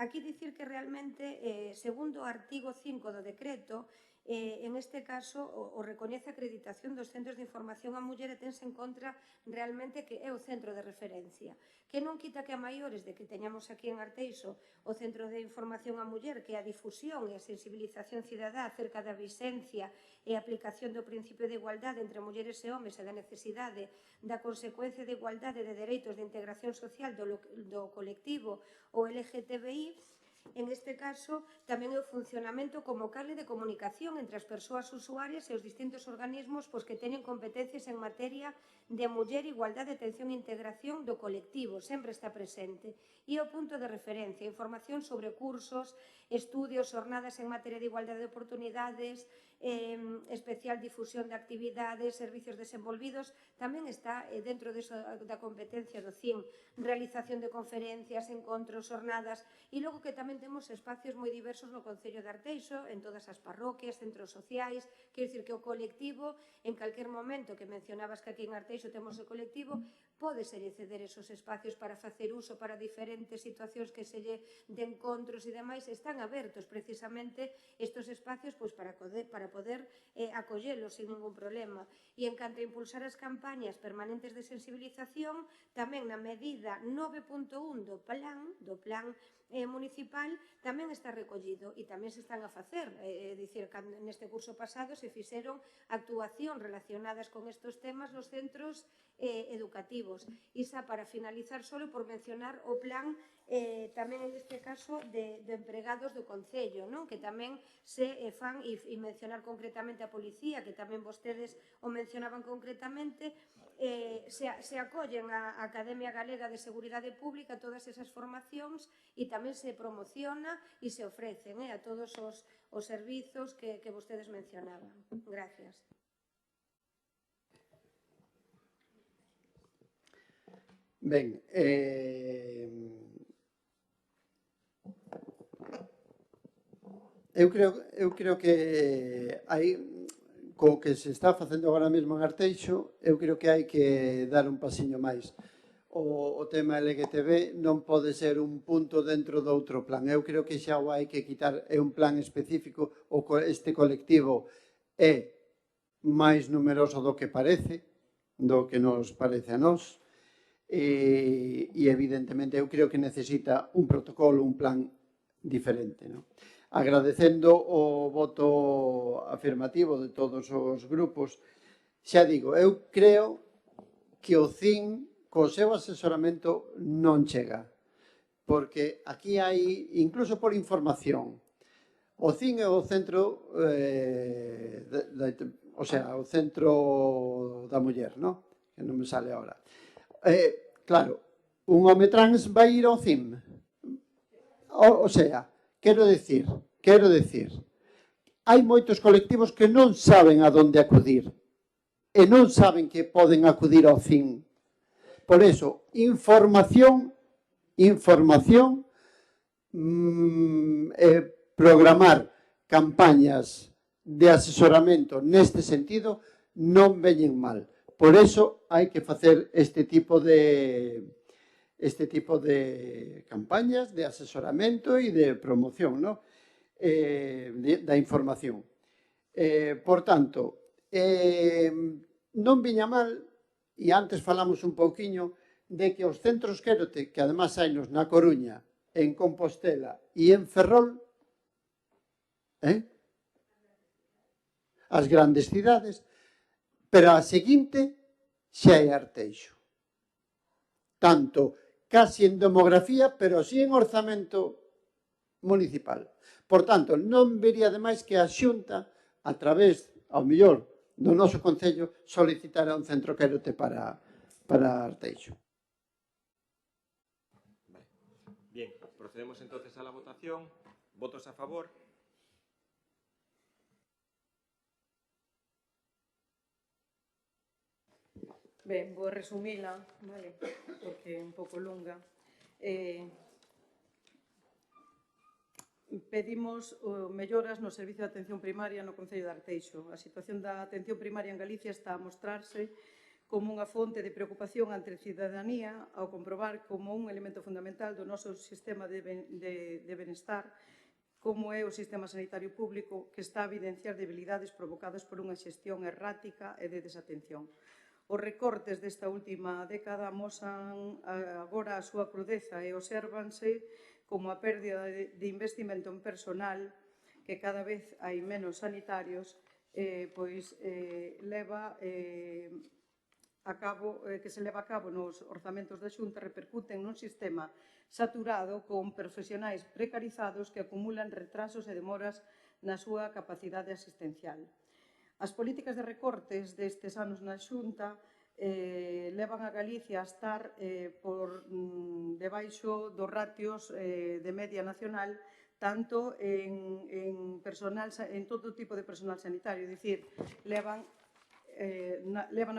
S11: aquí dicir que realmente, segundo o artigo 5 do decreto, en este caso o recoñece a acreditación dos centros de información á muller e tense en contra realmente que é o centro de referencia, que non quita que a maiores de que teñamos aquí en Arteixo o centro de información á muller, que é a difusión e a sensibilización cidadá acerca da vixencia e a aplicación do principio de igualdade entre mulleres e homes e da necesidade da consecuencia de igualdade de dereitos de integración social do colectivo o LGTBI. En este caso, tamén é o funcionamento como canle de comunicación entre as persoas usuarias e os distintos organismos que teñen competencias en materia de muller, igualdade, atención e integración do colectivo, sempre está presente. E o punto de referencia, información sobre cursos, estudios, jornadas en materia de igualdade de oportunidades, especial difusión de actividades, servicios desenvolvidos, tamén está dentro da competencia do CIN, realización de conferencias, encontros, jornadas, e logo que tamén temos espacios moi diversos no Concello de Arteixo, en todas as parroquias, centros sociais, quero dicir que o colectivo, en calquer momento que mencionabas que aquí en Arteixo temos o colectivo, pódese ceder esos espacios para facer uso para diferentes situacións que se lle de encontros e demais, están abertos precisamente estos espacios para poder acollelos sin ningún problema. E en canto a impulsar as campañas permanentes de sensibilización, tamén na medida 9.1 do plan municipal tamén está recollido e tamén se están a facer. É dicir, neste curso pasado se fixeron actuacións relacionadas con estes temas nos centros educativos. E xa para finalizar, solo por mencionar o plan tamén neste caso de empregados do Concello, que tamén se fan, e mencionar concretamente a Policía, que tamén vostedes o mencionaban concretamente, se acollen a Academia Galega de Seguridade Pública todas esas formacións e tamén se promociona e se ofrecen a todos os servizos que vostedes mencionaban. Gracias.
S4: Ben, eu creo que hai, co que se está facendo agora mesmo en Arteixo, eu creo que hai que dar un pasiño máis. O tema LGTB non pode ser un punto dentro do outro plan. Eu creo que xa o hai que quitar, é un plan específico, este colectivo é máis numeroso do que parece, do que nos parece a nós, e evidentemente eu creo que necesita un protocolo, un plan diferente. Agradecendo o voto afirmativo de todos os grupos, xa digo, eu creo que o CIN co seu asesoramento non chega, porque aquí hai, incluso por información, o CIN é o centro, o sea, o centro da muller, que non me sale ahora. Claro, un home trans vai ir ao CIM. O sea, quero decir, hai moitos colectivos que non saben a onde acudir e non saben que poden acudir ao CIM. Por eso, información, programar campañas de asesoramento neste sentido non veñen mal. Por eso hai que facer este tipo de campañas de asesoramento e de promoción da información. Por tanto, non viña mal, e antes falamos un pouquiño, de que os centros Quérote, que además hainos na Coruña, en Compostela e en Ferrol, as grandes cidades, pero a seguinte xa é Arteixo. Tanto casi en demografía, pero sí en orzamento municipal. Por tanto, non vería demais que a Xunta, a través, ao mellor, do noso Concello, solicitara un centro Quérote para Arteixo.
S1: Bien, procedemos entonces a la votación. ¿Votos a favor?
S12: Ben, vou resumila, vale, porque é un pouco longa. Pedimos melloras no servicio de atención primaria no Concello de Arteixo. A situación da atención primaria en Galicia está a mostrarse como unha fonte de preocupación ante a cidadanía ao comprobar como un elemento fundamental do noso sistema de benestar como é o sistema sanitario público que está a evidenciar debilidades provocadas por unha xestión errática e de desatención. Os recortes desta última década amosan agora a súa crudeza e obsérvanse como a pérdida de investimento en personal, que cada vez hai menos sanitarios, pois leva que se leva a cabo nos orzamentos da Xunta repercuten nun sistema saturado con profesionais precarizados que acumulan retrasos e demoras na súa capacidade asistencial. As políticas de recortes destes anos na Xunta levan a Galicia a estar por debaixo dos ratios de media nacional, tanto en todo tipo de personal sanitario, é dicir, levan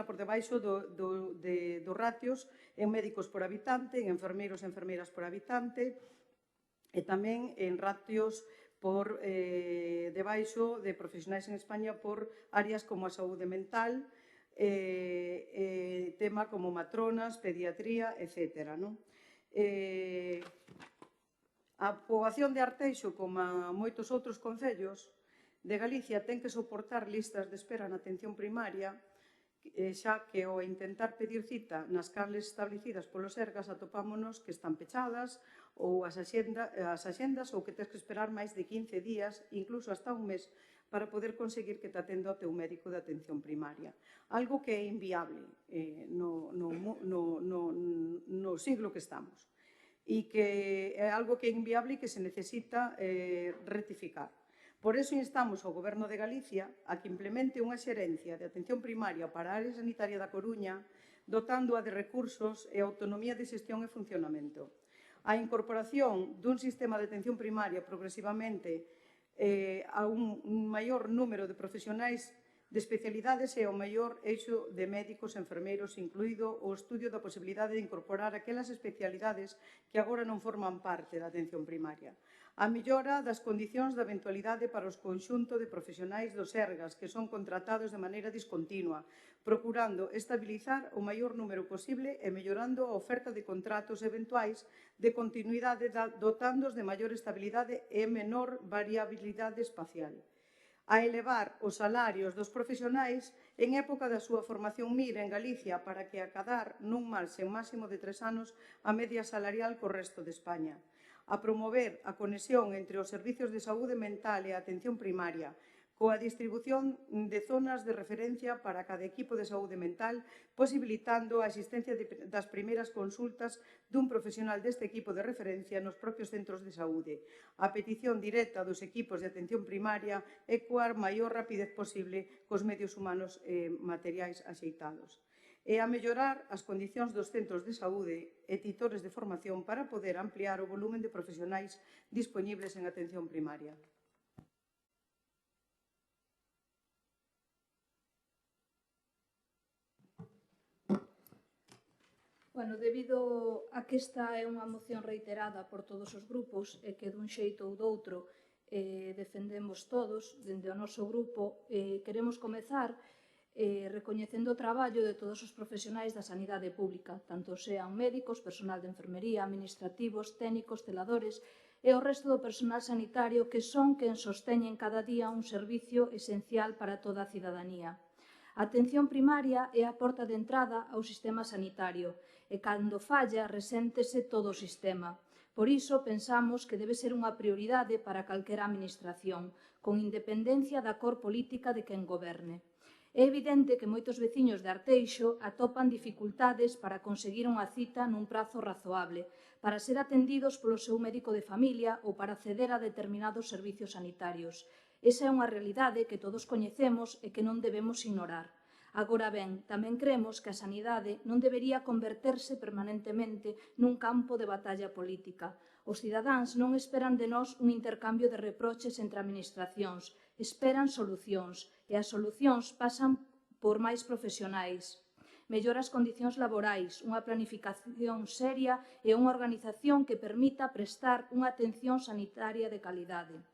S12: por debaixo dos ratios en médicos por habitante, en enfermeiros e enfermeiras por habitante, e tamén en ratios por debaixo de profesionais en España por áreas como a saúde mental, tema como matronas, pediatría, etc. A poboación de Arteixo, como moitos outros concellos de Galicia, ten que soportar listas de espera na atención primaria, xa que ao intentar pedir cita nas canles establecidas polos Sergas atopámonos que están pechadas ou as axendas ou que tens que esperar máis de 15 días, incluso hasta un mes, para poder conseguir que te atenda o teu médico de atención primaria. Algo que é inviable no siglo que estamos e que é algo que é inviable e que se necesita rectificar. Por iso instamos ao Goberno de Galicia a que implemente unha xerencia de atención primaria para a área sanitaria da Coruña, dotándoa de recursos e autonomía de xestión e funcionamento. A incorporación dun sistema de atención primaria progresivamente a un maior número de profesionais de especialidades e o maior eixo de médicos e enfermeiros, incluído o estudio da posibilidade de incorporar aquelas especialidades que agora non forman parte da atención primaria. A mellora das condicións de eventualidade para os conxunto de profesionais do Sergas que son contratados de maneira discontinua, procurando estabilizar o maior número posible e mellorando a oferta de contratos eventuais de continuidade, dotándoos de maior estabilidade e menor variabilidade espacial. A elevar os salarios dos profesionais en época da súa formación MIR en Galicia para que acadar nun marxen máximo de 3 anos a media salarial co resto de España. A promover a conexión entre os servizos de saúde mental e a atención primaria, coa distribución de zonas de referencia para cada equipo de saúde mental, posibilitando a existencia das primeiras consultas dun profesional deste equipo de referencia nos propios centros de saúde, a petición directa dos equipos de atención primaria e coa maior rapidez posible cos medios humanos e materiais axeitados. E a mellorar as condicións dos centros de saúde e titores de formación para poder ampliar o volumen de profesionais dispoñibles en atención primaria.
S3: Bueno, debido a que esta é unha moción reiterada por todos os grupos e que dun xeito ou doutro defendemos todos, dende o noso grupo, queremos comezar recoñecendo o traballo de todos os profesionais da sanidade pública, tanto sean médicos, personal de enfermería, administrativos, técnicos, celadores e o resto do personal sanitario que son quen sosteñen cada día un servicio esencial para toda a cidadanía. A atención primaria é a porta de entrada ao sistema sanitario e cando falla reséntese todo o sistema. Por iso pensamos que debe ser unha prioridade para calquera administración, con independencia da cor política de quen goberne. É evidente que moitos veciños de Arteixo atopan dificultades para conseguir unha cita nun prazo razoable, para ser atendidos polo seu médico de familia ou para acceder a determinados servizos sanitarios. Esa é unha realidade que todos coñecemos e que non debemos ignorar. Agora ben, tamén cremos que a sanidade non debería converterse permanentemente nun campo de batalla política. Os cidadáns non esperan de nós un intercambio de reproches entre administracións, esperan solucións, e as solucións pasan por máis profesionais, melloras condicións laborais, unha planificación seria e unha organización que permita prestar unha atención sanitaria de calidade.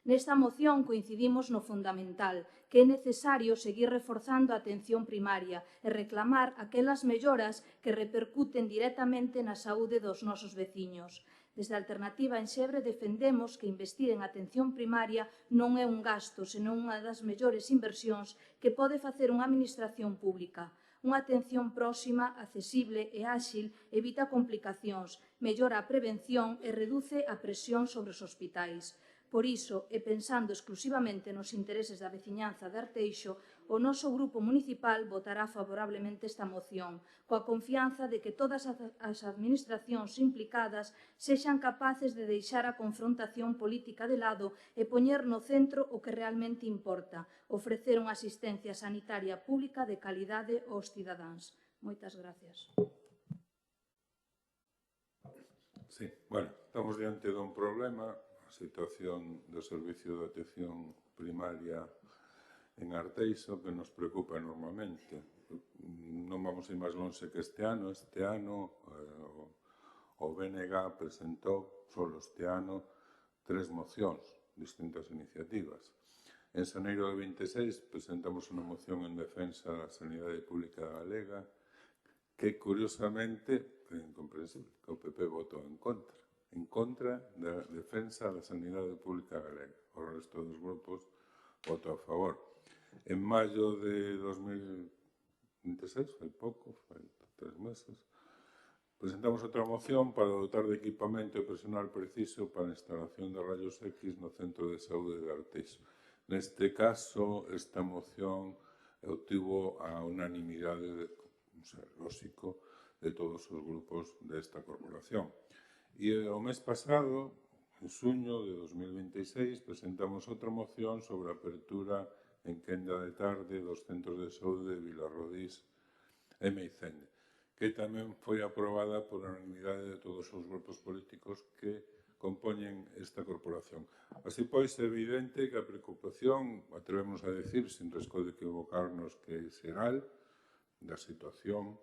S3: Nesta moción coincidimos no fundamental, que é necesario seguir reforzando a atención primaria e reclamar aquelas melloras que repercuten directamente na saúde dos nosos veciños. Desde a Alternativa en Xebre defendemos que investir en atención primaria non é un gasto, senón unha das mellores inversións que pode facer unha administración pública. Unha atención próxima, accesible e áxil evita complicacións, mellora a prevención e reduce a presión sobre os hospitais. Por iso, e pensando exclusivamente nos intereses da veciñanza de Arteixo, o noso grupo municipal votará favorablemente esta moción, coa confianza de que todas as administracións implicadas sexan capaces de deixar a confrontación política de lado e poñer no centro o que realmente importa, ofrecer unha asistencia sanitaria pública de calidade aos cidadáns. Moitas gracias.
S7: Sí, bueno, estamos diante dun problema. A situación do Servicio de Atención Primaria en Arteixo que nos preocupa enormemente. Non vamos ir máis longe que este ano. Este ano o BNG presentou, solo este ano, 3 mocións, distintas iniciativas. En xaneiro de 26 presentamos unha moción en defensa da sanidade pública galega que, curiosamente, é incomprensible, que o PP votou en contra da defensa da sanidade pública galega. O resto dos grupos votou a favor. En maio de 2026, foi pouco, foi 3 meses, Presentamos outra moción para dotar de equipamento e personal preciso para a instalación de rayos X no Centro de Saúde de Arteixo. Neste caso, esta moción obtivo a unanimidade, lógico, de todos os grupos desta corporación. E o mes pasado, en xuño de 2026, presentamos outra moción sobre a apertura en quenda de tarde dos centros de saúde de Vilarrodís e Meicende, que tamén foi aprobada por unanimidade de todos os grupos políticos que compoñen esta corporación. Así pois, é evidente que a preocupación, atrevemos a decir, sin risco de equivocarnos, que é xeral, da situación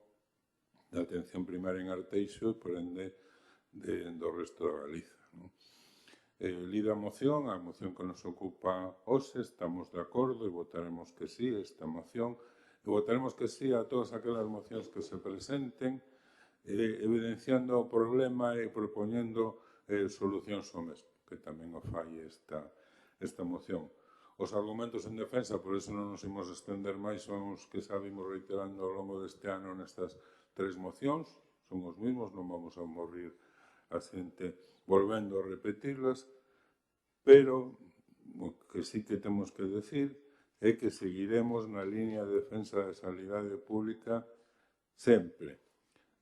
S7: da atención primaria en Arteixo e, por ende, do resto da Galiza. Lida a moción que nos ocupa hoxe, estamos de acordo e votaremos que sí a esta moción e votaremos que sí a todas aquelas mocións que se presenten, evidenciando o problema e propoñendo solucións ao mesmo, que tamén o fai esta moción. Os argumentos en defensa, por iso non nos imos estender máis, son os que xa vimos reiterando ao longo deste ano nestas 3 mocións, son os mismos, non vamos a morrer a xente volvendo a repetirlas, pero o que sí que temos que decir é que seguiremos na línea de defensa da sanidade pública sempre.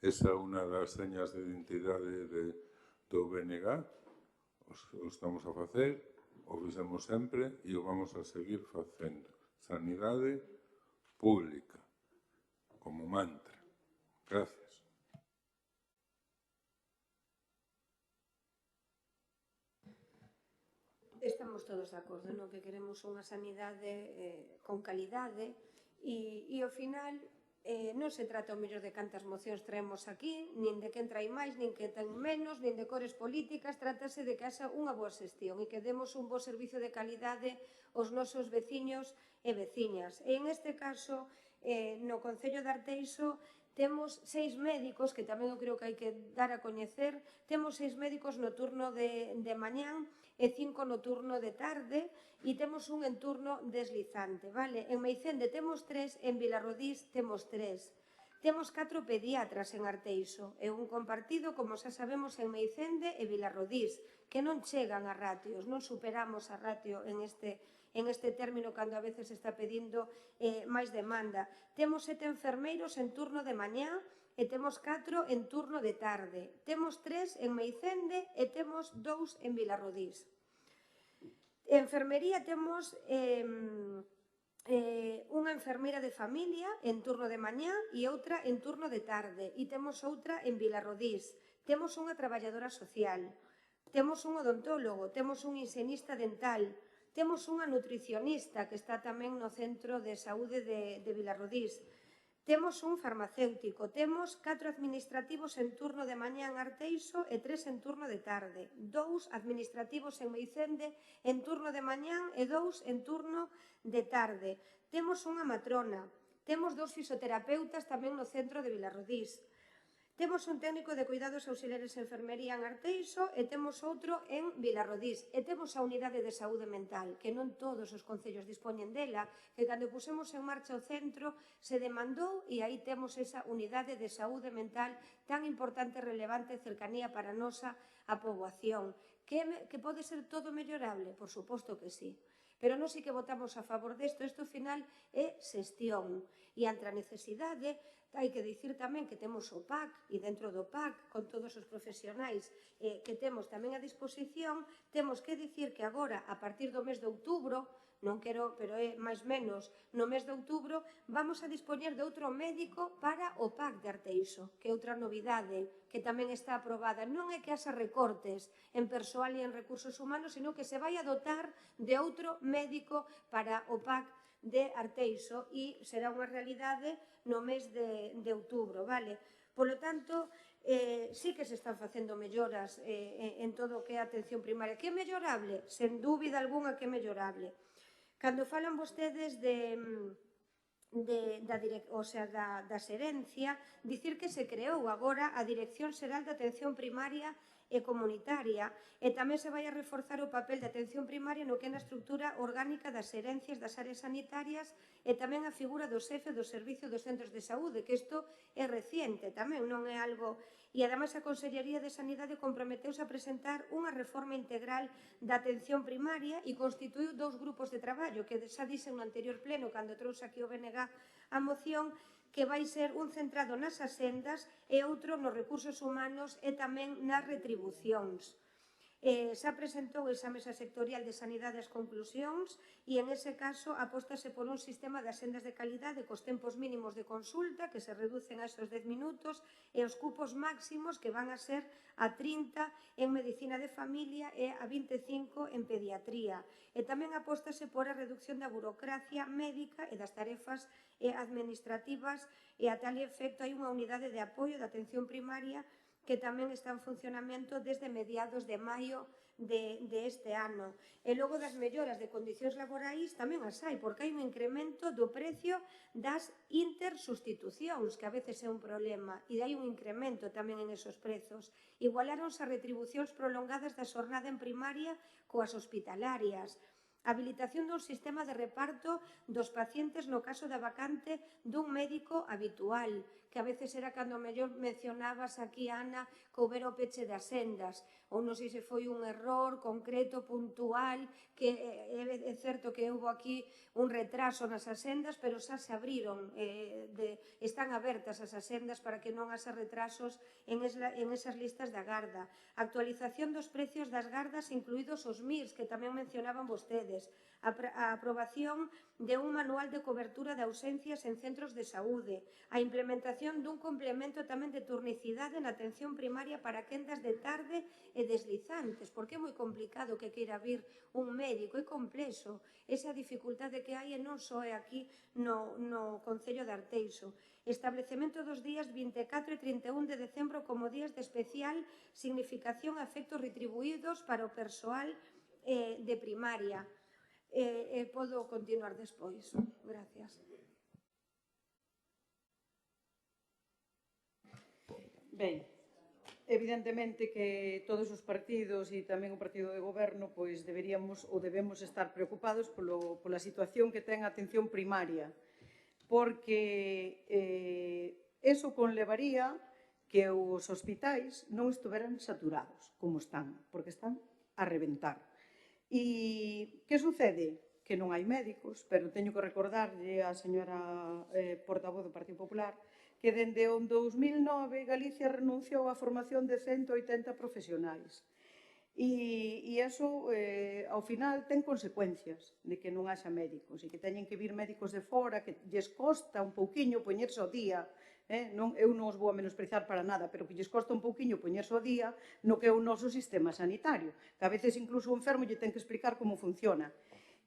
S7: Esa é unha das señas de identidade do BNG, o estamos a facer, o fixemos sempre e o vamos a seguir facendo. Sanidade pública, como mantra. Gracias.
S11: Estamos todos de acordo, non? Que queremos unha sanidade con calidade e ao final non se trata o mellor de cantas mocións traemos aquí, nin de quen trai máis, nin que ten menos, nin de cores políticas, trátase de que haxa unha boa xestión e que demos un bo servicio de calidade aos nosos veciños e veciñas. E en este caso, no Concello de Arteixo, temos 6 médicos, que tamén eu creo que hai que dar a coñecer, temos 6 médicos no turno de mañán e 5 no turno de tarde e temos un en turno deslizante, vale? En Meicende temos 3, en Vilarrodís temos 3. Temos 4 pediatras en Arteixo e un compartido, como xa sabemos, en Meicende e Vilarrodís, que non chegan a ratios, non superamos a ratio en este término cando a veces está pedindo máis demanda. Temos 7 enfermeiros en turno de mañá e temos 4 en turno de tarde. Temos 3 en Meicende e temos 2 en Vilarrodís. En enfermería temos unha enfermeira de familia en turno de mañá e outra en turno de tarde. E temos outra en Vilarrodís. Temos unha traballadora social. Temos un odontólogo. Temos un higienista dental. Temos unha nutricionista que está tamén no Centro de Saúde de Vilarrodís. Temos un farmacéutico, temos 4 administrativos en turno de mañá en Arteixo e 3 en turno de tarde. 2 administrativos en Meicende en turno de mañán e 2 en turno de tarde. Temos unha matrona, temos 2 fisioterapeutas tamén no centro de Vilarrodís. Temos un técnico de cuidados auxiliares en enfermería en Arteixo e temos outro en Vilarrodís. E temos a unidade de saúde mental, que non todos os concellos dispoñen dela, que cando pusemos en marcha o centro se demandou e aí temos esa unidade de saúde mental tan importante, relevante e cercanía para a nosa poboación. Que pode ser todo mellorable? Por suposto que sí. Pero non sei que votamos a favor desto. Isto, ao final, é xestión. E ante a necesidade, hai que dicir tamén que temos o PAC e dentro do PAC, con todos os profesionais que temos tamén a disposición, temos que dicir que agora, a partir do mes de outubro, non quero, pero é máis menos, no mes de outubro, vamos a dispoñer de outro médico para o PAC de Arteixo, que é outra novidade, que tamén está aprobada. Non é que haxa recortes en persoal e en recursos humanos, sino que se vai a dotar de outro médico para o PAC de Arteixo e será unha realidade no mes de outubro, vale? Polo tanto, sí que se están facendo melloras en todo o que é a atención primaria. Que é mellorable? Sen dúbida algunha que é mellorable. Cando falan vostedes da xerencia, dicir que se creou agora a Dirección Xeral de Atención Primaria e comunitaria, e tamén se vai a reforzar o papel de atención primaria no que é na estructura orgánica das herencias das áreas sanitarias e tamén a figura do xefe do servicio dos centros de saúde, que isto é reciente tamén, non é algo... E, ademais, a Consellería de Sanidade comprometeuse a presentar unha reforma integral da atención primaria e constituiu 2 grupos de traballo, que xa dixen no anterior pleno, cando trouxe aquí o BNG a moción, que vai ser un centrado nas asendas e outro nos recursos humanos e tamén nas retribucións. Xa presentou esa mesa sectorial de sanidade as conclusións e, en ese caso, apóstase por un sistema de asendas de calidade cos tempos mínimos de consulta, que se reducen a esos 10 minutos, e os cupos máximos, que van a ser a 30 en medicina de familia e a 25 en pediatría. E tamén apóstase por a reducción da burocracia médica e das tarefas administrativas, e a tal efecto hai unha unidade de apoio da atención primaria que tamén está en funcionamento desde mediados de maio deste ano. E logo das melloras de condicións laborais tamén as hai, porque hai un incremento do precio das intersubstitucións, que a veces é un problema, e hai un incremento tamén en esos prezos. Igualaronse as retribucións prolongadas da xornada en primaria coas hospitalarias. Habilitación dun sistema de reparto dos pacientes no caso da vacante dun médico habitual, que a veces era cando mellor mencionabas aquí, Ana, que houbera o peche das sendas, ou non sei se foi un error concreto, puntual, que é certo que houve aquí un retraso nas asendas, pero xa se abriron, están abertas as asendas para que non haxa retrasos en esas listas de agarda. Actualización dos precios das gardas, incluídos os MIRs, que tamén mencionaban vostedes. A aprobación de un manual de cobertura de ausencias en centros de saúde, a implementación dun complemento tamén de turnicidade na atención primaria para quendas de tarde e deslizantes, porque é moi complicado que queira vir un médico, é complexo, esa dificultade que hai e non só é aquí no Concello de Arteixo. Establecemento dos días 24 e 31 de decembro como días de especial significación a efectos retribuídos para o persoal de primaria. Podo continuar despois. Gracias.
S12: Ben, evidentemente que todos os partidos e tamén o partido de goberno pois deberíamos ou debemos estar preocupados pola situación que ten a atención primaria, porque eso conlevaría que os hospitais non estuveran saturados como están, porque están a reventar. E que sucede? Que non hai médicos, pero teño que recordarlle á señora portavoz do Partido Popular que dende o 2009 Galicia renunciou á formación de 180 profesionais. E iso, ao final, ten consecuencias de que non haxa médicos e que teñen que vir médicos de fora, que lles costa un pouquiño poñerse ao día. Eu non os vou a menosprezar para nada, pero que lles costa un pouquiño poñerse ao día no que é o noso sistema sanitario, que a veces incluso o enfermo lle ten que explicar como funciona.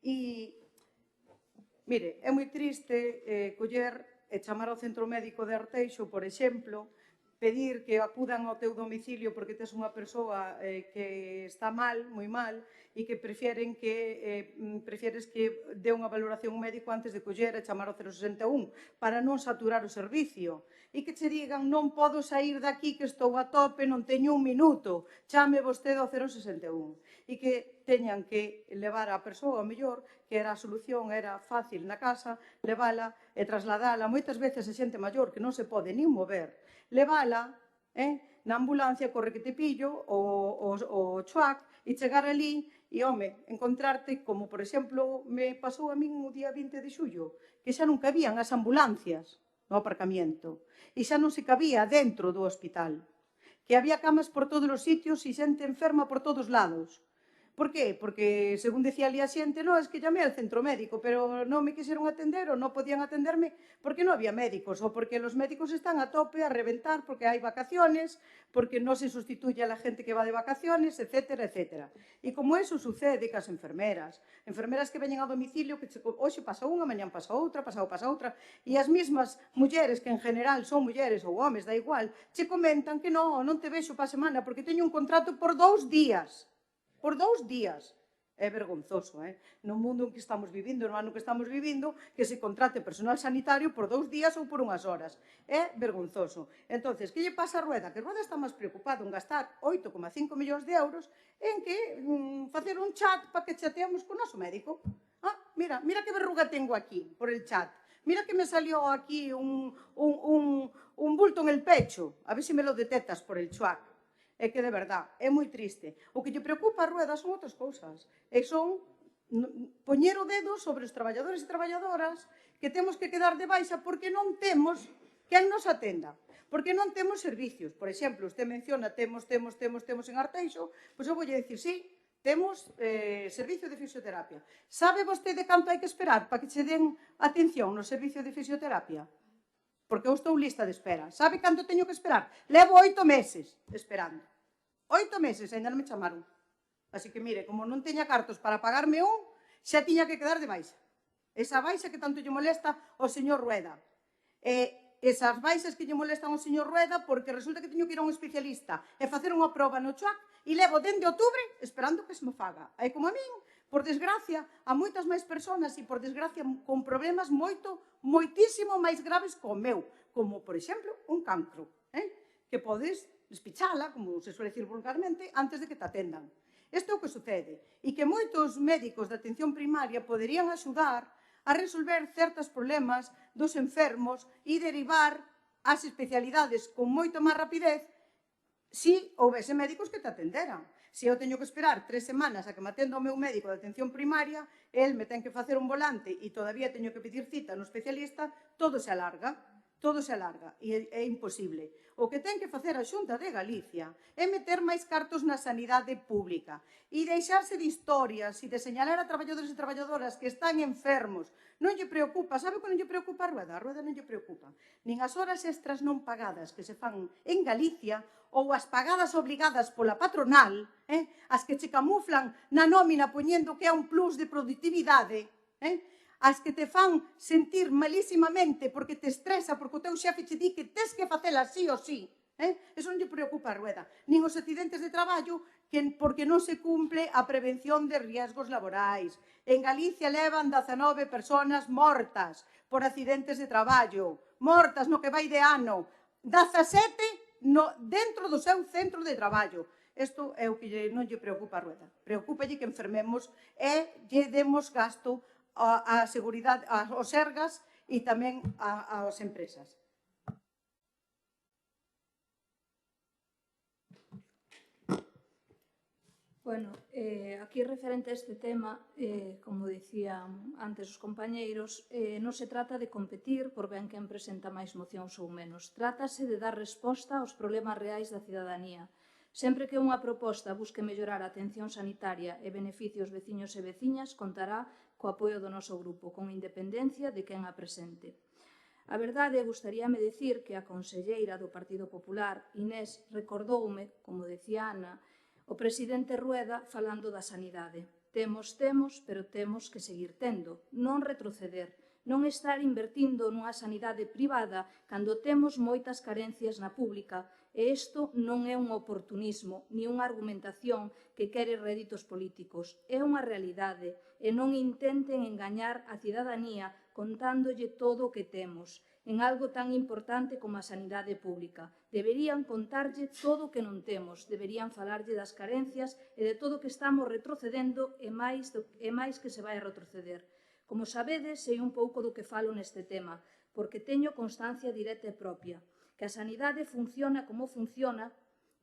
S12: E, mire, é moi triste coller e chamar ao centro médico de Arteixo, por exemplo, pedir que acudan ao teu domicilio porque tes unha persoa que está mal, moi mal, e que prefieres que dé unha valoración médico antes de coller e chamar ao 061 para non saturar o servicio. E que che digan, non podo sair daqui que estou a tope, non teño un minuto, chame vostede ao 061. E que teñan que levar a persoa, ao mellor, que era a solución, era fácil na casa, levala e trasladala. Moitas veces a xente maior que non se pode nin mover, levala na ambulancia, corre que te pillo, o chuac, e chegar ali e, home, encontrarte, como, por exemplo, me pasou a min o día 20 de xullo, que xa non cabían as ambulancias no aparcamiento, e xa non se cabía dentro do hospital, que había camas por todos os sitios e xente enferma por todos lados. Por qué? Porque, según decía ali a xente, no, es que llamé al centro médico, pero non me quixeron atender ou non podían atenderme porque non había médicos, ou porque os médicos están a tope, a reventar, porque hai vacaciones, porque non se sustituye a la gente que va de vacaciones, etcétera, etcétera. E como eso sucede cas enfermeras que veñen ao domicilio, que hoxe pasa unha, mañán pasa outra, pasado pasa outra, e as mesmas mulleres, que en general son mulleres ou homes, da igual, che comentan que non te vexo pa semana porque teño un contrato por 2 días. Por 2 días. É vergonzoso, no mundo en que estamos vivindo, no ano que estamos vivindo, que se contrate personal sanitario por 2 días ou por unhas horas. É vergonzoso. Entonces, que lle pasa a Rueda? Que Rueda está máis preocupado en gastar 8,5 millóns de euros en que facer un chat para que chateamos con o noso médico. Mira que verruga tengo aquí por el chat. Mira que me salió aquí un bulto en el pecho. A ver se me lo detectas por el chat. É que, de verdad, é moi triste. O que lle preocupa a Rueda son outras cousas. E son poñer o dedo sobre os traballadores e traballadoras que temos que quedar de baixa porque non temos quen nos atenda. Porque non temos servicios. Por exemplo, usted menciona temos en Arteixo, pois eu voulle dicir, sí, temos servicio de fisioterapia. Sabe vostede canto hai que esperar para que che den atención no servicio de fisioterapia? Porque eu estou lista de espera. Sabe canto teño que esperar? Levo 8 meses esperando. 8 meses, ainda non me chamaron. Así que, mire, como non teña cartos para pagarme xa tiña que quedar de baixa. Esa baixa que tanto lle molesta ao señor Rueda. Esas baixas que lle molestan ao señor Rueda porque resulta que teño que ir a un especialista e facer unha proba no CHUAC e levo dende outubro esperando que se me faga. E como a min, por desgracia, a moitas máis persoas e, por desgracia, con problemas moitísimo máis graves co meu, como, por exemplo, un cancro, que podes despichala, como se suele decir vulgarmente, antes de que te atendan. Isto é o que sucede, e que moitos médicos de atención primaria poderían axudar a resolver certos problemas dos enfermos e derivar as especialidades con moito máis rapidez se houvese médicos que te atenderan. Se eu teño que esperar 3 semanas a que me atenda o meu médico de atención primaria, el me ten que facer un volante e todavía teño que pedir cita no especialista, todo se alarga e é imposible. O que ten que facer a Xunta de Galicia é meter máis cartos na sanidade pública e deixarse de historias e de señalar a traballadores e traballadoras que están enfermos. Non lle preocupa, sabe que non lle preocupa a Rueda? A Rueda non lle preocupa. Nin as horas extras non pagadas que se fan en Galicia ou as pagadas obligadas pola patronal, as que che camuflan na nómina poñendo que é un plus de productividade, as que te fan sentir malísimamente porque te estresa, porque o teu xefe che di que tes que facela sí ou sí. Eso non lle preocupa a Rueda. Nin os accidentes de traballo porque non se cumple a prevención de riesgos laborais. En Galicia levan 19 persoas mortas por accidentes de traballo. Mortas no que vai de ano. 17 dentro do seu centro de traballo. Isto é o que non lle preocupa a Rueda. Preocúpalle que enfermemos e lle demos gasto a seguridade, aos sergas e tamén ás empresas.
S3: Bueno, aquí referente a este tema, como dicían antes os compañeiros, non se trata de competir por ben quen presenta máis mocións ou menos. Trátase de dar resposta aos problemas reais da cidadanía. Sempre que unha proposta busque mellorar a atención sanitaria e beneficios veciños e veciñas, contará co apoio do noso grupo, con independencia de quen a presente. A verdade, gustaríame dicir que a conselleira do Partido Popular, Inés, recordoume, como decía Ana, o presidente Rueda falando da sanidade. Temos, pero temos que seguir tendo, non retroceder, non estar invertindo nunha sanidade privada cando temos moitas carencias na pública, e isto non é un oportunismo ni unha argumentación que quere réditos políticos, é unha realidade, e non intenten engañar a cidadanía contándolle todo o que temos, en algo tan importante como a sanidade pública. Deberían contarlle todo o que non temos, deberían falarlle das carencias e de todo o que estamos retrocedendo e máis que se vai a retroceder. Como sabedes, sei un pouco do que falo neste tema, porque teño constancia directa e propia, que a sanidade funciona como funciona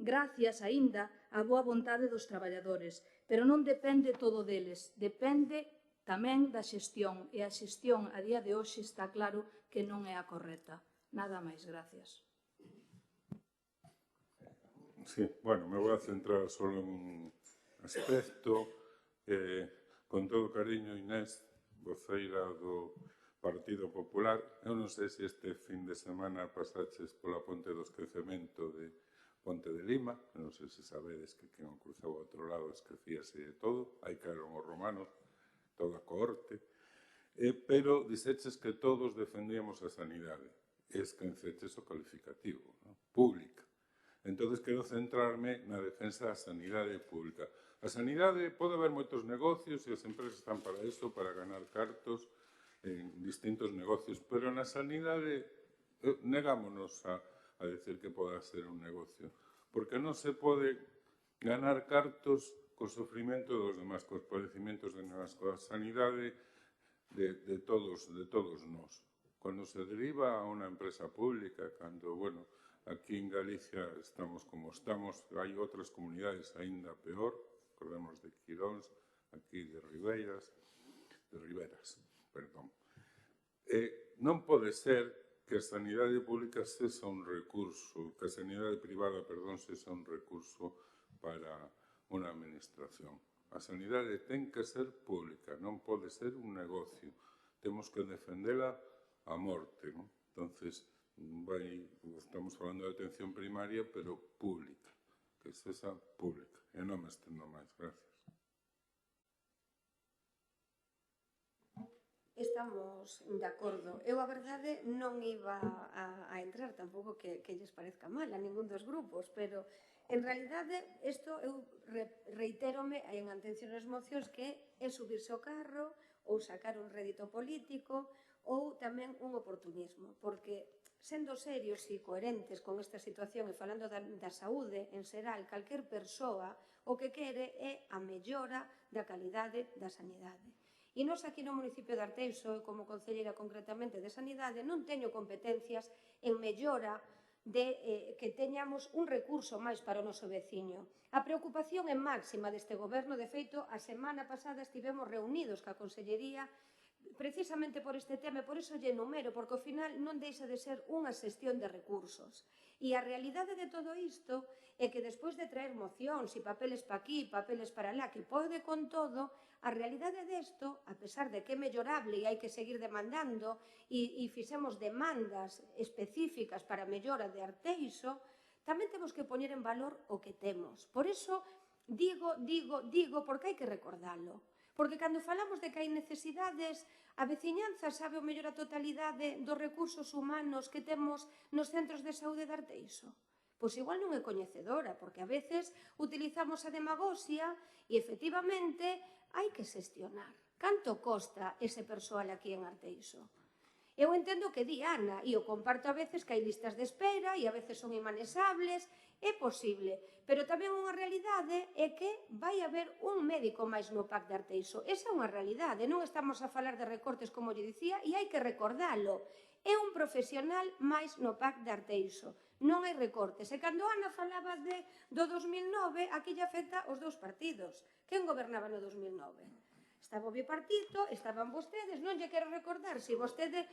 S3: gracias, aínda, á boa vontade dos traballadores, pero non depende todo deles, depende tamén da xestión, e a xestión a día de hoxe está claro que non é a correcta. Nada máis, gracias.
S7: Sí, bueno, me voy a centrar solo en un aspecto. Con todo cariño, Inés, voceira do Partido Popular, eu non sei se este fin de semana pasaches pola ponte do esquecemento de Ponte de Lima, non sei se sabedes que quen o cruzaba ao outro lado esquecíase de todo, aí caeron os romanos, toda a cohorte, pero dixeches que todos defendíamos a sanidade, e esqueceches o calificativo, pública. Entón, quero centrarme na defensa da sanidade pública. A sanidade, pode haber moitos negocios e as empresas están para iso, para ganar cartos en distintos negocios, pero na sanidade negámonos a decir que pode ser un negocio, porque non se pode ganar cartos co sofrimento dos demás, cos padecimentos de demás, coa sanidade de todos nós. Cando se deriva a unha empresa pública, cando, bueno, aquí en Galicia estamos como estamos, hai outras comunidades aínda peor, acordemos de Quiróns, aquí de Riberas, perdón. Non pode ser que a sanidade pública sexa un recurso, que a sanidade privada, perdón, sexa un recurso para unha administración. A sanidade ten que ser pública, non pode ser un negocio. Temos que defendela a morte, non? Entonces, estamos falando de atención primaria, pero pública, que sexa pública. E non me estendo máis, gracias.
S11: Estamos de acordo. Eu, a verdade, non iba a entrar tampouco que lles parezca mal a ningún dos grupos, pero, en realidade, isto eu reitérome en atención ás mocións que é subirse ao carro ou sacar un rédito político ou tamén un oportunismo, porque sendo serios e coherentes con esta situación e falando da saúde en xeral, calquer persoa o que quere é a mellora da calidade da sanidade. E nós aquí no municipio de Arteixo, como concelleira concretamente de Sanidade, non teño competencias en mellora de que teñamos un recurso máis para o noso veciño. A preocupación é máxima deste goberno. De feito, a semana pasada estivemos reunidos ca Consellería precisamente por este tema, e por iso lle enumero, porque ao final non deixa de ser unha xestión de recursos. E a realidade de todo isto é que despois de traer mocións e papeles pa aquí, papeles para lá, que pode con todo, a realidade desto, a pesar de que é mellorable e hai que seguir demandando, e fixemos demandas específicas para a mellora de Arteixo, tamén temos que poñer en valor o que temos. Por iso, digo, porque hai que recordalo. Porque cando falamos de que hai necesidades, a veciñanza sabe o mellor a totalidade dos recursos humanos que temos nos centros de saúde de Arteixo? Pois igual non é coñecedora, porque a veces utilizamos a demagoxia e, efectivamente, hai que xestionar. Canto costa ese persoal aquí en Arteixo? Eu entendo que di Ana, e o comparto a veces que hai listas de espera e a veces son inmanesables, é posible, pero tamén unha realidade é que vai haber un médico máis no PAC de Arteixo. Esa é unha realidade, non estamos a falar de recortes, como lle dicía, e hai que recordalo. É un profesional máis no PAC de Arteixo. Non hai recortes. E cando Ana falaba do 2009, aquí lle afecta os dous partidos. Quen gobernaba no 2009? Estaba o bipartito, estaban vostedes, non lle quero recordar. Se vostede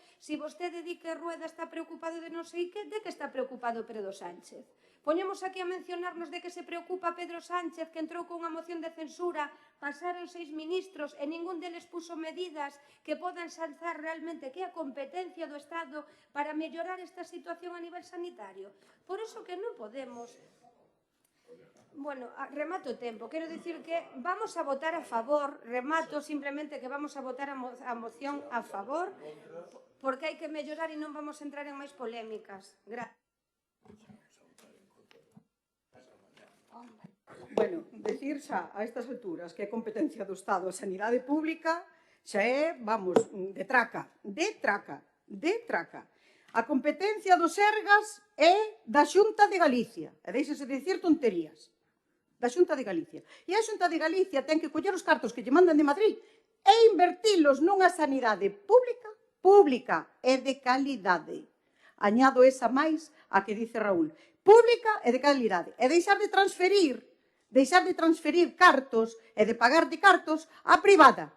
S11: di que Rueda está preocupado de non sei que, de que está preocupado Pedro Sánchez? Poñemos aquí a mencionarnos de que se preocupa Pedro Sánchez, que entrou con unha moción de censura, pasaron 6 ministros e ningún deles puso medidas que podan sanzar realmente que é a competencia do Estado para mellorar esta situación a nivel sanitario. Por iso que non podemos... Bueno, remato o tempo. Quero dicir que vamos a votar a favor, remato simplemente que vamos a votar a moción a favor, porque hai que mellorar e non vamos a entrar en máis polémicas. Gracias.
S12: Bueno, decir xa a estas alturas que é competencia do Estado a sanidade pública xa é, vamos, de traca. A competencia dos Sergas é da Xunta de Galicia. E deixese de dicir tonterías. Da Xunta de Galicia. E a Xunta de Galicia ten que coller os cartos que lle mandan de Madrid e invertilos nunha sanidade pública e de calidade. Añado esa máis a que dice Raúl. Pública e de calidade. E deixar de transferir cartos e de pagar de cartos á privada.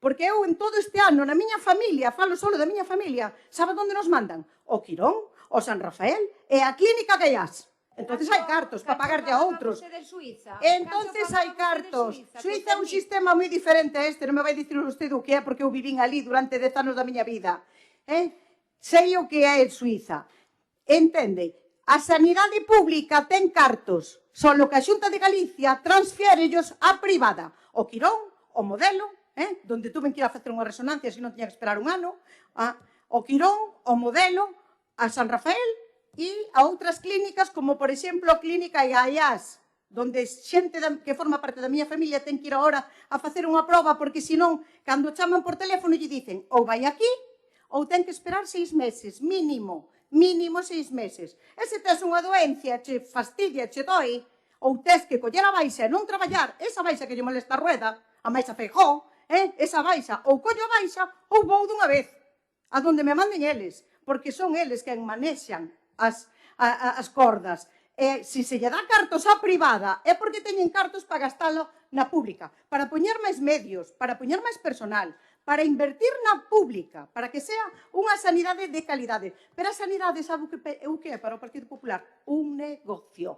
S12: Porque eu en todo este ano, na miña familia, falo solo da miña familia, sabe onde nos mandan? O Quirón, o San Rafael e a Clínica Gaiás. Entonces hai cartos para pagarlle a outros. Entonces hai cartos. Suiza é un sistema moi diferente a este, non me vai dicir usted o que é, porque eu vivín ali durante 10 anos da miña vida. Sei o que é Suiza. Entende? A sanidade pública ten cartos, solo que a Xunta de Galicia transfiérellos á privada. O Quirón, o Modelo, donde tuven que ir a facer unha resonancia se non tiña que esperar un ano, o Quirón, o Modelo, a San Rafael e a outras clínicas, como, por exemplo, a clínica Iaiás, donde xente que forma parte da miña familia ten que ir agora a facer unha proba, porque senón, cando chaman por teléfono, lle dicen ou vai aquí, ou ten que esperar 6 meses, mínimo 6 meses. E se tes unha doencia, che fastidia, che doi, ou tes que coller a baixa e non traballar, esa baixa que lle molesta a rueda, a máis a Feijóo, esa baixa, ou collo a baixa, ou vou dunha vez, a donde me manden eles, porque son eles quen manexan as cordas. E se se lle dá cartos á privada é porque teñen cartos para gastalo na pública, para poñer máis medios, para poñer máis personal, para invertir na pública, para que sea unha sanidade de calidade. Pero a sanidade, sabe o que é para o Partido Popular? Un negocio.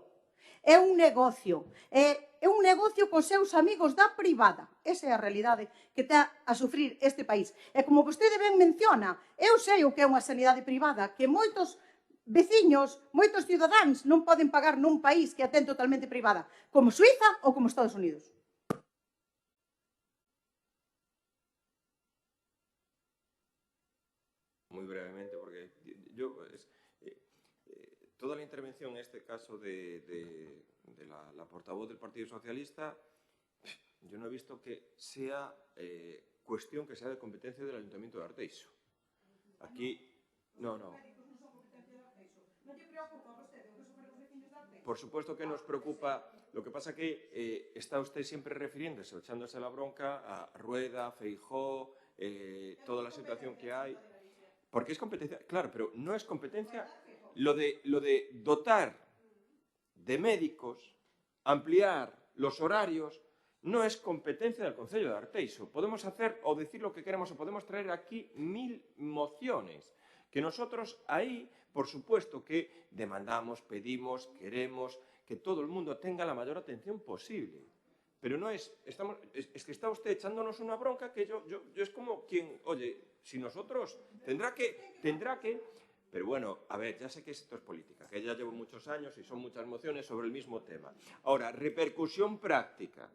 S12: É un negocio. É un negocio cos seus amigos da privada. Esa é a realidade que está a sufrir este país. E como vostede ben menciona, eu sei o que é unha sanidade privada, que moitos veciños, moitos cidadáns non poden pagar nun país que a ten totalmente privada, como Suiza ou como Estados Unidos.
S1: Muy brevemente, porque yo toda la intervención en este caso de la portavoz del Partido Socialista, yo no he visto que sea cuestión que sea de competencia del Ayuntamiento de Arteixo. Aquí, no. Por supuesto que nos preocupa. Lo que pasa que está usted siempre refiriéndose, echándose la bronca a Rueda, Feijóo, toda la situación que hay. Porque es competencia, claro, pero no es competencia lo de dotar de médicos, ampliar los horarios, no es competencia del Concello de Arteixo. Podemos hacer o decir lo que queremos o podemos traer aquí 1000 mociones, que nosotros ahí, por supuesto que demandamos, pedimos, queremos que todo el mundo tenga la mayor atención posible. Pero no es, es que está usted echándonos una bronca que yo es como quien, oye, si nosotros tendrá que, pero bueno, a ver, ya sé que esto es política, que ya llevo muchos años y son muchas mociones sobre el mismo tema. Ahora, repercusión práctica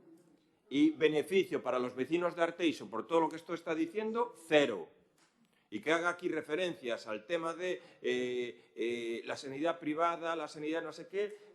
S1: y beneficio para los vecinos de Arteixo por todo lo que esto está diciendo, cero. Y que haga aquí referencias al tema de la sanidad privada, la sanidad no sé qué,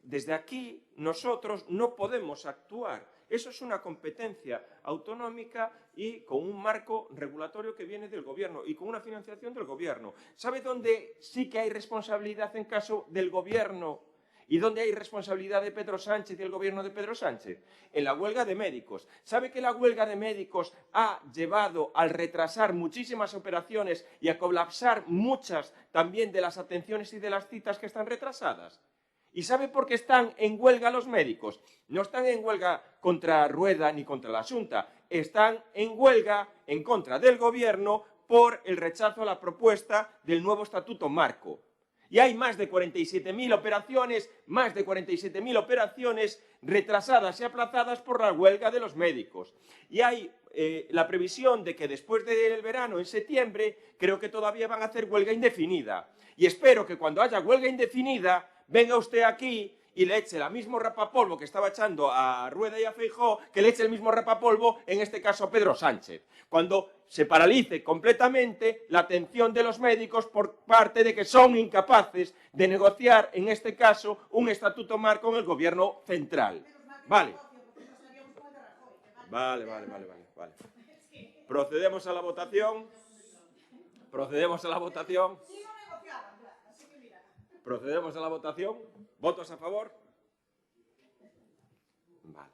S1: desde aquí nosotros no podemos actuar. Eso es una competencia autonómica y con un marco regulatorio que viene del Gobierno y con una financiación del Gobierno. ¿Sabe dónde sí que hay responsabilidad en caso del Gobierno y dónde hay responsabilidad de Pedro Sánchez y el Gobierno de Pedro Sánchez? En la huelga de médicos. ¿Sabe que la huelga de médicos ha llevado al retrasar muchísimas operaciones y a colapsar muchas también de las atenciones y de las citas que están retrasadas? ¿Y sabe por qué están en huelga los médicos? No están en huelga contra Rueda ni contra la Xunta. Están en huelga en contra del Gobierno por el rechazo a la propuesta del nuevo Estatuto Marco. Y hay más de 47.000 operaciones retrasadas y aplazadas por la huelga de los médicos. Y hay la previsión de que después del verano, en septiembre, creo que todavía van a hacer huelga indefinida. Y espero que cuando haya huelga indefinida venga usted aquí y le eche el mismo rapapolvo que estaba echando a Rueda y a Feijóo, que le eche el mismo rapapolvo, en este caso a Pedro Sánchez. Cuando se paralice completamente la atención de los médicos por parte de que son incapaces de negociar, en este caso, un estatuto marco con el Gobierno central. Vale. Vale. Procedemos a la votación. Procedemos a la votación. ¿Votos a favor? Vale.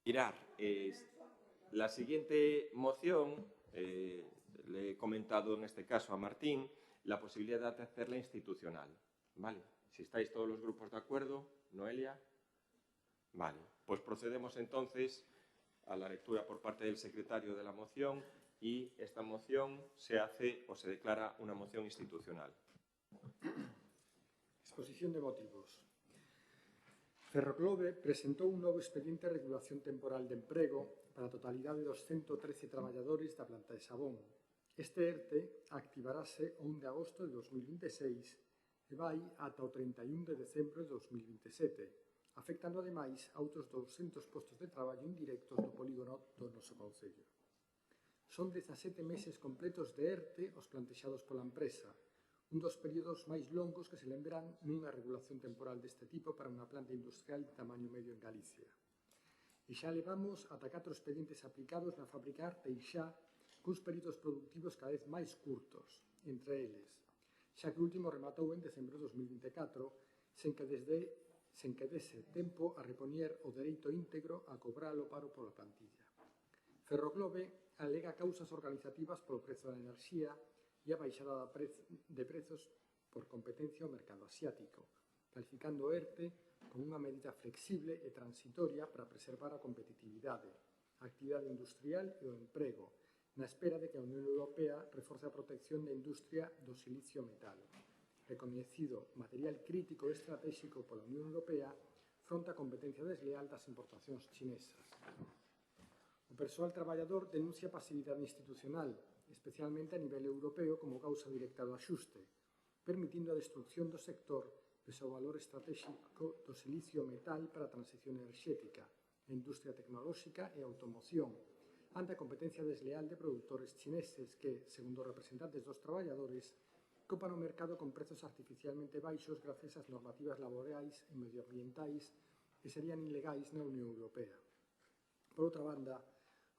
S1: Mirar, la siguiente moción, le he comentado en este caso a Martín, la posibilidad de hacerla institucional. ¿Vale? Si estáis todos los grupos de acuerdo, Noelia. Vale, pues procedemos entonces a la lectura por parte del secretario de la moción y esta moción se hace o se declara una moción institucional.
S2: Exposición de motivos. Ferroglobe presentou un novo expediente de regulación temporal de emprego para a totalidade dos 113 traballadores da planta de Sabón. Este ERTE activarase o 1 de agosto de 2026 e vai ata o 31 de decembro de 2027, afectando ademais a outros 200 postos de traballo indirectos do polígono do noso concello. Son 17 meses completos de ERTE os plantexados pola empresa, un dos períodos máis longos que se lembran nunha regulación temporal deste tipo para unha planta industrial de tamaño medio en Galicia. E xa levamos ata 4 expedientes aplicados na fábrica Arteixá cuns períodos productivos cada vez máis curtos, entre eles, xa que o último rematou en decembro de 2024, sen que dese tempo a repoñer o dereito íntegro a cobrar o paro pola plantilla. Ferroglobe alega causas organizativas polo prezo da enerxía e a baixada de prezos por competencia ao mercado asiático, calificando o ERTE como unha medida flexible e transitoria para preservar a competitividade, a actividade industrial e o emprego, na espera de que a Unión Europea reforce a protección da industria do silicio metal, recoñecido material crítico e estratégico pola Unión Europea fronte á competencia desleal das importacións chinesas. O persoal traballador denuncia pasividade institucional, especialmente a nivel europeo como causa directa do axuste, permitindo a destrucción do sector pese ao valor estratégico do silicio metal para a transición enerxética, a industria tecnolóxica e a automoción, ante a competencia desleal de produtores chineses que, segundo representantes dos traballadores, copan o mercado con prezos artificialmente baixos gracias ás normativas laborais e medioambientais que serían ilegais na Unión Europea. Por outra banda,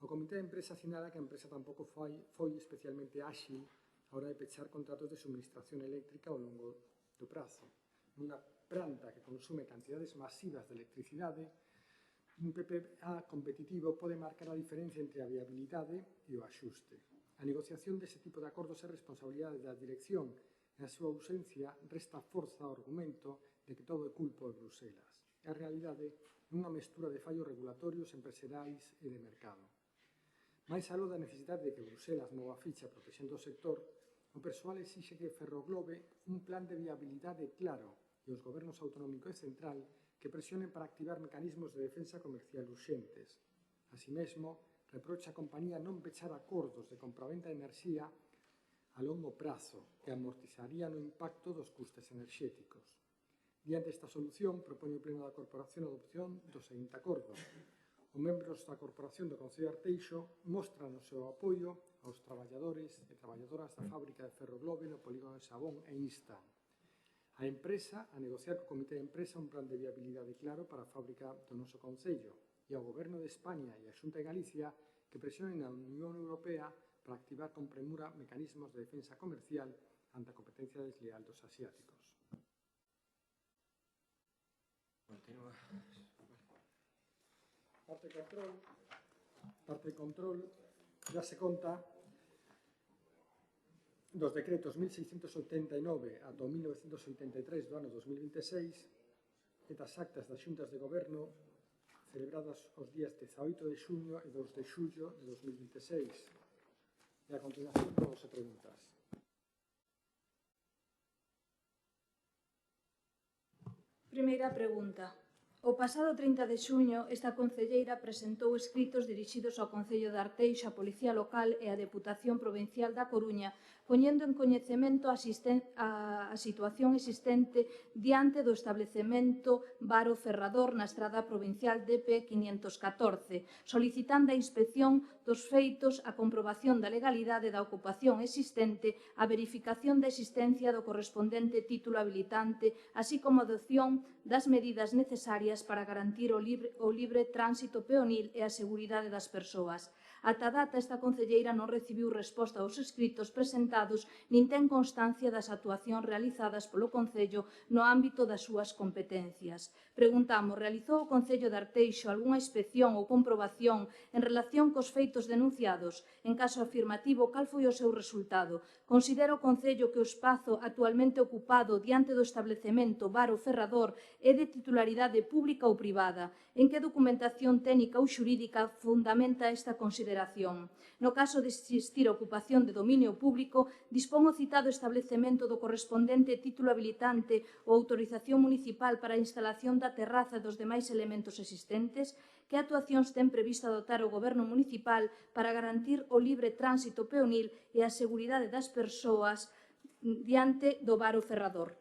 S2: o Comité de Empresa sinala que a empresa tampouco foi especialmente áxil a hora de pechar contratos de suministración eléctrica ao longo do prazo. Nunha planta que consume cantidades masivas de electricidade, un PPA competitivo pode marcar a diferencia entre a viabilidade e o axuste. A negociación dese tipo de acordos é responsabilidade da dirección e a súa ausencia resta forza ao argumento de que todo é culpa de Bruselas. É a realidade nunha mestura de fallos regulatorios empresariais e de mercado. Mais aló da necesidade de que Bruselas mova a ficha protexendo o sector, o persoal exixe que Ferroglobe un plan de viabilidade claro e os gobernos autonómico e central que presionen para activar mecanismos de defensa comercial urxentes. Así mesmo, reprocha a compañía non pechar acordos de compraventa de enerxía a longo prazo que amortizarían o impacto dos custes enerxéticos. Diante esta solución, propone o Pleno da Corporación a adopción do seguinte acordo. Os membros da Corporación do Concello de Arteixo mostran o seu apoio aos traballadores e traballadoras da fábrica de Ferroglobe no polígono de Sabón e instan a empresa a negociar co Comité de Empresa un plan de viabilidade claro para a fábrica do noso Concello e ao Goberno de España e a Xunta de Galicia que presionen a Unión Europea para activar con premura mecanismos de defensa comercial ante a competencia desleal dos asiáticos.
S1: Continúa.
S2: Parte de control ya se conta dos decretos 1689 ata 1983 do ano 2026 e das actas das xuntas de goberno celebradas os días 18 de xuño e 2 de xullo de 2026. E a continuación todos e preguntas.
S3: Primeira pregunta. O pasado 30 de xuño, esta concelleira presentou escritos dirixidos ao Concello de Arteixo, a Policía Local e a Deputación Provincial da Coruña, poñendo en coñecemento a situación existente diante do establecemento Varo Ferrador na estrada provincial DP 514, solicitando a inspección dos feitos, a comprobación da legalidade da ocupación existente, a verificación da existencia do correspondente título habilitante, así como a adopción das medidas necesarias para garantir o libre tránsito peonil e a seguridade das persoas. Ata a data, esta concelleira non recibiu resposta aos escritos presentados nin ten constancia das actuacións realizadas polo Concello no ámbito das súas competencias. Preguntamos, realizou o Concello de Arteixo algunha inspección ou comprobación en relación cos feitos denunciados? En caso afirmativo, cal foi o seu resultado? Considera o Concello que o espazo actualmente ocupado diante do establecemento Varo Ferrador é de titularidade pública ou privada? En que documentación técnica ou xurídica fundamenta esta consideración? No caso de existir ocupación de dominio público, dispón o citado establecemento do correspondente título habilitante ou autorización municipal para a instalación da terraza e dos demais elementos existentes? Que actuacións ten previsto adoptar o Goberno municipal para garantir o libre tránsito peonil e a seguridade das persoas diante do Varo Ferrador?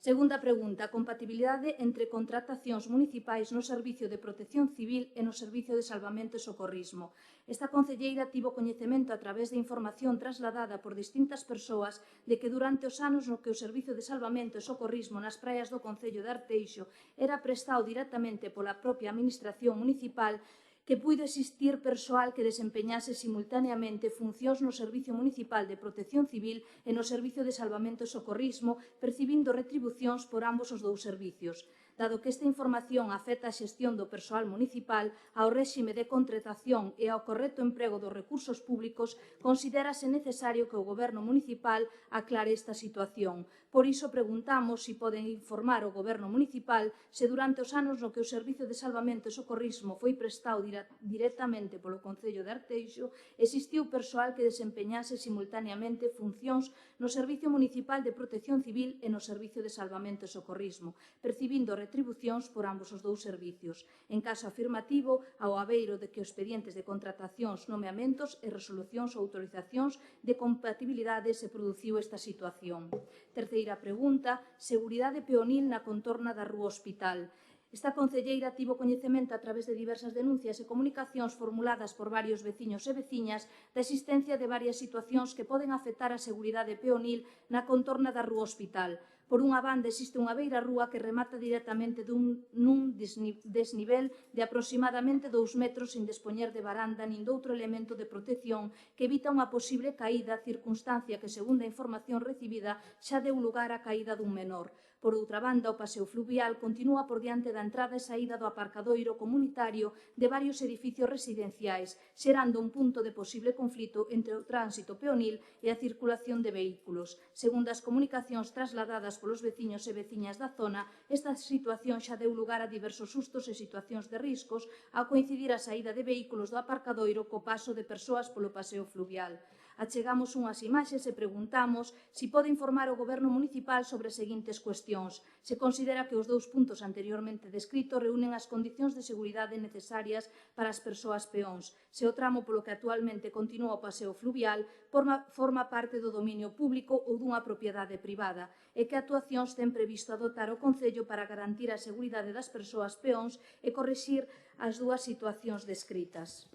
S3: Segunda pregunta, a compatibilidade entre contratacións municipais no Servicio de Protección Civil e no Servicio de Salvamento e Socorrismo. Esta concelleira tivo coñecemento a través de información trasladada por distintas persoas de que durante os anos no que o Servicio de Salvamento e Socorrismo nas praias do Concello de Arteixo era prestado directamente pola propia Administración municipal, que puido existir persoal que desempeñase simultaneamente funcións no Servicio Municipal de Protección Civil e no Servicio de Salvamento e Socorrismo, percibindo retribucións por ambos os dous servicios. Dado que esta información afecta a xestión do persoal municipal, ao réxime de contratación e ao correcto emprego dos recursos públicos, considérase necesario que o Goberno municipal aclare esta situación. Por iso preguntamos se poden informar o Goberno municipal se durante os anos no que o Servicio de Salvamento e Socorrismo foi prestado directamente polo Concello de Arteixo, existiu persoal que desempeñase simultaneamente funcións no Servicio Municipal de Protección Civil e no Servicio de Salvamento e Socorrismo, percibindo retribucións por ambos os dous servicios. En caso afirmativo, ao abeiro de que os expedientes de contratacións, nomeamentos e resolucións ou autorizacións de compatibilidade se produciu esta situación. Terceira pregunta, seguridade peonil na contorna da Rúa Hospital. Esta concelleira tivo coñecemento a través de diversas denuncias e comunicacións formuladas por varios veciños e veciñas da existencia de varias situacións que poden afectar a seguridade peonil na contorna da Rúa Hospital. Por unha banda, existe unha beirarrúa que remata directamente nun desnivel de aproximadamente 2 metros sin dispoñer de baranda nin doutro elemento de protección que evita unha posible caída, circunstancia que, segundo a información recibida, xa deu lugar á caída dun menor. Por outra banda, o paseo fluvial continúa por diante da entrada e saída do aparcadoiro comunitario de varios edificios residenciais, xerando un punto de posible conflito entre o tránsito peonil e a circulación de vehículos. Segundo as comunicacións trasladadas polos veciños e veciñas da zona, esta situación xa deu lugar a diversos sustos e situacións de riscos ao coincidir a saída de vehículos do aparcadoiro co paso de persoas polo paseo fluvial. Achegamos unhas imaxes e preguntamos se pode informar o Goberno municipal sobre as seguintes cuestións. Se considera que os dous puntos anteriormente descritos reúnen as condicións de seguridade necesarias para as persoas peóns. Se o tramo polo que actualmente continúa o paseo fluvial forma parte do dominio público ou dunha propiedade privada e que actuacións ten previsto adoptar o Concello para garantir a seguridade das persoas peóns e corrixir as dúas situacións descritas.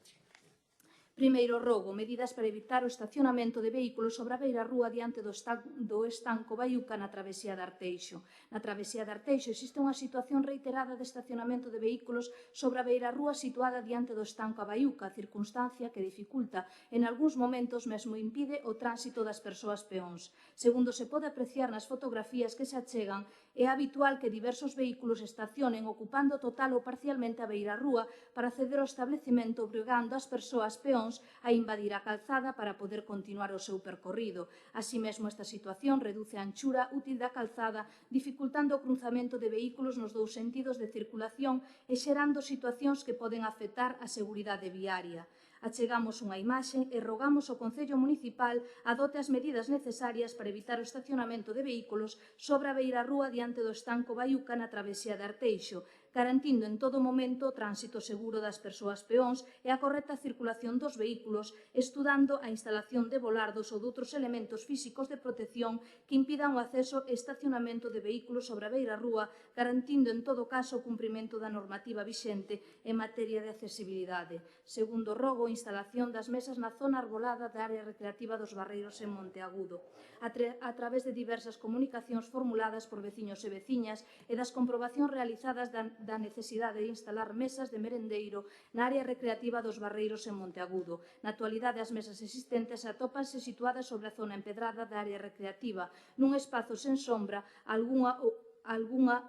S3: Primeiro rogo, medidas para evitar o estacionamento de vehículos sobre a beirarrúa diante do estanco Baiuca na travesía de Arteixo. Na travesía de Arteixo existe unha situación reiterada de estacionamento de vehículos sobre a beirarrúa situada diante do estanco a Baiuca, circunstancia que dificulta, en algúns momentos mesmo impide o tránsito das persoas peóns. Segundo se pode apreciar nas fotografías que se achegan, é habitual que diversos vehículos estacionen ocupando total ou parcialmente a beirarrúa para acceder ao establecemento, obrigando as persoas peóns a invadir a calzada para poder continuar o seu percorrido. Así mesmo, esta situación reduce a anchura útil da calzada, dificultando o cruzamento de vehículos nos dous sentidos de circulación e xerando situacións que poden afectar a seguridade viaria. Achegamos unha imaxe e rogamos ao Concello Municipal adote as medidas necesarias para evitar o estacionamento de vehículos sobre a beirarrúa diante do estanco Baiuca na travesía de Arteixo, garantindo en todo momento o tránsito seguro das persoas peóns e a correcta circulación dos vehículos, estudando a instalación de volardos ou doutros elementos físicos de protección que impidan o acceso e estacionamento de vehículos sobre a beirarrúa, garantindo en todo caso o cumprimento da normativa vixente en materia de accesibilidade. Segundo rogo, a instalación das mesas na zona arbolada da área recreativa dos Barreiros en Monteagudo. A través de diversas comunicacións formuladas por veciños e veciñas e das comprobacións realizadas da necesidade de instalar mesas de merendeiro na área recreativa dos Barreiros en Monteagudo. Na actualidade, as mesas existentes atópanse situadas sobre a zona empedrada da área recreativa, nun espazo sen sombra, algunha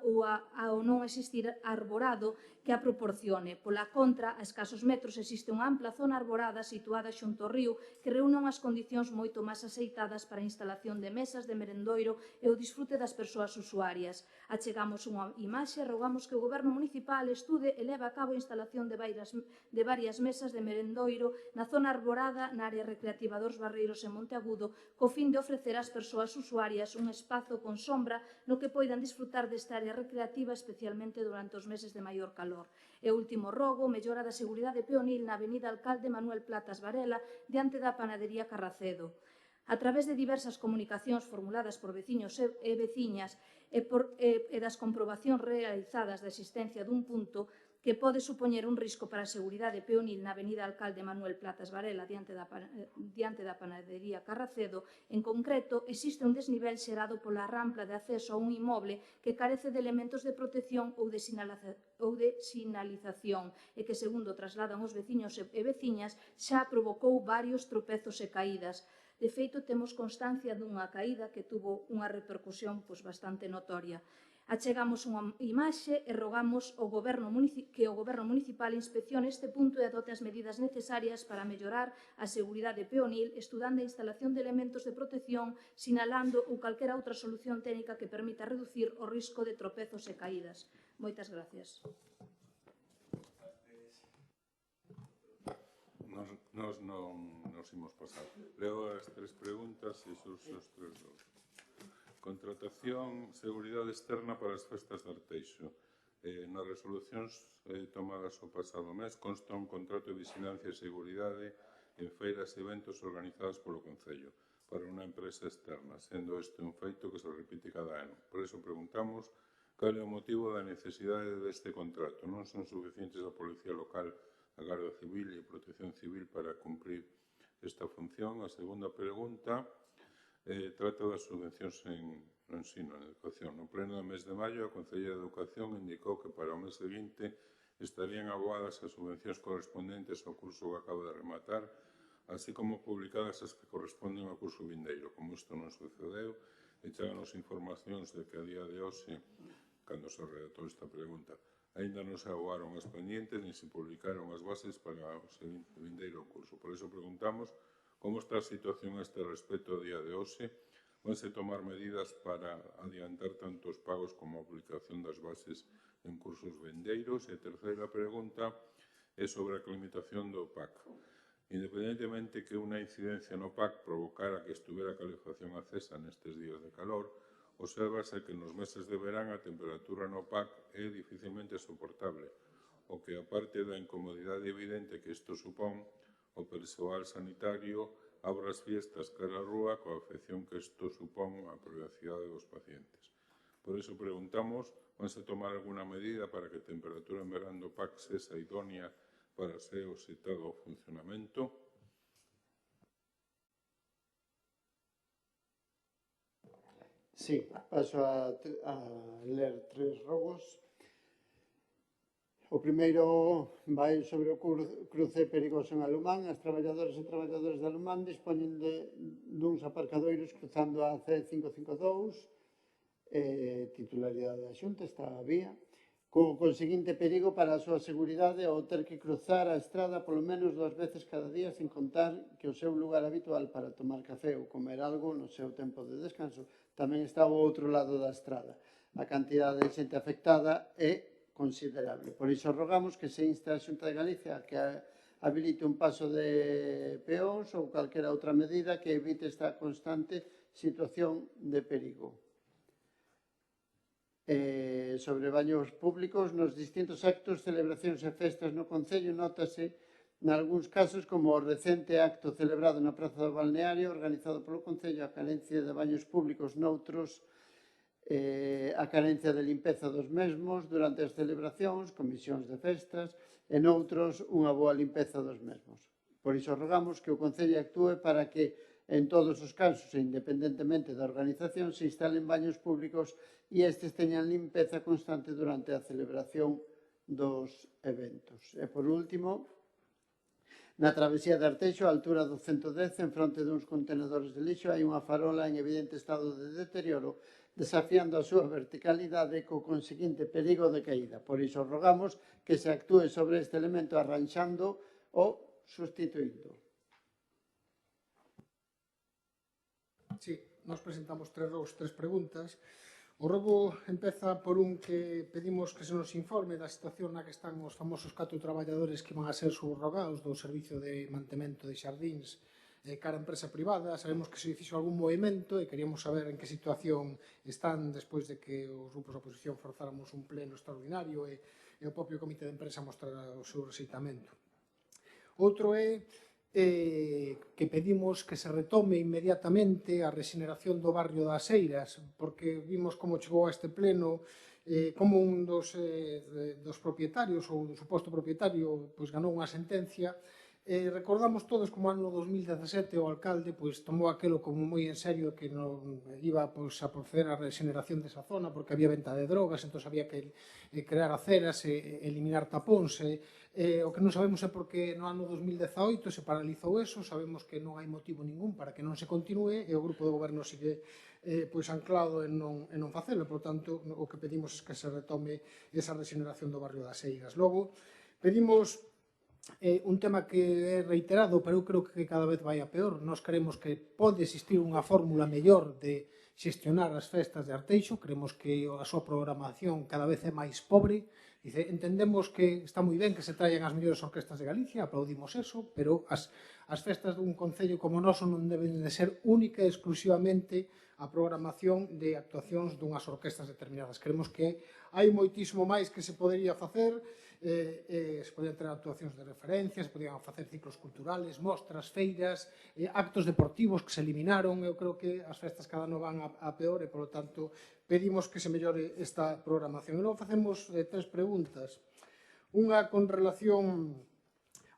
S3: ou ao non existir arborado que a proporcione. Pola contra, a escasos metros existe unha ampla zona arborada situada xunto ao río que reúne unhas condicións moito máis aceitadas para a instalación de mesas de merendoiro e o disfrute das persoas usuarias. Achegamos unha imaxe e rogamos que o Goberno municipal estude e leve a cabo a instalación de varias mesas de merendoiro na zona arborada na área recreativa dos Barreiros en Monteagudo co fin de ofrecer ás persoas usuarias un espazo con sombra no que poidan disfrutar desta área recreativa especialmente durante os meses de maior calor. E o último rogo, mellora da seguridade peonil na avenida Alcalde Manuel Platas Varela diante da panadería Carracedo. A través de diversas comunicacións formuladas por veciños e veciñas e das comprobacións realizadas da existencia dun punto que pode supoñer un risco para a seguridade peonil na avenida Alcalde Manuel Platas Varela diante da panadería Carracedo, en concreto, existe un desnivel xerado pola rampla de acceso a un inmoble que carece de elementos de protección ou de sinalización e que, segundo trasladan os veciños e veciñas, xa provocou varios tropezos e caídas. De feito, temos constancia dunha caída que tuvo unha repercusión bastante notoria. Achegamos unha imaxe e rogamos que o Goberno municipal inspeccione este punto e adote as medidas necesarias para mellorar a seguridade peonil, estudando a instalación de elementos de protección, sinalando ou calquera outra solución técnica que permita reducir o risco de tropezos e caídas. Moitas gracias.
S7: Nos non nos imos pasar. Leo as tres preguntas e xurxe os tres dous. Contratación, seguridade externa para as festas de Arteixo. Nas resolucións tomadas o pasado mes consta un contrato de vigilancia e seguridade en feiras e eventos organizados polo Concello para unha empresa externa, sendo este un feito que se repite cada ano. Por iso preguntamos cal é o motivo da necesidade deste contrato. Non son suficientes a Policía Local, a Garda Civil e a Protección Civil para cumprir esta función. A segunda pregunta trata das subvencións no ensino, en educación. No pleno do mes de maio, a Conselleira de Educación indicou que para o mes seguinte estarían abogadas as subvencións correspondentes ao curso que acaba de rematar, así como publicadas as que corresponden ao curso vindeiro. Como isto non sucedeu, echanos informacións de que a día de hoxe, cando se redactou esta pregunta, aínda non se abogaron as pendientes nin se publicaron as bases para o vindeiro curso. Por iso preguntamos como está a situación a este respecto a día de hoxe. Vanse tomar medidas para adiantar tanto os pagos como a aplicación das bases en cursos vindeiros. E a terceira pregunta é sobre a climatación do PAC. Independentemente que unha incidencia no PAC provocara que estuvera a calefacción acesa nestes días de calor, obsérvase que nos meses de verán a temperatura no PAC é dificilmente soportable, o que, aparte da incomodidade evidente que isto supón, o persoal sanitario abre as fiestas cara a rúa coa afección que isto supón á privacidade dos pacientes. Por iso preguntamos, vanse tomar alguna medida para que a temperatura en verán do PAC sexa idónea para ser o citado funcionamento?
S4: Sí, paso a ler tres rogos. O primeiro vai sobre o cruce perigoso en Alumán. As traballadoras e traballadores de Alumán dispoñen duns aparcadoiros cruzando a C552, titularidade da Xunta, esta vía, co conseguinte perigo para a súa seguridade ao ter que cruzar a estrada polo menos 2 veces cada día, sin contar que o seu lugar habitual para tomar café ou comer algo no seu tempo de descanso tamén está ao outro lado da estrada. A cantidade de xente afectada é considerable. Por iso rogamos que se inste a Xunta de Galicia que habilite un paso de peóns ou calquera outra medida que evite esta constante situación de perigo. Sobre baños públicos, nos distintos actos, celebracións e festas no Concello, notase nalgúns casos como o recente acto celebrado na Praza do Balneario, organizado polo Concello, a carencia de baños públicos noutros, a carencia de limpeza dos mesmos durante as celebracións, comisións de festas, e noutros unha boa limpeza dos mesmos. Por iso rogamos que o Concello actúe para que en todos os casos, e independentemente da organización, se instalen baños públicos e estes teñan limpeza constante durante a celebración dos eventos. E, por último, na travesía de Arteixo, a altura do 110, en fronte duns contenedores de lixo, hai unha farola en evidente estado de deterioro, desafiando a súa verticalidade co conseguinte perigo de caída. Por iso rogamos que se actúe sobre este elemento arranxando ou sustituindo.
S5: Sí, nos presentamos tres preguntas. O rogo empeza por un que pedimos que se nos informe da situación na que están os famosos 4 traballadores que van a ser subrogados do Servicio de Mantemento de Xardíns cara a empresa privada. Sabemos que se fixo algún movimento e queríamos saber en que situación están despois de que os grupos da oposición forzáramos un pleno extraordinario e o propio comité de empresa mostrara o seu rexeitamento. Outro é que pedimos que se retome inmediatamente a rexeneración do barrio das Eiras, porque vimos como chegou a este pleno, como un dos propietarios ou do suposto propietario ganou unha sentencia. Recordamos todos como ano 2017 o alcalde tomou aquelo como moi en serio, que non iba a proceder a rexeneración desa zona porque había venta de drogas, entón había que crear aceras e eliminar tapóns. O que non sabemos é porque no ano 2018 se paralizou eso, sabemos que non hai motivo ningún para que non se continue e o grupo de goberno sigue anclado en non facelo. Por tanto, o que pedimos é que se retome esa rexeneración do barrio das Eiras. Logo, pedimos un tema que é reiterado, pero eu creo que cada vez vai a peor. Nós queremos que pode existir unha fórmula mellor de xestionar as festas de Arteixo, creemos que a súa programación cada vez é máis pobre. Entendemos que está moi ben que se traian as mellores orquestas de Galicia, aplaudimos eso, pero as festas dun concello como noso non deben de ser única e exclusivamente a programación de actuacións dunhas orquestas determinadas. Creemos que hai moitísimo máis que se podería facer, se podían ter actuacións de referencia, se podían facer ciclos culturales, mostras, feiras, actos deportivos que se eliminaron. Eu creo que as festas cada ano van a peor e, polo tanto, pedimos que se mellore esta programación. E logo facemos 3 preguntas. Unha con relación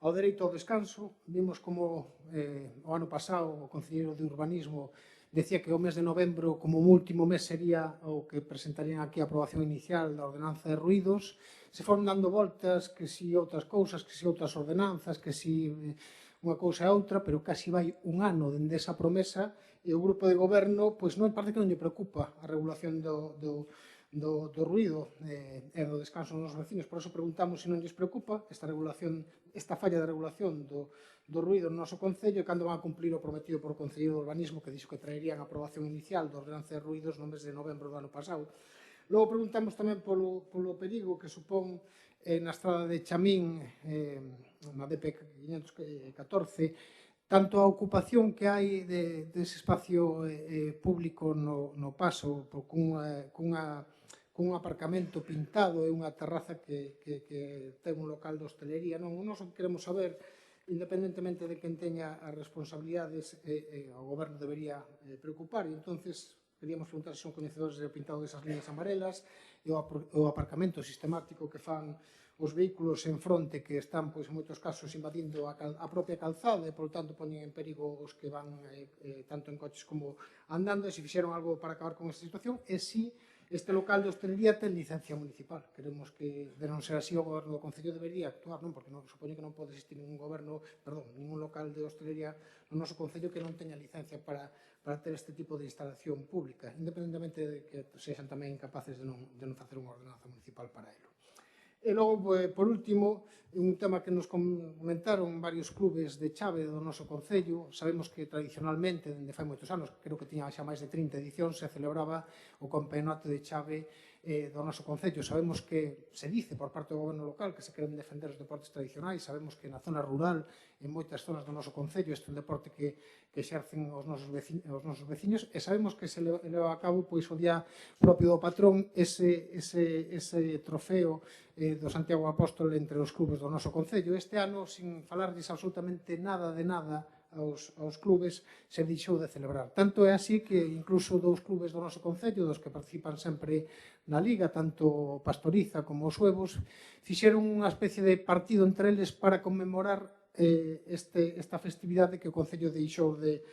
S5: ao dereito ao descanso. Vimos como o ano pasado o Concelleiro de Urbanismo decía que o mes de novembro como último mes sería o que presentarían aquí a aprobación inicial da ordenanza de ruídos. Se foron dando voltas, que si outras cousas, que si outras ordenanzas, que si unha cousa e outra, pero casi vai un ano dende esa promesa e o grupo de goberno non parece que non lle preocupa a regulación do ruído e do descanso dos vecinos. Por eso preguntamos se non lles preocupa esta falla de regulación do ruído no noso concello e cando van a cumplir o prometido por o Concelleiro de Urbanismo, que dixo que traerían a aprobación inicial da ordenanza de ruídos no mes de novembro do ano pasado. Logo preguntamos tamén polo perigo que supón na estrada de Chamín, na DP 514, tanto a ocupación que hai dese espacio público no paso cun aparcamento pintado e unha terraza que ten un local de hostelería. Nós o que queremos saber, independentemente de quen teña as responsabilidades, o goberno debería preocupar, e entonces queríamos preguntar se son coñecedores do pintado desas líneas amarelas e o aparcamento sistemático que fan os vehículos en fronte, que están, en moitos casos, invadindo a propia calzada e, por tanto, poñen en perigo os que van tanto en coches como andando, e se fixeron algo para acabar con esta situación, e si este local de hostelería ten licencia municipal. Queremos que, de non ser así, o goberno do Concello debería actuar, porque supoño que non pode existir ningún local de hostelería no noso Concello que non teña licencia para ter este tipo de instalación pública, independentemente de que sexan tamén incapaces de non facer unha ordenanza municipal para ello. E logo, por último, un tema que nos comentaron varios clubes de chave do noso Concello. Sabemos que tradicionalmente, dende fai moitos anos, creo que tiña xa máis de 30 edicións, se celebraba o campeonato de chave do noso Concello. Sabemos que se dice por parte do goberno local que se queren defender os deportes tradicionais. Sabemos que na zona rural, en moitas zonas do noso Concello, este é un deporte que exercen os nosos veciños, e sabemos que se leva a cabo o día propio do patrón ese trofeo do Santiago Apóstol entre os clubes do noso Concello. Este ano, sin falarlles absolutamente nada de nada aos clubes, se deixou de celebrar. Tanto é así que incluso 2 clubes do noso Concello, dos que participan sempre na Liga, tanto Pastoriza como os Huevos, fixeron unha especie de partido entre eles para conmemorar esta festividade que o Concello deixou de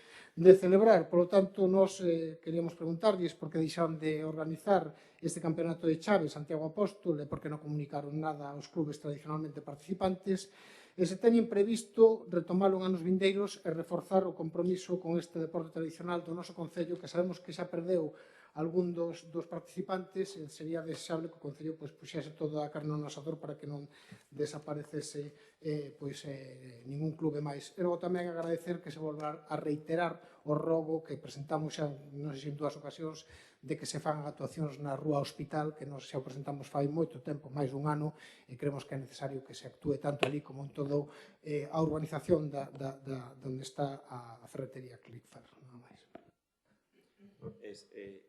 S5: celebrar. Por lo tanto, nós queríamos preguntarlles por que deixaron de organizar este campeonato de chave Santiago Apóstol e por que non comunicaron nada aos clubes tradicionalmente participantes, e se teñen previsto retomalo en anos vindeiros e reforzar o compromiso con este deporte tradicional do noso Concello, que sabemos que xa perdeu algún dos participantes, e sería desexable que o Concello puxese toda a carne no asador para que non desaparecese ningún clube máis. E logo tamén agradecer que se volva a reiterar o rogo que presentamos xa, non sei se en 2 ocasións, de que se fan actuacións na Rúa Hospital, que nos xa o presentamos fai moito tempo, máis dun ano, e creemos que é necesario que se actúe tanto ali como en todo a urbanización onde está a ferretería Clickfer.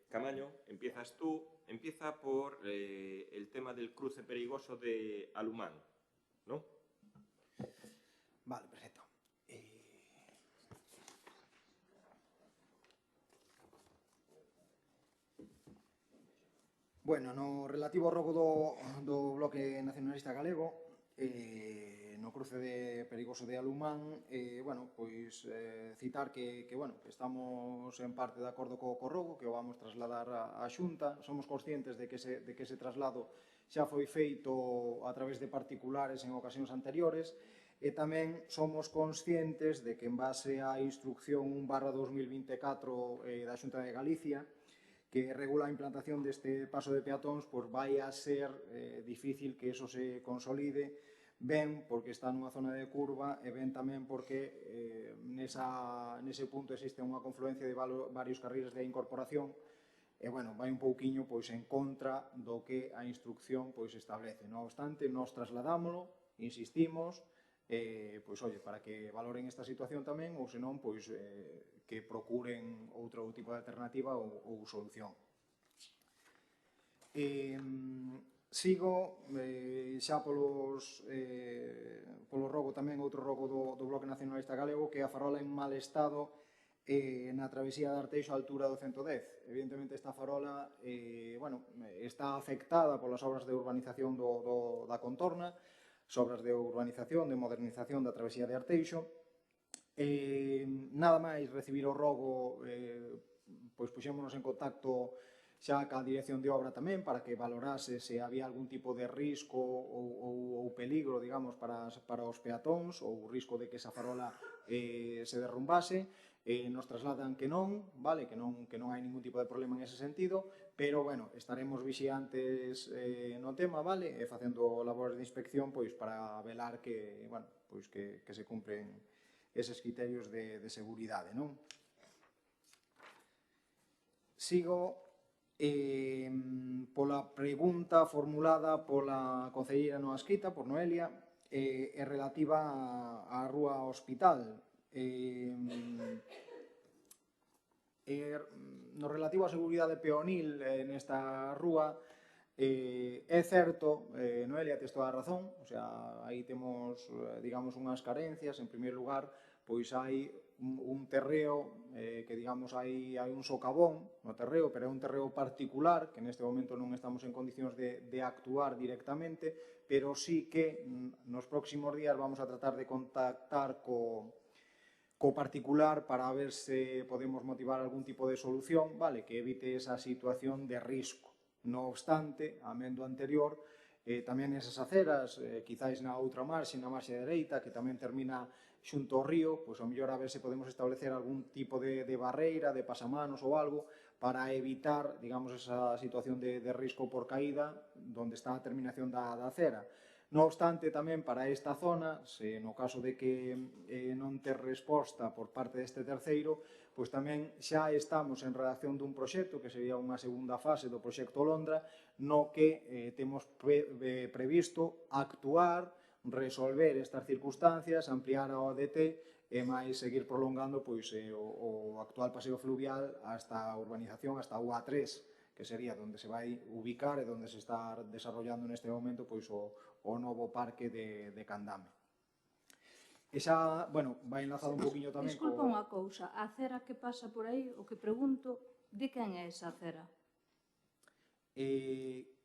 S1: Camaño, empiezas tú. Empieza por el tema del cruce perigoso de Alumán, ¿no?
S9: Vale, perfecto. Bueno, no relativo ao rogo do Bloque Nacionalista Galego, no cruce de Perigoso de Alumán, bueno, pois citar que estamos en parte de acordo co rogo, que o vamos trasladar á Xunta. Somos conscientes de que ese traslado xa foi feito a través de particulares en ocasións anteriores, e tamén somos conscientes de que en base á instrucción 1/2024 da Xunta de Galicia, que regula a implantación deste paso de peatóns, pois vai a ser difícil que eso se consolide, ben porque está nunha zona de curva e ben tamén porque nese punto existe unha confluencia de varios carriles de incorporación e, bueno, vai un pouquiño pois en contra do que a instrucción pois establece. Non obstante, nós trasladámoslo, insistimos, pois, oye, para que valoren esta situación tamén ou senón, pois, que procuren outro tipo de alternativa ou solución. Sigo xa polo rogo tamén, outro rogo do Bloque Nacionalista Galego, que é a farola en mal estado na travesía de Arteixo á altura do 110. Evidentemente esta farola está afectada polas obras de urbanización da contorna, obras de urbanización, de modernización da travesía de Arteixo. Nada máis recibir o rogo, pois puxémonos en contacto xa ca dirección de obra tamén para que valorase se había algún tipo de risco ou peligro, digamos, para os peatóns ou risco de que esa farola se derrumbase. Nos trasladan que non, vale, que non hai ningún tipo de problema en ese sentido, pero, bueno, estaremos vixiantes no tema, vale, e facendo labores de inspección, pois, para velar que, bueno, pois, que se cumpren eses criterios de seguridade, non? Sigo pola pregunta formulada pola concelleira non adscrita, por Noelia, é relativa á Rúa Hospital. No relativo á seguridade peonil nesta rúa, é certo, Noelia, tes toda a razón, o sea, aí temos, digamos, unhas carencias. En primeiro lugar, pois hai un terreo que, digamos, hai un socavón no terreo, pero é un terreo particular que neste momento non estamos en condicións de actuar directamente, pero sí que nos próximos días vamos a tratar de contactar co particular para ver se podemos motivar algún tipo de solución, vale, que evite esa situación de risco. No obstante, amén do anterior, tamén esas aceras, quizáis na outra marxe, na marxe dereita, que tamén termina xunto ao río, pois ao mellor a ver se podemos establecer algún tipo de barreira, de pasamanos ou algo, para evitar, digamos, esa situación de risco por caída, onde está a terminación da acera. No obstante, tamén para esta zona, se no caso de que non ter resposta por parte deste terceiro, pois tamén xa estamos en redacción dun proxecto, que sería unha segunda fase do proxecto Londra, no que temos previsto actuar, resolver estas circunstancias, ampliar a ODT e máis seguir prolongando pois o actual paseo fluvial hasta a urbanización, hasta a UA3, que sería onde se vai ubicar e onde se está desarrollando neste momento pois o novo parque de Candame. E xa, bueno, vai enlazado un poquinho tamén
S3: Disculpa unha cousa, a acera que pasa por aí, o que pregunto, de quen é esa acera?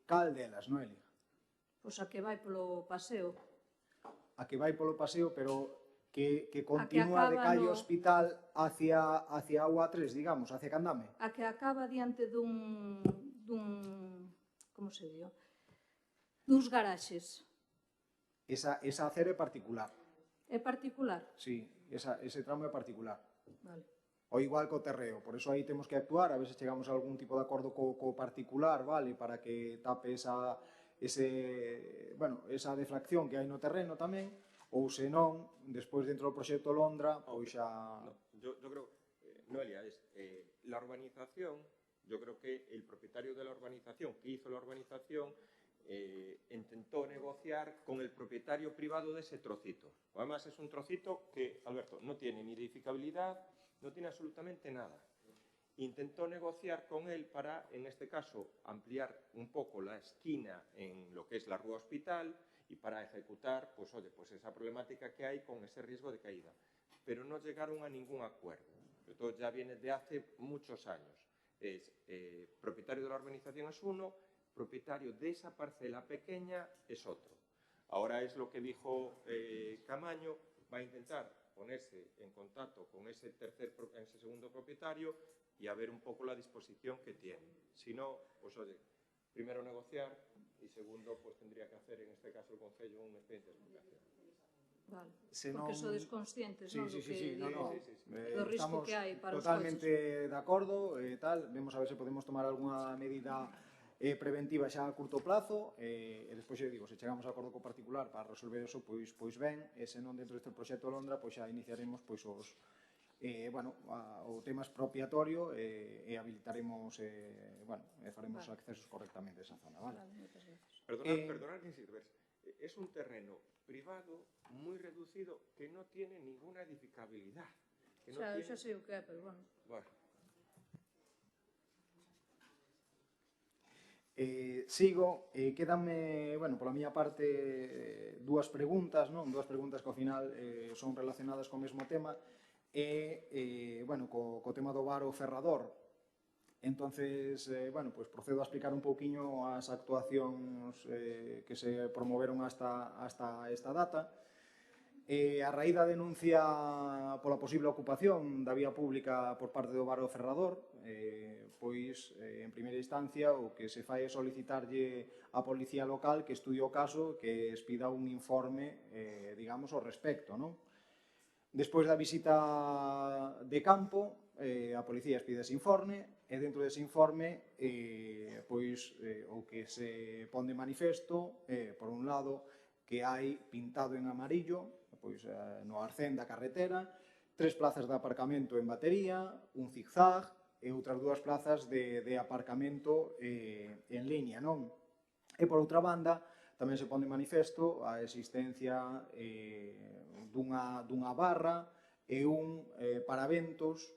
S9: Cal delas, Noelia?
S3: Pois a que vai polo paseo.
S9: A que vai polo paseo, pero que continúa de calle Hospital hacia a UA3, digamos, hacia Candame.
S3: A que acaba diante dun como se dio? Duns garaxes.
S9: Esa acera é particular.
S3: É particular?
S9: Sí, ese tramo é particular.
S3: Vale.
S9: O igual co terreo, por eso aí temos que actuar, a ver se chegamos a algún tipo de acordo co particular, vale, para que tape esa defracción que hai no terreno tamén, ou senón, despois dentro do proxecto Londra, pois xa...
S1: Yo creo, Noelia, la urbanización, yo creo que el propietario de la urbanización, que hizo la urbanización, intentó negociar con el propietario privado de ese trocito. Además es un trocito que, Alberto, no tiene ni edificabilidad, no tiene absolutamente nada. Intentó negociar con él para, en este caso, ampliar un poco la esquina en lo que es la Rúa Hospital y para ejecutar, pues oye, pues esa problemática que hay con ese riesgo de caída. Pero no llegaron a ningún acuerdo. Esto ya viene de hace muchos años. Propietario de la urbanización es uno, propietario de esa parcela pequeña es otro. Ahora es lo que dijo Camaño, va a intentar ponerse en contacto con ese segundo propietario y a ver un poco la disposición que tiene. Si no, pues oye, primero negociar y segundo, pues tendría que hacer en este caso el Concello un expediente de expropiación.
S3: Vale.
S9: Senón...
S3: Porque sodes conscientes,
S9: sí,
S3: non?
S9: Sí,
S3: Do risco que hai para os coches.
S9: Totalmente de acordo, tal. Vemos a ver se podemos tomar algunha medida preventiva xa a curto plazo, e despois, digo, se chegamos a acordo co particular para resolver eso, pois ben, e se non dentro deste proxecto Londra, pois xa iniciaremos pois os o tema expropiatorio e habilitaremos, faremos accesos correctamente a esa zona, vale?
S1: Perdonad que insistir, es un terreno privado muy reducido que no tiene ninguna edificabilidad.
S3: Xa sei o que é, pero bueno.
S9: Sigo, quédanme, pola miña parte, dúas preguntas, non? Dúas preguntas que ao final son relacionadas co mesmo tema e, co tema do varo ferrador. Entonces, pues procedo a explicar un pouquiño as actuacións que se promoveron hasta esta data. A raíz da denuncia pola posible ocupación da vía pública por parte do varo ferrador, pois, en primeira instancia, o que se fai é solicitarlle á policía local que estudie o caso, que expida un informe, digamos, ao respecto, non? Despois da visita de campo, a policía expide ese informe e dentro dese informe o que se pon de manifesto por un lado que hai pintado en amarillo no arcén da carretera 3 plazas de aparcamento en batería, un zigzag e outras 2 plazas de aparcamento en liña, non? E por outra banda tamén se pon de manifesto a existencia dunha barra e un paraventos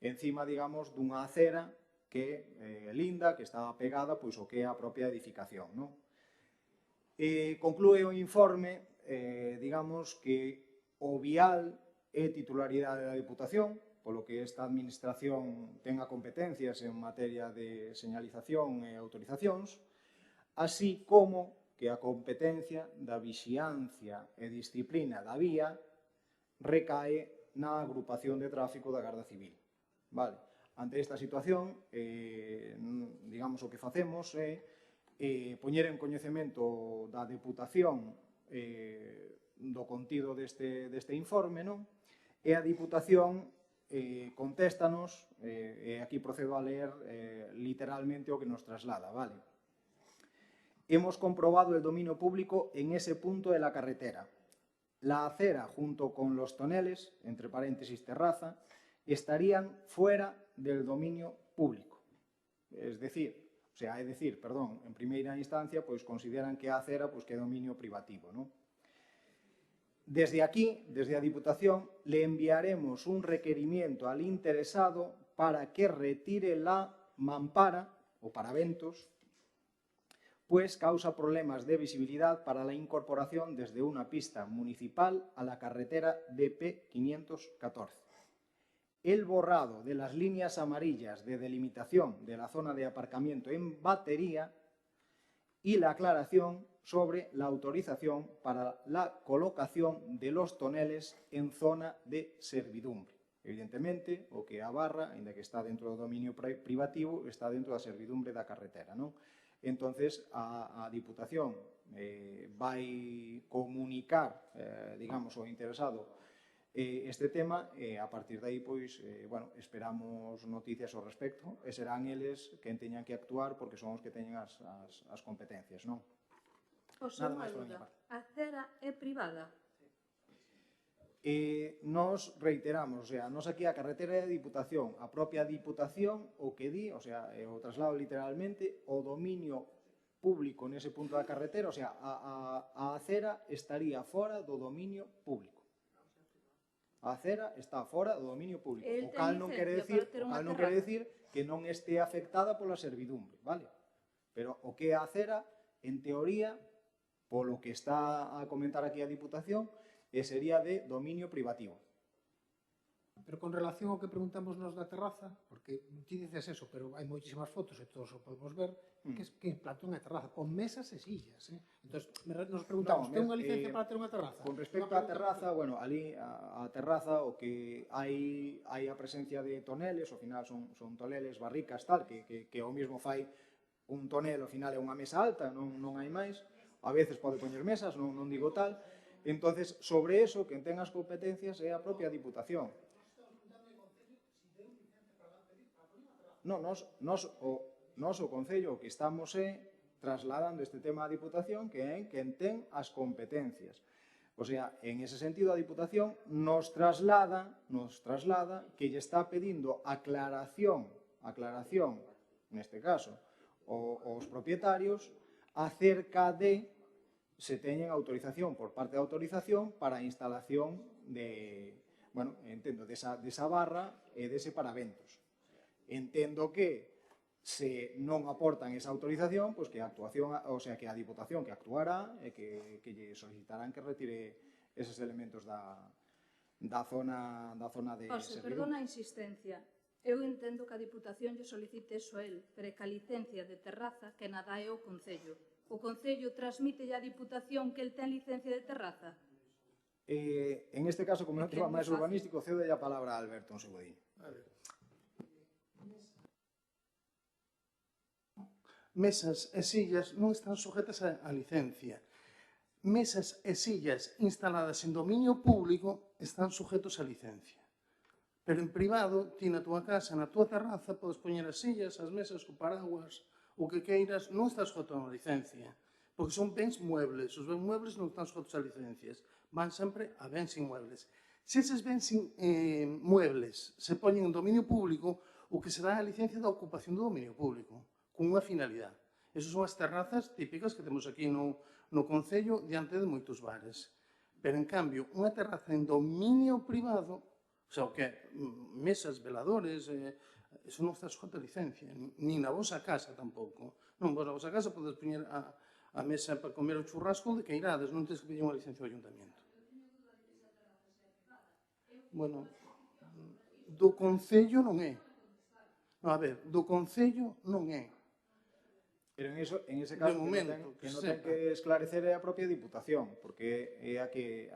S9: encima, digamos, dunha acera que é linda, que está pegada pois o que é a propia edificación, non? Conclúe o informe, digamos, que o vial é titularidade da Deputación, polo que esta administración ten a competencias en materia de señalización e autorizacións, así como que a competencia da vixiancia e disciplina da vía recae na agrupación de tráfico da Garda Civil. Vale. Ante esta situación, digamos, o que facemos é poñer en coñecemento da Deputación do contido deste informe, non? E a Deputación contéstanos, e aquí procedo a ler literalmente o que nos traslada, vale? Hemos comprobado el dominio público en ese punto de la carretera. La acera junto con los toneles, entre paréntesis terraza, estarían fuera del dominio público. En primeira instancia, pois consideran que a acera pois, que é dominio privativo, non? Desde aquí, desde a Diputación, le enviaremos un requerimiento al interesado para que retire la mampara o paraventos, pues causa problemas de visibilidad para la incorporación desde una pista municipal a la carretera DP 514. El borrado de las líneas amarillas de delimitación de la zona de aparcamiento en batería y la aclaración sobre la autorización para la colocación de los toneles en zona de servidumbre. Evidentemente, o que a barra, ainda que está dentro do dominio privativo, está dentro da servidumbre da carretera, non? Entonces, a Diputación vai comunicar, digamos, ao interesado este tema e a partir de aí, pois, esperamos noticias ao respecto e serán eles quen teñan que actuar porque son os que teñen as competencias, non?
S3: O seu dúda, a acera é privada?
S9: Nos reiteramos, nos aquí a carretera de Diputación, a propia Diputación o que di, o traslado literalmente, o dominio público nese punto da carretera, a acera estaría fora do dominio público. A acera está fora do dominio público, o cal non quere decir que non este afectada pola servidumbre, vale? Pero o que é a acera, en teoría, polo que está a comentar aquí a Diputación, sería de dominio privativo.
S5: Pero con relación ao que preguntamos nos da terraza, porque ti dices eso, pero hai moitísimas fotos e todos o podemos ver, que plantou unha terraza con mesas e sillas. Entón, nos preguntamos, ten unha licencia para ter unha terraza?
S9: Con respecto á terraza, bueno, ali a terraza o que hai a presencia de toneles, ao final son toneles, barricas, tal, que o mismo fai un tonel, ao final é unha mesa alta, non hai máis, a veces pode poñer mesas, non digo tal. Entonces, sobre eso, quen ten as competencias é a propia Diputación. Non, nos o Concello o que estamos trasladando este tema á Diputación, que é quen ten as competencias. O sea, en ese sentido a Diputación nos traslada que lle está pedindo aclaración, neste caso, aos propietarios, acerca de se teñen autorización por parte da autorización para a instalación de, bueno, entendo, desa barra e dese paraventos. Entendo que se non aportan esa autorización, pois que a actuación, o sea, que a Diputación que actuará e que lle solicitarán que retire eses elementos da zona de
S3: José,
S9: servidumbre.
S3: perdona a insistencia. Eu entendo que a Diputación lle solicite eso a él, pero que a licencia de terraza que nada é o Concello. O Concello transmite a Diputación que el ten licencia de terraza?
S9: En este caso, como é un tema máis urbanístico, cedo a palabra a Alberto un segundinho.
S10: Mesas e sillas non están sujetas á licencia. Mesas e sillas instaladas en dominio público están sujetos á licencia. Pero en privado, ti na túa casa, na túa terraza, podes poñer as sillas, as mesas, o paraguas, o que queiras, non está sujeto a licencia. Porque son bens muebles. Os bens muebles non están sujetos a licencias. Van sempre a bens inmuebles. Se eses bens muebles se poñen en dominio público, o que se dá a licencia da ocupación do dominio público, con unha finalidade. Esas son as terrazas típicas que temos aquí no Concello diante de moitos bares. Pero, en cambio, unha terraza en dominio privado, o sea, o que mesas, veladores, eso non está sujeto a licencia, ni na vosa casa tampouco. Non, vos na vosa casa podes poñer a mesa para comer o churrasco de que irades, non tens que pedir unha licencia ao ayuntamiento. Bueno, do Concello non é. A ver, do Concello non é.
S9: Pero en ese caso, que non ten que esclarecer é a propia Diputación, porque é a que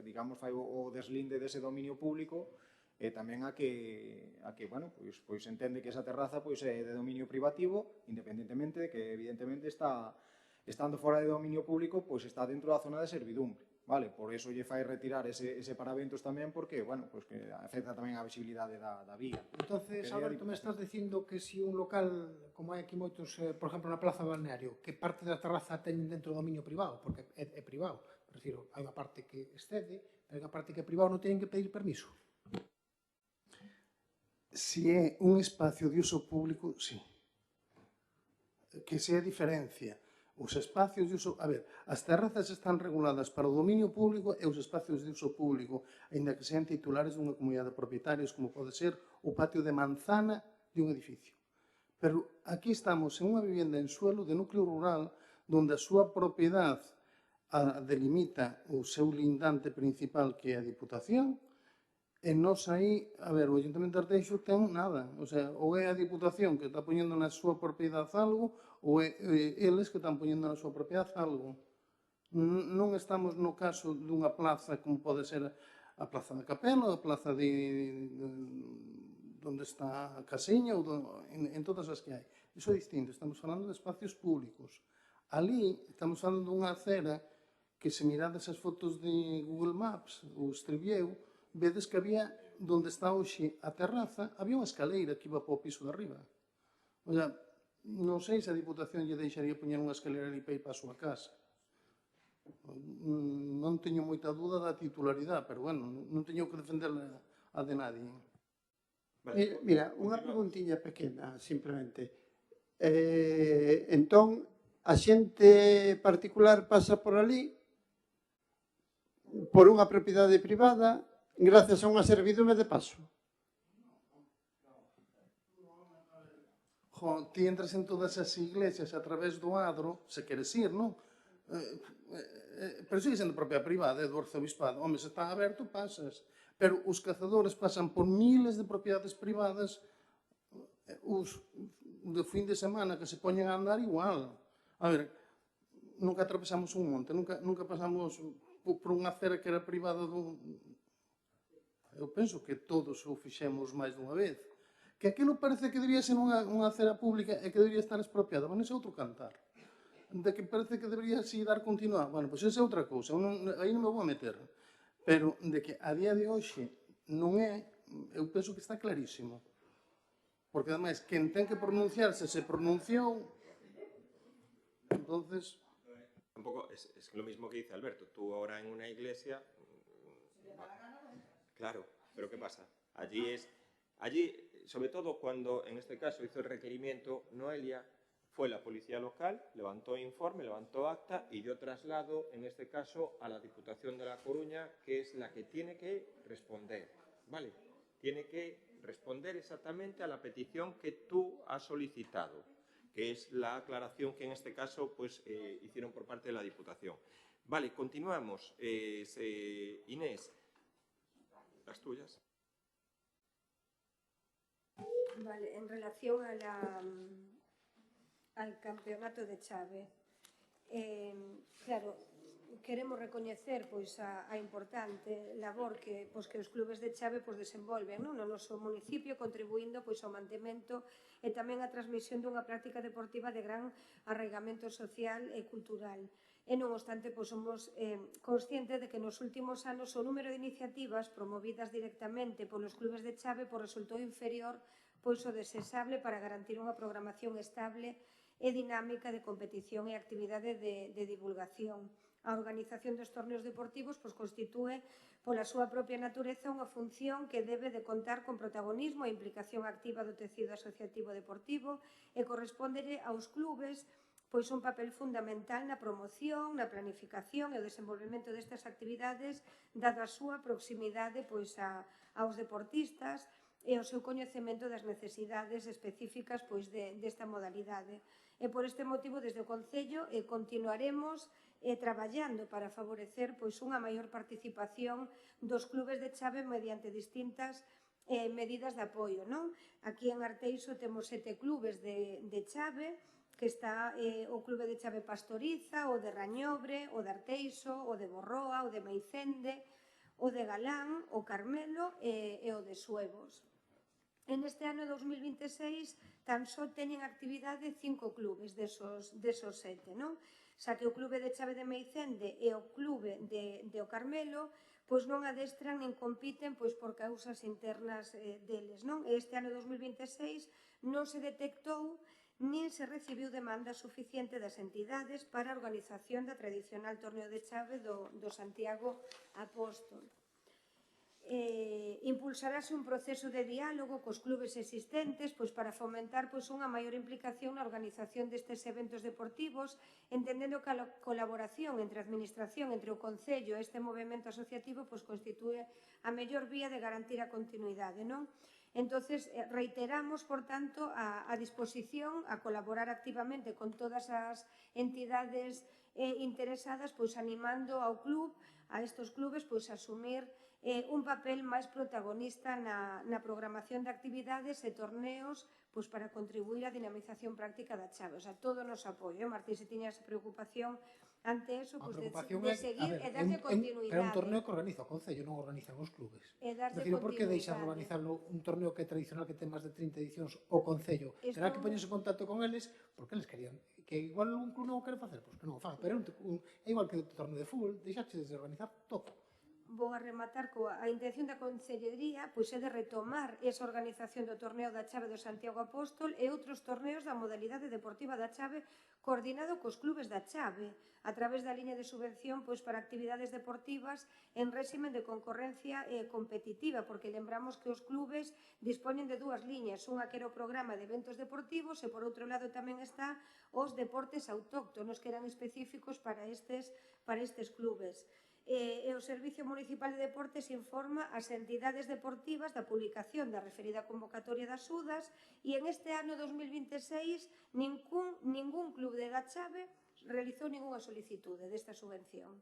S9: digamos, fai o deslinde dese dominio público e tamén a que bueno, pois entende que esa terraza pois é de dominio privativo, independentemente de que, evidentemente, estando fora de dominio público, pois está dentro da zona de servidumbre. Vale, por eso lle fai retirar ese paraventos tamén, porque, bueno, pues que afecta tamén a visibilidade da vía.
S5: Entonces, Alberto, me estás dicindo que si un local, como hai aquí moitos, por exemplo, na Plaza Balneario, que parte da terraza teñen dentro do dominio privado, porque é privado, prefiro, hai unha parte que excede, hai unha parte que é privado, non teñen que pedir permiso.
S10: Si é un espacio de uso público, sí. Que se é diferencia. Os espacios de uso... A ver, as terrazas están reguladas para o dominio público e os espacios de uso público, aínda que sean titulares dunha comunidade de propietarios, como pode ser o patio de manzana de un edificio. Pero aquí estamos en unha vivenda en suelo de núcleo rural donde a súa propiedade delimita o seu lindante principal, que é a Diputación, e nós aí, a ver, o Ayuntamento de Arteixo ten nada. O sea, ou é a Diputación que está poñendo na súa propiedade algo, ou é eles que están poñendo na súa propiedade algo. Non estamos no caso dunha plaza como pode ser a Plaza da Capela, a plaza onde está a Casiña, ou en todas as que hai. Iso é distinto, estamos falando de espacios públicos. Ali estamos falando dunha acera que, se mirades as fotos de Google Maps ou Street vedes que había, onde está hoxe a terraza, había unha escaleira que iba para o piso de arriba. O sea, non sei se a Diputación lle deixaría poñer unha escalera ali para ir para a súa casa. Non teño moita dúda da titularidade, pero, bueno, non teño que defender a de nadie.
S4: Mira, unha preguntiña pequena, simplemente. Entón, a xente particular pasa por ali por unha propiedade privada gracias a unha servidume de paso.
S10: Ti entras en todas as iglesias a través do adro, se queres ir, non? Pero sigue sendo propiedade privada do arcebispado. Home, se está aberto, pasas. Pero os cazadores pasan por miles de propiedades privadas, os de fin de semana que se poñen a andar igual. A ver, nunca atravesamos un monte, nunca pasamos por unha acera que era privada dun... Eu penso que todos o fixemos máis dunha vez. Que aquilo parece que debería ser unha acera pública e que debería estar expropiada, bueno, ese é outro cantar. De que parece que debería si dar continuar, bueno, pois esa é outra cousa, aí non me vou a meter. Pero de que a día de hoxe non é, eu penso que está clarísimo. Porque, ademais, quen ten que pronunciarse se pronunciou, entonces...
S1: Tampoco es lo mismo que dice Alberto. Tú ahora en una iglesia... Claro, pero ¿qué pasa? Allí, sobre todo cuando en este caso hizo el requerimiento, Noelia fue la policía local, levantó informe, levantó acta y dio traslado, en este caso, a la Diputación de La Coruña, que es la que tiene que responder, ¿vale? Tiene que responder exactamente a la petición que tú has solicitado, que es la aclaración que en este caso pues, hicieron por parte de la Diputación. Vale, continuamos. Inés, las tuyas.
S11: Vale, en relación al campeonato de chave, claro, queremos recoñecer pois a importante labor que os clubes de chave pois desenvolven no noso municipio, contribuindo pois ao mantemento e tamén a transmisión dunha práctica deportiva de gran arraigamento social e cultural. E non obstante, pois somos conscientes de que nos últimos anos o número de iniciativas promovidas directamente polos clubes de chave pois resultou inferior pois o desexable para garantir unha programación estable e dinámica de competición e actividade de divulgación. A organización dos torneos deportivos pois, constitúe pola súa propia natureza unha función que debe de contar con protagonismo e implicación activa do tecido asociativo deportivo e correspóndere aos clubes pois un papel fundamental na promoción, na planificación e o desenvolvemento destas actividades dado a súa proximidade pois aos deportistas e o seu coñecemento das necesidades específicas pois desta modalidade. E por este motivo, desde o Concello, continuaremos traballando para favorecer pois unha maior participación dos clubes de chave mediante distintas medidas de apoio. Aquí en Arteixo temos 7 clubes de chave, que está o Clube de Chave Pastoriza, o de Rañobre, o de Arteixo, o de Borroa, o de Meicende, o de Galán, o Carmelo e o de Suevos. En este ano 2026 tan só teñen actividade 5 clubes desos 7, non? Xa que o Clube de Chave de Meicende e o Clube de O Carmelo pois non adestran nin compiten pois por causas internas deles, non? E este ano 2026 non se detectou nin se recibiu demanda suficiente das entidades para a organización da tradicional torneo de chave do Santiago Apóstol. Impulsarase un proceso de diálogo cos clubes existentes pois para fomentar pois unha maior implicación na organización destes eventos deportivos, entendendo que a colaboración entre a administración, entre o Concello e este movimento asociativo pois constitúe a mellor vía de garantir a continuidade, non? Entonces, reiteramos, por tanto, a disposición a colaborar activamente con todas as entidades interesadas, pois animando ao club, a estes clubes, pois a asumir un papel máis protagonista na programación de actividades e torneos pois para contribuir á dinamización práctica da chave. O sea, todo o noso apoio. Martín, se tiña esa preocupación ante eso, pois de seguir e darlle continuidade.
S5: Pero é un torneo que organiza o Concello, non organizan os clubes.
S11: E darlle
S5: continuidade. Por que deixar
S11: continuidade.
S5: organizarlo un torneo que é tradicional, que ten máis de 30 edicións, o Concello? Terá que poñerse en contacto con eles, porque eles querían que igual un club non o quere facer, pois que non o faga. Pero é igual que o torneo de fútbol, deixaxe de organizar todo.
S11: Vou a rematar coa intención da Concellería pois é de retomar esa organización do torneo da chave do Santiago Apóstol e outros torneos da modalidade deportiva da chave coordinado cos clubes da chave a través da liña de subvención pois para actividades deportivas en réximen de concorrencia competitiva, porque lembramos que os clubes dispoñen de dúas liñas, unha que era o programa de eventos deportivos e por outro lado tamén está os deportes autóctonos que eran específicos para estes clubes. E o Servicio Municipal de Deportes informa as entidades deportivas da publicación da referida convocatoria das UDAS e en este ano 2026 ningún club de da chave realizou ningunha solicitude desta subvención.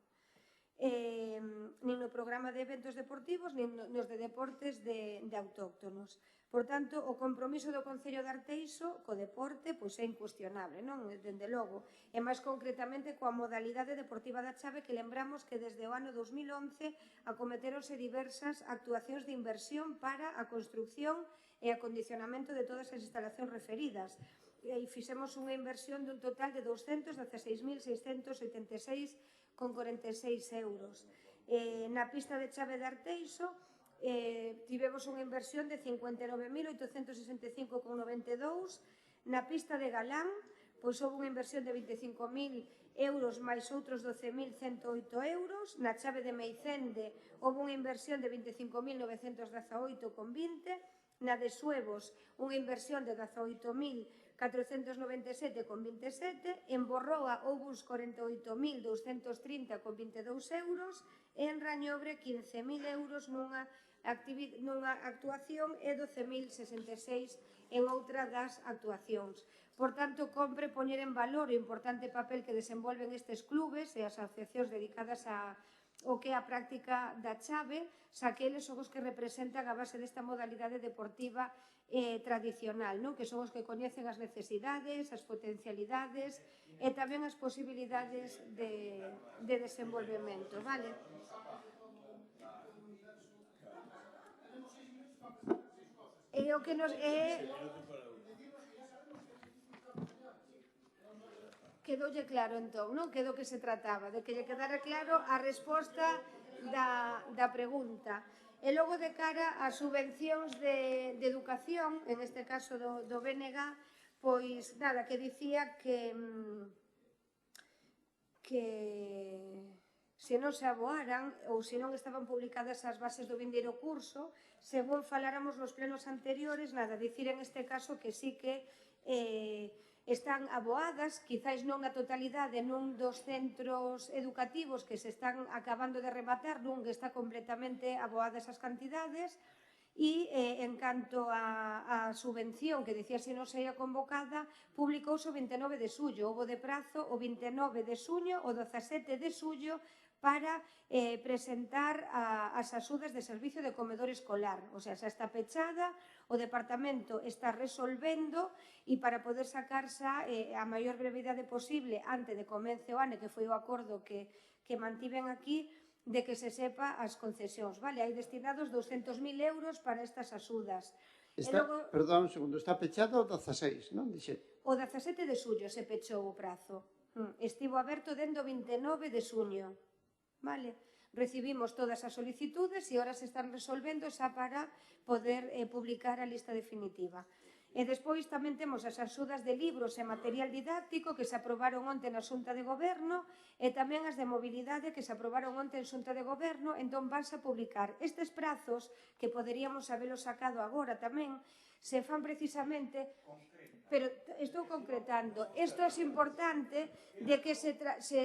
S11: nin no programa de eventos deportivos, nin nos de deportes de autóctonos. Por tanto, o compromiso do Concello de Arteixo co deporte pois é incuestionable, non? Dende logo. E máis concretamente coa modalidade deportiva da Chave, que lembramos que desde o ano 2011 acometeronse diversas actuacións de inversión para a construcción e acondicionamento de todas as instalacións referidas. E fixemos unha inversión dun total de 216.686,46 euros. Na pista de Chave de Arteixo tivemos unha inversión de 59.865,92. Na pista de Galán, pois houve unha inversión de 25.000 euros máis outros 12.108 euros. Na Chave de Meicende houve unha inversión de 25.918,20. Na de Suevos, unha inversión de 18.497,27. En Borroa houve uns 48.230,22 euros. E en Rañobre 15.000 euros nunha actuación e 12.066 en outra das actuacións. Por tanto, compre poñer en valor o importante papel que desenvolven estes clubes e as asociacións dedicadas ao que é a práctica da chave, xa que eles son os que representan a base desta modalidade deportiva tradicional, que son os que coñecen as necesidades, as potencialidades e tamén as posibilidades de desenvolvemento, vale? E o que nos quedoulle claro, entón, non? Quedou que se trataba, de que lle quedara claro a resposta da pregunta. E logo, de cara ás subvencións de educación, en este caso do BNG, pois, nada, que dicía que se non se aboaran ou se non estaban publicadas as bases do vindeiro curso, según faláramos nos plenos anteriores, nada, dicir en este caso que sí que están aboadas, quizáis non na totalidade nun dos centros educativos que se están acabando de rematar, nun que está completamente aboadas as cantidades, e en canto a subvención que dicía se non sería convocada, publicouse o 29 de xullo, houve de prazo o 29 de xuño, o 17 de xullo, para presentar as axudas de servicio de comedor escolar. O sea, xa está pechada, o departamento está resolvendo e para poder sacarse a maior brevidade posible antes de comence o ano, que foi o acordo que mantiven aquí, de que se sepa as concesións. Vale, hai destinados 200.000 euros para estas axudas.
S4: Perdón un segundo, está pechado o 16, non?
S11: O 17 de xullo se pechou o prazo. Estivo aberto dende o 29 de xuño. Vale, recibimos todas as solicitudes e ahora se están resolvendo xa para poder publicar a lista definitiva. E despois tamén temos as axudas de libros e material didáctico que se aprobaron onte na Xunta de Goberno e tamén as de mobilidade que se aprobaron onte en Xunta de Goberno, entón vanse a publicar. Estes prazos, que poderíamos habelos sacado agora tamén, se fan precisamente, pero estou concretando, isto é importante de que se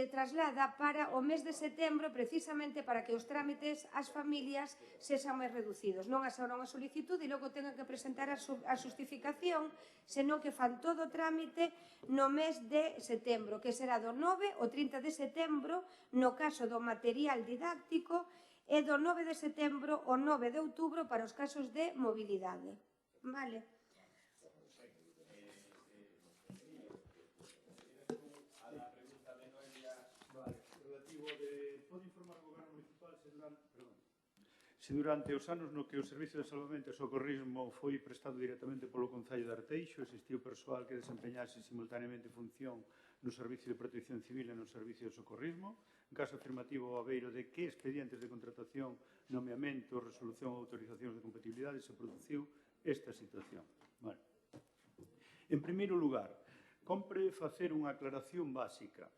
S11: traslada para o mes de setembro precisamente para que os trámites ás familias sexan máis reducidos, non asaron a solicitud e logo tengan que presentar a justificación, senón que fan todo o trámite no mes de setembro, que será do 9 ao 30 de setembro no caso do material didáctico e do 9 de setembro ao 9 de outubro para os casos de mobilidade. Vale.
S6: Pode informar o Goberno Municipal se durante os anos no que o Servicio de Salvamento e Socorrismo foi prestado directamente polo Concello de Arteixo, existiu persoal que desempeñase simultaneamente función no Servicio de Protección Civil e no Servicio de Socorrismo. En caso afirmativo, o abeiro de que expedientes de contratación, nomeamento, resolución ou autorizacións de compatibilidade se produciu esta situación. Bueno. En primeiro lugar, compre facer unha aclaración básica.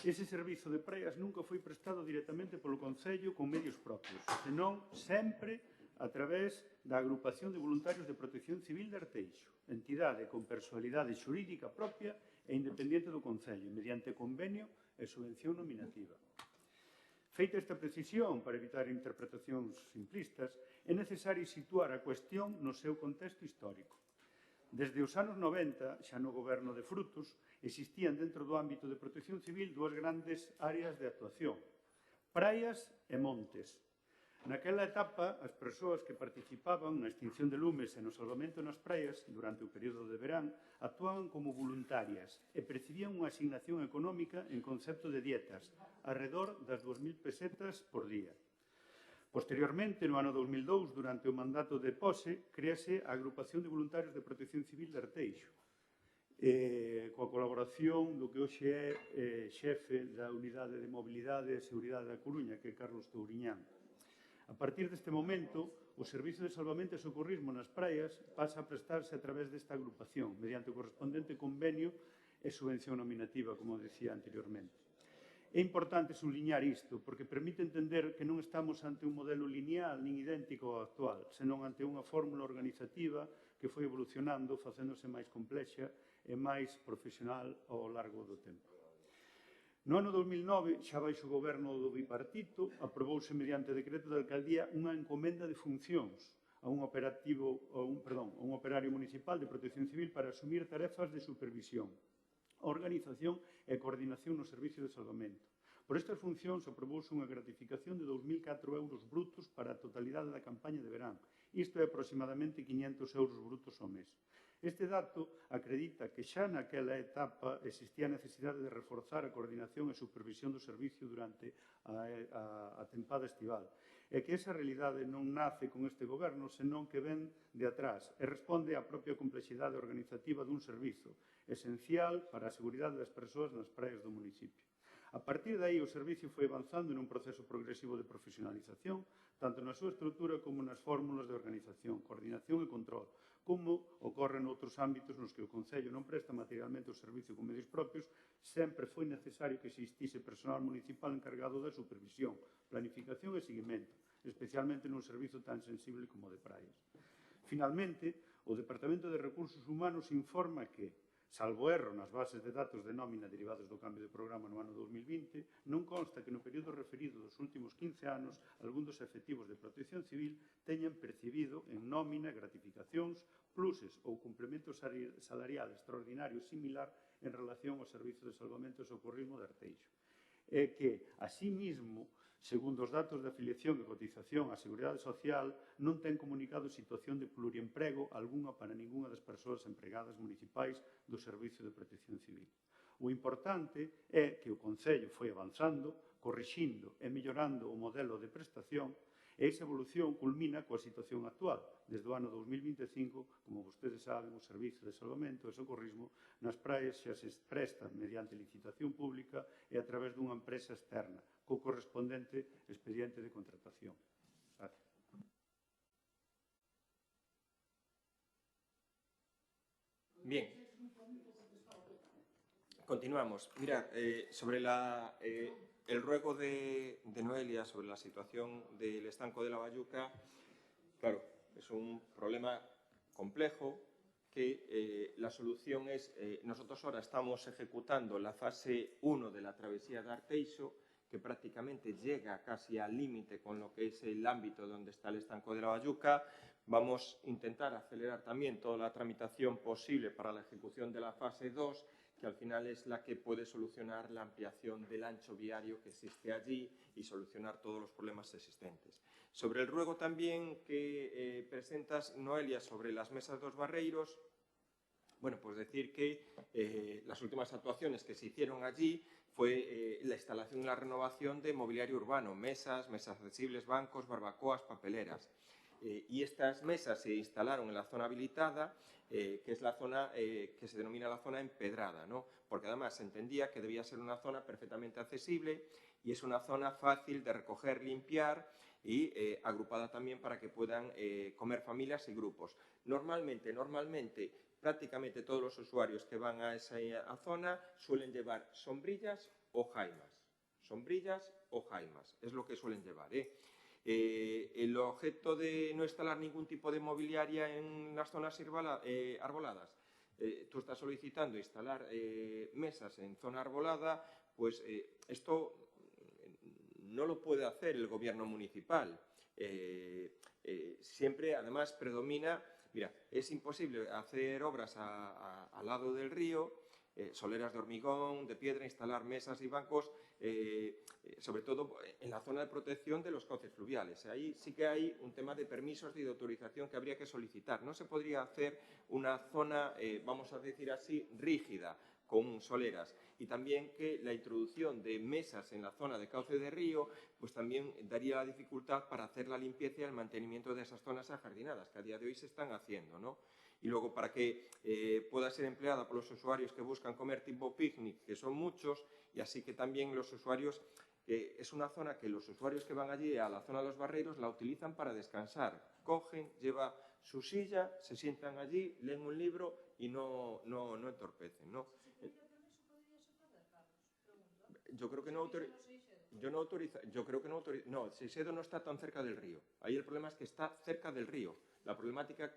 S6: Ese servizo de praias nunca foi prestado directamente polo Concello con medios propios, senón sempre a través da Agrupación de Voluntarios de Protección Civil de Arteixo, entidade con personalidade xurídica propia e independente do Concello, mediante convenio e subvención nominativa. Feita esta precisión, para evitar interpretacións simplistas, é necesario situar a cuestión no seu contexto histórico. Desde os anos 90, xa no goberno de Frutos, existían dentro do ámbito de protección civil dúas grandes áreas de actuación. praias e montes. Naquela etapa, as persoas que participaban na extinción de lumes e no salvamento nas praias durante o período de verán actuaban como voluntarias e percibían unha asignación económica en concepto de dietas, arredor das 2.000 pesetas por día. Posteriormente, no ano 2002, durante o mandato de Pose, créase a Agrupación de Voluntarios de Protección Civil de Arteixo, coa colaboración do que hoxe é xefe da Unidade de Mobilidade e Seguridade da Coruña, que é Carlos Touriñán. A partir deste momento, o Servizo de Salvamento e Socorrismo nas praias pasa a prestarse a través desta agrupación, mediante o correspondente convenio e subvención nominativa, como decía anteriormente. É importante subliñar isto, porque permite entender que non estamos ante un modelo lineal nin idéntico ao actual, senón ante unha fórmula organizativa que foi evolucionando, facéndose máis complexa e máis profesional ao largo do tempo. No ano 2009, xa baixo o goberno do bipartito, aprobouse mediante decreto de alcaldía unha encomenda de funcións a un operario municipal de protección civil para asumir tarefas de supervisión, organización e coordinación no servicio de salvamento. Por estas funcións aprobouse unha gratificación de 2.004 euros brutos para a totalidade da campaña de verán. Isto é aproximadamente 500 euros brutos ao mes. Este dato acredita que xa naquela etapa existía a necesidade de reforzar a coordinación e supervisión do servicio durante a tempada estival e que esa realidade non nace con este goberno, senón que ven de atrás e responde á propia complexidade organizativa dun servizo esencial para a seguridade das persoas nas praias do municipio. A partir de aí, o servicio foi avanzando nun proceso progresivo de profesionalización, tanto na súa estrutura como nas fórmulas de organización, coordinación e control, como ocorre noutros ámbitos nos que o Concello non presta materialmente o servicio con medios propios, sempre foi necesario que existise personal municipal encargado da supervisión, planificación e seguimento, especialmente nun servizo tan sensible como o de praias. Finalmente, o Departamento de Recursos Humanos informa que, salvo erro nas bases de datos de nómina derivados do cambio de programa no ano 2020, non consta que no período referido dos últimos 15 anos algún dos efectivos de protección civil teñan percibido en nómina, gratificacións, pluses ou complemento salarial extraordinario similar en relación ao Servizo de Salvamento e Socorrismo de Arteixo. E que, así mismo, segundo os datos de afiliación e cotización á Seguridade Social, non ten comunicado situación de pluriemprego algunha para ningunha das persoas empregadas municipais do Servicio de Protección Civil. O importante é que o Concello foi avanzando, corrixindo e mellorando o modelo de prestación e esa evolución culmina coa situación actual. Desde o ano 2025, como vostedes saben, o Servicio de Salvamento e Socorrismo nas praias xa se presta mediante licitación pública e a través dunha empresa externa, co correspondente expediente de contratación. Gracias.
S1: Bien. Continuamos. Mira, sobre el ruego de Noelia sobre la situación del estanco de la Bayuca, claro, es un problema complejo que la solución es, nosotros ahora estamos ejecutando la fase 1 de la travesía de Arteixo, que prácticamente llega casi al límite con lo que es el ámbito donde está el estanco de la Bayuca. Vamos a intentar acelerar también toda la tramitación posible para la ejecución de la fase 2, que al final es la que puede solucionar la ampliación del ancho viario que existe allí y solucionar todos los problemas existentes. Sobre el ruego también que presentas, Noelia, sobre las mesas dos barreiros, bueno, pues decir que las últimas actuaciones que se hicieron allí fue la instalación y la renovación de mobiliario urbano, mesas accesibles, bancos, barbacoas, papeleras. Y estas mesas se instalaron en la zona habilitada, que es la zona que se denomina la zona empedrada, ¿no? Porque además se entendía que debía ser una zona perfectamente accesible y es una zona fácil de recoger, limpiar y agrupada también para que puedan comer familias y grupos. Normalmente, prácticamente todos los usuarios que van a esa zona suelen llevar sombrillas o jaimas. Sombrillas o jaimas, es lo que suelen llevar, el objeto de no instalar ningún tipo de mobiliaria en las zonas arboladas. Tú estás solicitando instalar mesas en zona arbolada, pues esto no lo puede hacer el gobierno municipal. Siempre, además, predomina... Mira, es imposible hacer obras al lado del río soleras de hormigón, de piedra, instalar mesas y bancos, sobre todo en la zona de protección de los cauces fluviales. Ahí sí que hay un tema de permisos y de autorización que habría que solicitar. No se podría hacer una zona, vamos a decir así, rígida, con soleras, y también que la introducción de mesas en la zona de cauce de río pues también daría la dificultad para hacer la limpieza y el mantenimiento de esas zonas ajardinadas, que a día de hoy se están haciendo, ¿no? Y luego, para que pueda ser empleada por los usuarios que buscan comer tipo picnic, que son muchos, y así que también los usuarios, es una zona que los usuarios que van allí a la zona de los barreiros la utilizan para descansar. Cogen, lleva su silla, se sientan allí, leen un libro y no entorpecen, ¿no? Yo creo que no autoriza. No, Seisedo no está tan cerca del río. Ahí el problema es que está cerca del río. La problemática,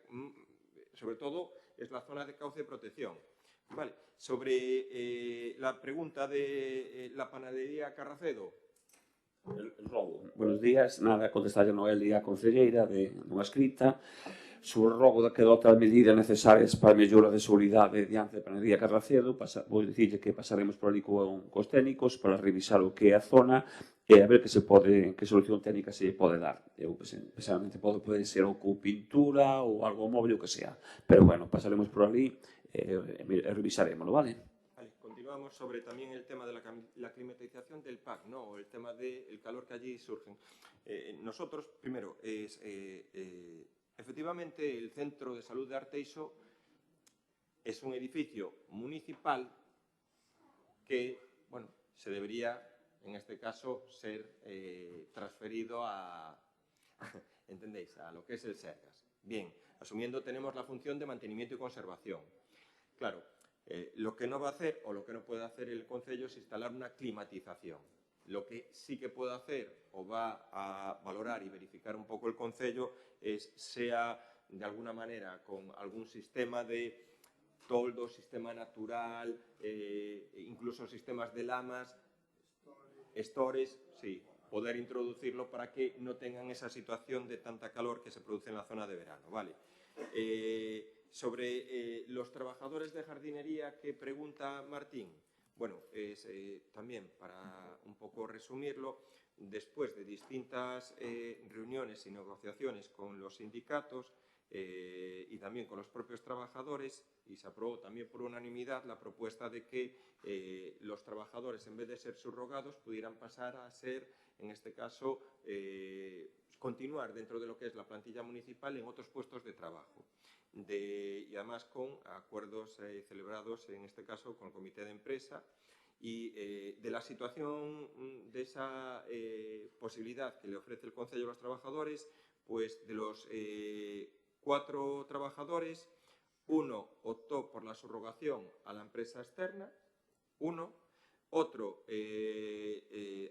S1: sobre todo, es la zona de cauce de protección. Vale. Sobre la pregunta de la panadería Carracedo.
S13: El robo. Buenos días. Nada, contestarlle a Noelia Concelleira nunha escrita sobre o robo que adopta as medidas necesarias para a mellora de seguridade diante da panadería Carracedo. Vou dicirlle que pasaremos por ali cos técnicos para revisar o que é a zona e a ver que solución técnica se pode dar. Eu, personalmente, pode ser ou con pintura ou algo móvil, o que sea. Pero, bueno, pasaremos por ali e revisaremoslo, vale?
S1: Continuamos sobre también el tema de la climatización del PAC, ¿no? El tema del calor que allí surge. Nosotros, primero, efectivamente, el Centro de Salud de Arteixo es un edificio municipal que, bueno, se debería, en este caso, ser transferido a, ¿entendéis?, a lo que es el Sergas. Bien, asumiendo tenemos la función de mantenimiento y conservación. Claro, lo que no va a hacer o lo que no puede hacer el Concello es instalar una climatización. Lo que sí que puede hacer o va a valorar y verificar un poco el Concello es sea de alguna manera con algún sistema de toldo, sistema natural, incluso sistemas de lamas, estores, sí, poder introducirlo para que no tengan esa situación de tanta calor que se produce en la zona de verano, ¿vale? Sobre los trabajadores de jardinería que pregunta Martín, bueno, también para un poco resumirlo, después de distintas reuniones y negociaciones con los sindicatos y también con los propios trabajadores, y se aprobó también por unanimidad la propuesta de que los trabajadores, en vez de ser subrogados, pudieran pasar a ser, en este caso, continuar dentro de lo que es la plantilla municipal en otros puestos de trabajo. Y además con acuerdos celebrados, en este caso, con el comité de empresa, y de la situación de esa posibilidad que le ofrece el Concello a los trabajadores, pues de los 4 trabajadores, uno optó por la subrogación a la empresa externa, otro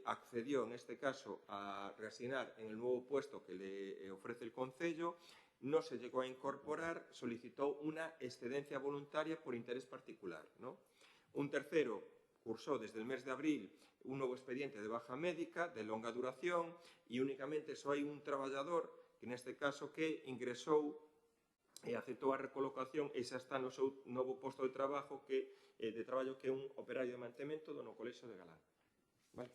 S1: accedió, en este caso, a reasignar en el nuevo puesto que le ofrece el Concello, no se llegó a incorporar, solicitó una excedencia voluntaria por interés particular, ¿no? Un tercero cursó desde el mes de abril un nuevo expediente de baja médica de longa duración e únicamente só hai un traballador que neste caso que ingresou e aceptou a recolocación e xa está no seu novo posto de traballo que é un operario de mantemento do no Colexio de Galán. Vale.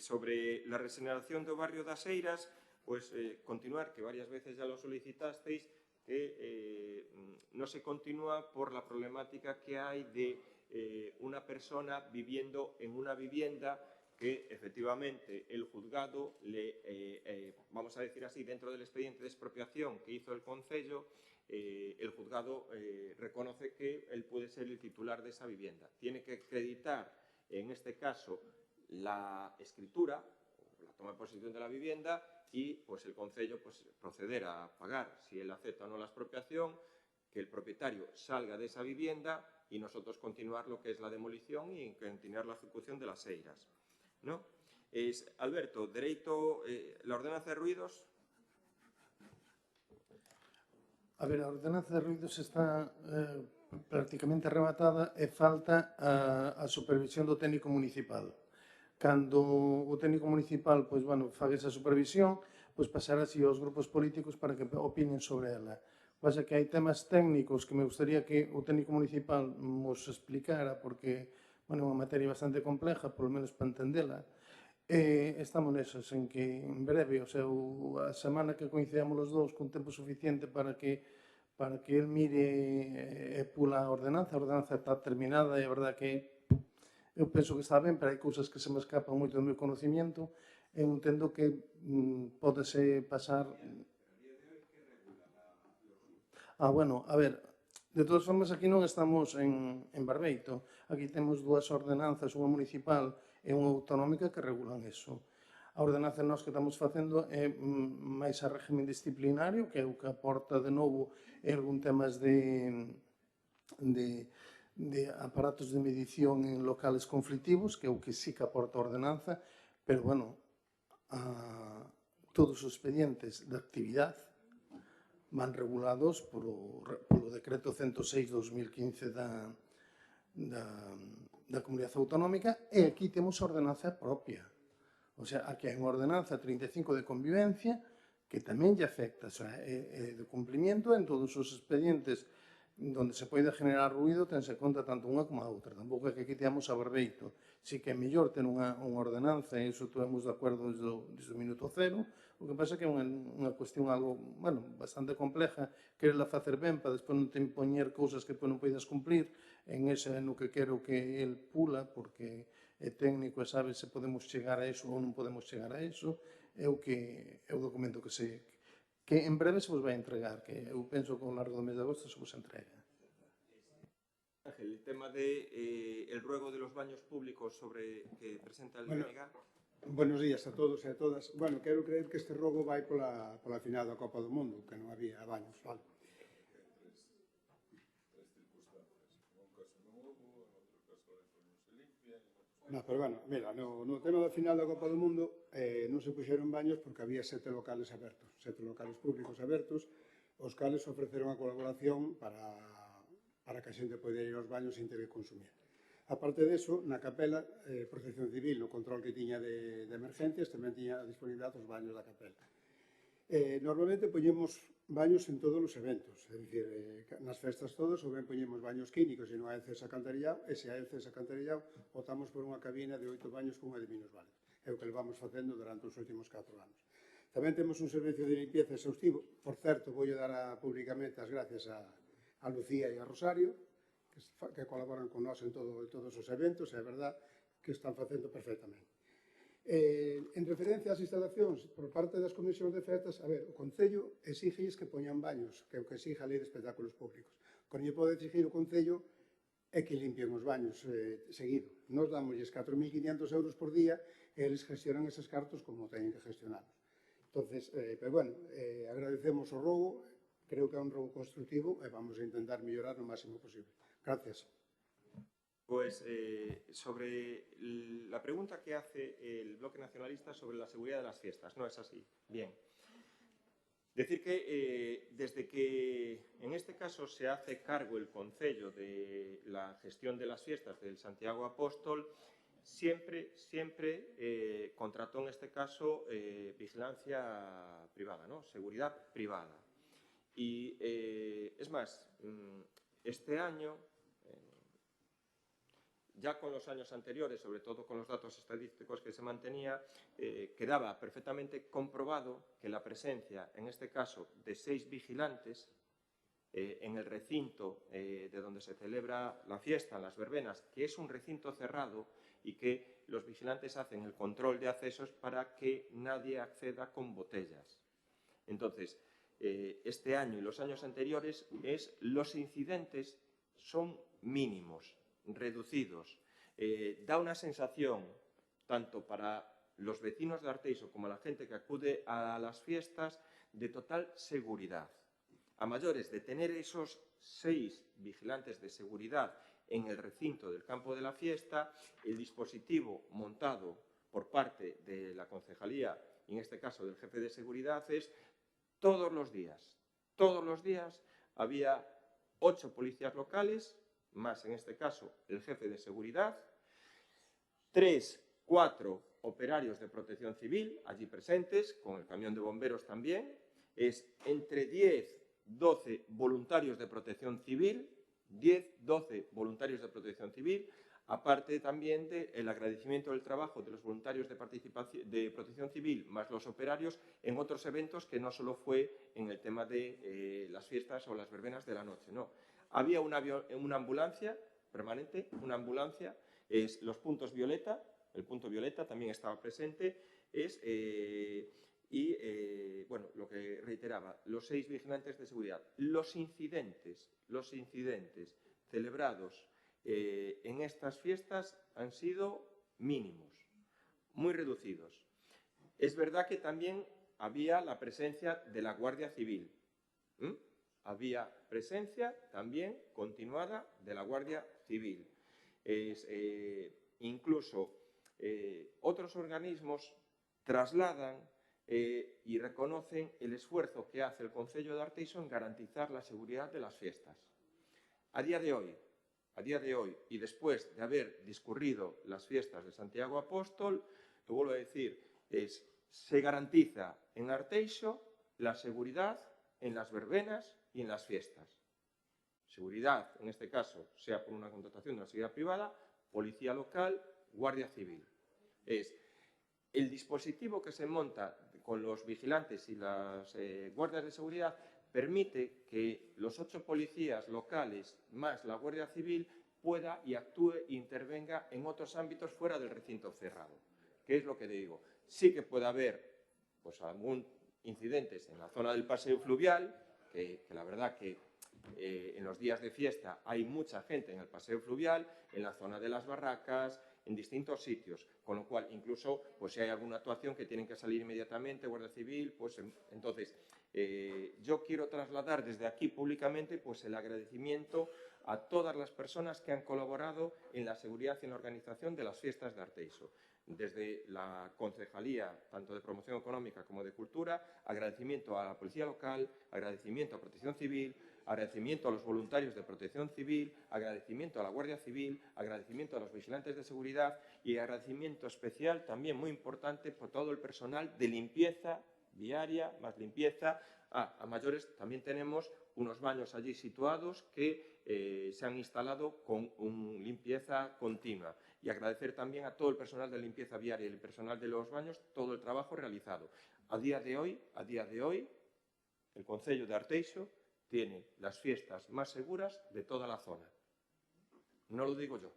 S1: Sobre la regeneración do barrio das Eiras, pues continuar, que varias veces ya lo solicitasteis, que no se continúa por la problemática que hay de una persona viviendo en una vivienda que efectivamente el juzgado, vamos a decir así, dentro del expediente de expropiación que hizo el Concello, el juzgado reconoce que él puede ser el titular de esa vivienda. Tiene que acreditar, en este caso, la escritura, la toma de posesión de la vivienda, y pues el Concello proceder a pagar, si él acepta o no la expropiación, que el propietario salga de esa vivienda y nosotros continuar lo que es la demolición y continuar la ejecución de las eiras, ¿no? Alberto, dereito, la ordenanza de ruidos.
S10: A ver, a ordenanza de ruidos está prácticamente rematada e falta a supervisión do técnico municipal. Cando o técnico municipal faga esa supervisión, pasará así aos grupos políticos para que opinen sobre ela. Pasa que hai temas técnicos que me gustaría que o técnico municipal nos explicara, porque, bueno, é unha materia bastante compleja, polo menos para entendela. Estamos nesas, en que en breve, o sea, a semana que coincidamos os dous con tempo suficiente para que el mire e pula a ordenanza está terminada e a verdad que eu penso que está ben, pero hai cousas que se me escapan moito do meu conocimiento e entendo que pódese pasar... Bueno, a ver, de todas formas aquí non estamos en Barbeito, aquí temos dúas ordenanzas, unha municipal e unha autonómica que regulan eso. A ordenanza nós que estamos facendo é máis a régimen disciplinario, que é o que aporta de novo algún temas de aparatos de medición en locales conflictivos, que é o que sí que aporta a ordenanza, pero, bueno, todos os expedientes de actividade van regulados polo decreto 106/2015 da Comunidade Autonómica e aquí temos a ordenanza propia. O sea, aquí hai unha ordenanza 35 de convivencia que tamén lle afecta, o sea, é de cumplimiento en todos os expedientes donde se pode generar ruido, tense conta tanto unha como a outra. Tampouco é que aquí teamos a Barbeito. Si que é mellor ter unha ordenanza, e iso estuvemos de acordo desde o minuto cero. O que pasa é que é unha cuestión algo, bueno, bastante compleja, quererla facer ben para despois non te impoñer cousas que non poidas cumplir, en ese no que quero que el pula, porque é técnico e sabe se podemos chegar a eso ou non podemos chegar a eso, é o documento que en breve se vos vai entregar, que eu penso que ao largo do mes de agosto se vos entrega.
S1: Ángel, el tema de el ruego de los baños públicos que presenta el DNG.
S14: Buenos días a todos e a todas. Bueno, quero creer que este rogo vai pola final da Copa do Mundo, que non había baños, vale? No, pero bueno, mira, no tema da final da Copa do Mundo non se puxeron baños porque había 7 locales abertos, 7 locales públicos abertos, os cales ofreceron a colaboración para que a xente poida ir aos baños sin ter que consumir. Aparte deso, na capela, Protección Civil, no control que tiña de emergencias, tamén tiña a disponibilidade os baños da capela. Normalmente poñemos baños en todos os eventos, é dicir, nas festas todas, ou ben poñemos baños químicos e non hai acceso acantarillado, e se hai acceso acantarillado, optamos por unha cabina de 8 baños cunha de minusválidos. É o que levamos facendo durante os últimos 4 anos. Tamén temos un servicio de limpieza exhaustivo. Por certo, vou dar públicamente as gracias a Lucía e a Rosario, que colaboran con nós en todos os eventos, e é verdad que están facendo perfectamente. En referencia ás instalacións, por parte das comisións de festas, a ver, o Concello exígelles que poñan baños, que é o que exige a Lei de Espectáculos Públicos. O que lle pode exigir o Concello é que limpien os baños seguido. Nos damosles 4.500 euros por día e eles gestionan eses cartos como teñen que gestionarlos. Entonces, pero bueno, agradecemos o rogo, creo que é un rogo constructivo e vamos a intentar mellorar o máximo posible. Gracias.
S1: Pues sobre la pregunta que hace el Bloque Nacionalista sobre la seguridad de las fiestas, ¿no es así? Bien. Decir que desde que en este caso se hace cargo el Concello de la gestión de las fiestas del Santiago Apóstol, siempre contrató en este caso vigilancia privada, ¿no? Seguridad privada. Y es más, este año, ya con los años anteriores, sobre todo con los datos estadísticos que se mantenía, quedaba perfectamente comprobado que la presencia, en este caso, de 6 vigilantes en el recinto de donde se celebra la fiesta, las verbenas, que es un recinto cerrado y que los vigilantes hacen el control de accesos para que nadie acceda con botellas. Entonces, este año y los años anteriores los incidentes son mínimos, reducidos. Da una sensación, tanto para los vecinos de Arteixo como a la gente que acude a las fiestas, de total seguridad. A mayores de tener esos 6 vigilantes de seguridad en el recinto del campo de la fiesta, el dispositivo montado por parte de la concejalía, y en este caso del jefe de seguridad, es todos los días había 8 policías locales, más en este caso el jefe de seguridad, 3, 4 operarios de protección civil allí presentes, con el camión de bomberos también, es entre 10, 12 voluntarios de protección civil, 12 voluntarios de protección civil, aparte también del agradecimiento del trabajo de los voluntarios de protección civil más los operarios en otros eventos que no solo fue en el tema de las fiestas o las verbenas de la noche, no. Había una ambulancia permanente, una ambulancia, los puntos violeta, el punto violeta también estaba presente, bueno, lo que reiteraba, los 6 vigilantes de seguridad. Los incidentes celebrados en estas fiestas han sido mínimos, muy reducidos. Es verdad que también había la presencia de la Guardia Civil. Había presencia también continuada de la Guardia Civil. Incluso otros organismos trasladan y reconocen el esfuerzo que hace el Concello de Arteixo en garantizar la seguridad de las fiestas. A día de hoy, y después de haber discurrido las fiestas de Santiago Apóstol, lo vuelvo a decir, se garantiza en Arteixo la seguridad en las verbenas y en las fiestas. Seguridad, en este caso, sea por una contratación de una seguridad privada, policía local, Guardia Civil. El dispositivo que se monta con los vigilantes y las guardias de seguridad permite que los 8 policías locales más la Guardia Civil pueda y actúe e intervenga en otros ámbitos fuera del recinto cerrado. ¿Qué es lo que digo? Sí que puede haber algún incidentes en la zona del paseo fluvial, que la verdad que en los días de fiesta hay mucha gente en el paseo fluvial, en la zona de las barracas, en distintos sitios, con lo cual incluso si hay alguna actuación que tienen que salir inmediatamente, Guardia Civil, entonces yo quiero trasladar desde aquí públicamente el agradecimiento a todas las personas que han colaborado en la seguridad y en la organización de las fiestas de Arteixo. Desde la Concejalía, tanto de Promoción Económica como de Cultura, agradecimiento a la Policía Local, agradecimiento a Protección Civil, agradecimiento a los voluntarios de Protección Civil, agradecimiento a la Guardia Civil, agradecimiento a los vigilantes de seguridad y agradecimiento especial, también muy importante, por todo el personal de limpieza viaria, más limpieza. A mayores también tenemos unos baños allí situados que se han instalado con limpieza continua. Y agradecer también a todo el personal de limpieza viaria y el personal de los baños todo el trabajo realizado. A día de hoy, el Concello de Arteixo tiene las fiestas más seguras de toda la zona. No lo digo yo.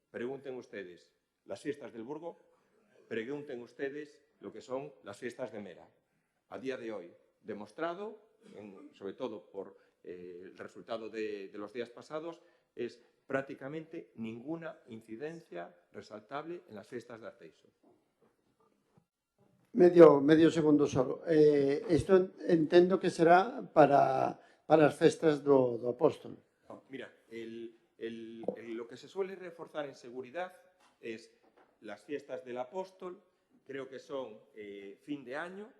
S1: Pregunten ustedes las fiestas del Burgo, pregunten ustedes lo que son las fiestas de Mera. A día de hoy, demostrado, sobre todo por el resultado de los días pasados, es prácticamente ninguna incidencia resaltable en las fiestas de Arteixo.
S4: Medio segundo solo. Isto entendo que será para as festas do Apóstol.
S1: Mira, lo que se suele reforzar en seguridad es las fiestas del Apóstol, creo que son fin de año,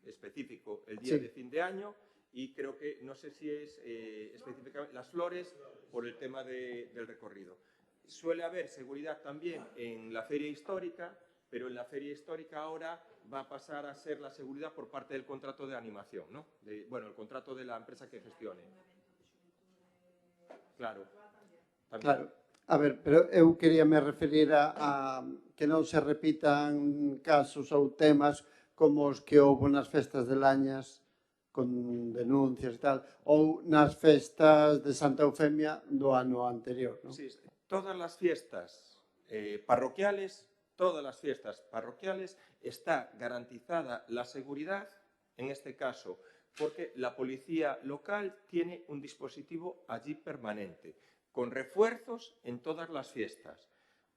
S1: específico el día de fin de año, y creo que, no sé si es específicamente las flores por el tema del recorrido. Suele haber seguridad también en la feria histórica, pero en la feria histórica ahora va a pasar a ser la seguridad por parte del contrato de animación, ¿no? El contrato de la empresa que gestione. Claro. También.
S4: Claro. A ver, pero eu quería me referir a que non se repitan casos ou temas como os que houve nas festas de Lañas con denuncias e tal, ou nas festas de Santa Eufemia do ano anterior, ¿no?
S1: Sí, todas las fiestas parroquiales está garantizada la seguridad, en este caso, porque la policía local tiene un dispositivo allí permanente, con refuerzos en todas las fiestas.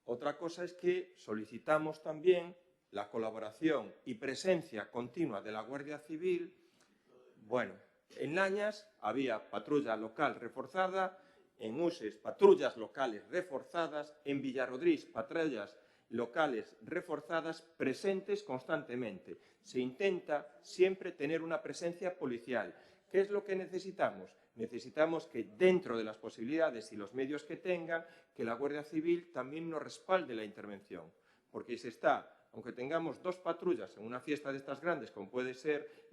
S1: Otra cosa es que solicitamos también la colaboración y presencia continua de la Guardia Civil. Bueno, en Lañas había patrulla local reforzada, en Uses patrullas locales reforzadas, en Villarrodrís patrullas locales reforzadas presentes constantemente. Se intenta siempre tener una presencia policial. ¿Qué es lo que necesitamos? Necesitamos que dentro de las posibilidades y los medios que tengan, que la Guardia Civil también nos respalde la intervención, porque se está aunque tengamos 2 patrullas en una fiesta de estas grandes, como puede ser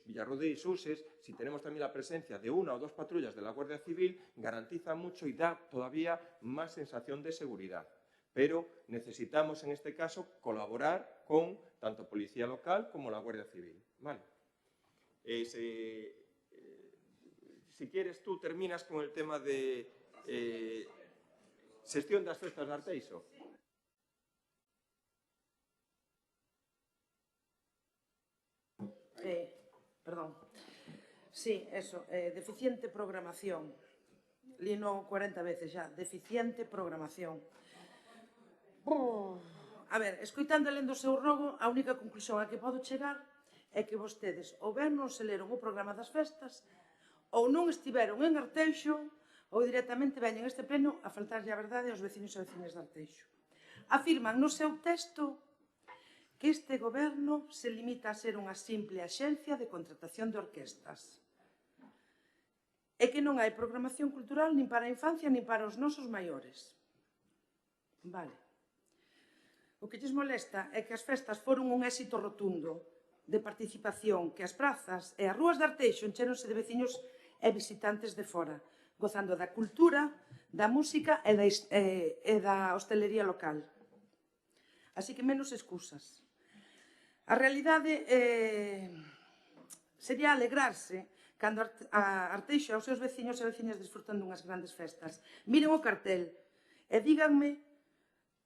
S1: Villarrodí y Suses, si tenemos también la presencia de 1 o 2 patrullas de la Guardia Civil, garantiza mucho y da todavía más sensación de seguridad. Pero necesitamos, en este caso, colaborar con tanto Policía Local como la Guardia Civil. Vale. Si quieres, tú terminas con el tema de xestión das festas de Arteixo.
S15: Perdón. Sí, eso, deficiente programación. Lino 40 veces xa, deficiente programación. A ver, escoitando e lendo o seu rogo, a única conclusión a que podo chegar é que vostedes ou ben non se leron o programa das festas, ou non estiveron en Arteixo, ou directamente veñen este pleno a faltarlle a verdade aos vecinos e vecinas de Arteixo. Afirman no seu texto que este goberno se limita a ser unha simple axencia de contratación de orquestas e que non hai programación cultural nin para a infancia nin para os nosos maiores. Vale. O que lles molesta é que as festas foron un éxito rotundo de participación, que as prazas e as rúas de Arteixo encheronse de veciños e visitantes de fora, gozando da cultura, da música e da hostelería local. Así que menos excusas. A realidade sería alegrarse cando a Arteixo e os seus veciños e veciñas desfrutan dunhas grandes festas. Miren o cartel e díganme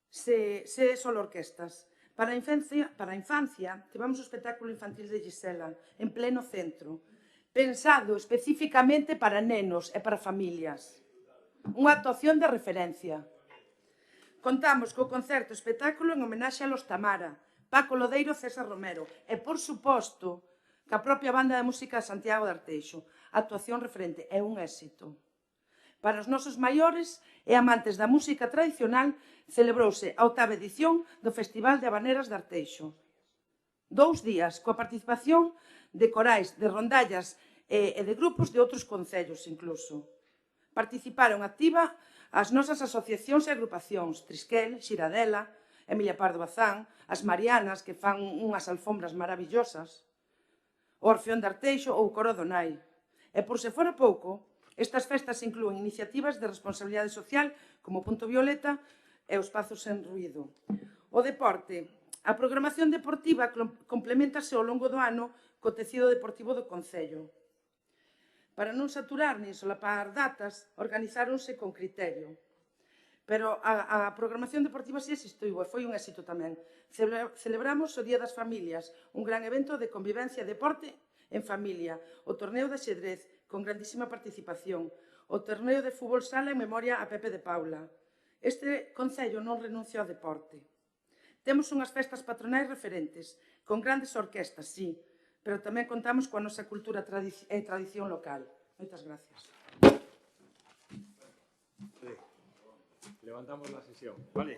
S15: se é só orquestas. Para a infancia, tivemos o espectáculo infantil de Gisela, en pleno centro, pensado especificamente para nenos e para familias. Unha actuación de referencia. Contamos co concerto espectáculo en homenaxe a Los Tamara, Paco Lodeiro e César Romero, e, por suposto, ca propia banda de música de Santiago de Arteixo. A actuación referente é un éxito. Para os nosos maiores e amantes da música tradicional, celebrouse a 8ª edición do Festival de Habaneras de Arteixo. 2 días, coa participación de corais, de rondallas e de grupos de outros concellos, incluso. Participaron activa as nosas asociacións e agrupacións, Trisquel, Xiradela, Emilia Pardo Bazán, as Marianas, que fan unhas alfombras maravillosas, o Orfeón de Arteixo ou o Coro do Nai. E, por se fora pouco, estas festas inclúen iniciativas de responsabilidade social como Punto Violeta e os Pazos sen ruído. O deporte. A programación deportiva complementase ao longo do ano co tecido deportivo do Concello. Para non saturar nin solapar datas, organizáronse con criterio. Pero a programación deportiva si existiu e foi un éxito tamén. Celebramos o Día das Familias, un gran evento de convivencia e deporte en familia, o torneo de xedrez, con grandísima participación, o torneo de fútbol sala en memoria a Pepe de Paula. Este concello non renuncia ao deporte. Temos unhas festas patronais referentes, con grandes orquestas, sí, pero tamén contamos coa nosa cultura e tradición local. Moitas gracias.
S1: Levantamos la sesión. Vale.